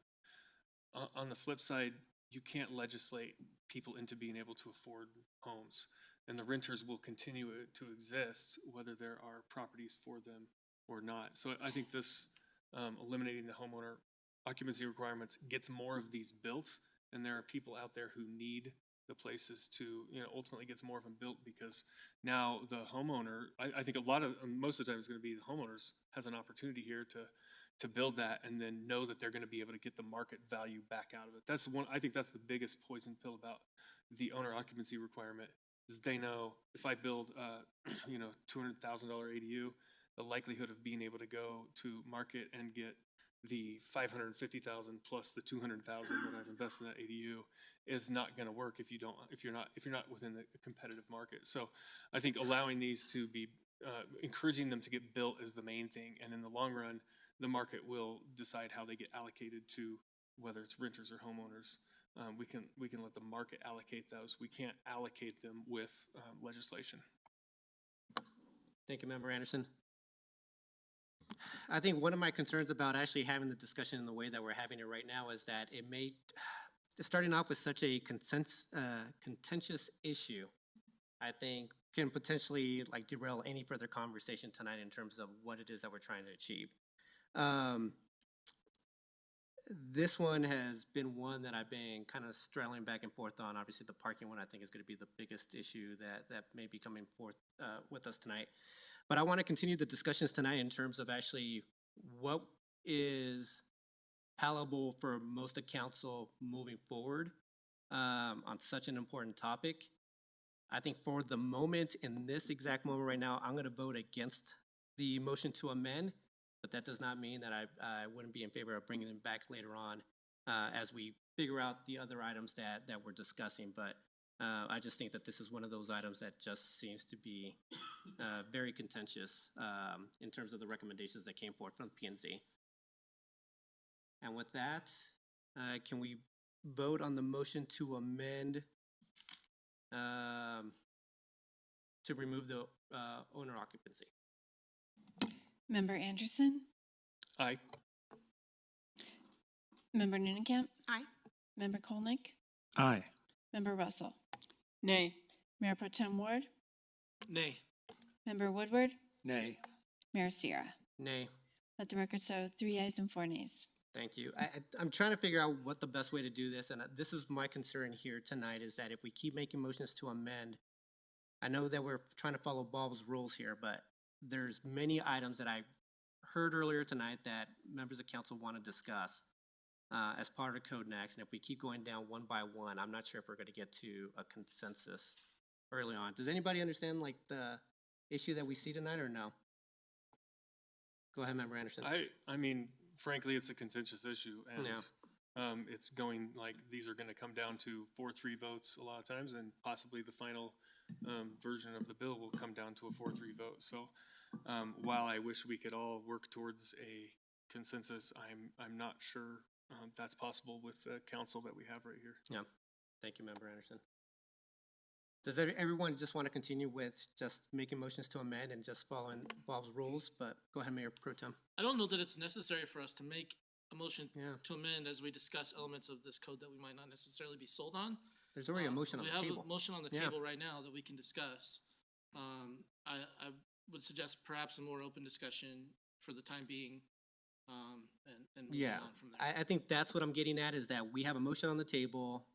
On the flip side, you can't legislate people into being able to afford homes, and the renters will continue to exist whether there are properties for them or not. So I think this eliminating the homeowner occupancy requirements gets more of these built. And there are people out there who need the places to, ultimately gets more of them built because now the homeowner, I think most of the time it's going to be the homeowners has an opportunity here to build that and then know that they're going to be able to get the market value back out of it. I think that's the biggest poison pill about the owner occupancy requirement is they know if I build $200,000 ADU, the likelihood of being able to go to market and get the $550,000 plus the $200,000 that I've invested in that ADU is not going to work if you're not within the competitive market. So I think allowing these to be encouraging them to get built is the main thing, and in the long run, the market will decide how they get allocated to whether it's renters or homeowners. We can let the market allocate those. We can't allocate them with legislation. Thank you, Member Anderson. I think one of my concerns about actually having the discussion in the way that we're having it right now is that it may, starting off with such a contentious issue, I think can potentially derail any further conversation tonight in terms of what it is that we're trying to achieve. This one has been one that I've been kind of straddling back and forth on. Obviously, the parking one I think is going to be the biggest issue that may be coming forth with us tonight. But I want to continue the discussions tonight in terms of actually what is palatable for most of council moving forward on such an important topic. I think for the moment, in this exact moment right now, I'm gonna vote against the motion to amend, but that does not mean that I wouldn't be in favor of bringing it back later on as we figure out the other items that we're discussing. But I just think that this is one of those items that just seems to be very contentious in terms of the recommendations that came forward from P and Z. And with that, can we vote on the motion to amend to remove the owner occupancy? Member Anderson, Aye. Member Newnham, Aye. Member Kolnick, Aye. Member Russell, Nay. Mayor Pro Tem Ward, Nay. Member Woodward, Nay. Mayor Sierra. Nay. Let the record show 3 ayes and 4 nays. Thank you. I'm trying to figure out what the best way to do this, and this is my concern here tonight, is that if we keep making motions to amend, I know that we're trying to follow Bob's rules here, but there's many items that I heard earlier tonight that members of council want to discuss as part of Code Next, and if we keep going down one by one, I'm not sure if we're going to get to a consensus early on. Does anybody understand like the issue that we see tonight, or no? Go ahead, Member Anderson. I mean, frankly, it's a contentious issue, and Yeah. it's going, like, these are gonna come down to 4-3 votes a lot of times, and possibly the final version of the bill will come down to a 4-3 vote. So while I wish we could all work towards a consensus, I'm not sure that's possible with the council that we have right here. Yeah. Thank you, Member Anderson. Does everyone just want to continue with just making motions to amend and just following Bob's rules? But go ahead, Mayor Pro Tem. I don't know that it's necessary for us to make a motion Yeah. to amend as we discuss elements of this code that we might not necessarily be sold on. There's already a motion on the We have table. a motion on the Yeah. table right now that we can discuss. I would suggest perhaps a more open discussion for the time being, and moving Yeah, on from there. I think that's what I'm getting at, is that we have a motion on the table.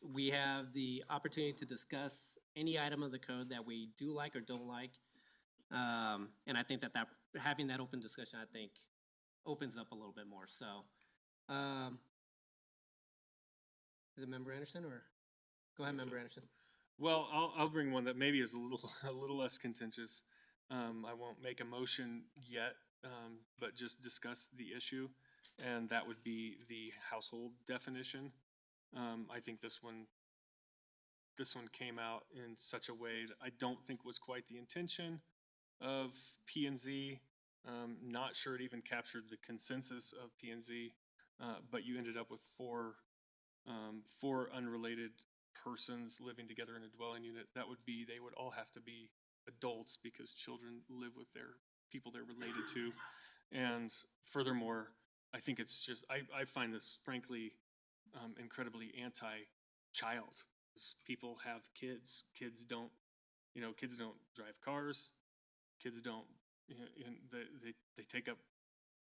We have the opportunity to discuss any item of the code that we do like or don't like. And I think that having that open discussion, I think, opens up a little bit more. So, is it Member Anderson, or? Go ahead, Member Anderson. Well, I'll bring one that maybe is a little less contentious. I won't make a motion yet, but just discuss the issue, and that would be the household definition. I think this one came out in such a way that I don't think was quite the intention of P and Z. Not sure it even captured the consensus of P and Z, but you ended up with four unrelated persons living together in a dwelling unit. They would all have to be adults because children live with their people they're related to. And furthermore, I think it's just, I find this frankly incredibly anti-child. People have kids. Kids don't drive cars. Kids don't, they take up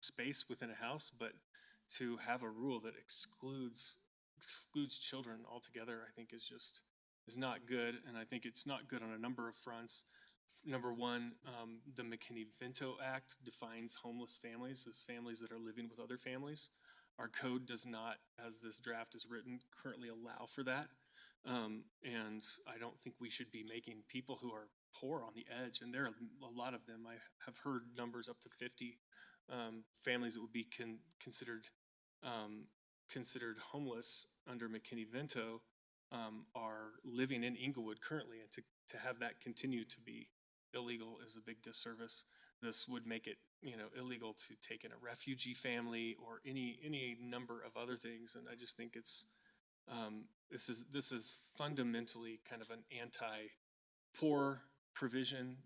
space within a house, but to have a rule that excludes children altogether, I think is not good. And I think it's not good on a number of fronts. Number one, the McKinney-Vento Act defines homeless families as families that are living with other families. Our code does not, as this draft is written, currently allow for that. And I don't think we should be making people who are poor on the edge, and there are a lot of them. I have heard numbers up to 50 families that would be considered homeless under McKinney-Vento are living in Englewood currently, and to have that continue to be illegal is a big disservice. This would make it, illegal to take in a refugee family or any number of other things, and I just think it's this is fundamentally kind of an anti-poor provision,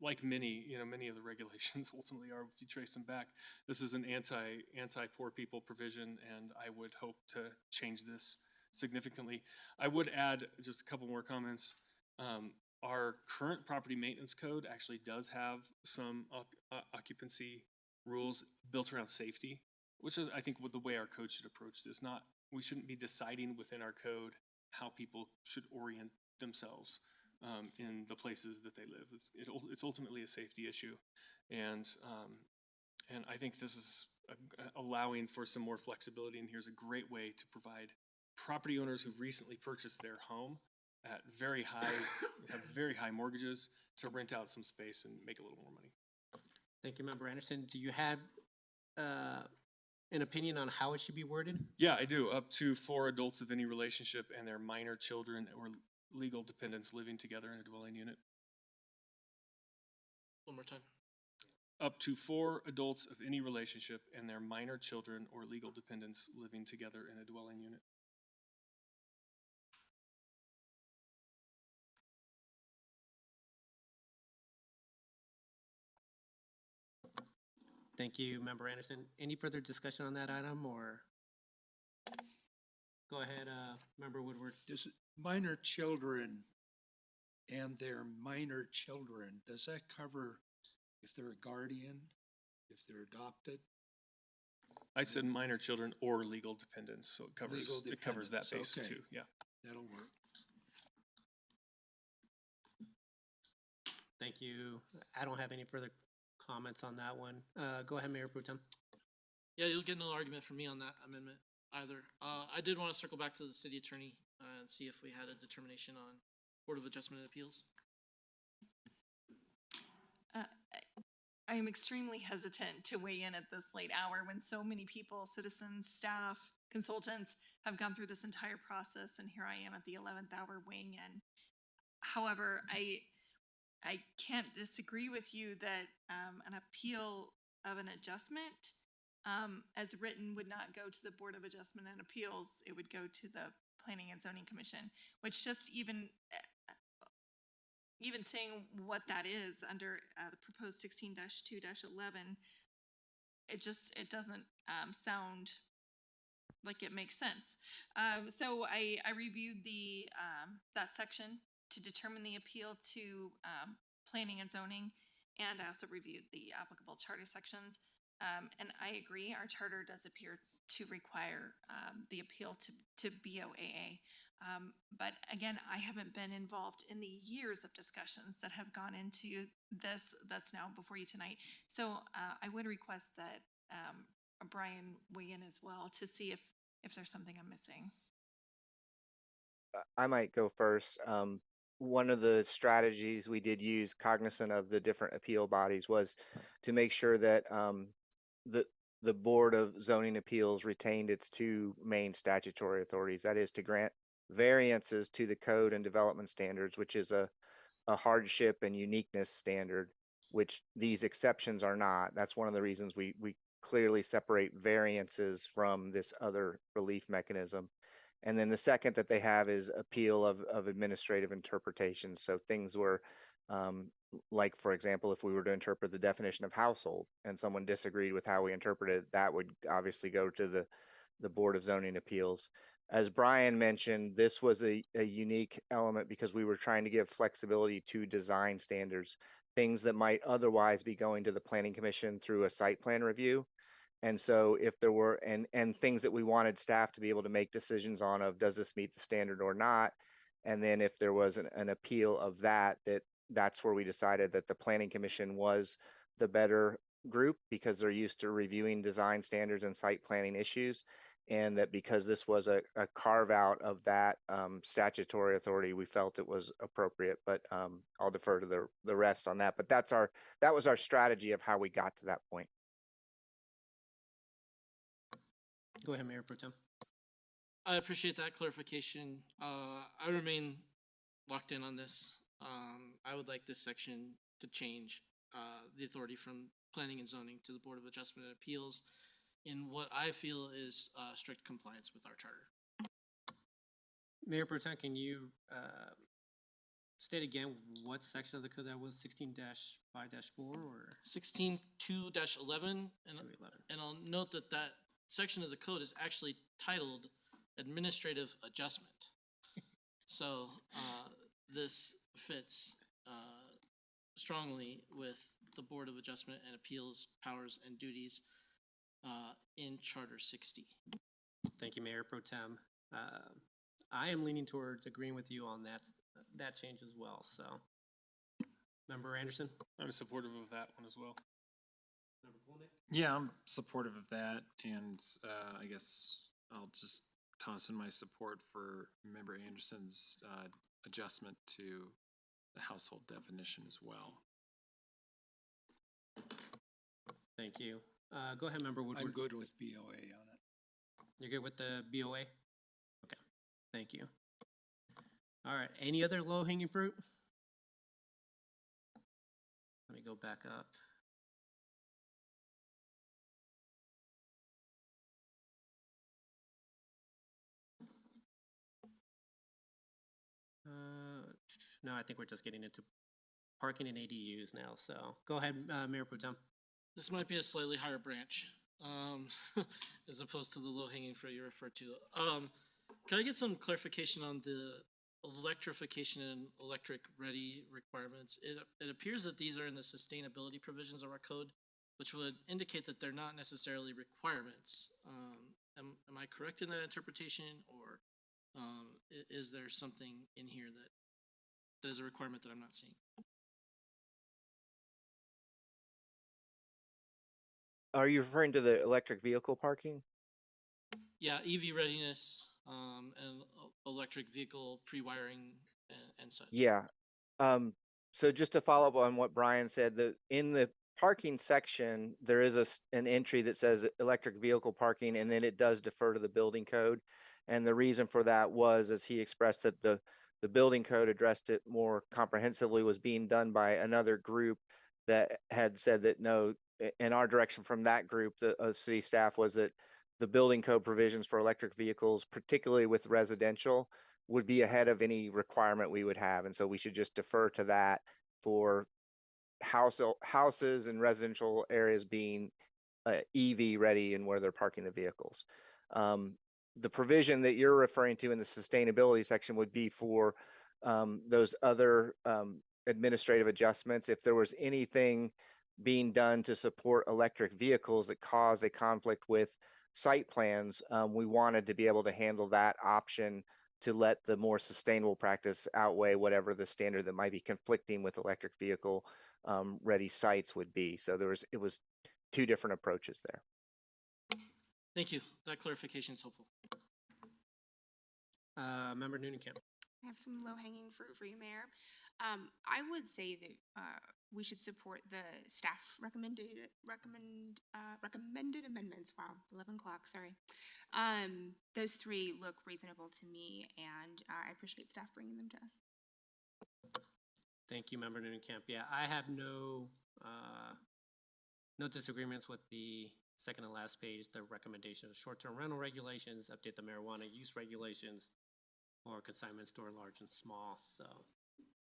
like many of the regulations ultimately are if you trace them back. This is an anti-poor people provision, and I would hope to change this significantly. I would add just a couple more comments. Our current property maintenance code actually does have some occupancy rules built around safety, which is, I think, what the way our code should approach this. We shouldn't be deciding within our code how people should orient themselves in the places that they live. It's ultimately a safety issue, and I think this is allowing for some more flexibility. And here's a great way to provide property owners who recently purchased their home at have very high mortgages to rent out some space and make a little more money. Thank you, Member Anderson. Do you have an opinion on how it should be worded? Yeah, I do. Up to 4 adults of any relationship and their minor children or legal dependents living together in a dwelling unit. One more time. Up to 4 adults of any relationship and their minor children or legal dependents living together in a dwelling unit. Thank you, Member Anderson. Any further discussion on that item, or? Go ahead, Member Woodward. Does minor children and their minor children, does that cover if they're a guardian, if they're adopted? I said minor children or legal dependents, so it covers that dependents, base okay. too, yeah. That'll work. Thank you. I don't have any further comments on that one. Go ahead, Mayor Pro Tem. Yeah, you'll get no argument from me on that amendment either. I did want to circle back to the city attorney and see if we had a determination on Board of Adjustment and Appeals. I am extremely hesitant to weigh in at this late hour when so many people, citizens, staff, consultants have gone through this entire process, and here I am at the 11th hour weighing in. However, I can't disagree with you that an appeal of an adjustment as written would not go to the Board of Adjustment and Appeals. It would go to the Planning and Zoning Commission, which just even saying what that is under the proposed 16-2-11, it doesn't sound like it makes sense. So I reviewed that section to determine the appeal to planning and zoning, and I also reviewed the applicable charter sections. And I agree, our charter does appear to require the appeal to BOAA. But again, I haven't been involved in the years of discussions that have gone into this that's now before you tonight. So I would request that Brian weigh in as well to see if there's something I'm missing. I might go first. One of the strategies we did use, cognizant of the different appeal bodies, was to make sure that the Board of Zoning Appeals retained its 2 main statutory authorities. That is to grant variances to the code and development standards, which is a hardship and uniqueness standard, which these exceptions are not. That's one of the reasons we clearly separate variances from this other relief mechanism. And then the second that they have is appeal of administrative interpretations. So things were like, for example, if we were to interpret the definition of household and someone disagreed with how we interpreted it, that would obviously go to the Board of Zoning Appeals. As Brian mentioned, this was a unique element because we were trying to give flexibility to design standards, things that might otherwise be going to the Planning Commission through a site plan review. And so if there were, and things that we wanted staff to be able to make decisions on of, does this meet the standard or not? And then if there was an appeal of that's where we decided that the Planning Commission was the better group because they're used to reviewing design standards and site planning issues. And that because this was a carve out of that statutory authority, we felt it was appropriate, but I'll defer to the rest on that. But that was our strategy of how we got to that point. Go ahead, Mayor Pro Tem. I appreciate that clarification. I remain locked in on this. I would like this section to change the authority from planning and zoning to the Board of Adjustment and Appeals in what I feel is strict compliance with our charter. Mayor Pro Tem, can you state again what section of the code that was, 16-5-4 or? 16-2-11, and I'll note that section of the code is actually titled Administrative Adjustment. So this fits strongly with the Board of Adjustment and Appeals powers and duties in Charter 60. Thank you, Mayor Pro Tem. I am leaning towards agreeing with you on that change as well. So, Member Anderson? I'm supportive of that one as well. Yeah, I'm supportive of that, and I guess I'll just toss in my support for Member Anderson's adjustment to the household definition as well. Thank you. Go ahead, Member Woodward. I'm good with BOA on it. You're good with the BOA? Okay, thank you. All right, any other low-hanging fruit? Let me go back up. No, I think we're just getting into parking and ADUs now, so go ahead, Mayor Protem. This might be a slightly higher branch, as opposed to the low-hanging fruit you referred to. Can I get some clarification on the electrification and electric-ready requirements? It appears that these are in the sustainability provisions of our code, which would indicate that they're not necessarily requirements. Am I correct in that interpretation, or is there something in here that is a requirement that I'm not seeing? Are you referring to the electric vehicle parking? Yeah, EV readiness, and electric vehicle pre-wiring and such. Yeah. So just to follow up on what Brian said, in the parking section, there is an entry that says electric vehicle parking, and then it does defer to the building code. And the reason for that was, as he expressed, that the building code addressed it more comprehensively, was being done by another group that had said that no, in our direction from that group, the city staff, was that the building code provisions for electric vehicles, particularly with residential, would be ahead of any requirement we would have. And so we should just defer to that for houses and residential areas being EV ready and where they're parking the vehicles. The provision that you're referring to in the sustainability section would be for those other administrative adjustments. If there was anything being done to support electric vehicles that caused a conflict with site plans, we wanted to be able to handle that option to let the more sustainable practice outweigh whatever the standard that might be conflicting with electric vehicle ready sites would be. So it was two different approaches there. Thank you. That clarification is helpful. Member Noonan-Camp. I have some low-hanging fruit for you, Mayor. I would say that we should support the staff recommended amendments. Wow, 11 o'clock, sorry. Those three look reasonable to me, and I appreciate staff bringing them to us. Thank you, Member Noonan-Camp. Yeah, I have no disagreements with the second to last page, the recommendation of short-term rental regulations, update the marijuana use regulations, or consignment store large and small. So,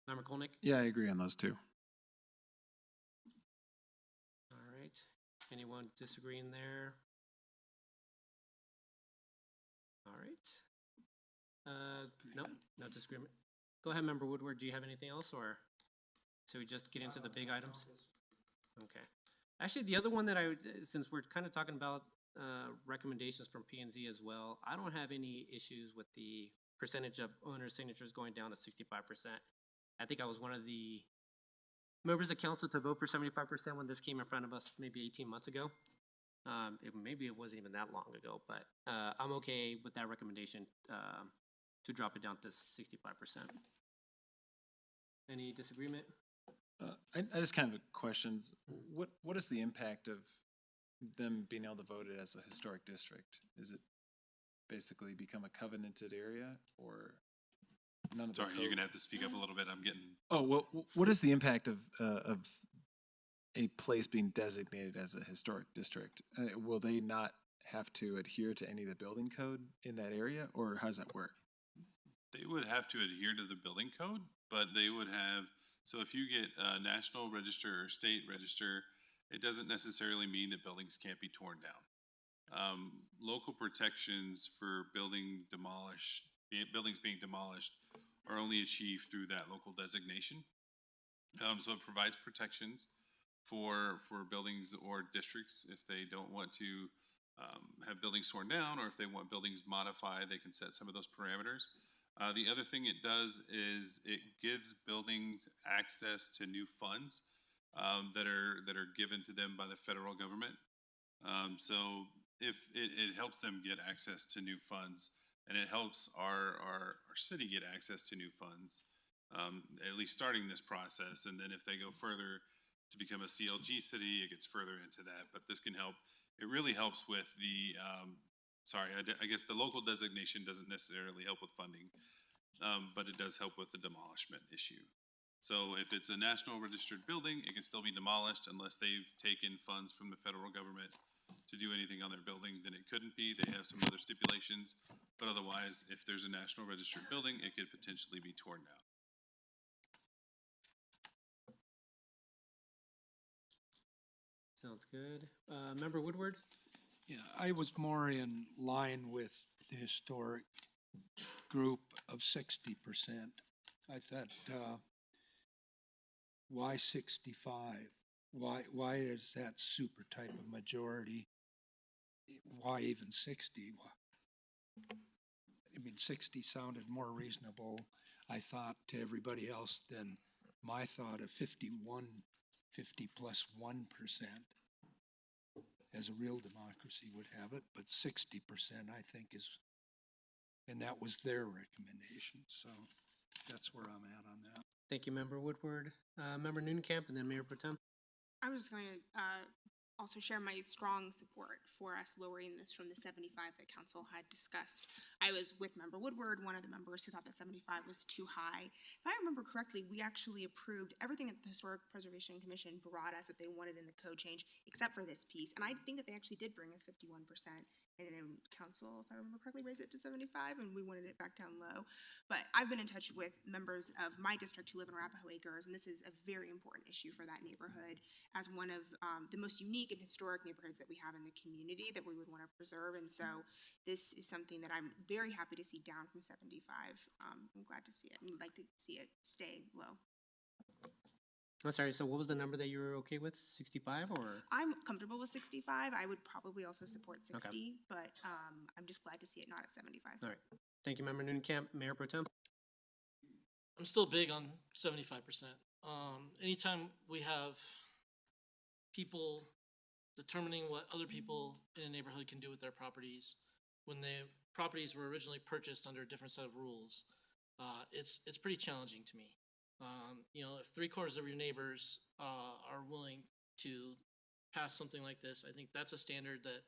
Member Kolnick? Yeah, I agree on those two. All right. Anyone disagreeing there? All right. No disagreement. Go ahead, Member Woodward. Do you have anything else, or should we just get into the big items? Okay. Actually, the other one that since we're kind of talking about recommendations from P&Z as well, I don't have any issues with the percentage of owner signatures going down to 65%. I think I was one of the members of council to vote for 75% when this came in front of us maybe 18 months ago. Maybe it wasn't even that long ago, but I'm okay with that recommendation to drop it down to 65%. Any disagreement? I just kind of have questions. What is the impact of them being able to vote it as a historic district? Is it basically become a covenanted area, or none of the Sorry, code? you're gonna have to speak up a little bit. I'm getting. Oh, well, what is the impact of a place being designated as a historic district? Will they not have to adhere to any of the building code in that area, or how does that work? They would have to adhere to the building code, but they would have, so if you get a national register or state register, it doesn't necessarily mean that buildings can't be torn down. Local protections for buildings being demolished are only achieved through that local designation. So it provides protections for buildings or districts if they don't want to have buildings torn down, or if they want buildings modified, they can set some of those parameters. The other thing it does is it gives buildings access to new funds that are given to them by the federal government. So if it helps them get access to new funds, and it helps our city get access to new funds, at least starting this process. And then if they go further to become a CLG city, it gets further into that. But this can help. It really helps with the, I guess the local designation doesn't necessarily help with funding, but it does help with the demolishment issue. So if it's a national registered building, it can still be demolished unless they've taken funds from the federal government to do anything on their building, then it couldn't be. They have some other stipulations, but otherwise, if there's a national registered building, it could potentially be torn down. Sounds good. Member Woodward? Yeah, I was more in line with the historic group of 60%. I thought, why 65? Why is that super type of majority? Why even 60? I mean, 60 sounded more reasonable, I thought, to everybody else than my thought of 50 plus 1% as a real democracy would have it, but 60% I think is, and that was their recommendation, so that's where I'm at on that. Thank you, Member Woodward. Member Noonkamp, and then Mayor Pro Tem. I was just going to also share my strong support for us lowering this from the 75 that council had discussed. I was with Member Woodward, one of the members who thought that 75 was too high. If I remember correctly, we actually approved everything that the Historic Preservation Commission brought us that they wanted in the code change, except for this piece. And I think that they actually did bring us 51%. And then council, if I remember correctly, raised it to 75, and we wanted it back down low. But I've been in touch with members of my district who live in Arapahoe Acres, and this is a very important issue for that neighborhood as one of the most unique and historic neighborhoods that we have in the community that we would want to preserve. And so this is something that I'm very happy to see down from 75. I'm glad to see it and would like to see it stay low. I'm sorry, so what was the number that you were okay with, 65 or? I'm comfortable with 65. I would probably also support 60, but I'm just glad to see it not at 75. All right, thank you, Member Noonkamp. Mayor Pro Tem? I'm still big on 75%. Anytime we have people determining what other people in a neighborhood can do with their properties, when the properties were originally purchased under a different set of rules, it's pretty challenging to me. You know, if 3/4 of your neighbors are willing to pass something like this, I think that's a standard that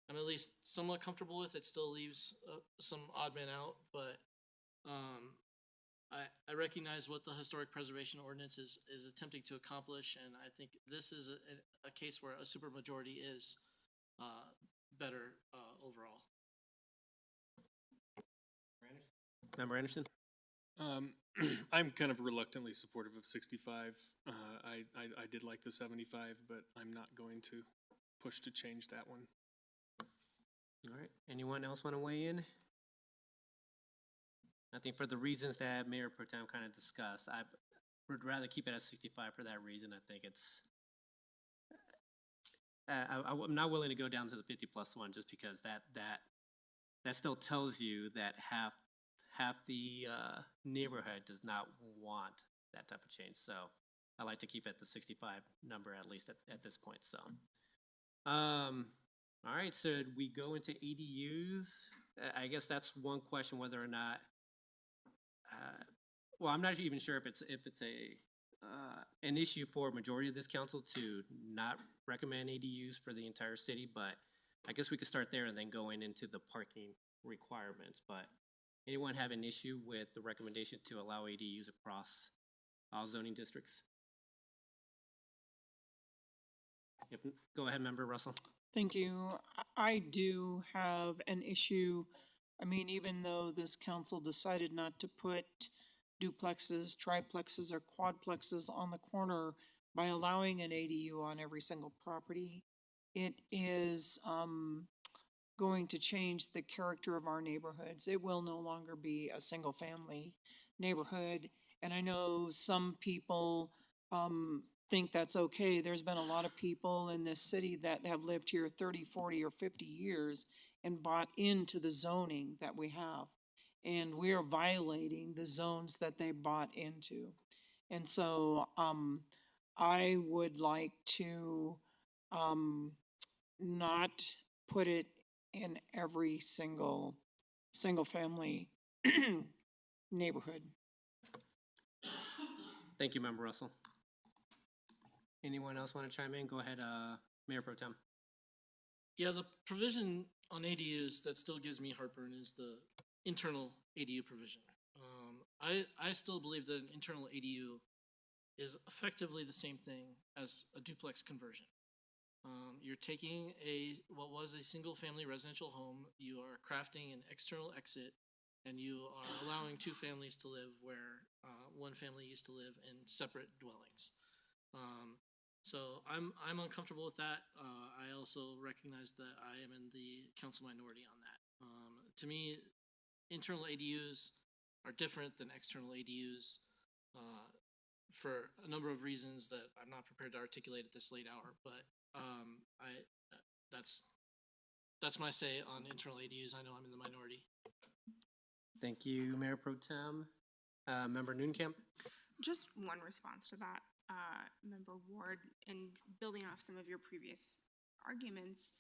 I'm at least somewhat comfortable with. It still leaves some odd men out, but I recognize what the Historic Preservation Ordinance is attempting to accomplish, and I think this is a case where a supermajority is better overall. Member Anderson? I'm kind of reluctantly supportive of 65. I did like the 75, but I'm not going to push to change that one. All right, anyone else want to weigh in? I think for the reasons that Mayor Pro Tem kind of discussed, I would rather keep it at 65 for that reason. I think it's, I'm not willing to go down to the 50 plus 1 just because that still tells you that half the neighborhood does not want that type of change. So I like to keep it at the 65 number at least at this point. So, all right. So we go into ADUs. I guess that's one question whether or not. Well, I'm not even sure if it's an issue for a majority of this council to not recommend ADUs for the entire city, but I guess we could start there and then going into the parking requirements. But anyone have an issue with the recommendation to allow ADUs across all zoning districts? Yep. Go ahead, Member Russell. Thank you. I do have an issue. I mean, even though this council decided not to put duplexes, triplexes, or quadplexes on the corner by allowing an ADU on every single property, it is going to change the character of our neighborhoods. It will no longer be a single family neighborhood. And I know some people think that's okay. There's been a lot of people in this city that have lived here 30, 40, or 50 years and bought into the zoning that we have. And we are violating the zones that they bought into. And so I would like to not put it in every single single-family neighborhood. Thank you, Member Russell. Anyone else want to chime in? Go ahead, Mayor Pro Tem. Yeah, the provision on ADUs that still gives me heartburn is the internal ADU provision. I still believe that an internal ADU is effectively the same thing as a duplex conversion. You're taking what was a single-family residential home, you are crafting an external exit, and you are allowing two families to live where one family used to live in separate dwellings. So I'm uncomfortable with that. I also recognize that I am in the council minority on that. To me, internal ADUs are different than external ADUs for a number of reasons that I'm not prepared to articulate at this late hour. But that's my say on internal ADUs. I know I'm in the minority. Thank you, Mayor Pro Tem. Member Noonkamp? Just one response to that, Member Ward, and building off some of your previous arguments.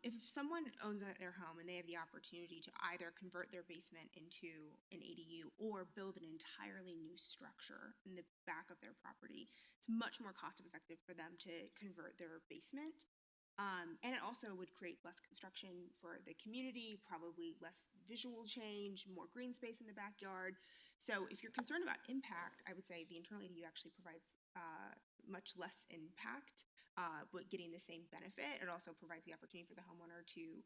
If someone owns their home and they have the opportunity to either convert their basement into an ADU or build an entirely new structure in the back of their property, it's much more cost effective for them to convert their basement. And it also would create less construction for the community, probably less visual change, more green space in the backyard. So if you're concerned about impact, I would say the internal ADU actually provides much less impact, but getting the same benefit. It also provides the opportunity for the homeowner to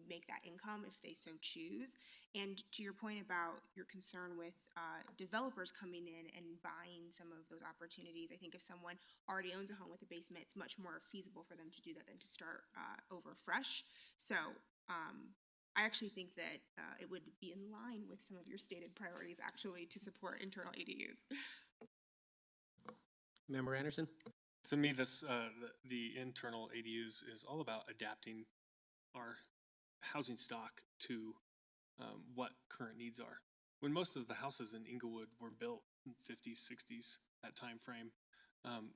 make that income if they so choose. And to your point about your concern with developers coming in and buying some of those opportunities, I think if someone already owns a home with a basement, it's much more feasible for them to do that than to start over fresh. So I actually think that it would be in line with some of your stated priorities actually to support internal ADUs. Member Anderson? To me, this the internal ADUs is all about adapting our housing stock to what current needs are. When most of the houses in Englewood were built in 50s, 60s, that time frame,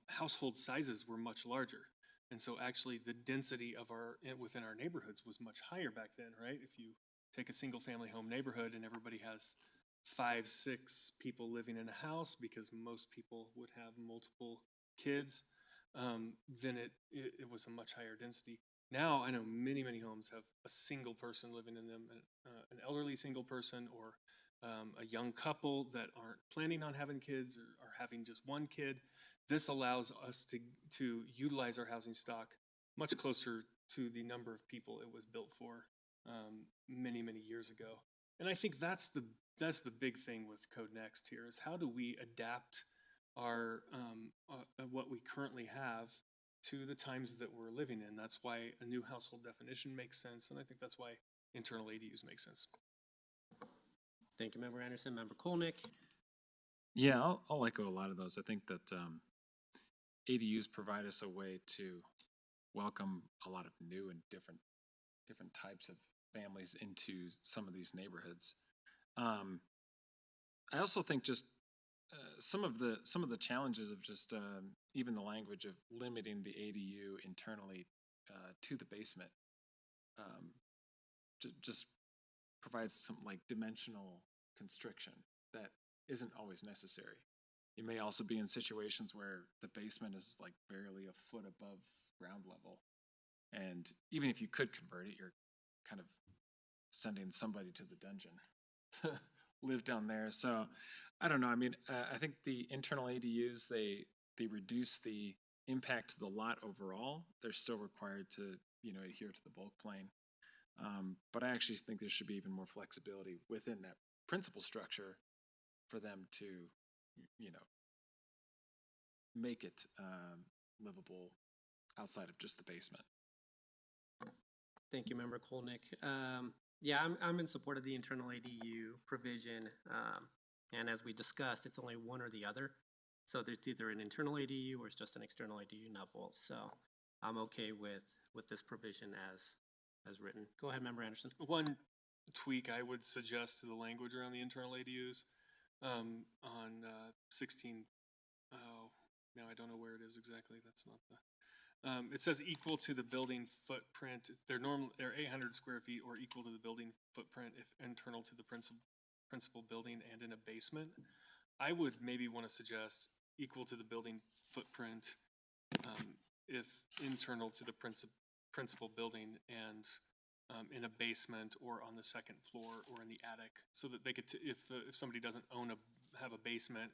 household sizes were much larger. And so actually the density of within our neighborhoods was much higher back then, right? If you take a single family home neighborhood and everybody has 5, 6 people living in a house because most people would have multiple kids, then it was a much higher density. Now I know many homes have a single person living in them, an elderly single person or a young couple that aren't planning on having kids or having just one kid. This allows us to utilize our housing stock much closer to the number of people it was built for many years ago. And I think that's the big thing with Code Next here is how do we adapt our what we currently have to the times that we're living in. That's why a new household definition makes sense, and I think that's why internal ADUs make sense. Thank you, Member Anderson. Member Kolnick? Yeah, I'll echo a lot of those. I think that ADUs provide us a way to welcome a lot of new and different types of families into some of these neighborhoods. I also think just some of the challenges of just even the language of limiting the ADU internally to the basement just provides some like dimensional constriction that isn't always necessary. You may also be in situations where the basement is like barely a foot above ground level. And even if you could convert it, you're kind of sending somebody to the dungeon to live down there. So I don't know. I mean, I think the internal ADUs, they reduce the impact to the lot overall. They're still required to, adhere to the bulk plane. But I actually think there should be even more flexibility within that principal structure for them to, make it livable outside of just the basement. Thank you, Member Kolnick. Yeah, I'm in support of the internal ADU provision. And as we discussed, it's only one or the other. So it's either an internal ADU or it's just an external ADU, not both. So I'm okay with this provision as written. Go ahead, Member Anderson. One tweak I would suggest to the language around the internal ADUs on 16. Oh, now I don't know where it is exactly. That's not the. It says equal to the building footprint. They're 800 square feet or equal to the building footprint if internal to the principal building and in a basement. I would maybe want to suggest equal to the building footprint, if internal to the principal building and, in a basement or on the second floor or in the attic, so that they could, if somebody doesn't have a basement,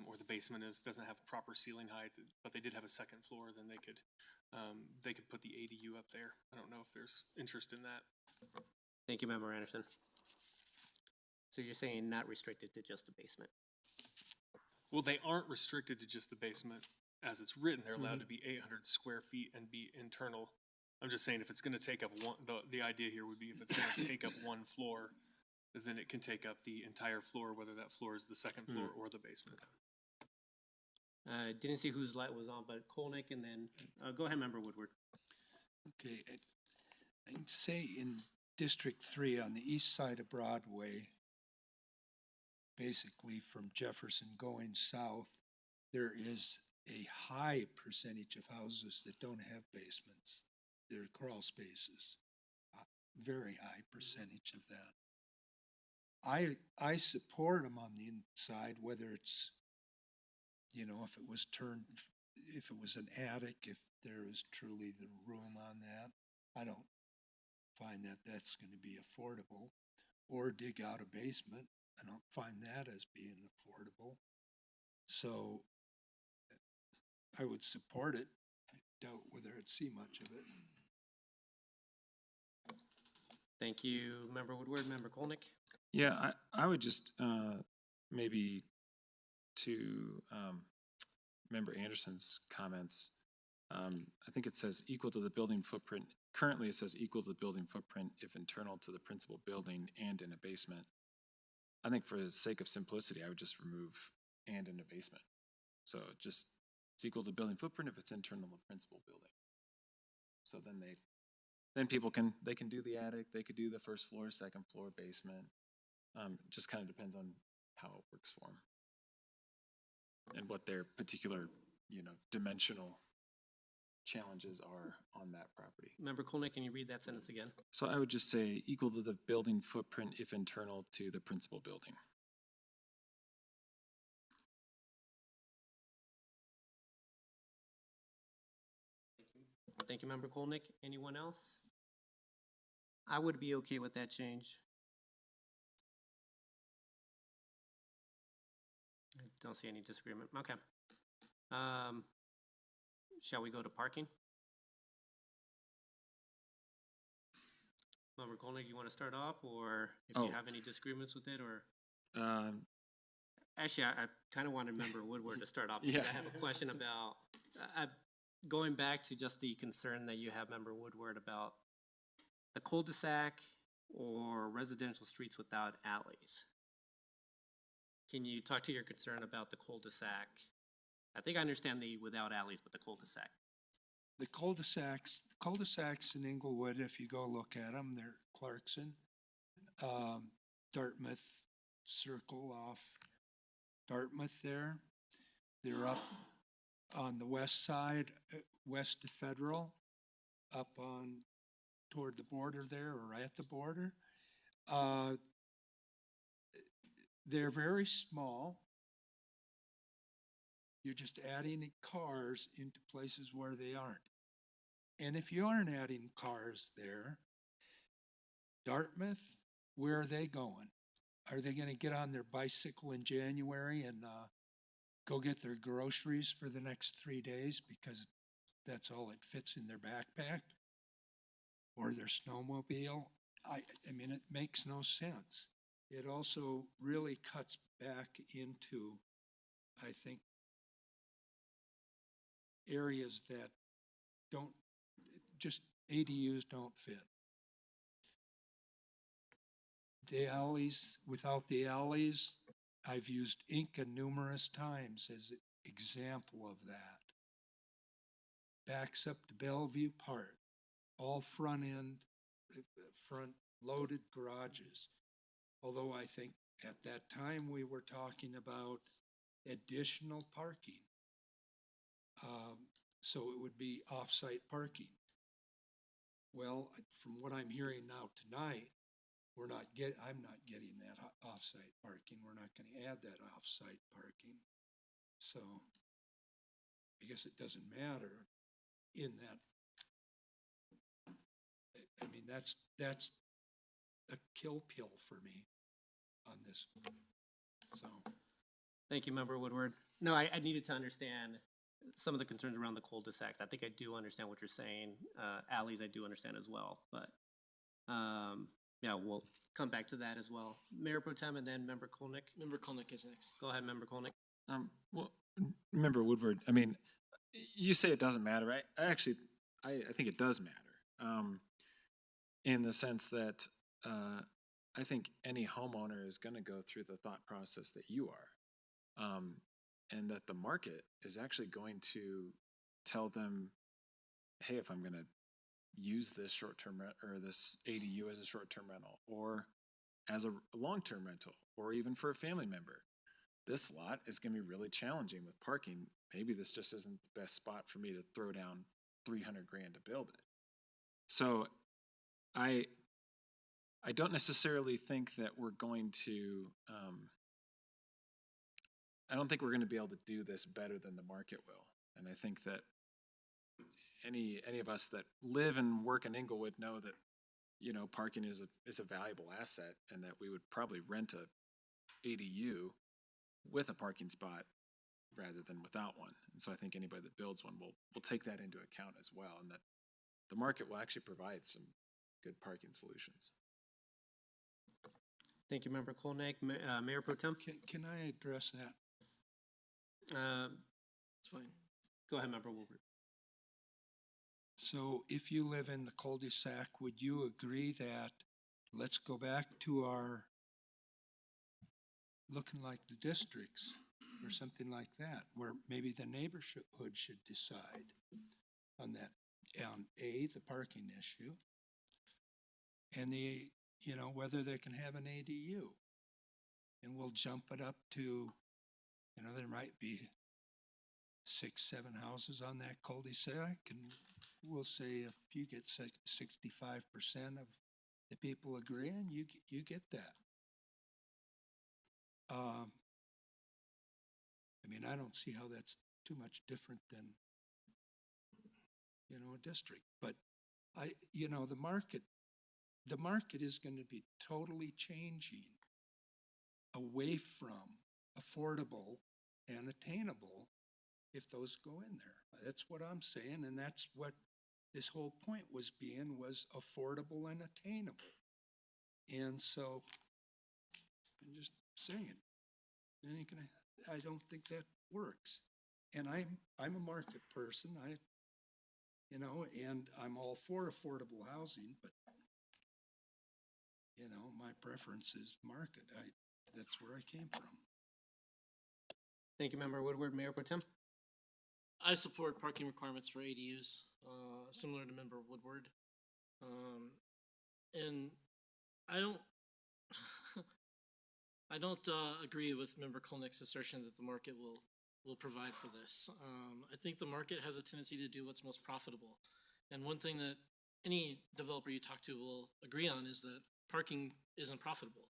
or the basement doesn't have proper ceiling height, but they did have a second floor, then they could put the ADU up there. I don't know if there's interest in that. Thank you, Member Anderson. So you're saying not restricted to just the basement? Well, they aren't restricted to just the basement as it's written. They're allowed to be 800 square feet and be internal. I'm just saying if it's gonna take up the idea here would be if it's gonna take up one floor, then it can take up the entire floor, whether that floor is the second floor or the basement. Didn't see whose light was on, but Kolnick and then, go ahead, Member Woodward. Okay, I'd say in District 3 on the east side of Broadway, basically from Jefferson going south, there is a high percentage of houses that don't have basements. They're crawl spaces, very high percentage of that. I support them on the inside, whether it's, you know, if it was an attic, if there is truly the room on that. I don't find that that's going to be affordable. Or dig out a basement. I don't find that as being affordable. So I would support it. I doubt whether I'd see much of it. Thank you, Member Woodward. Member Kolnick? Yeah, I would just maybe to Member Anderson's comments, I think it says equal to the building footprint. Currently, it says equal to the building footprint if internal to the principal building and in a basement. I think for the sake of simplicity, I would just remove and in a basement. So it's equal to building footprint if it's internal to the principal building. So then people can do the attic, they could do the first floor, second floor, basement. Just kind of depends on how it works for them. And what their particular, dimensional challenges are on that property. Member Kolnick, can you read that sentence again? So I would just say equal to the building footprint if internal to the principal building. Thank you, Member Kolnick. Anyone else? I would be okay with that change. I don't see any disagreement. Okay. Shall we go to parking? Member Kolnick, you want to start off, or if you have any disagreements with it, or? Actually, I kind of wanted Member Woodward to start off, because I have a question about, going back to just the concern that you have, Member Woodward, about the cul-de-sac or residential streets without alleys. Can you talk to your concern about the cul-de-sac? I think I understand the without alleys, but the cul-de-sac. The cul-de-sacs in Englewood, if you go look at them, they're Clarkson, Dartmouth Circle off Dartmouth there. They're up on the west side, west of Federal, up on toward the border there, or at the border. They're very small. You're just adding cars into places where they aren't. And if you aren't adding cars there, Dartmouth, where are they going? Are they going to get on their bicycle in January and go get their groceries for the next 3 days because that's all that fits in their backpack? Or their snowmobile? I mean, it makes no sense. It also really cuts back into, I think, areas that ADUs don't fit. The alleys, without the alleys, I've used Inca numerous times as an example of that. Backs up to Bellevue Park, all front loaded garages. Although I think at that time we were talking about additional parking. so it would be off-site parking. Well, from what I'm hearing now tonight, I'm not getting that off-site parking. We're not gonna add that off-site parking. So I guess it doesn't matter in that. I mean, that's a kill pill for me on this. So, Thank you, Member Woodward. No, I needed to understand some of the concerns around the cul-de-sacs. I think I do understand what you're saying. Alleys, I do understand as well, but, yeah, we'll come back to that as well. Mayor Pro Tem and then Member Kolnick. Member Kolnick is next. Go ahead, Member Kolnick. Well, Member Woodward, I mean, you say it doesn't matter. I think it does matter. In the sense that, I think any homeowner is gonna go through the thought process that you are. And that the market is actually going to tell them, hey, if I'm gonna use this short-term or this ADU as a short-term rental, or as a long-term rental, or even for a family member, this lot is gonna be really challenging with parking. Maybe this just isn't the best spot for me to throw down 300 grand to build it. So I don't necessarily think that we're going to, I don't think we're going to be able to do this better than the market will. And I think that any of us that live and work in Englewood know that, you know, parking is a valuable asset, and that we would probably rent a ADU with a parking spot rather than without one. And so I think anybody that builds one will take that into account as well, and that the market will actually provide some good parking solutions. Thank you, Member Kolnick. Mayor Pro Tem? can I address that? It's fine. Go ahead, Member Woodward. So if you live in the cul-de-sac, would you agree that, let's go back to our looking like the districts or something like that, where maybe the neighborhood should decide on that, on A, the parking issue, and the, you know, whether they can have an ADU. And we'll jump it up to, you know, there might be 6, 7 houses on that cul-de-sac, and we'll say if you get 65% of the people agreeing, you get that. I mean, I don't see how that's too much different than, you know, a district. But you know, the market is going to be totally changing away from affordable and attainable if those go in there. That's what I'm saying, and that's what this whole point was affordable and attainable. And so I'm just saying, I don't think that works. And I'm a market person. You know, and I'm all for affordable housing, but you know, my preference is market. That's where I came from. Thank you, Member Woodward. Mayor Pro Tem? I support parking requirements for ADUs, similar to Member Woodward. And I don't, I don't agree with Member Kolnick's assertion that the market will provide for this. I think the market has a tendency to do what's most profitable. And one thing that any developer you talk to will agree on is that parking isn't profitable,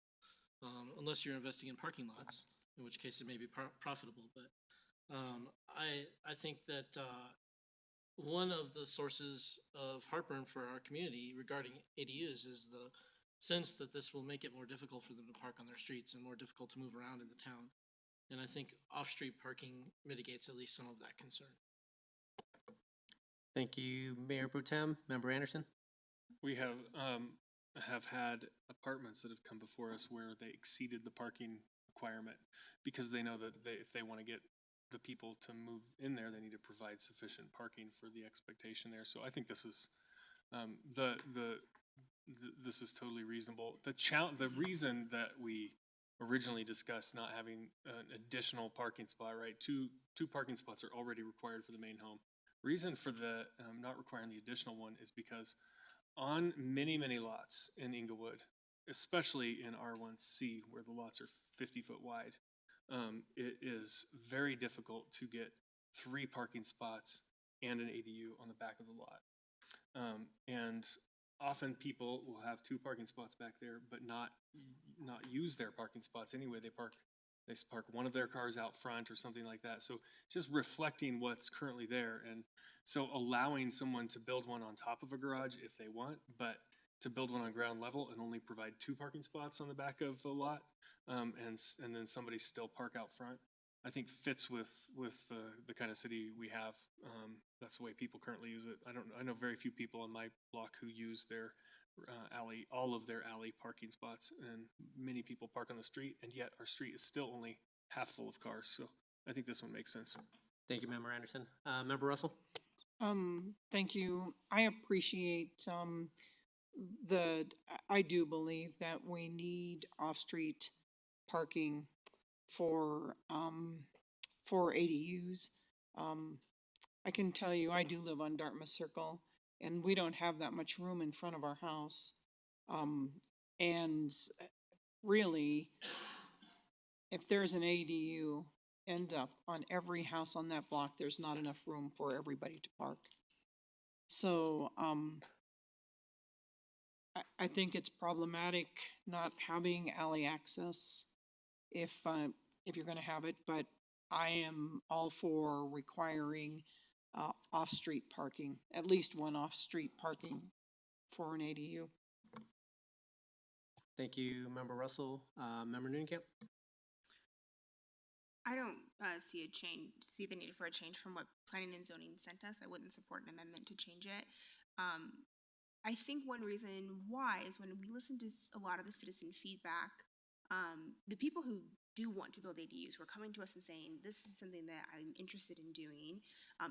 unless you're investing in parking lots, in which case it may be profitable. But I think that one of the sources of heartburn for our community regarding ADUs is the sense that this will make it more difficult for them to park on their streets and more difficult to move around in the town. And I think off-street parking mitigates at least some of that concern. Thank you, Mayor Pro Tem. Member Anderson? We have had apartments that have come before us where they exceeded the parking requirement because they know that if they want to get the people to move in there, they need to provide sufficient parking for the expectation there. So I think this is this is totally reasonable. The reason that we originally discussed not having an additional parking spot, right? Two parking spots are already required for the main home. Reason for the not requiring the additional one is because on many lots in Englewood, especially in R1C where the lots are 50-foot wide, it is very difficult to get 3 parking spots and an ADU on the back of the lot. And often people will have two parking spots back there, but not use their parking spots anyway. They park one of their cars out front or something like that. So just reflecting what's currently there. And so allowing someone to build one on top of a garage if they want, but to build one on ground level and only provide two parking spots on the back of the lot, and then somebody still park out front, I think fits with the kind of city we have. That's the way people currently use it. I know very few people on my block who use their all of their alley parking spots, and many people park on the street, and yet our street is still only half full of cars. So I think this one makes sense. Thank you, Member Anderson. Member Russell? Thank you. I appreciate, I do believe that we need off-street parking for ADUs. I can tell you, I do live on Dartmouth Circle, and we don't have that much room in front of our house. And really, if there's an ADU end up on every house on that block, there's not enough room for everybody to park. So, I think it's problematic not having alley access if you're gonna have it, but I am all for requiring off-street parking, at least one off-street parking for an ADU. Thank you, Member Russell. Member Nooncamp? I don't see the need for a change from what planning and zoning sent us. I wouldn't support an amendment to change it. I think one reason why is when we listen to a lot of the citizen feedback, the people who do want to build ADUs were coming to us and saying, this is something that I'm interested in doing.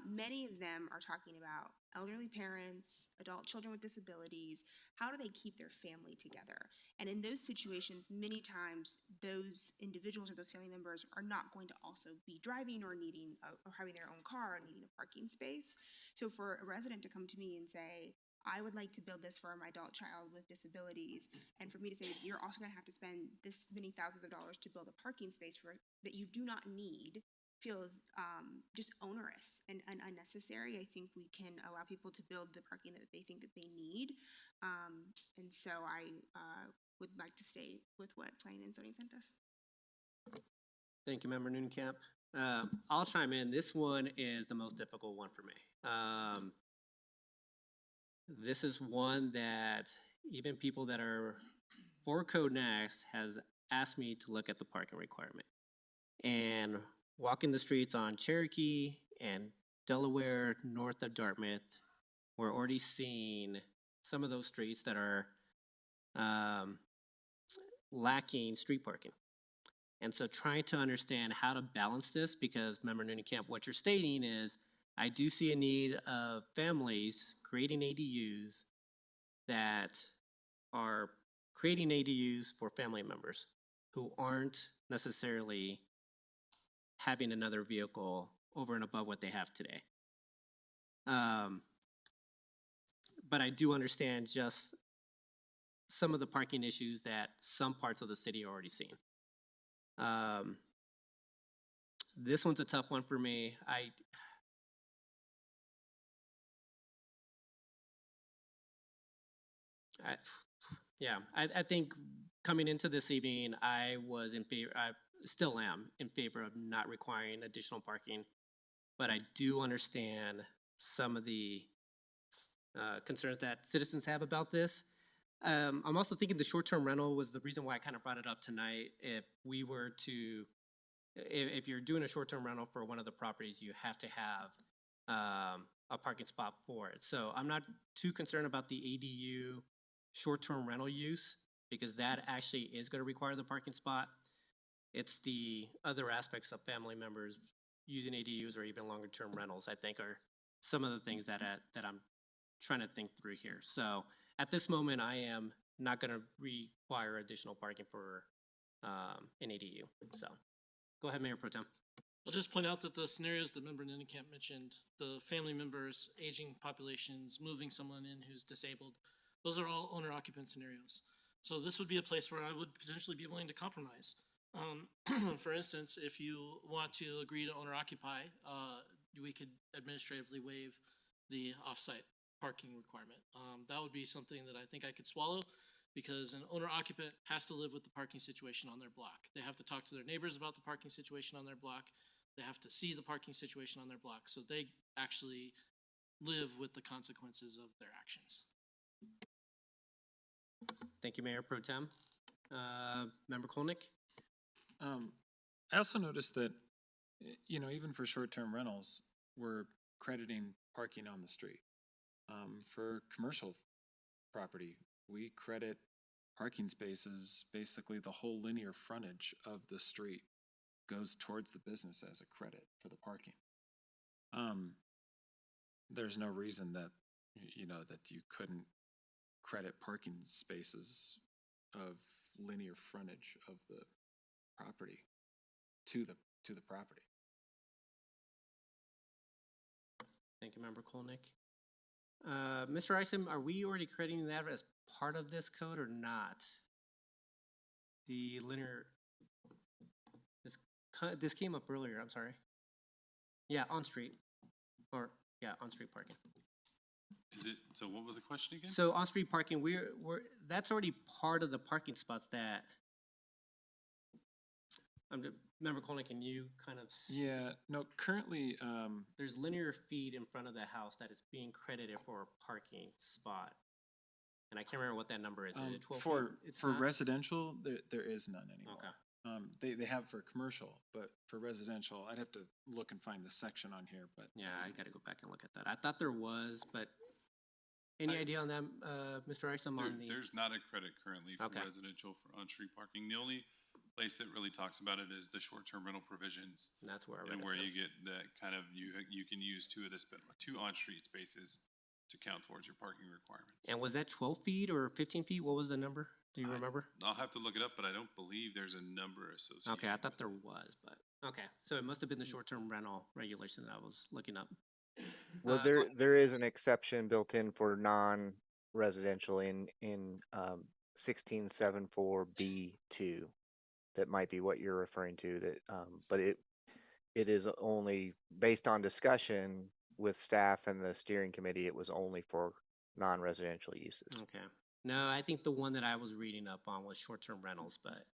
Many of them are talking about elderly parents, adult children with disabilities. How do they keep their family together? And in those situations, many times those individuals or those family members are not going to also be driving or needing or having their own car or needing a parking space. So for a resident to come to me and say, I would like to build this for my adult child with disabilities, and for me to say, you're also gonna have to spend this many thousands of dollars to build a parking space that you do not need, feels just onerous and unnecessary. I think we can allow people to build the parking that they think that they need. And so I would like to stay with what planning and zoning sent us. Thank you, Member Nooncamp. I'll chime in. This one is the most difficult one for me. This is one that even people that are for Code Next has asked me to look at the parking requirement. And walking the streets on Cherokee and Delaware north of Dartmouth, we're already seeing some of those streets that are lacking street parking. And so trying to understand how to balance this, because Member Nooncamp, what you're stating is, I do see a need of families creating ADUs that are creating ADUs for family members who aren't necessarily having another vehicle over and above what they have today. But I do understand just some of the parking issues that some parts of the city are already seeing. This one's a tough one for me. I think coming into this evening, I was in favor, I still am in favor of not requiring additional parking, but I do understand some of the concerns that citizens have about this. I'm also thinking the short-term rental was the reason why I kind of brought it up tonight. If we were to, if you're doing a short-term rental for one of the properties, you have to have a parking spot for it. So I'm not too concerned about the ADU short-term rental use, because that actually is going to require the parking spot. It's the other aspects of family members using ADUs or even longer-term rentals, I think, are some of the things that I'm trying to think through here. So at this moment, I am not going to require additional parking for an ADU. So go ahead, Mayor Pro Tem. I'll just point out that the scenarios that Member Ninnekamp mentioned, the family members, aging populations, moving someone in who's disabled, those are all owner-occupant scenarios. So this would be a place where I would potentially be willing to compromise. For instance, if you want to agree to owner-occupy, we could administratively waive the off-site parking requirement. That would be something that I think I could swallow, because an owner occupant has to live with the parking situation on their block. They have to talk to their neighbors about the parking situation on their block. They have to see the parking situation on their block, so they actually live with the consequences of their actions. Thank you, Mayor Pro Tem. Member Kolnick? I also noticed that, even for short-term rentals, we're crediting parking on the street. For commercial property, we credit parking spaces, basically the whole linear frontage of the street goes towards the business as a credit for the parking. There's no reason that, that you couldn't credit parking spaces of linear frontage of the property to the property. Thank you, Member Kolnick. Mr. Isom, are we already crediting that as part of this code or not? The linear, this came up earlier, I'm sorry. Yeah, on-street, on-street parking. Is it, so what was the question again? So on-street parking, that's already part of the parking spots that, Member Kolnick, can you kind of? Yeah, no, currently, There's linear feet in front of the house that is being credited for a parking spot. And I can't remember what that number is. Is it 12 feet? It's for not? residential, there is none anymore. Okay. They have for commercial, but for residential, I'd have to look and find the section on here, but. Yeah, I gotta go back and look at that. I thought there was, but any idea on that, Mr. Isom, on the? There's not a credit currently for Okay. residential for on-street parking. The only place that really talks about it is the short-term rental provisions. And that's where I read And it. where then. you get that kind of, you can use two on-street spaces to count towards your parking requirements. And was that 12 feet or 15 feet? What was the number? Do you remember? I'll have to look it up, but I don't believe there's a number associated. Okay, I thought there was, but, okay. So it must have been the short-term rental regulation that I was looking up. Well, there is an exception built in for non-residential in 1674B2. That might be what you're referring to. That, but it is only based on discussion with staff and the steering committee. It was only for non-residential uses. Okay. No, I think the one that I was reading up on was short-term rentals, but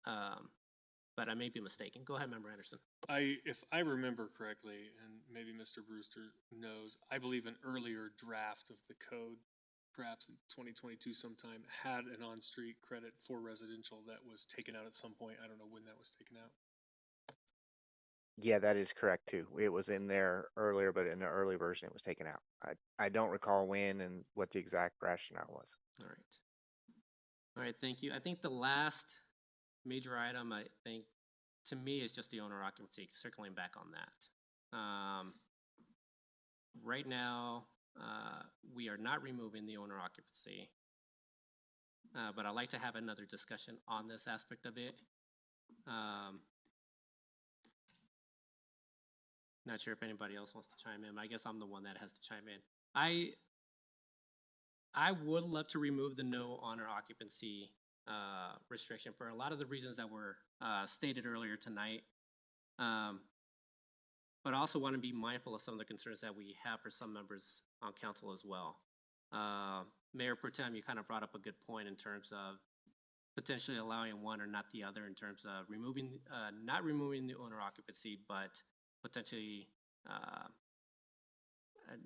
I may be mistaken. Go ahead, Member Anderson. If I remember correctly, and maybe Mr. Brewster knows, I believe an earlier draft of the code, perhaps in 2022 sometime, had an on-street credit for residential that was taken out at some point. I don't know when that was taken out. Yeah, that is correct too. It was in there earlier, but in the early version, it was taken out. I don't recall when and what the exact rationale was. All right. All right, thank you. I think the last major item, I think, to me, is just the owner occupancy, circling back on that. Right now, we are not removing the owner occupancy, but I'd like to have another discussion on this aspect of it. Not sure if anybody else wants to chime in. I guess I'm the one that has to chime in. I would love to remove the no owner occupancy restriction for a lot of the reasons that were stated earlier tonight. But I also want to be mindful of some of the concerns that we have for some members on council as well. Mayor Pro Tem, you kind of brought up a good point in terms of potentially allowing one or not the other in terms of not removing the owner occupancy, but potentially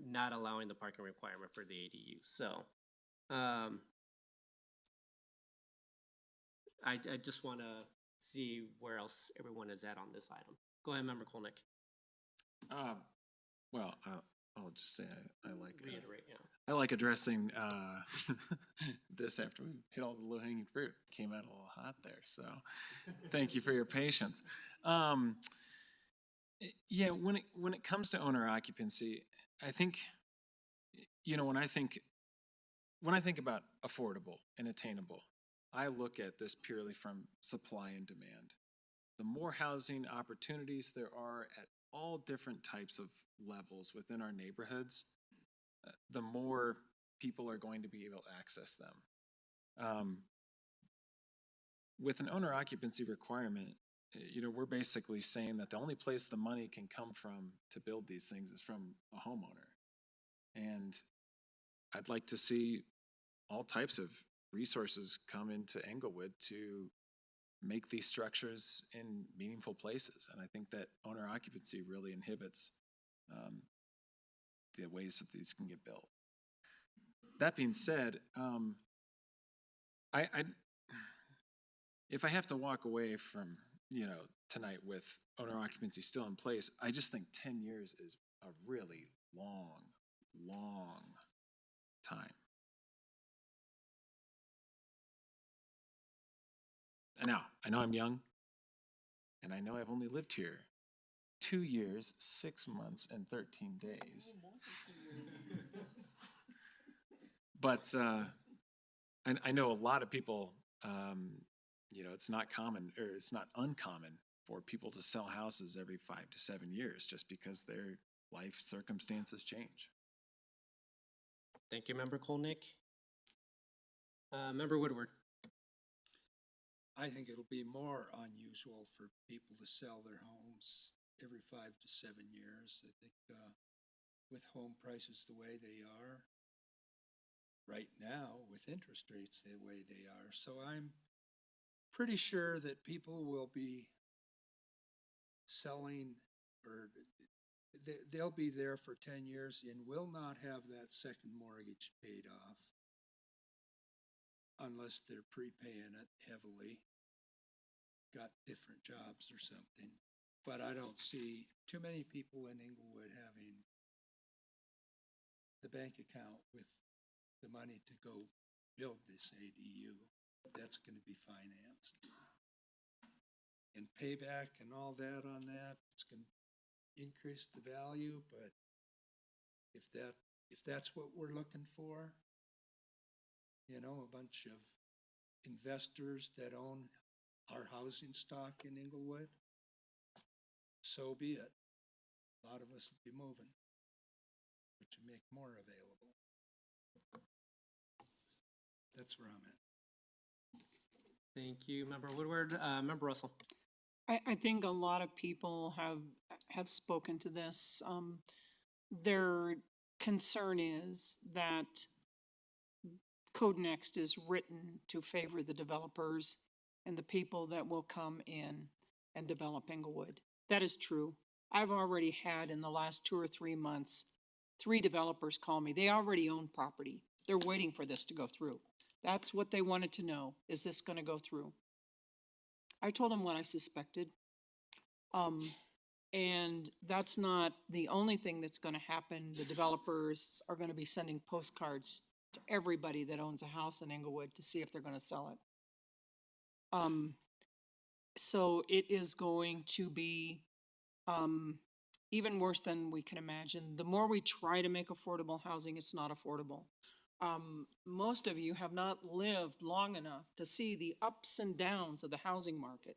not allowing the parking requirement for the ADU. So I just want to see where else everyone is at on this item. Go ahead, Member Kolnick. Well, I'll just say I like Reiterate, yeah. I like addressing this after we hit all the low-hanging fruit. Came out a little hot there, so thank you for your patience. Yeah, when it comes to owner occupancy, I think, when I think about affordable and attainable, I look at this purely from supply and demand. The more housing opportunities there are at all different types of levels within our neighborhoods, the more people are going to be able to access them. With an owner occupancy requirement, we're basically saying that the only place the money can come from to build these things is from a homeowner. And I'd like to see all types of resources come into Englewood to make these structures in meaningful places. And I think that owner occupancy really inhibits the ways that these can get built. That being said, if I have to walk away from, tonight with owner occupancy still in place, I just think 10 years is a really long time. And now, I know I'm young, and I know I've only lived here 2 years, 6 months, and 13 days. But I know a lot of people, it's not common, or it's not uncommon for people to sell houses every 5 to 7 years just because their life circumstances change. Thank you, Member Kolnick. Member Woodward. I think it'll be more unusual for people to sell their homes every 5 to 7 years. I think with home prices the way they are right now, with interest rates the way they are. So I'm pretty sure that people will be selling, or they'll be there for 10 years and will not have that second mortgage paid off unless they're prepaying it heavily, got different jobs or something. But I don't see too many people in Englewood having the bank account with the money to go build this ADU. That's going to be financed. And payback and all that on that, it's going to increase the value, but if that's what we're looking for, a bunch of investors that own our housing stock in Englewood, so be it. A lot of us will be moving, but you make more available. That's where I'm at. Thank you, Member Woodward. Member Russell. I think a lot of people have spoken to this. Their concern is that Code Next is written to favor the developers and the people that will come in and develop Englewood. That is true. I've already had in the last 2 or 3 months, 3 developers call me. They already own property. They're waiting for this to go through. That's what they wanted to know. Is this going to go through? I told them what I suspected. And that's not the only thing that's going to happen. The developers are going to be sending postcards to everybody that owns a house in Englewood to see if they're going to sell it. So it is going to be even worse than we can imagine. The more we try to make affordable housing, it's not affordable. Most of you have not lived long enough to see the ups and downs of the housing market.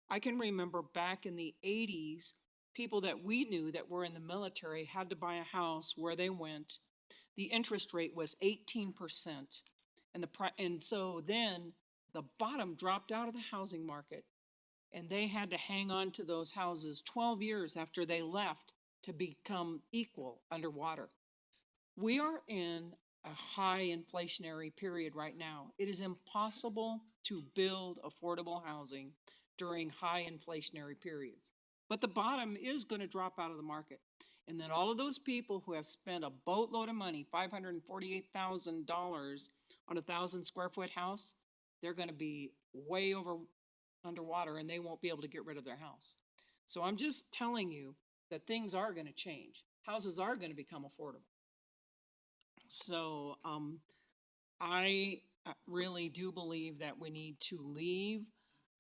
I can remember back in the 80s, people that we knew that were in the military had to buy a house where they went. The interest rate was 18%. And so then the bottom dropped out of the housing market, and they had to hang on to those houses 12 years after they left to become equal underwater. We are in a high inflationary period right now. It is impossible to build affordable housing during high inflationary periods. But the bottom is going to drop out of the market. And then all of those people who have spent a boatload of money, $548,000 on a 1,000 square foot house, they're going to be way over underwater and they won't be able to get rid of their house. So I'm just telling you that things are going to change. Houses are going to become affordable. So I really do believe that we need to leave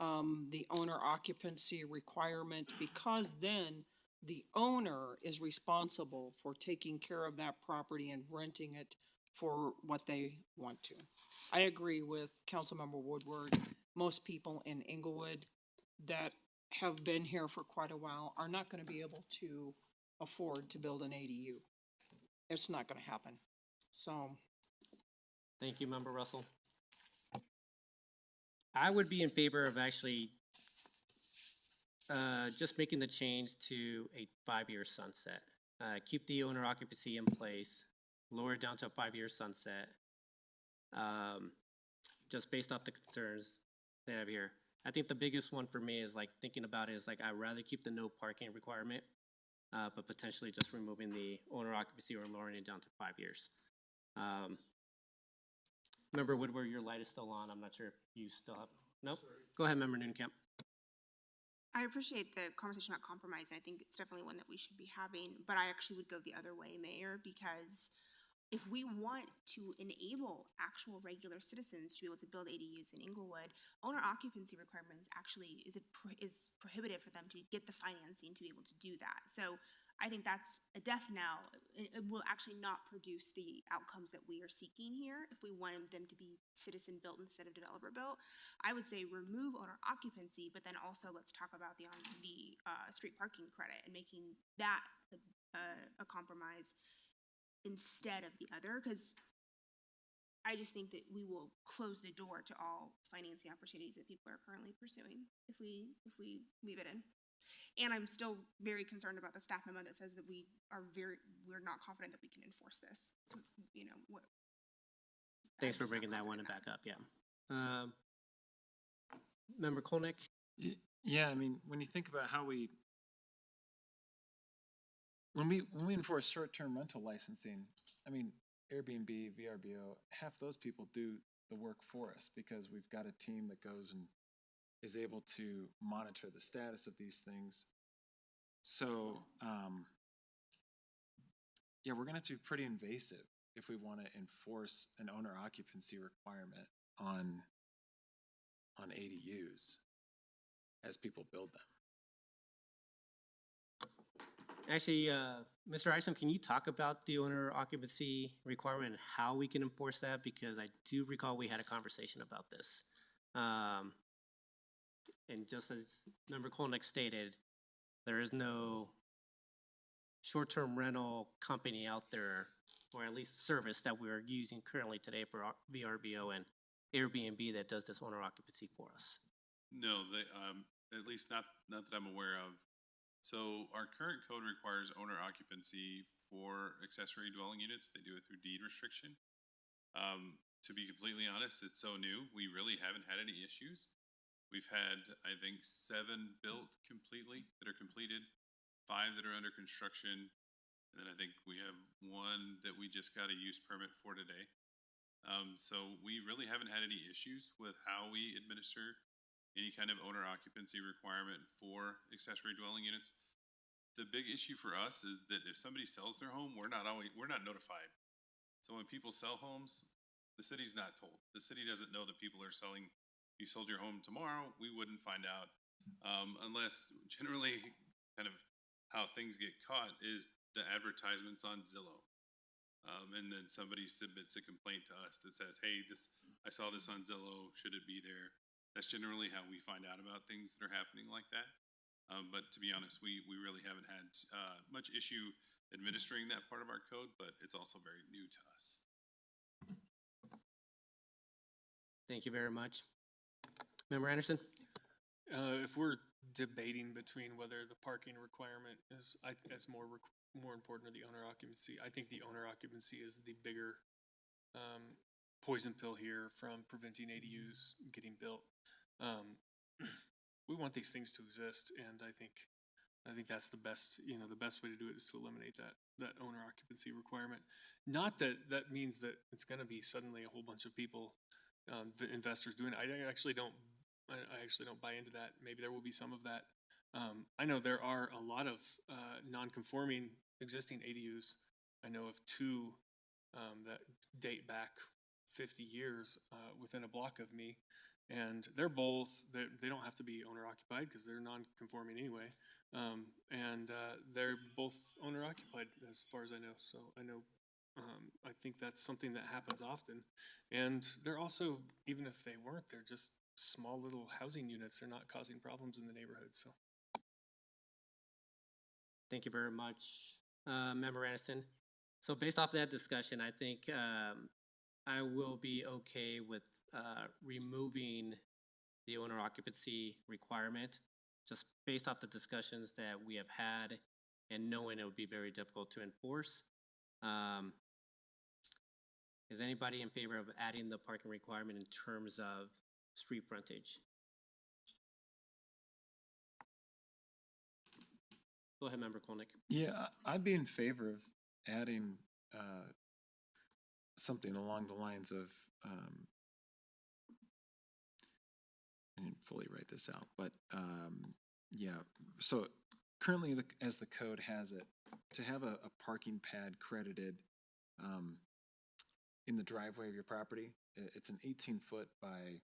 the owner occupancy requirement, because then the owner is responsible for taking care of that property and renting it for what they want to. I agree with Councilmember Woodward. Most people in Englewood that have been here for quite a while are not going to be able to afford to build an ADU. It's not going to happen. So. Thank you, Member Russell. I would be in favor of actually just making the change to a 5-year sunset. Keep the owner occupancy in place, lower it down to a 5-year sunset. Just based off the concerns they have here. I think the biggest one for me is like thinking about it is like I'd rather keep the no parking requirement, but potentially just removing the owner occupancy or lowering it down to 5 years. Member Woodward, your light is still on. I'm not sure if you still have. Nope. Go ahead, Member Nooncamp. I appreciate the conversation about compromise, and I think it's definitely one that we should be having, but I actually would go the other way, Mayor, because if we want to enable actual regular citizens to be able to build ADUs in Englewood, owner occupancy requirements actually is prohibitive for them to get the financing to be able to do that. So I think that's a death knell. It will actually not produce the outcomes that we are seeking here if we want them to be citizen built instead of developer built. I would say remove owner occupancy, but then also let's talk about the street parking credit and making that a compromise instead of the other, because I just think that we will close the door to all financing opportunities that people are currently pursuing if we leave it in. And I'm still very concerned about the staff memo that says that we're not confident that we can enforce this. You know what? Thanks for bringing that one back up. Yeah. Member Kolnick. Yeah, I mean, when you think about how when we enforce short-term rental licensing, I mean, Airbnb, VRBO, half those people do the work for us because we've got a team that goes and is able to monitor the status of these things. So, yeah, we're gonna have to be pretty invasive if we want to enforce an owner occupancy requirement on ADUs as people build them. Actually, Mr. Isom, can you talk about the owner occupancy requirement and how we can enforce that? Because I do recall we had a conversation about this. And just as Member Kolnick stated, there is no short-term rental company out there, or at least service that we're using currently today for VRBO and Airbnb that does this owner occupancy for us. No, they, at least not that I'm aware of. So our current code requires owner occupancy for accessory dwelling units. They do it through deed restriction. To be completely honest, it's so new. We really haven't had any issues. We've had, I think, 7 built completely that are completed, 5 that are under construction, and then I think we have 1 that we just got a use permit for today. So we really haven't had any issues with how we administer any kind of owner occupancy requirement for accessory dwelling units. The big issue for us is that if somebody sells their home, we're not notified. So when people sell homes, the city's not told. The city doesn't know that people are selling. You sold your home tomorrow, we wouldn't find out, unless generally kind of how things get caught is the advertisements on Zillow. And then somebody submits a complaint to us that says, hey, I saw this on Zillow, should it be there? That's generally how we find out about things that are happening like that. But to be honest, we really haven't had much issue administering that part of our code, but it's also very new to us. Thank you very much. Member Anderson? If we're debating between whether the parking requirement is more important or the owner occupancy, I think the owner occupancy is the bigger poison pill here from preventing ADUs getting built. We want these things to exist, and I think that's the best, the best way to do it is to eliminate that owner occupancy requirement. Not that means that it's going to be suddenly a whole bunch of people, investors doing it. I actually don't buy into that. Maybe there will be some of that. I know there are a lot of non-conforming existing ADUs. I know of 2 that date back 50 years within a block of me, and they're both, they don't have to be owner occupied because they're non-conforming anyway, and they're both owner occupied as far as I know. So I think that's something that happens often, and they're also, even if they weren't, they're just small little housing units. They're not causing problems in the neighborhood. So Thank you very much, Member Anderson. So based off that discussion, I think I will be okay with removing the owner occupancy requirement. just based off the discussions that we have had and knowing it would be very difficult to enforce. Is anybody in favor of adding the parking requirement in terms of street frontage? Go ahead, Member Kolnick. Yeah, I'd be in favor of adding something along the lines of, I didn't fully write this out, but yeah, so currently as the code has it, to have a parking pad credited in the driveway of your property, it's an 18-foot by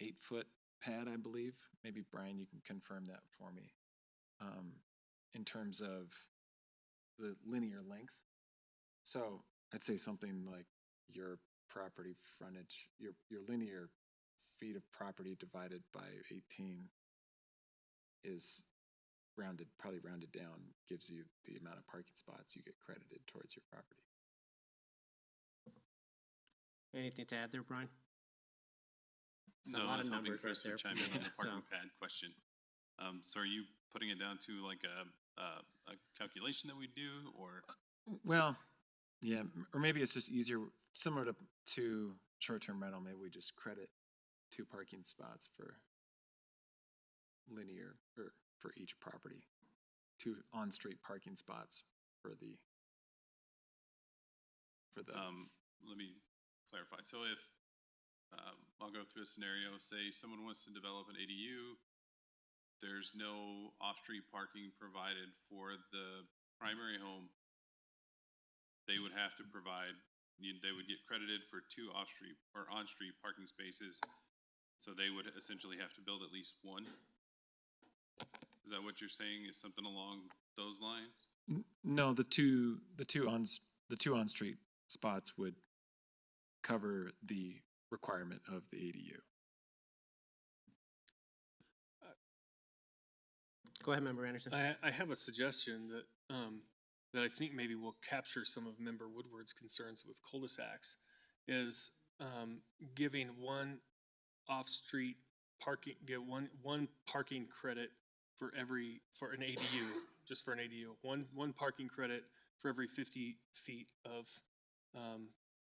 8-foot pad, I believe. Maybe Brian, you can confirm that for me. In terms of the linear length. So I'd say something like your property frontage, your linear feet of property divided by 18 is rounded, probably rounded down, gives you the amount of parking spots you get credited towards your property. Anything to add there, Brian? It's a No, lot I was of hoping numbers Chris right would there. chime in on the So- parking pad question. So are you putting it down to like a calculation that we do, or? Well, yeah, or maybe it's just easier, similar to short-term rental, maybe we just credit 2 parking spots for linear, or for each property. 2 on-street parking spots for the Let me clarify. So if, I'll go through a scenario, say someone wants to develop an ADU, there's no off-street parking provided for the primary home, they would have to provide, they would get credited for 2 off-street or on-street parking spaces. So they would essentially have to build at least 1. Is that what you're saying, is something along those lines? No, the two on-street spots would cover the requirement of the ADU. Go ahead, Member Anderson. I have a suggestion that I think maybe will capture some of Member Woodward's concerns with cul-de-sacs, is giving one off-street parking, get one parking credit for an ADU, just for an ADU, one parking credit for every 50 feet of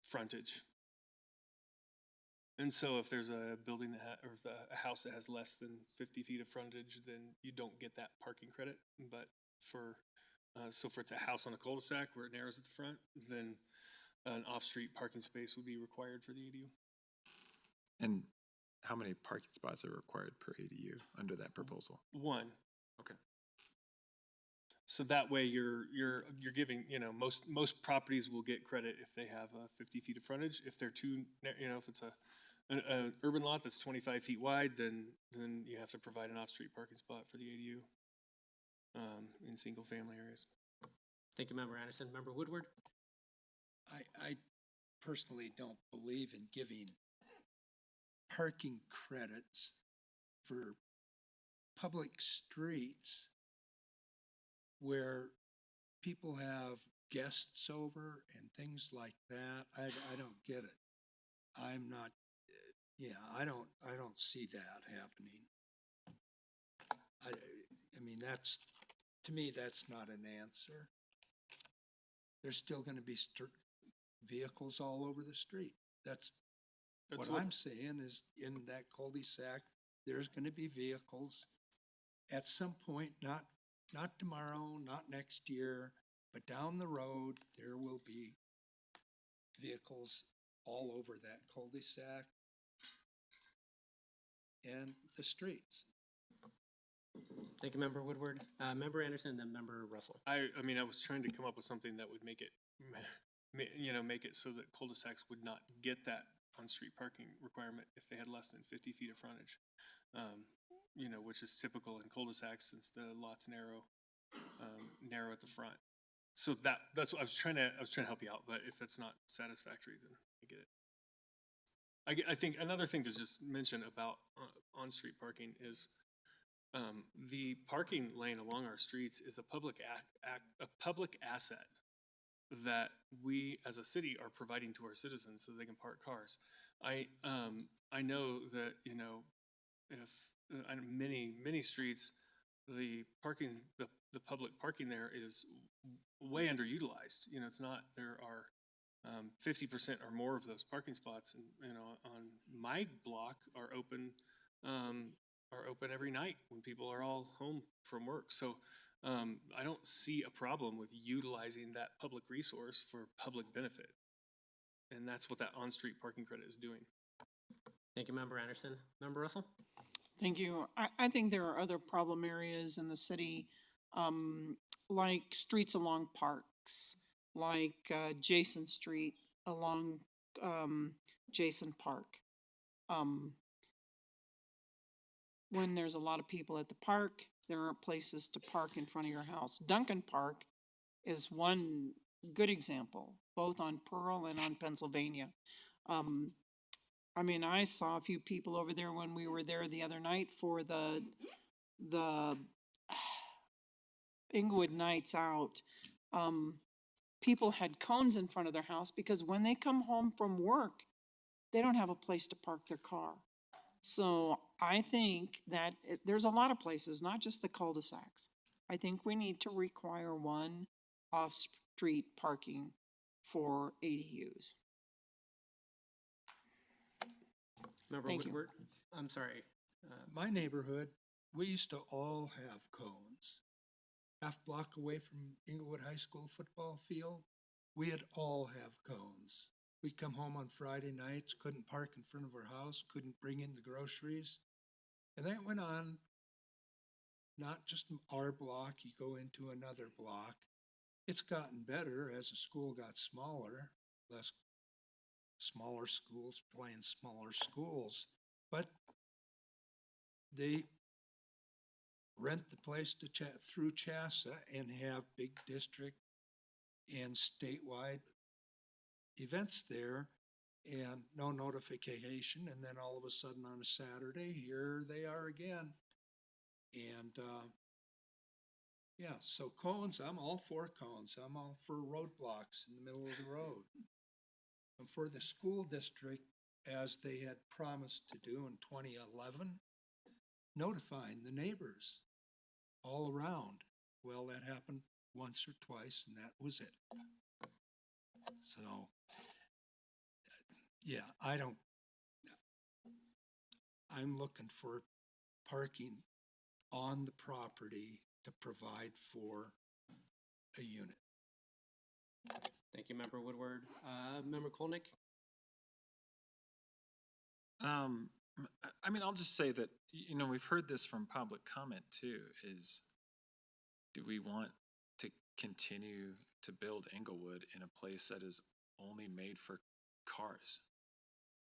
frontage. And so if there's a building or if a house that has less than 50 feet of frontage, then you don't get that parking credit. But so if it's a house on a cul-de-sac where it narrows at the front, then an off-street parking space would be required for the ADU. And how many parking spots are required per ADU under that proposal? 1. Okay. So that way you're giving, most properties will get credit if they have 50 feet of frontage. If they're if it's an urban lot that's 25 feet wide, then you have to provide an off-street parking spot for the ADU in single-family areas. Thank you, Member Anderson. Member Woodward? I personally don't believe in giving parking credits for public streets where people have guests over and things like that. I don't get it. I'm not, I don't see that happening. I mean, to me, that's not an answer. There's still gonna be vehicles all over the street. That's what I'm saying, is in that cul-de-sac, there's gonna be vehicles at some point, not tomorrow, not next year, but down the road, there will be vehicles all over that cul-de-sac and the streets. Thank you, Member Woodward. Member Anderson, and then Member Russell. I mean, I was trying to come up with something that would make it, make it so that cul-de-sacs would not get that on-street parking requirement if they had less than 50 feet of frontage. Which is typical in cul-de-sacs since the lot's narrow at the front. So that's what I was trying to help you out, but if that's not satisfactory, then I get it. I think another thing to just mention about on-street parking is the parking lane along our streets is a public asset that we as a city are providing to our citizens so they can park cars. I know that if many streets the parking, the public parking there is way underutilized. You know, it's not, there are 50% or more of those parking spots, and, you know, on my block are open every night when people are all home from work. So I don't see a problem with utilizing that public resource for public benefit. And that's what that on-street parking credit is doing. Thank you, Member Anderson. Member Russell? Thank you. I think there are other problem areas in the city, like streets along parks, like Jason Street along Jason Park. When there's a lot of people at the park, there aren't places to park in front of your house. Duncan Park is one good example, both on Pearl and on Pennsylvania. I mean, I saw a few people over there when we were there the other night for the Englewood Nights Out. People had cones in front of their house because when they come home from work, they don't have a place to park their car. So I think that there's a lot of places, not just the cul-de-sacs. I think we need to require one off-street parking for ADUs. Member Thank you. Woodward? I'm sorry. My neighborhood, we used to all have cones. Half block away from Englewood High School football field, we'd all have cones. We'd come home on Friday nights, couldn't park in front of our house, couldn't bring in the groceries. And that went on, not just our block, you go into another block. It's gotten better as the school got smaller, less smaller schools playing smaller schools, but they rent the place to chat through CHASA and have big district and statewide events there and no notification, and then all of a sudden on a Saturday, here they are again. And yeah, so cones, I'm all for cones. I'm all for roadblocks in the middle of the road. And for the school district, as they had promised to do in 2011, notifying the neighbors all around. Well, that happened once or twice, and that was it. So, yeah, I'm looking for parking on the property to provide for a unit. Thank you, Member Woodward. Member Kolnick? I mean, I'll just say that, you know, we've heard this from public comment too, is do we want to continue to build Englewood in a place that is only made for cars?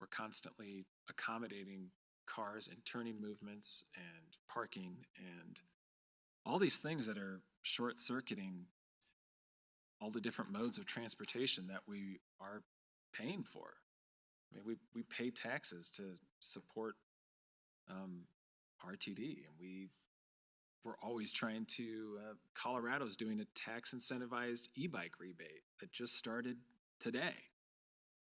We're constantly accommodating cars and turning movements and parking and all these things that are short-circuiting all the different modes of transportation that we are paying for. I mean, we pay taxes to support RTD, and we're always trying to, Colorado's doing a tax incentivized e-bike rebate that just started today.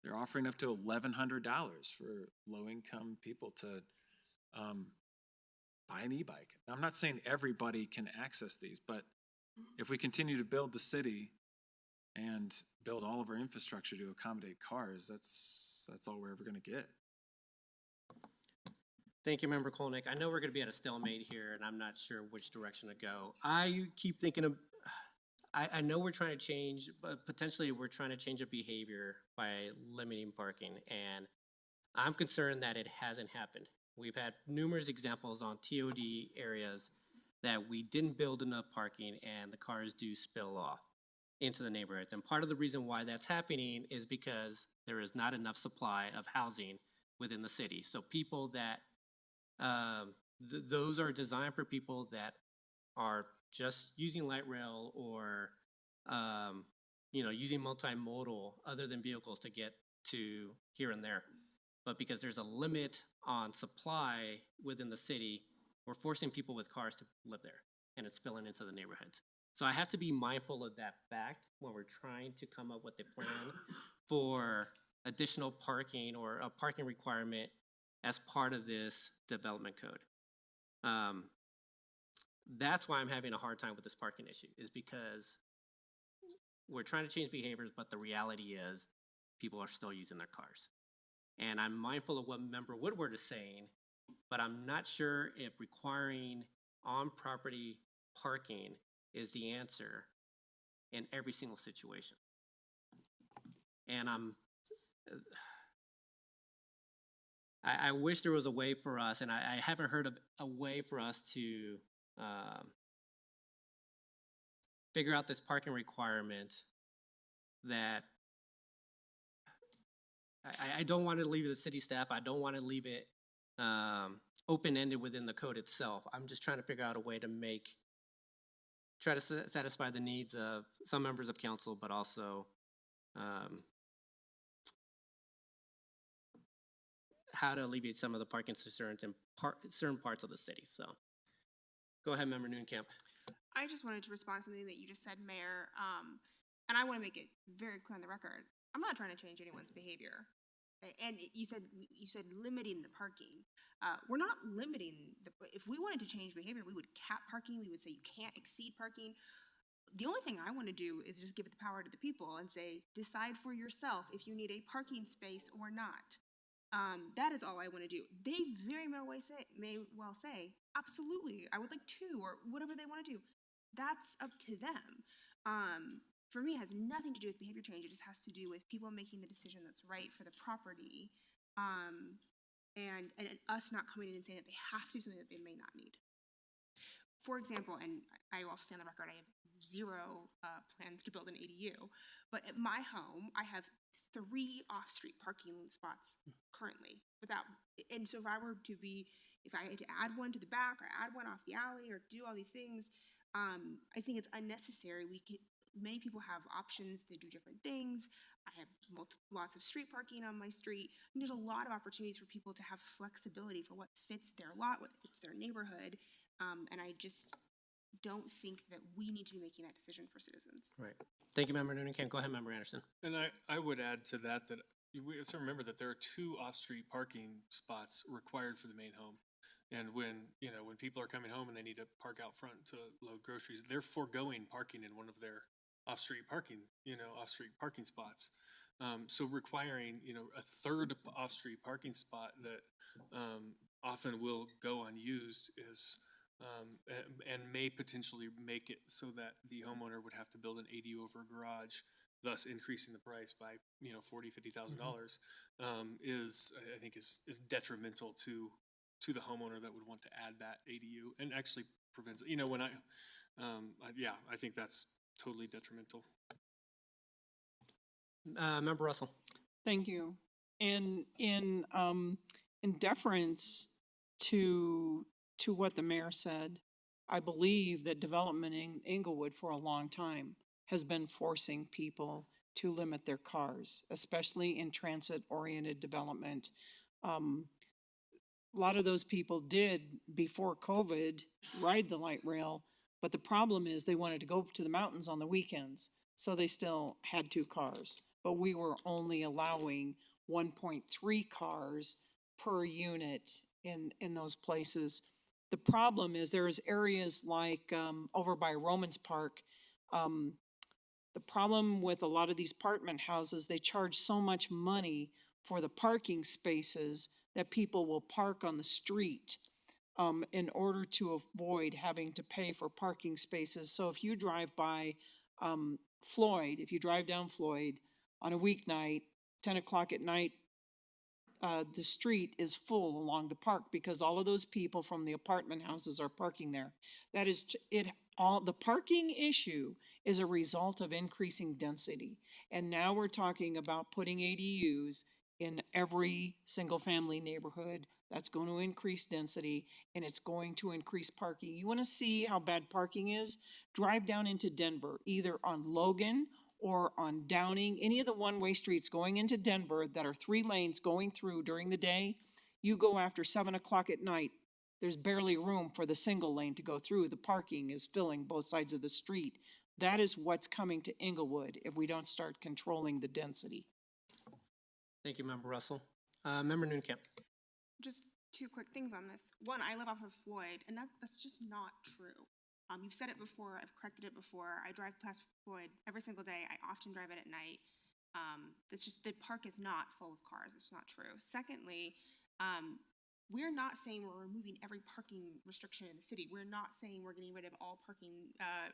They're offering up to $1,100 for low-income people to buy an e-bike. Now, I'm not saying everybody can access these, but if we continue to build the city and build all of our infrastructure to accommodate cars, that's all we're ever going to get. Thank you, Member Kolnick. I know we're going to be at a stalemate here, and I'm not sure which direction to go. I keep thinking of, I know we're trying to change, but potentially we're trying to change a behavior by limiting parking, and I'm concerned that it hasn't happened. We've had numerous examples on TOD areas that we didn't build enough parking and the cars do spill off into the neighborhoods. And part of the reason why that's happening is because there is not enough supply of housing within the city. So people that, those are designed for people that are just using light rail or, you know, using multimodal other than vehicles to get to here and there. But because there's a limit on supply within the city, we're forcing people with cars to live there, and it's spilling into the neighborhoods. So I have to be mindful of that fact when we're trying to come up with a plan for additional parking or a parking requirement as part of this development code. That's why I'm having a hard time with this parking issue, is because we're trying to change behaviors, but the reality is people are still using their cars. And I'm mindful of what Member Woodward is saying, but I'm not sure if requiring on-property parking is the answer in every single situation. And I wish there was a way for us, and I haven't heard of a way for us to figure out this parking requirement that I don't want to leave it to city staff. I don't want to leave it open-ended within the code itself. I'm just trying to figure out a way to try to satisfy the needs of some members of council, but also how to alleviate some of the parking concerns in certain parts of the city. So go ahead, Member Nooncamp. I just wanted to respond to something that you just said, Mayor, and I want to make it very clear on the record. I'm not trying to change anyone's behavior. And you said limiting the parking. We're not limiting if we wanted to change behavior, we would cap parking. We would say you can't exceed parking. The only thing I want to do is just give the power to the people and say, decide for yourself if you need a parking space or not. That is all I want to do. They very may well say, absolutely, I would like two, or whatever they want to do. That's up to them. For me, it has nothing to do with behavior change. It just has to do with people making the decision that's right for the property, and us not coming in and saying that they have to do something that they may not need. For example, and I also say on the record, I have zero plans to build an ADU, but at my home, I have 3 off-street parking spots currently and so if I had to add one to the back or add one off the alley or do all these things, I think it's unnecessary. Many people have options to do different things. I have lots of street parking on my street. And there's a lot of opportunities for people to have flexibility for what fits their lot, what fits their neighborhood. And I just don't think that we need to be making that decision for citizens. Right. Thank you, Member Noonan. Go ahead, Member Anderson. And I would add to that we have to remember that there are 2 off-street parking spots required for the main home. And when people are coming home and they need to park out front to load groceries, they're foregoing parking in one of their off-street parking spots. So requiring, a third off-street parking spot that often will go unused is, and may potentially make it so that the homeowner would have to build an ADU over a garage, thus increasing the price by, $40,000, $50,000, is detrimental to the homeowner that would want to add that ADU, and actually prevents, I think that's totally detrimental. Member Russell. Thank you. And in deference to what the mayor said, I believe that development in Englewood for a long time has been forcing people to limit their cars, especially in transit-oriented development. A lot of those people did, before COVID, ride the light rail, but the problem is they wanted to go to the mountains on the weekends, so they still had 2 cars. But we were only allowing 1.3 cars per unit in those places. The problem is there's areas like over by Romans Park. The problem with a lot of these apartment houses, they charge so much money for the parking spaces that people will park on the street in order to avoid having to pay for parking spaces. So if you drive by if you drive down Floyd on a weeknight, 10 o'clock at night, the street is full along the park because all of those people from the apartment houses are parking there. That is it. The parking issue is a result of increasing density. And now we're talking about putting ADUs in every single family neighborhood. That's going to increase density and it's going to increase parking. You want to see how bad parking is? Drive down into Denver, either on Logan or on Downing, any of the one-way streets going into Denver that are 3 lanes going through during the day. You go after 7 o'clock at night, there's barely room for the single lane to go through. The parking is filling both sides of the street. That is what's coming to Englewood if we don't start controlling the density. Thank you, Member Russell. Member Nooncamp. Just 2 quick things on this. One, I live off of Floyd, and that's just not true. You've said it before, I've corrected it before. I drive past Floyd every single day. I often drive it at night. It's just, the park is not full of cars. It's not true. Secondly, we're not saying we're removing every parking restriction in the city. We're not saying we're getting rid of all parking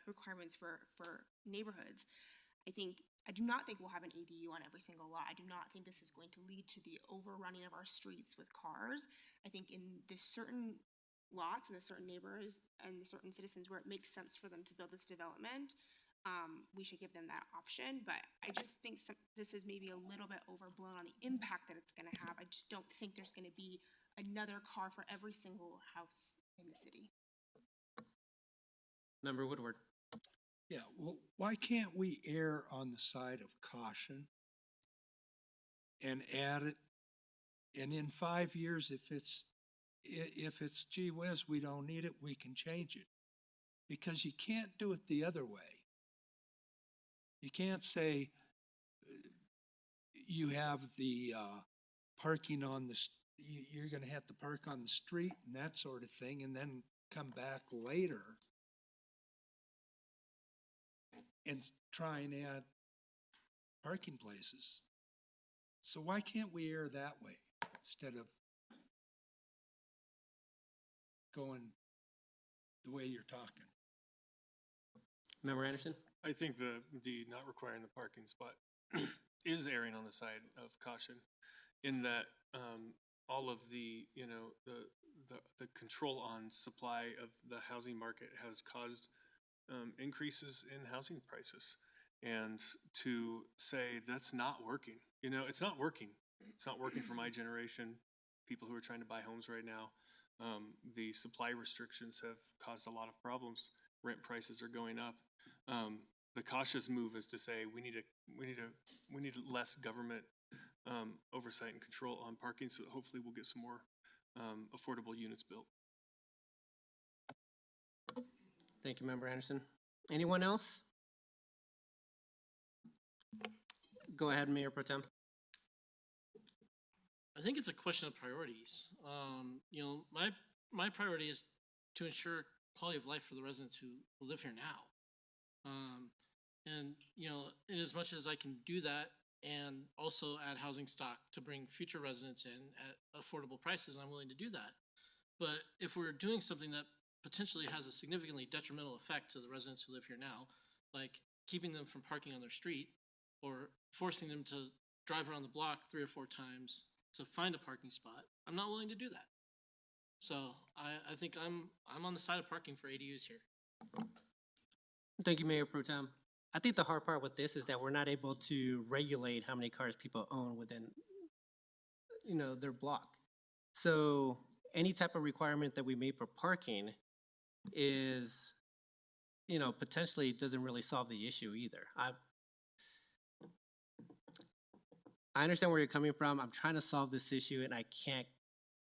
requirements for neighborhoods. I do not think we'll have an ADU on every single lot. I do not think this is going to lead to the overrunning of our streets with cars. I think in the certain lots and the certain neighbors and the certain citizens where it makes sense for them to build this development, we should give them that option. But I just think this is maybe a little bit overblown on the impact that it's going to have. I just don't think there's going to be another car for every single house in the city. Member Woodward. Yeah, well, why can't we err on the side of caution and add it? And in 5 years, if it's gee whiz, we don't need it, we can change it. Because you can't do it the other way. You can't say you have the parking on the, you're going to have to park on the street and that sort of thing, and then come back later and try and add parking places. So why can't we err that way instead of going the way you're talking? Member Anderson? I think the not requiring the parking spot is erring on the side of caution, in that all of the, you know, the control on supply of the housing market has caused increases in housing prices. And to say that's not working, you know, it's not working. It's not working for my generation, people who are trying to buy homes right now. The supply restrictions have caused a lot of problems. Rent prices are going up. The cautious move is to say we need less government oversight and control on parking, so that hopefully we'll get some more affordable units built. Thank you, Member Anderson. Anyone else? Go ahead, Mayor Pro Tem. I think it's a question of priorities. You know, my priority is to ensure quality of life for the residents who live here now. And, you know, in as much as I can do that and also add housing stock to bring future residents in at affordable prices, I'm willing to do that. But if we're doing something that potentially has a significantly detrimental effect to the residents who live here now, like keeping them from parking on their street or forcing them to drive around the block 3 or 4 times to find a parking spot, I'm not willing to do that. So I think I'm on the side of parking for ADUs here. Thank you, Mayor Pro Tem. I think the hard part with this is that we're not able to regulate how many cars people own within, you know, their block. So any type of requirement that we made for parking is, you know, potentially doesn't really solve the issue either. I understand where you're coming from. I'm trying to solve this issue and I can't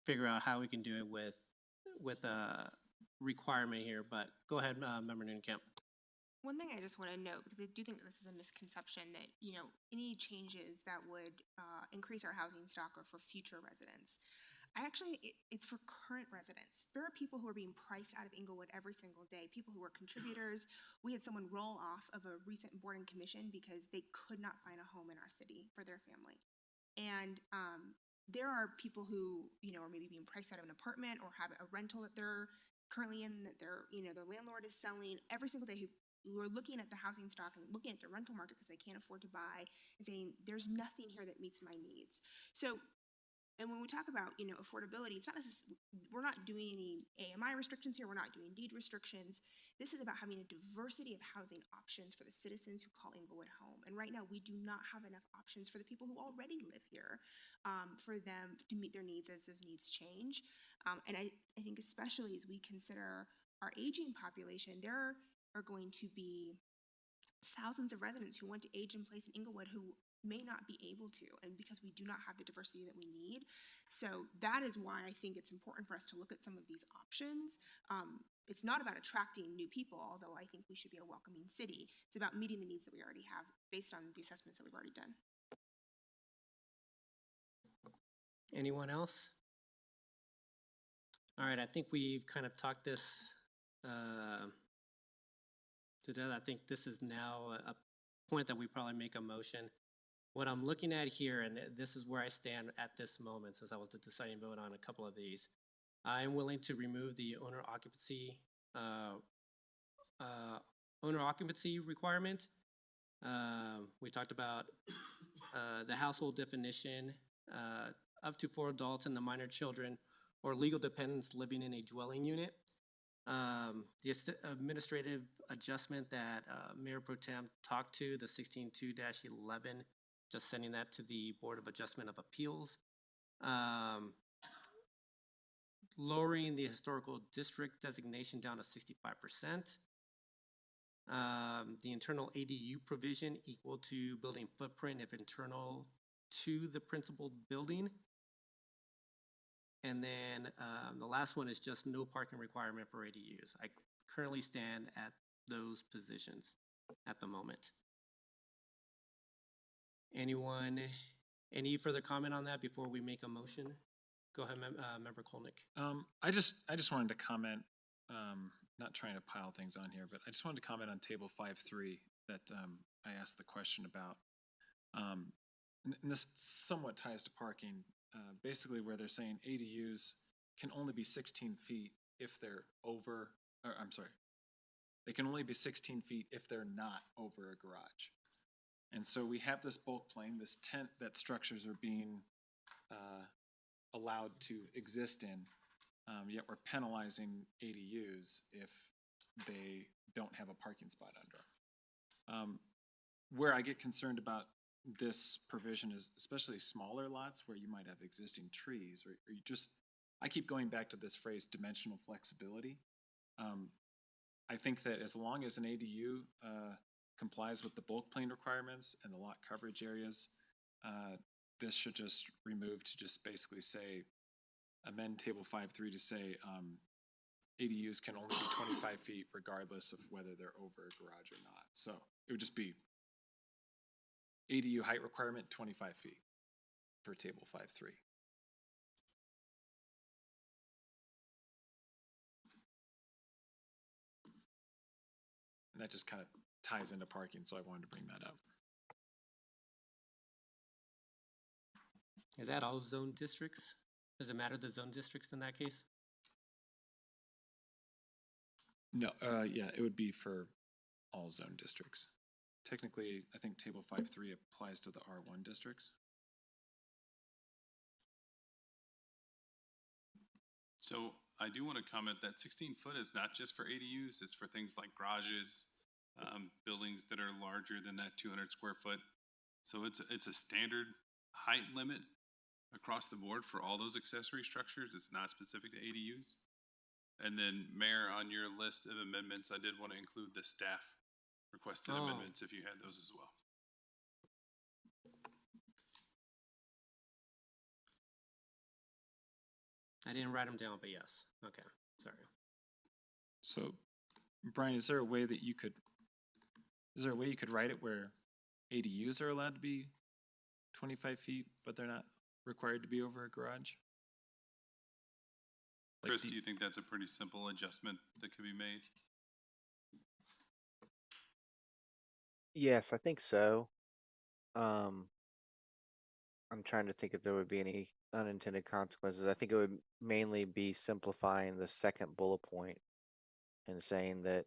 figure out how we can do it with a requirement here, but go ahead, Member Noonekamp. One thing I just want to note, because I do think that this is a misconception, that, you know, any changes that would increase our housing stock are for future residents. It's for current residents. There are people who are being priced out of Englewood every single day, people who are contributors. We had someone roll off of a recent board and commission because they could not find a home in our city for their family. And there are people who, you know, are maybe being priced out of an apartment or have a rental that they're currently in, that their landlord is selling every single day, who are looking at the housing stock and looking at the rental market because they can't afford to buy and saying, there's nothing here that meets my needs. So, and when we talk about, you know, affordability, it's not necessarily, we're not doing any AMI restrictions here. We're not doing deed restrictions. This is about having a diversity of housing options for the citizens who call Englewood home. And right now we do not have enough options for the people who already live here, for them to meet their needs as those needs change. And I think especially as we consider our aging population, there are going to be thousands of residents who want to age in place in Englewood who may not be able to, and because we do not have the diversity that we need. So that is why I think it's important for us to look at some of these options. It's not about attracting new people, although I think we should be a welcoming city. It's about meeting the needs that we already have based on the assessments that we've already done. Anyone else? All right, I think we've kind of talked this to that. I think this is now a point that we probably make a motion. What I'm looking at here, and this is where I stand at this moment, since I was the deciding vote on a couple of these, I am willing to remove the owner occupancy requirement. We talked about the household definition, up to 4 adults and the minor children or legal dependents living in a dwelling unit. The administrative adjustment that Mayor Pro Tem talked to, the 16.2-11, just sending that to the Board of Adjustment of Appeals. Lowering the historical district designation down to 65%. The internal ADU provision equal to building footprint if internal to the principal building. And then the last one is just no parking requirement for ADUs. I currently stand at those positions at the moment. Anyone, any further comment on that before we make a motion? Go ahead, Member Kolnick. I just wanted to comment, not trying to pile things on here, but I just wanted to comment on table 5.3 that I asked the question about. And this somewhat ties to parking, basically where they're saying ADUs can only be 16 feet if they're over, or I'm sorry, they can only be 16 feet if they're not over a garage. And so we have this bulk plane, this tent that structures are being allowed to exist in, yet we're penalizing ADUs if they don't have a parking spot under them. Where I get concerned about this provision is especially smaller lots where you might have existing trees or you just, I keep going back to this phrase dimensional flexibility. I think that as long as an ADU complies with the bulk plane requirements and the lot coverage areas, this should just remove to just basically say, amend table 5.3 to say ADUs can only be 25 feet regardless of whether they're over a garage or not. So it would just be ADU height requirement 25 feet for table 5.3. And that just kind of ties into parking, so I wanted to bring that up. Is that all zone districts? Does it matter the zone districts in that case? No, yeah, it would be for all zone districts. Technically, I think table 5.3 applies to the R1 districts. So I do want to comment that 16 foot is not just for ADUs, it's for things like garages, buildings that are larger than that 200 square foot. So it's a standard height limit across the board for all those accessory structures. It's not specific to ADUs. And then Mayor, on your list of amendments, I did want to include the staff requested amendments if you had those as well. I didn't write them down, but yes. Okay, sorry. So, Brian, is there a way you could write it where ADUs are allowed to be 25 feet, but they're not required to be over a garage? Like Chris, do you think that's a pretty simple adjustment that could be made? Yes, I think so. I'm trying to think if there would be any unintended consequences. I think it would mainly be simplifying the second bullet point and saying that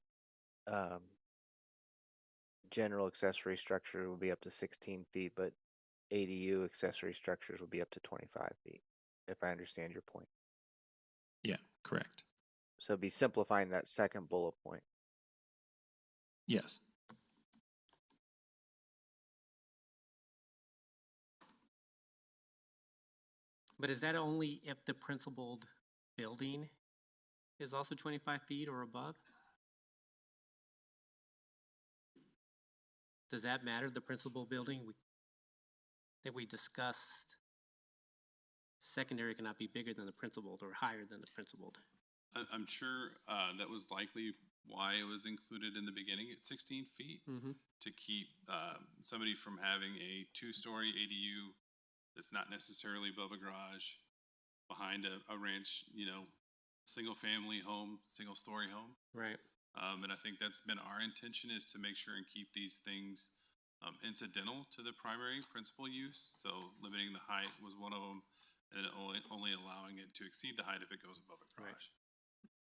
general accessory structure would be up to 16 feet, but ADU accessory structures would be up to 25 feet, if I understand your point. Yeah, correct. So be simplifying that second bullet point. Yes. But is that only if the principal building is also 25 feet or above? Does that matter, the principal building? That we discussed, secondary cannot be bigger than the principal or higher than the principal. I'm sure that was likely why it was included in the beginning at 16 feet, to keep somebody from having a 2-story ADU that's not necessarily above a garage behind a ranch, single family home, single story home. Right. And I think that's been our intention, is to make sure and keep these things incidental to the primary principal use. So limiting the height was one of them, and only allowing it to exceed the height if it goes above a garage.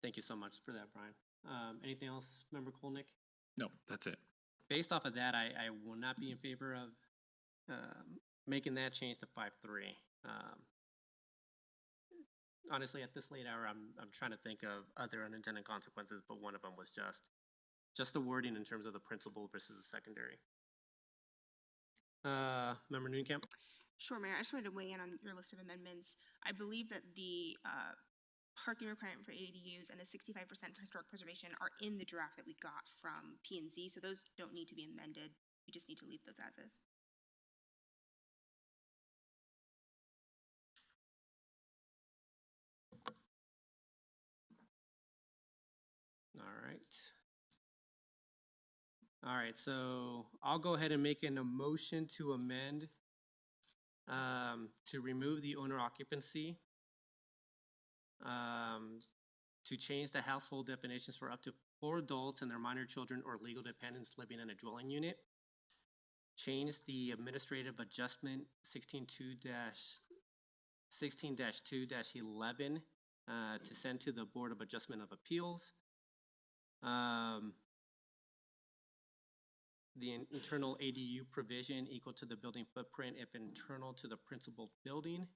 Thank you so much for that, Brian. Anything else, Member Kolnick? No, that's it. Based off of that, I will not be in favor of making that change to 5.3. Honestly, at this late hour, I'm trying to think of other unintended consequences, but one of them was just the wording in terms of the principal versus the secondary. Member Noonkamp? Sure, Mayor. I just wanted to weigh in on your list of amendments. I believe that the parking requirement for ADUs and the 65% for historic preservation are in the draft that we got from P&Z, so those don't need to be amended. We just need to leave those as is. All right, so I'll go ahead and make a motion to amend to remove the owner occupancy, to change the household definitions for up to 4 adults and their minor children or legal dependents living in a dwelling unit. Change the administrative adjustment 16-2-11 to send to the Board of Adjustment of Appeals. The internal ADU provision equal to the building footprint if internal to the principal building,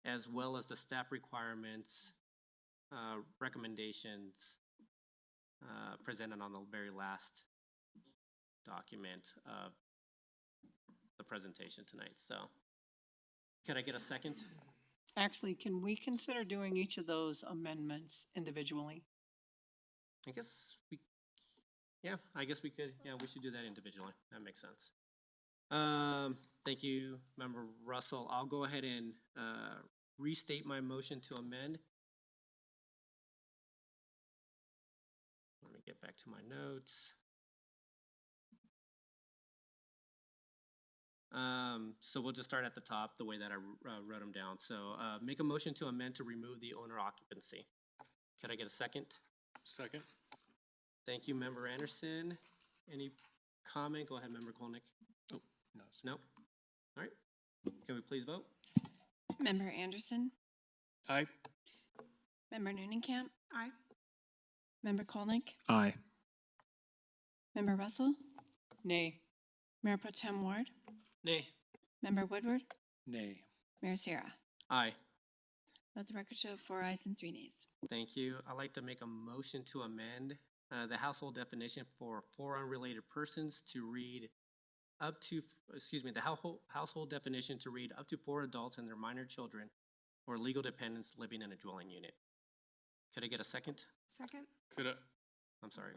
as well as the staff requirements, recommendations presented on the very last document of the presentation tonight. So, could I get a second? Actually, can we consider doing each of those amendments individually? I guess we could. Yeah, we should do that individually. That makes sense. Thank you, Member Russell. I'll go ahead and restate my motion to amend. Let me get back to my notes. So we'll just start at the top the way that I wrote them down. So make a motion to amend to remove the owner occupancy. Could I get a second? Second. Thank you, Member Anderson. Any comment? Go ahead, Member Kolnick. Oh, no. No? All right. Can we please vote? Member Anderson, Aye. Member Noonenkamp, Aye. Member Kolnick, Aye. Member Russell, Nay. Mayor Pro Tem Ward, Nay. Member Woodward, Nay. Mayor Sierra. Aye. Let the record show 4 ayes and 3 nays. Thank you. I'd like to make a motion to amend the household definition for 4 unrelated persons to read up to, the household definition to read up to 4 adults and their minor children or legal dependents living in a dwelling unit. Could I get a second? Second. Could I? I'm sorry.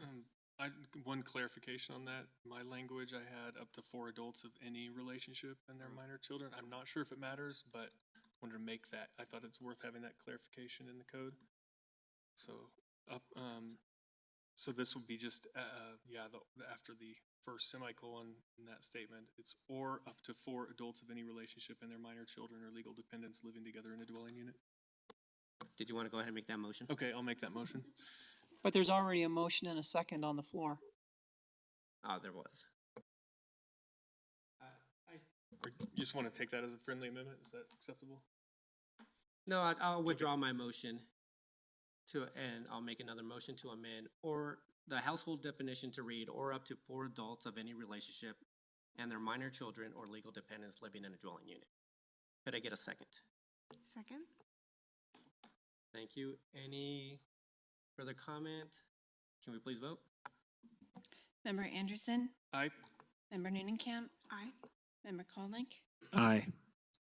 One clarification on that. My language, I had up to 4 adults of any relationship and their minor children. I'm not sure if it matters, but wanted to make that. I thought it's worth having that clarification in the code. So so this would be just after the first semicolon in that statement, it's or up to 4 adults of any relationship and their minor children or legal dependents living together in a dwelling unit. Did you want to go ahead and make that motion? Okay, I'll make that motion. But there's already a motion and a second on the floor. Oh, there was. Or you just want to take that as a friendly amendment? Is that acceptable? No, I'll withdraw my motion and I'll make another motion to amend or the household definition to read or up to 4 adults of any relationship and their minor children or legal dependents living in a dwelling unit. Could I get a second? Second. Thank you. Any further comment? Can we please vote? Member Anderson, Aye. Member Noonenkamp, Aye. Member Kolnick, Aye.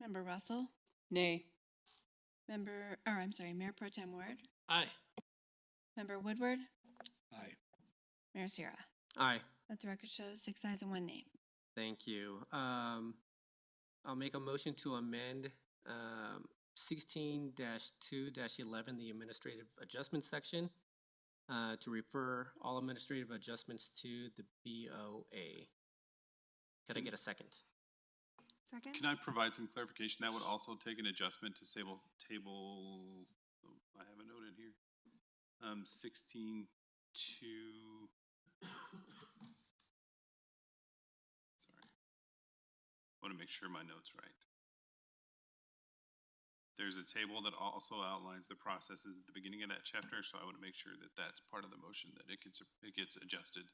Member Russell, Nay. Mayor Pro Tem Ward, Aye. Member Woodward, Aye. Mayor Sierra. Aye. Let the record show 6 ayes and 1 nay. Thank you. I'll make a motion to amend 16-2-11, the administrative adjustment section, to refer all administrative adjustments to the BOA. Could I get a second? Second. Can I provide some clarification? That would also take an adjustment to table, I have a note in here. 16 to, sorry, want to make sure my note's right. There's a table that also outlines the processes at the beginning of that chapter, so I want to make sure that that's part of the motion, that it gets adjusted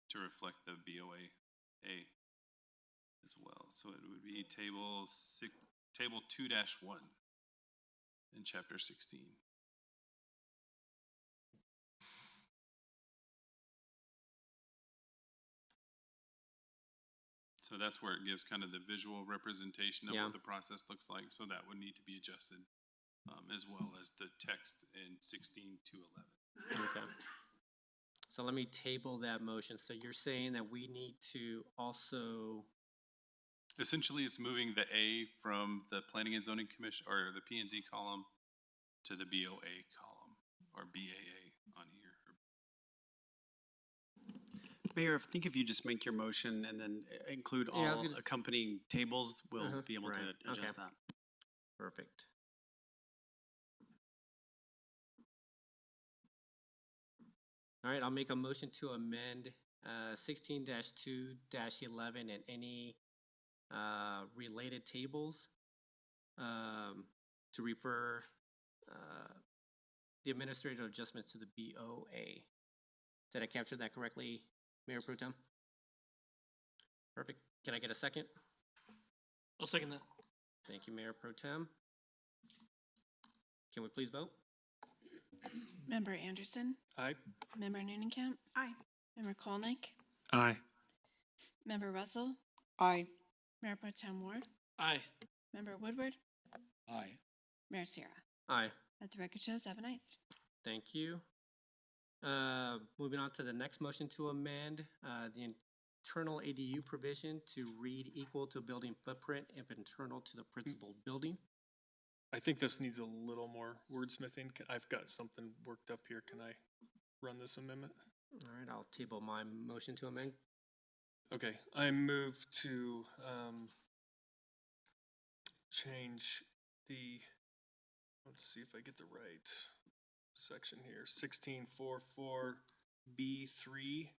to reflect the BOA as well. So it would be table 2-1 in chapter 16. So that's where it gives kind of the visual representation of Yeah. what the process looks like. So that would need to be adjusted, as well as the text in 16 to 11. Okay. So let me table that motion. So you're saying that we need to also, Essentially, it's moving the A from the Planning and Zoning Commission, or the P and Z column, to the BOA column, or BAA on here. Mayor, I think if you just make your motion and then include Yeah, I was all gonna s- accompanying tables, we'll Uh-huh, be able to right, adjust okay. that. perfect. All right, I'll make a motion to amend 16-2-11 and any related tables to refer the administrative adjustments to the BOA. Did I capture that correctly, Mayor Pro Tem? Perfect. Can I get a second? I'll second that. Thank you, Mayor Pro Tem. Can we please vote? Member Anderson, Aye. Member Nunnenkamp. Aye. Member Kolnick, Aye. Member Russell, Aye. Mayor Pro Tem Ward, Aye. Member Woodward, Aye. Mayor Sierra. Aye. Let the record show 7 ayes. Thank you. Moving on to the next motion to amend the internal ADU provision to read equal to building footprint if internal to the principal building. I think this needs a little more wordsmithing. I've got something worked up here. Can I run this amendment? All right, I'll table my motion to amend. Okay, I move to change the, let's see if I get the right section here, 1644B3,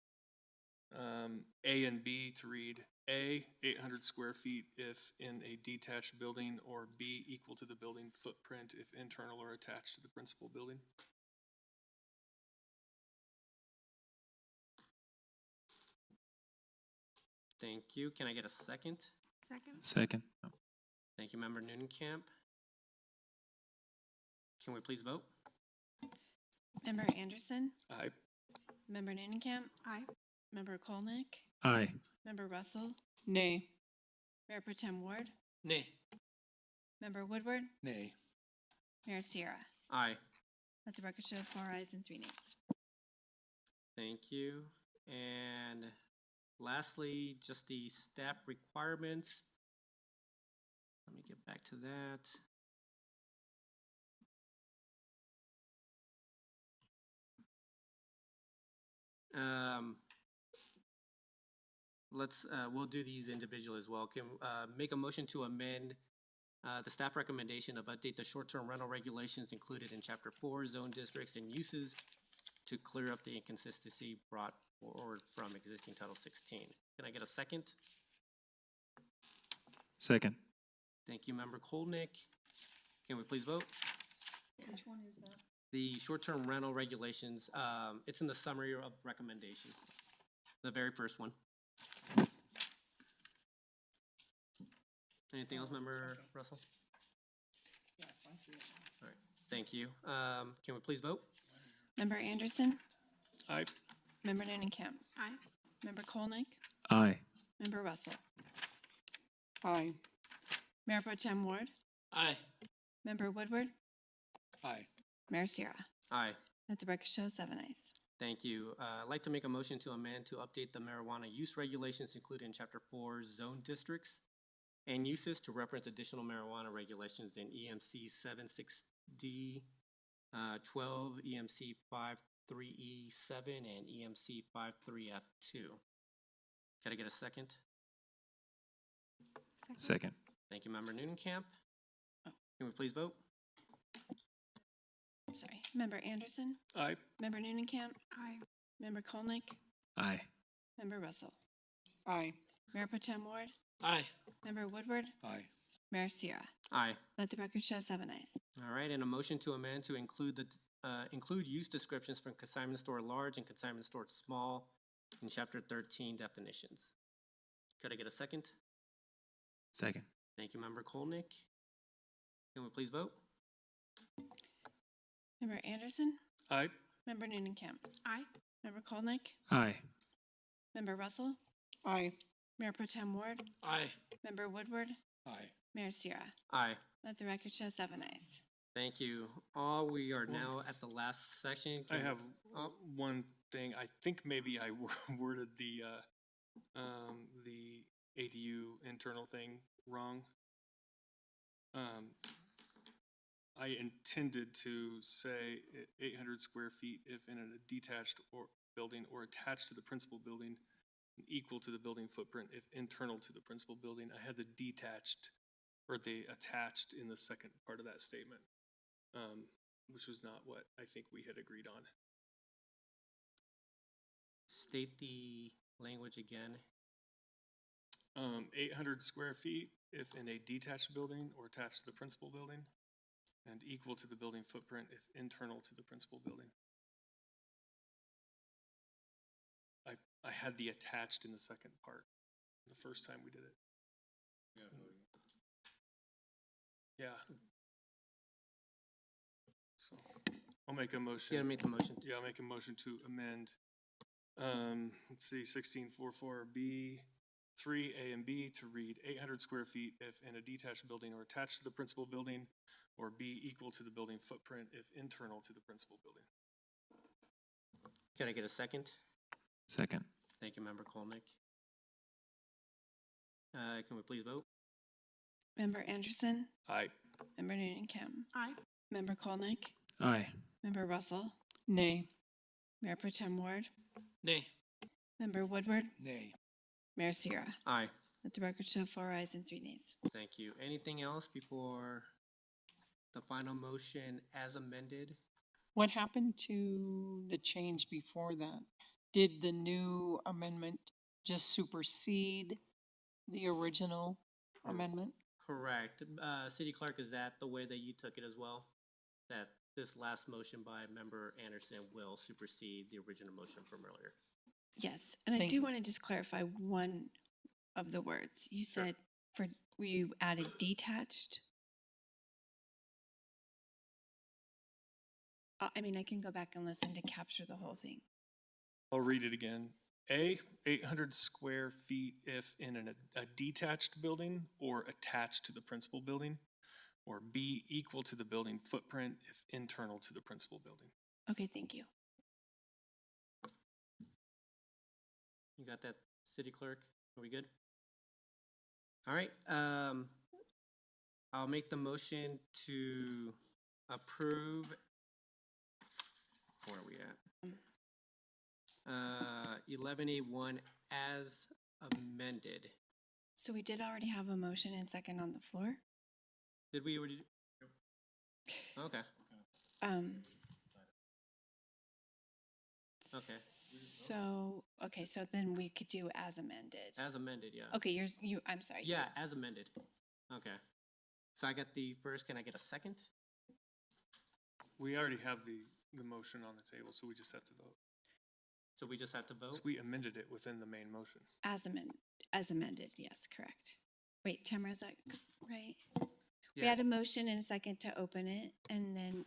A and B to read A, 800 square feet if in a detached building, or B, equal to the building footprint if internal or attached to the principal building. Thank you. Can I get a second? Second? Second. Thank you, Member Nunnenkamp. Can we please vote? Member Anderson, Aye. Member Nunnenkamp. Aye. Member Kolnick, Aye. Member Russell, Nay. Mayor Pro Tem Ward, Nay. Member Woodward, Nay. Mayor Sierra. Aye. Let the record show 4 ayes and 3 nays. Thank you. And lastly, just the staff requirements. Let me get back to that. We'll do these individually as well. Can, make a motion to amend the staff recommendation of update the short-term rental regulations included in chapter 4, zone districts and uses to clear up the inconsistency brought forward from existing Title 16. Can I get a second? Second. Thank you, Member Kolnick. Can we please vote? Which one is that? The short-term rental regulations, it's in the summary of recommendation, the very first one. Anything else, Member Russell? Yes, I see it. All right, thank you. Can we please vote? Member Anderson, Aye. Member Nunnenkamp, Aye. Member Kolnick, Aye. Member Russell, Aye. Mayor Pro Tem Ward, Aye. Member Woodward, Aye. Mayor Sierra. Aye, Let the record show 7 ayes. thank you. I'd like to make a motion to amend to update the marijuana use regulations included in Chapter 4 zone districts and uses to reference additional marijuana regulations in EMC 76D 12, EMC 53E7, and EMC 53F2. Can I get a second? Second. Thank you, Member Nunnenkamp. Can we please vote? sorry, Member Anderson, Aye. Member Noonenkamp. Aye. Member Kolnick, Aye. Member Russell, Aye. Mayor Pro Tem Ward, Aye. Member Woodward, Aye. Mayor Sierra. Aye. Let the record show 7 ayes. All right, and a motion to amend to include include use descriptions for consignment store large and consignment store small in chapter 13 definitions. Could I get a second? Second. Thank you, Member Kolnick. Can we please vote? Member Anderson, Aye. Member Noonenkamp. Aye. Member Kolnick, Aye. Member Russell, Aye. Mayor Pro Tem Ward, Aye. Member Woodward, Aye. Mayor Sierra. Aye. Let the record show 7 ayes. Thank you. All, we are now at the last section. I Can- have oh, one thing. I think maybe I worded the ADU internal thing wrong. I intended to say 800 square feet if in a detached or building or attached to the principal building, and equal to the building footprint if internal to the principal building. I had the detached or the attached in the second part of that statement, which was not what I think we had agreed on. State the language again. 800 square feet if in a detached building or attached to the principal building, and equal to the building footprint if internal to the principal building. I had the attached in the second part, the first time we did it. Yeah. So, I'll make a motion. You gotta make the motion. Yeah, I'll make a motion to amend, let's see, 1644B, 3A and B to read 800 square feet if in a detached building or attached to the principal building, or B equal to the building footprint if internal to the principal building. Can I get a second? Second. Thank you, Member Kolnick. Can we please vote? Member Anderson, Aye. Member Noonenkamp. Aye. Member Kolnick, Aye. Member Russell, Nay. Mayor Pro Tem Ward, Nay. Member Woodward, Nay. Mayor Sierra. Aye. Let the record show 4 ayes and 3 nays. Thank you. Anything else before the final motion as amended? What happened to the change before that? Did the new amendment just supersede the original amendment? Correct. City Clerk, is that the way that you took it as well? That this last motion by Member Anderson will supersede the original motion from earlier? Yes, and I Thank do you. want to just clarify one of the words. You said you added detached? I mean, I can go back and listen to capture the whole thing. I'll read it again. A, 800 square feet if in a detached building or attached to the principal building, or B, equal to the building footprint if internal to the principal building. Okay, thank you. You got that, City Clerk? Are we good? All right, I'll make the motion to approve. Where are we at? 11A1 as amended. So we did already have a motion and second on the floor. Did we already? Okay. Okay. So then we could do as amended. As amended, yeah. Okay, I'm sorry. Yeah, as amended. Okay. So I got the first, can I get a second? We already have the motion on the table, so we just have to vote. So we just have to vote? So we amended it within the main motion. As amended, yes, correct. Wait, Tamara, is that right? We Yeah. had a motion and a second to open it, and then.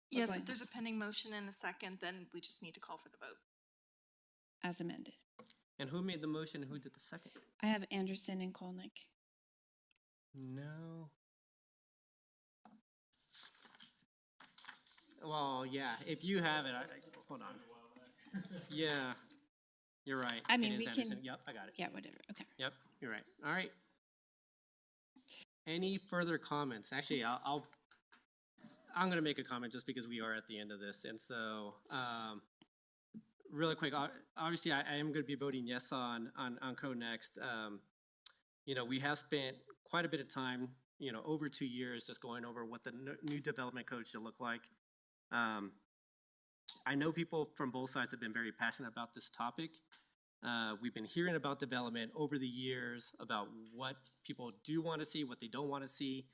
Yes, going if there's a pending motion and a second, then we just need to call for the vote. As amended. And who made the motion and who did the second? I have Anderson and Kolnick. No. Well, yeah, if you have it, hold on. Yeah, you're right. I mean, It is we can- Anderson. Yep, I got it. Yeah, whatever, okay. Yep, you're right. All right. Any further comments? Actually, I'm gonna make a comment just because we are at the end of this, and so, really quick, obviously, I am gonna be voting yes on Code Next. You know, we have spent quite a bit of time over 2 years, just going over what the new development code should look like. I know people from both sides have been very passionate about this topic. We've been hearing about development over the years, about what people do want to see, what they don't want to see,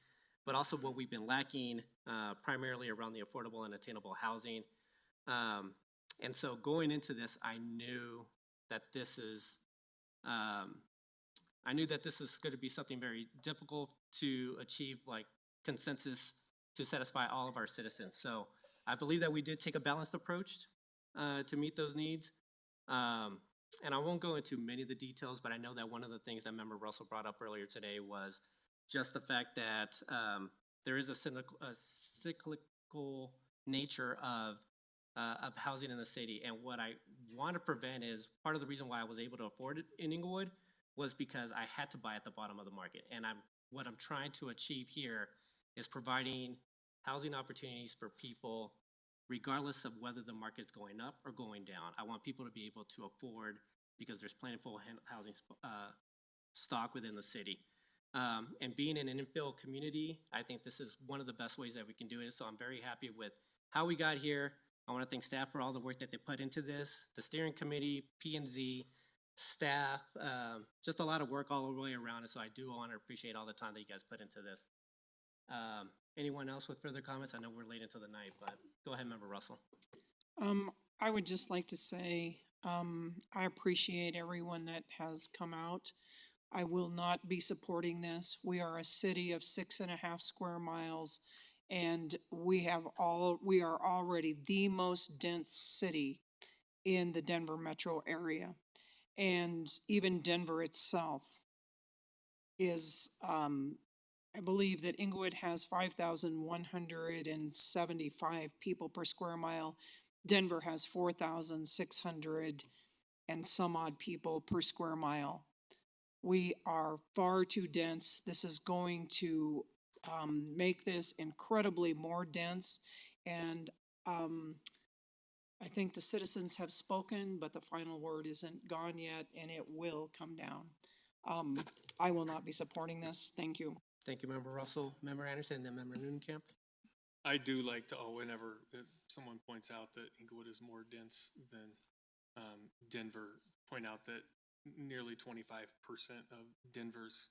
but also what we've been lacking, primarily around the affordable and attainable housing. And so going into this, I knew that this is going to be something very difficult to achieve, like consensus to satisfy all of our citizens. So I believe that we did take a balanced approach to meet those needs. And I won't go into many of the details, but I know that one of the things that Member Russell brought up earlier today was just the fact that there is a cyclical nature of housing in the city. And what I want to prevent is, part of the reason why I was able to afford it in Englewood was because I had to buy at the bottom of the market. And what I'm trying to achieve here is providing housing opportunities for people regardless of whether the market's going up or going down. I want people to be able to afford, because there's plentiful housing stock within the city. And being in an infill community, I think this is one of the best ways that we can do it. So I'm very happy with how we got here. I want to thank staff for all the work that they put into this, the steering committee, P&Z, staff, just a lot of work all the way around. And so I do want to appreciate all the time that you guys put into this. Anyone else with further comments? I know we're late into the night, but go ahead, Member Russell. I would just like to say, I appreciate everyone that has come out. I will not be supporting this. We are a city of 6.5 square miles, and we are already the most dense city in the Denver metro area. And even Denver itself is, I believe that Englewood has 5,175 people per square mile. Denver has 4,600 and some odd people per square mile. We are far too dense. This is going to make this incredibly more dense. And I think the citizens have spoken, but the final word isn't gone yet, and it will come down. I will not be supporting this. Thank you. Thank you, Member Russell. Member Anderson, then Member Nunekamp. I do like to, whenever if someone points out that Englewood is more dense than Denver, point out that nearly 25% of Denver's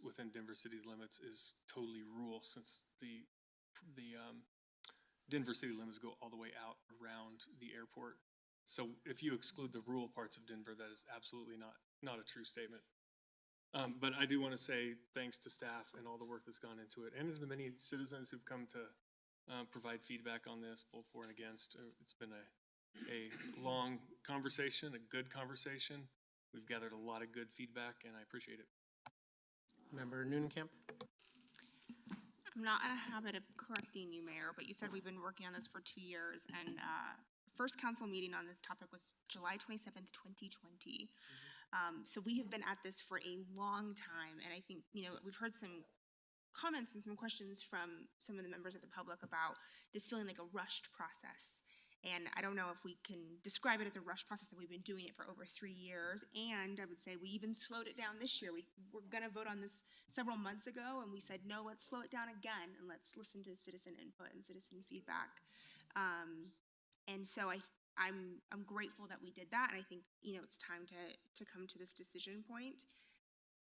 within Denver city's limits is totally rural, since the Denver city limits go all the way out around the airport. So if you exclude the rural parts of Denver, that is absolutely not a true statement. But I do want to say thanks to staff and all the work that's gone into it, and to the many citizens who've come to provide feedback on this, both for and against. It's been a long conversation, a good conversation. We've gathered a lot of good feedback, and I appreciate it. Member Nunekamp. I'm not in a habit of correcting you, Mayor, but you said we've been working on this for 2 years, and first council meeting on this topic was July 27th, 2020. So we have been at this for a long time, and I think, we've heard some comments and some questions from some of the members of the public about this feeling like a rushed process. And I don't know if we can describe it as a rushed process, that we've been doing it for over 3 years. And I would say we even slowed it down this year. We were going to vote on this several months ago, and we said, no, let's slow it down again, and let's listen to citizen input and citizen feedback. And so I'm grateful that we did that, and I think it's time to come to this decision point.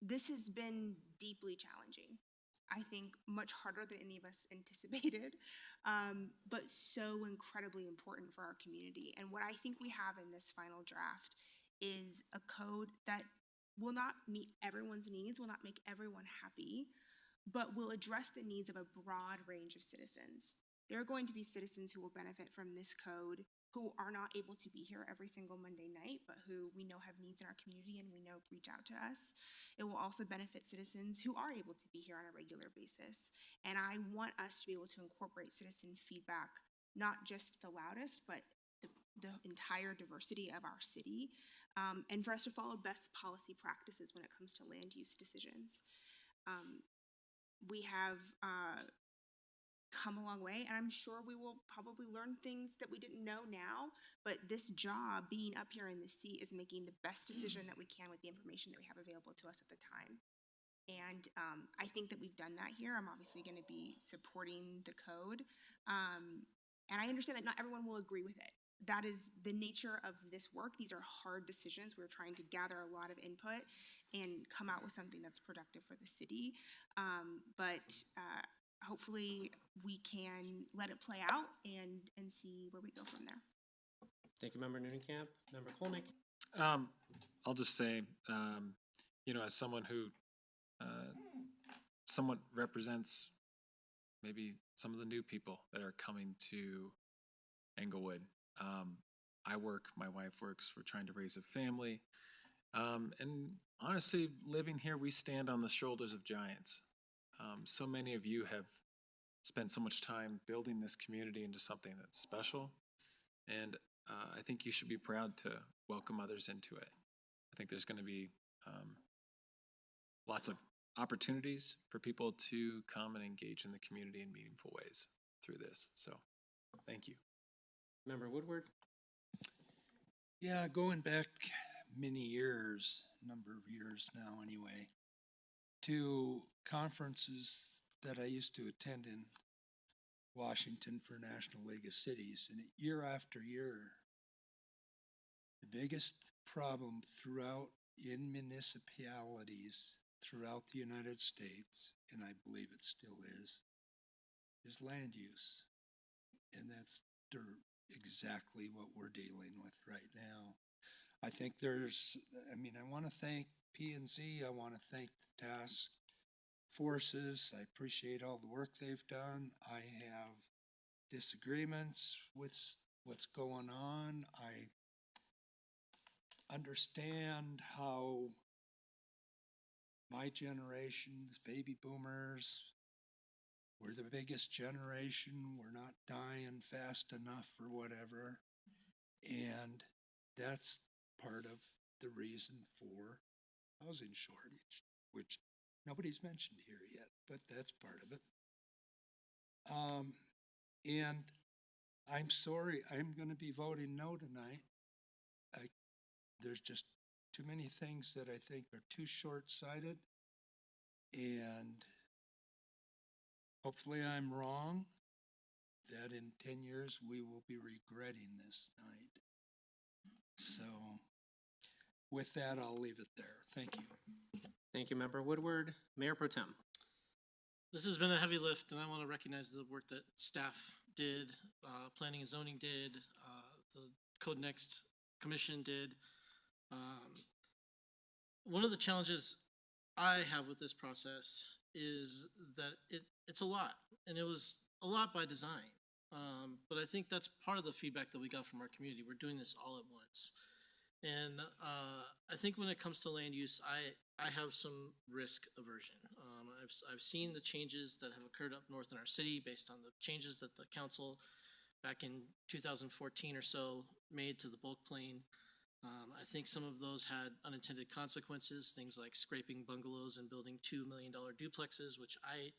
This has been deeply challenging. I think much harder than any of us anticipated, but so incredibly important for our community. And what I think we have in this final draft is a code that will not meet everyone's needs, will not make everyone happy, but will address the needs of a broad range of citizens. There are going to be citizens who will benefit from this code who are not able to be here every single Monday night, but who we know have needs in our community and we know reach out to us. It will also benefit citizens who are able to be here on a regular basis. And I want us to be able to incorporate citizen feedback, not just the loudest, but the entire diversity of our city, and for us to follow best policy practices when it comes to land use decisions. We have come a long way, and I'm sure we will probably learn things that we didn't know now, but this job, being up here in the seat, is making the best decision that we can with the information that we have available to us at the time. And I think that we've done that here. I'm obviously going to be supporting the code. And I understand that not everyone will agree with it. That is the nature of this work. These are hard decisions. We're trying to gather a lot of input and come out with something that's productive for the city. But hopefully we can let it play out and see where we go from there. Thank you, Member Nudenkamp. Member Kolnick. I'll just say, as someone who somewhat represents maybe some of the new people that are coming to Englewood. My wife works, we're trying to raise a family. And honestly, living here, we stand on the shoulders of giants. So many of you have spent so much time building this community into something that's special. And I think you should be proud to welcome others into it. I think there's going to be lots of opportunities for people to come and engage in the community in meaningful ways through this. So, thank you. Member Woodward. Yeah, going back many years, number of years now anyway, to conferences that I used to attend in Washington for National League of Cities, and year after year, the biggest problem throughout in municipalities throughout the United States, and I believe it still is land use. And that's exactly what we're dealing with right now. I think I want to thank P&Z. I want to thank the task forces. I appreciate all the work they've done. I have disagreements with what's going on. I understand how my generation, the baby boomers, we're the biggest generation. We're not dying fast enough or whatever. And that's part of the reason for housing shortage, which nobody's mentioned here yet, but that's part of it. And I'm sorry, I'm going to be voting no tonight. There's just too many things that I think are too short-sighted, and hopefully I'm wrong, that in 10 years we will be regretting this night. So with that, I'll leave it there. Thank you. Thank you, Member Woodward. Mayor Pro Tem. This has been a heavy lift, and I want to recognize the work that staff did, planning and zoning did, the Code Next Commission did. One of the challenges I have with this process is that it's a lot, and it was a lot by design. But I think that's part of the feedback that we got from our community. We're doing this all at once. And I think when it comes to land use, I have some risk aversion. I've seen the changes that have occurred up north in our city based on the changes that the council back in 2014 or so made to the bulk plane. I think some of those had unintended consequences, things like scraping bungalows and building $2 million duplexes, which I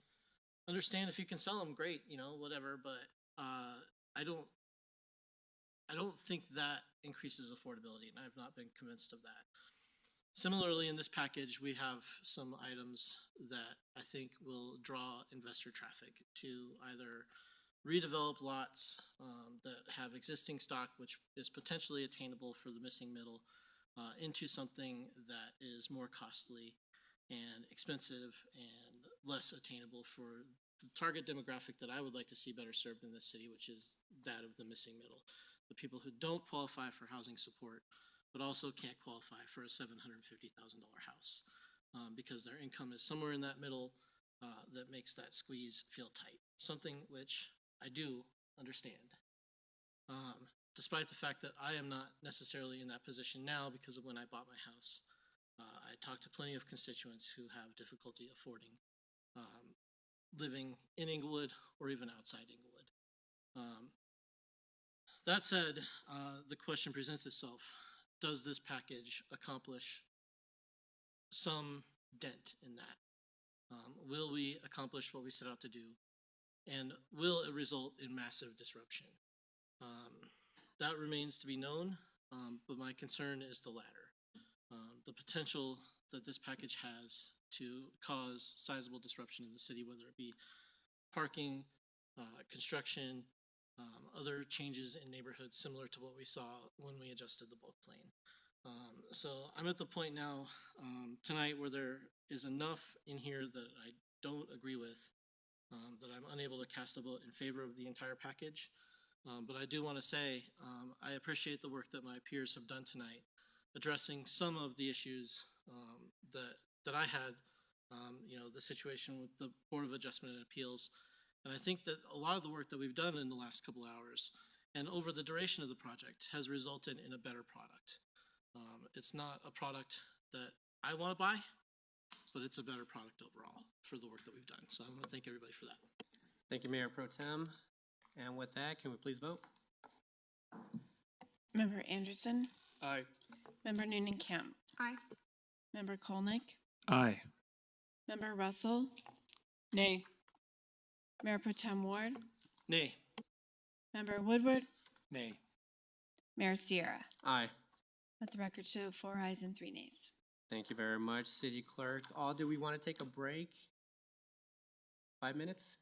understand if you can sell them, great, whatever, but I don't think that increases affordability, and I've not been convinced of that. Similarly, in this package, we have some items that I think will draw investor traffic to either redevelop lots that have existing stock, which is potentially attainable for the missing middle, into something that is more costly and expensive and less attainable for the target demographic that I would like to see better served in this city, which is that of the missing middle. The people who don't qualify for housing support, but also can't qualify for a $750,000 house because their income is somewhere in that middle that makes that squeeze feel tight. Something which I do understand, despite the fact that I am not necessarily in that position now because of when I bought my house. I talked to plenty of constituents who have difficulty affording living in Englewood or even outside Englewood. That said, the question presents itself: does this package accomplish some dent in that? Will we accomplish what we set out to do? And will it result in massive disruption? That remains to be known, but my concern is the latter. The potential that this package has to cause sizable disruption in the city, whether it be parking, construction, other changes in neighborhoods similar to what we saw when we adjusted the bulk plan. So I'm at the point now, tonight, where there is enough in here that I don't agree with, that I'm unable to cast a vote in favor of the entire package. But I do want to say, I appreciate the work that my peers have done tonight, addressing some of the issues that I had, the situation with the Board of Adjustment and Appeals. And I think that a lot of the work that we've done in the last couple hours and over the duration of the project has resulted in a better product. It's not a product that I want to buy, but it's a better product overall for the work that we've done. So I want to thank everybody for that. Thank you, Mayor Pro Tem. And with that, can we please vote? Member Anderson, Aye. Member Noonan Camp, Aye. Member Kolnick, Aye. Member Russell, Nay. Mayor Pro Tem Ward, Nay. Member Woodward, Nay. Mayor Sierra. Aye. Let the record show 4 ayes and 3 nays. Thank you very much, City Clerk. Do we want to take a break? 5 minutes?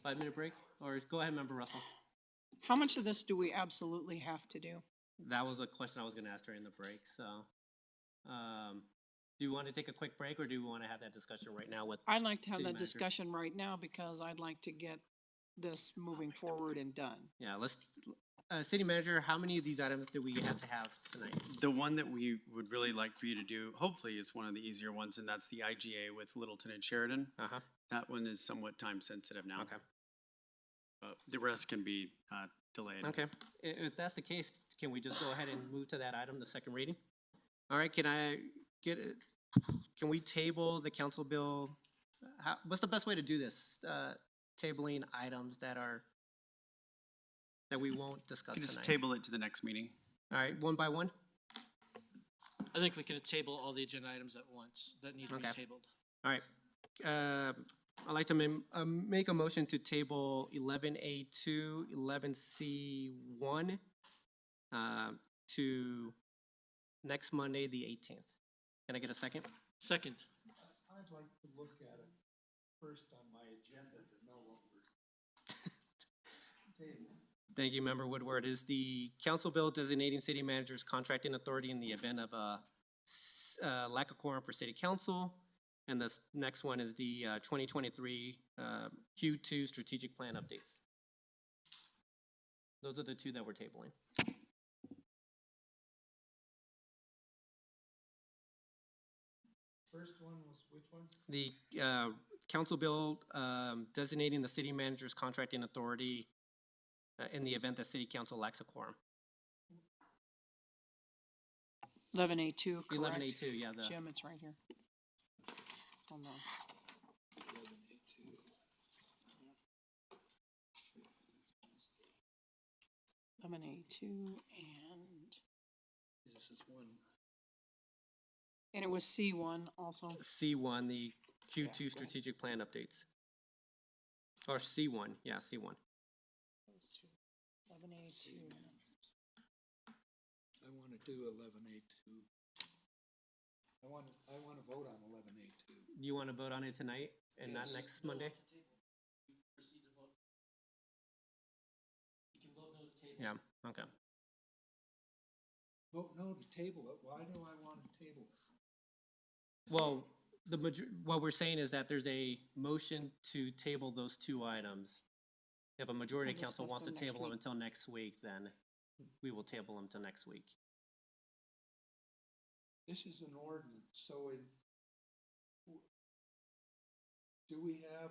5-minute break? Or go ahead, Member Russell. How much of this do we absolutely have to do? That was a question I was gonna ask during the break, so. Do you want to take a quick break, or do you want to have that discussion right now with? I'd like to have City that manager? discussion right now because I'd like to get this moving forward and done. Yeah, let's, City Manager, how many of these items do we have to have tonight? The one that we would really like for you to do, hopefully, is one of the easier ones, and that's the IGA with Littleton and Sheridan. Uh-huh, That one is somewhat time sensitive now. okay, But the rest can be delayed. okay. If that's the case, can we just go ahead and move to that item, the second reading? All right, can I get it? Can we table the council bill? What's the best way to do this? Tabling items that we won't discuss You can tonight. just table it to the next meeting. All right, one by one? I think we can table all the agenda items at once that need to be Okay. tabled. All right. I'd like to make a motion to table 11A2, 11C1 to next Monday, the 18th. Can I get a second? Second. I'd like to look at it first on my agenda to know what we're tabling. Thank you, Member Woodward. Is the council bill designating city managers contracting authority in the event of a lack of quorum for city council? And this next one is the 2023 Q2 strategic plan updates. Those are the two that we're tabling. First one was which one? The council bill designating the city manager's contracting authority in the event that city council lacks a quorum. 11A2, correct? 11A2, yeah. Jim, it's right here. It's on the. 11A2 and. This is one. And it was C1 also. C1, the Q2 Yeah, go ahead. strategic plan updates. Or C1, yeah, C1. Those two. 11A2. I want to do 11A2. I want to vote on 11A2. Do you want to vote on it tonight and not Yes. next Monday? Yeah, okay. Vote no to table it. Why do I want to table it? Well, what we're saying is that there's a motion to table those two items. If a majority of We'll council discuss wants to them next table them week. until next week, then we will table them till next week. This is an ordinance, so do we have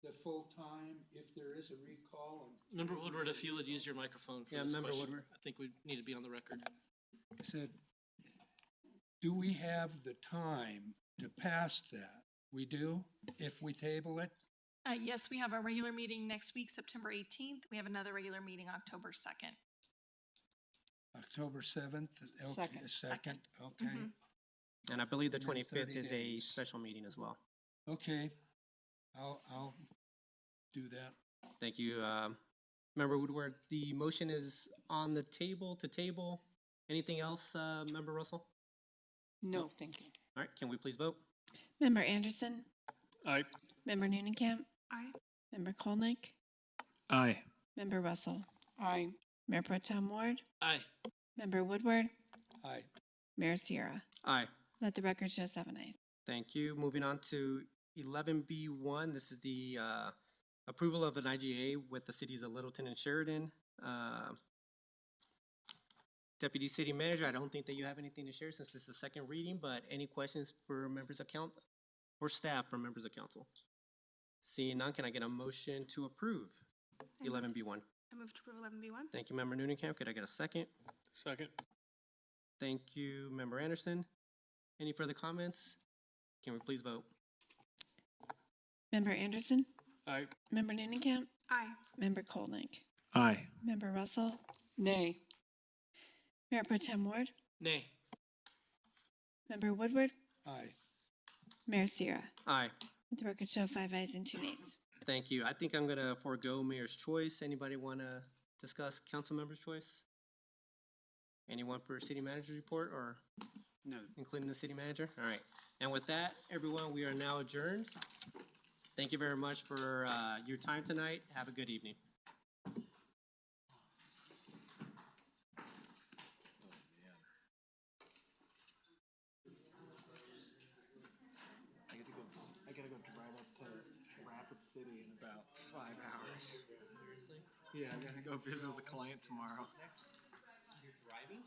the full time if there is a recall? And Member Woodward, if you would use your microphone for Yeah, this Member question. Woodward. I think we need to be on the record. I said, do we have the time to pass that? We do, if we table it? Yes, we have a regular meeting next week, September 18th. We have another regular meeting October 2nd. October 7th? Second. Second, okay. And I believe the And then 25th 30 is a days. special meeting as well. Okay, I'll do that. Thank you, Member Woodward. The motion is on the table to table. Anything else, Member Russell? No, thank you. All right, can we please vote? Member Anderson, Aye. Member Noonenkamp, Aye. Member Kolnick, Aye. Member Russell, Aye. Mayor Pro Tem Ward, Aye. Member Woodward, Aye. Mayor Sierra. Aye. Let the record show 7 ayes. Thank you. Moving on to 11B1, this is the approval of an IGA with the cities of Littleton and Sheridan. Deputy City Manager, I don't think that you have anything to share since this is the second reading, but any questions for members of council or staff for members of council? Seeing none, can I get a motion to approve 11B1? I move to approve 11B1. Thank you, Member Noonenkamp. Could I get a second? Second. Thank you, Member Anderson. Any further comments? Can we please vote? Member Anderson, Aye. Member Noonenkamp, Aye. Member Kolnick, Aye. Member Russell, Nay. Mayor Pro Tem Ward, Nay. Member Woodward, Aye. Mayor Sierra. Aye. Let the record show 5 ayes and 2 nays. Thank you. I think I'm gonna forego Mayor's choice. Anybody wanna discuss council member's choice? Anyone for city manager's report or? No. Including the city manager? All right. And with that, everyone, we are now adjourned. Thank you very much for your time tonight. Have a good evening. I gotta go drive up to Rapid City in about 5 hours. Seriously? Yeah, I gotta go visit with a client tomorrow. You're driving?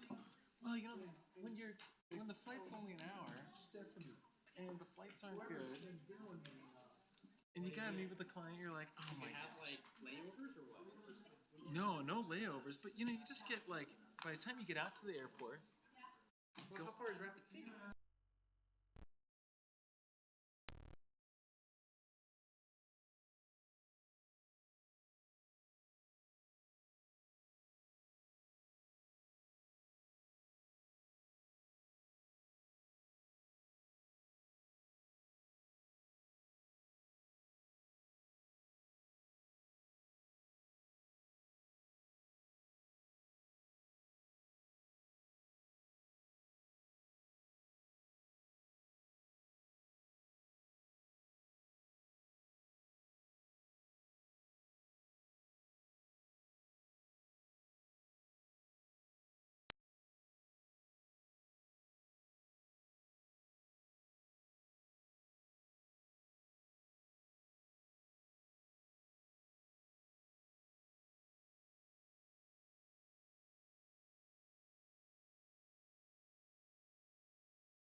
Well, you know, when the flight's only an hour, and the flights aren't good, and you gotta meet with the client, you're like, oh my gosh. Layovers or what? No layovers, but you know, you just get like, by the time you get out to the airport, How far is Rapid City?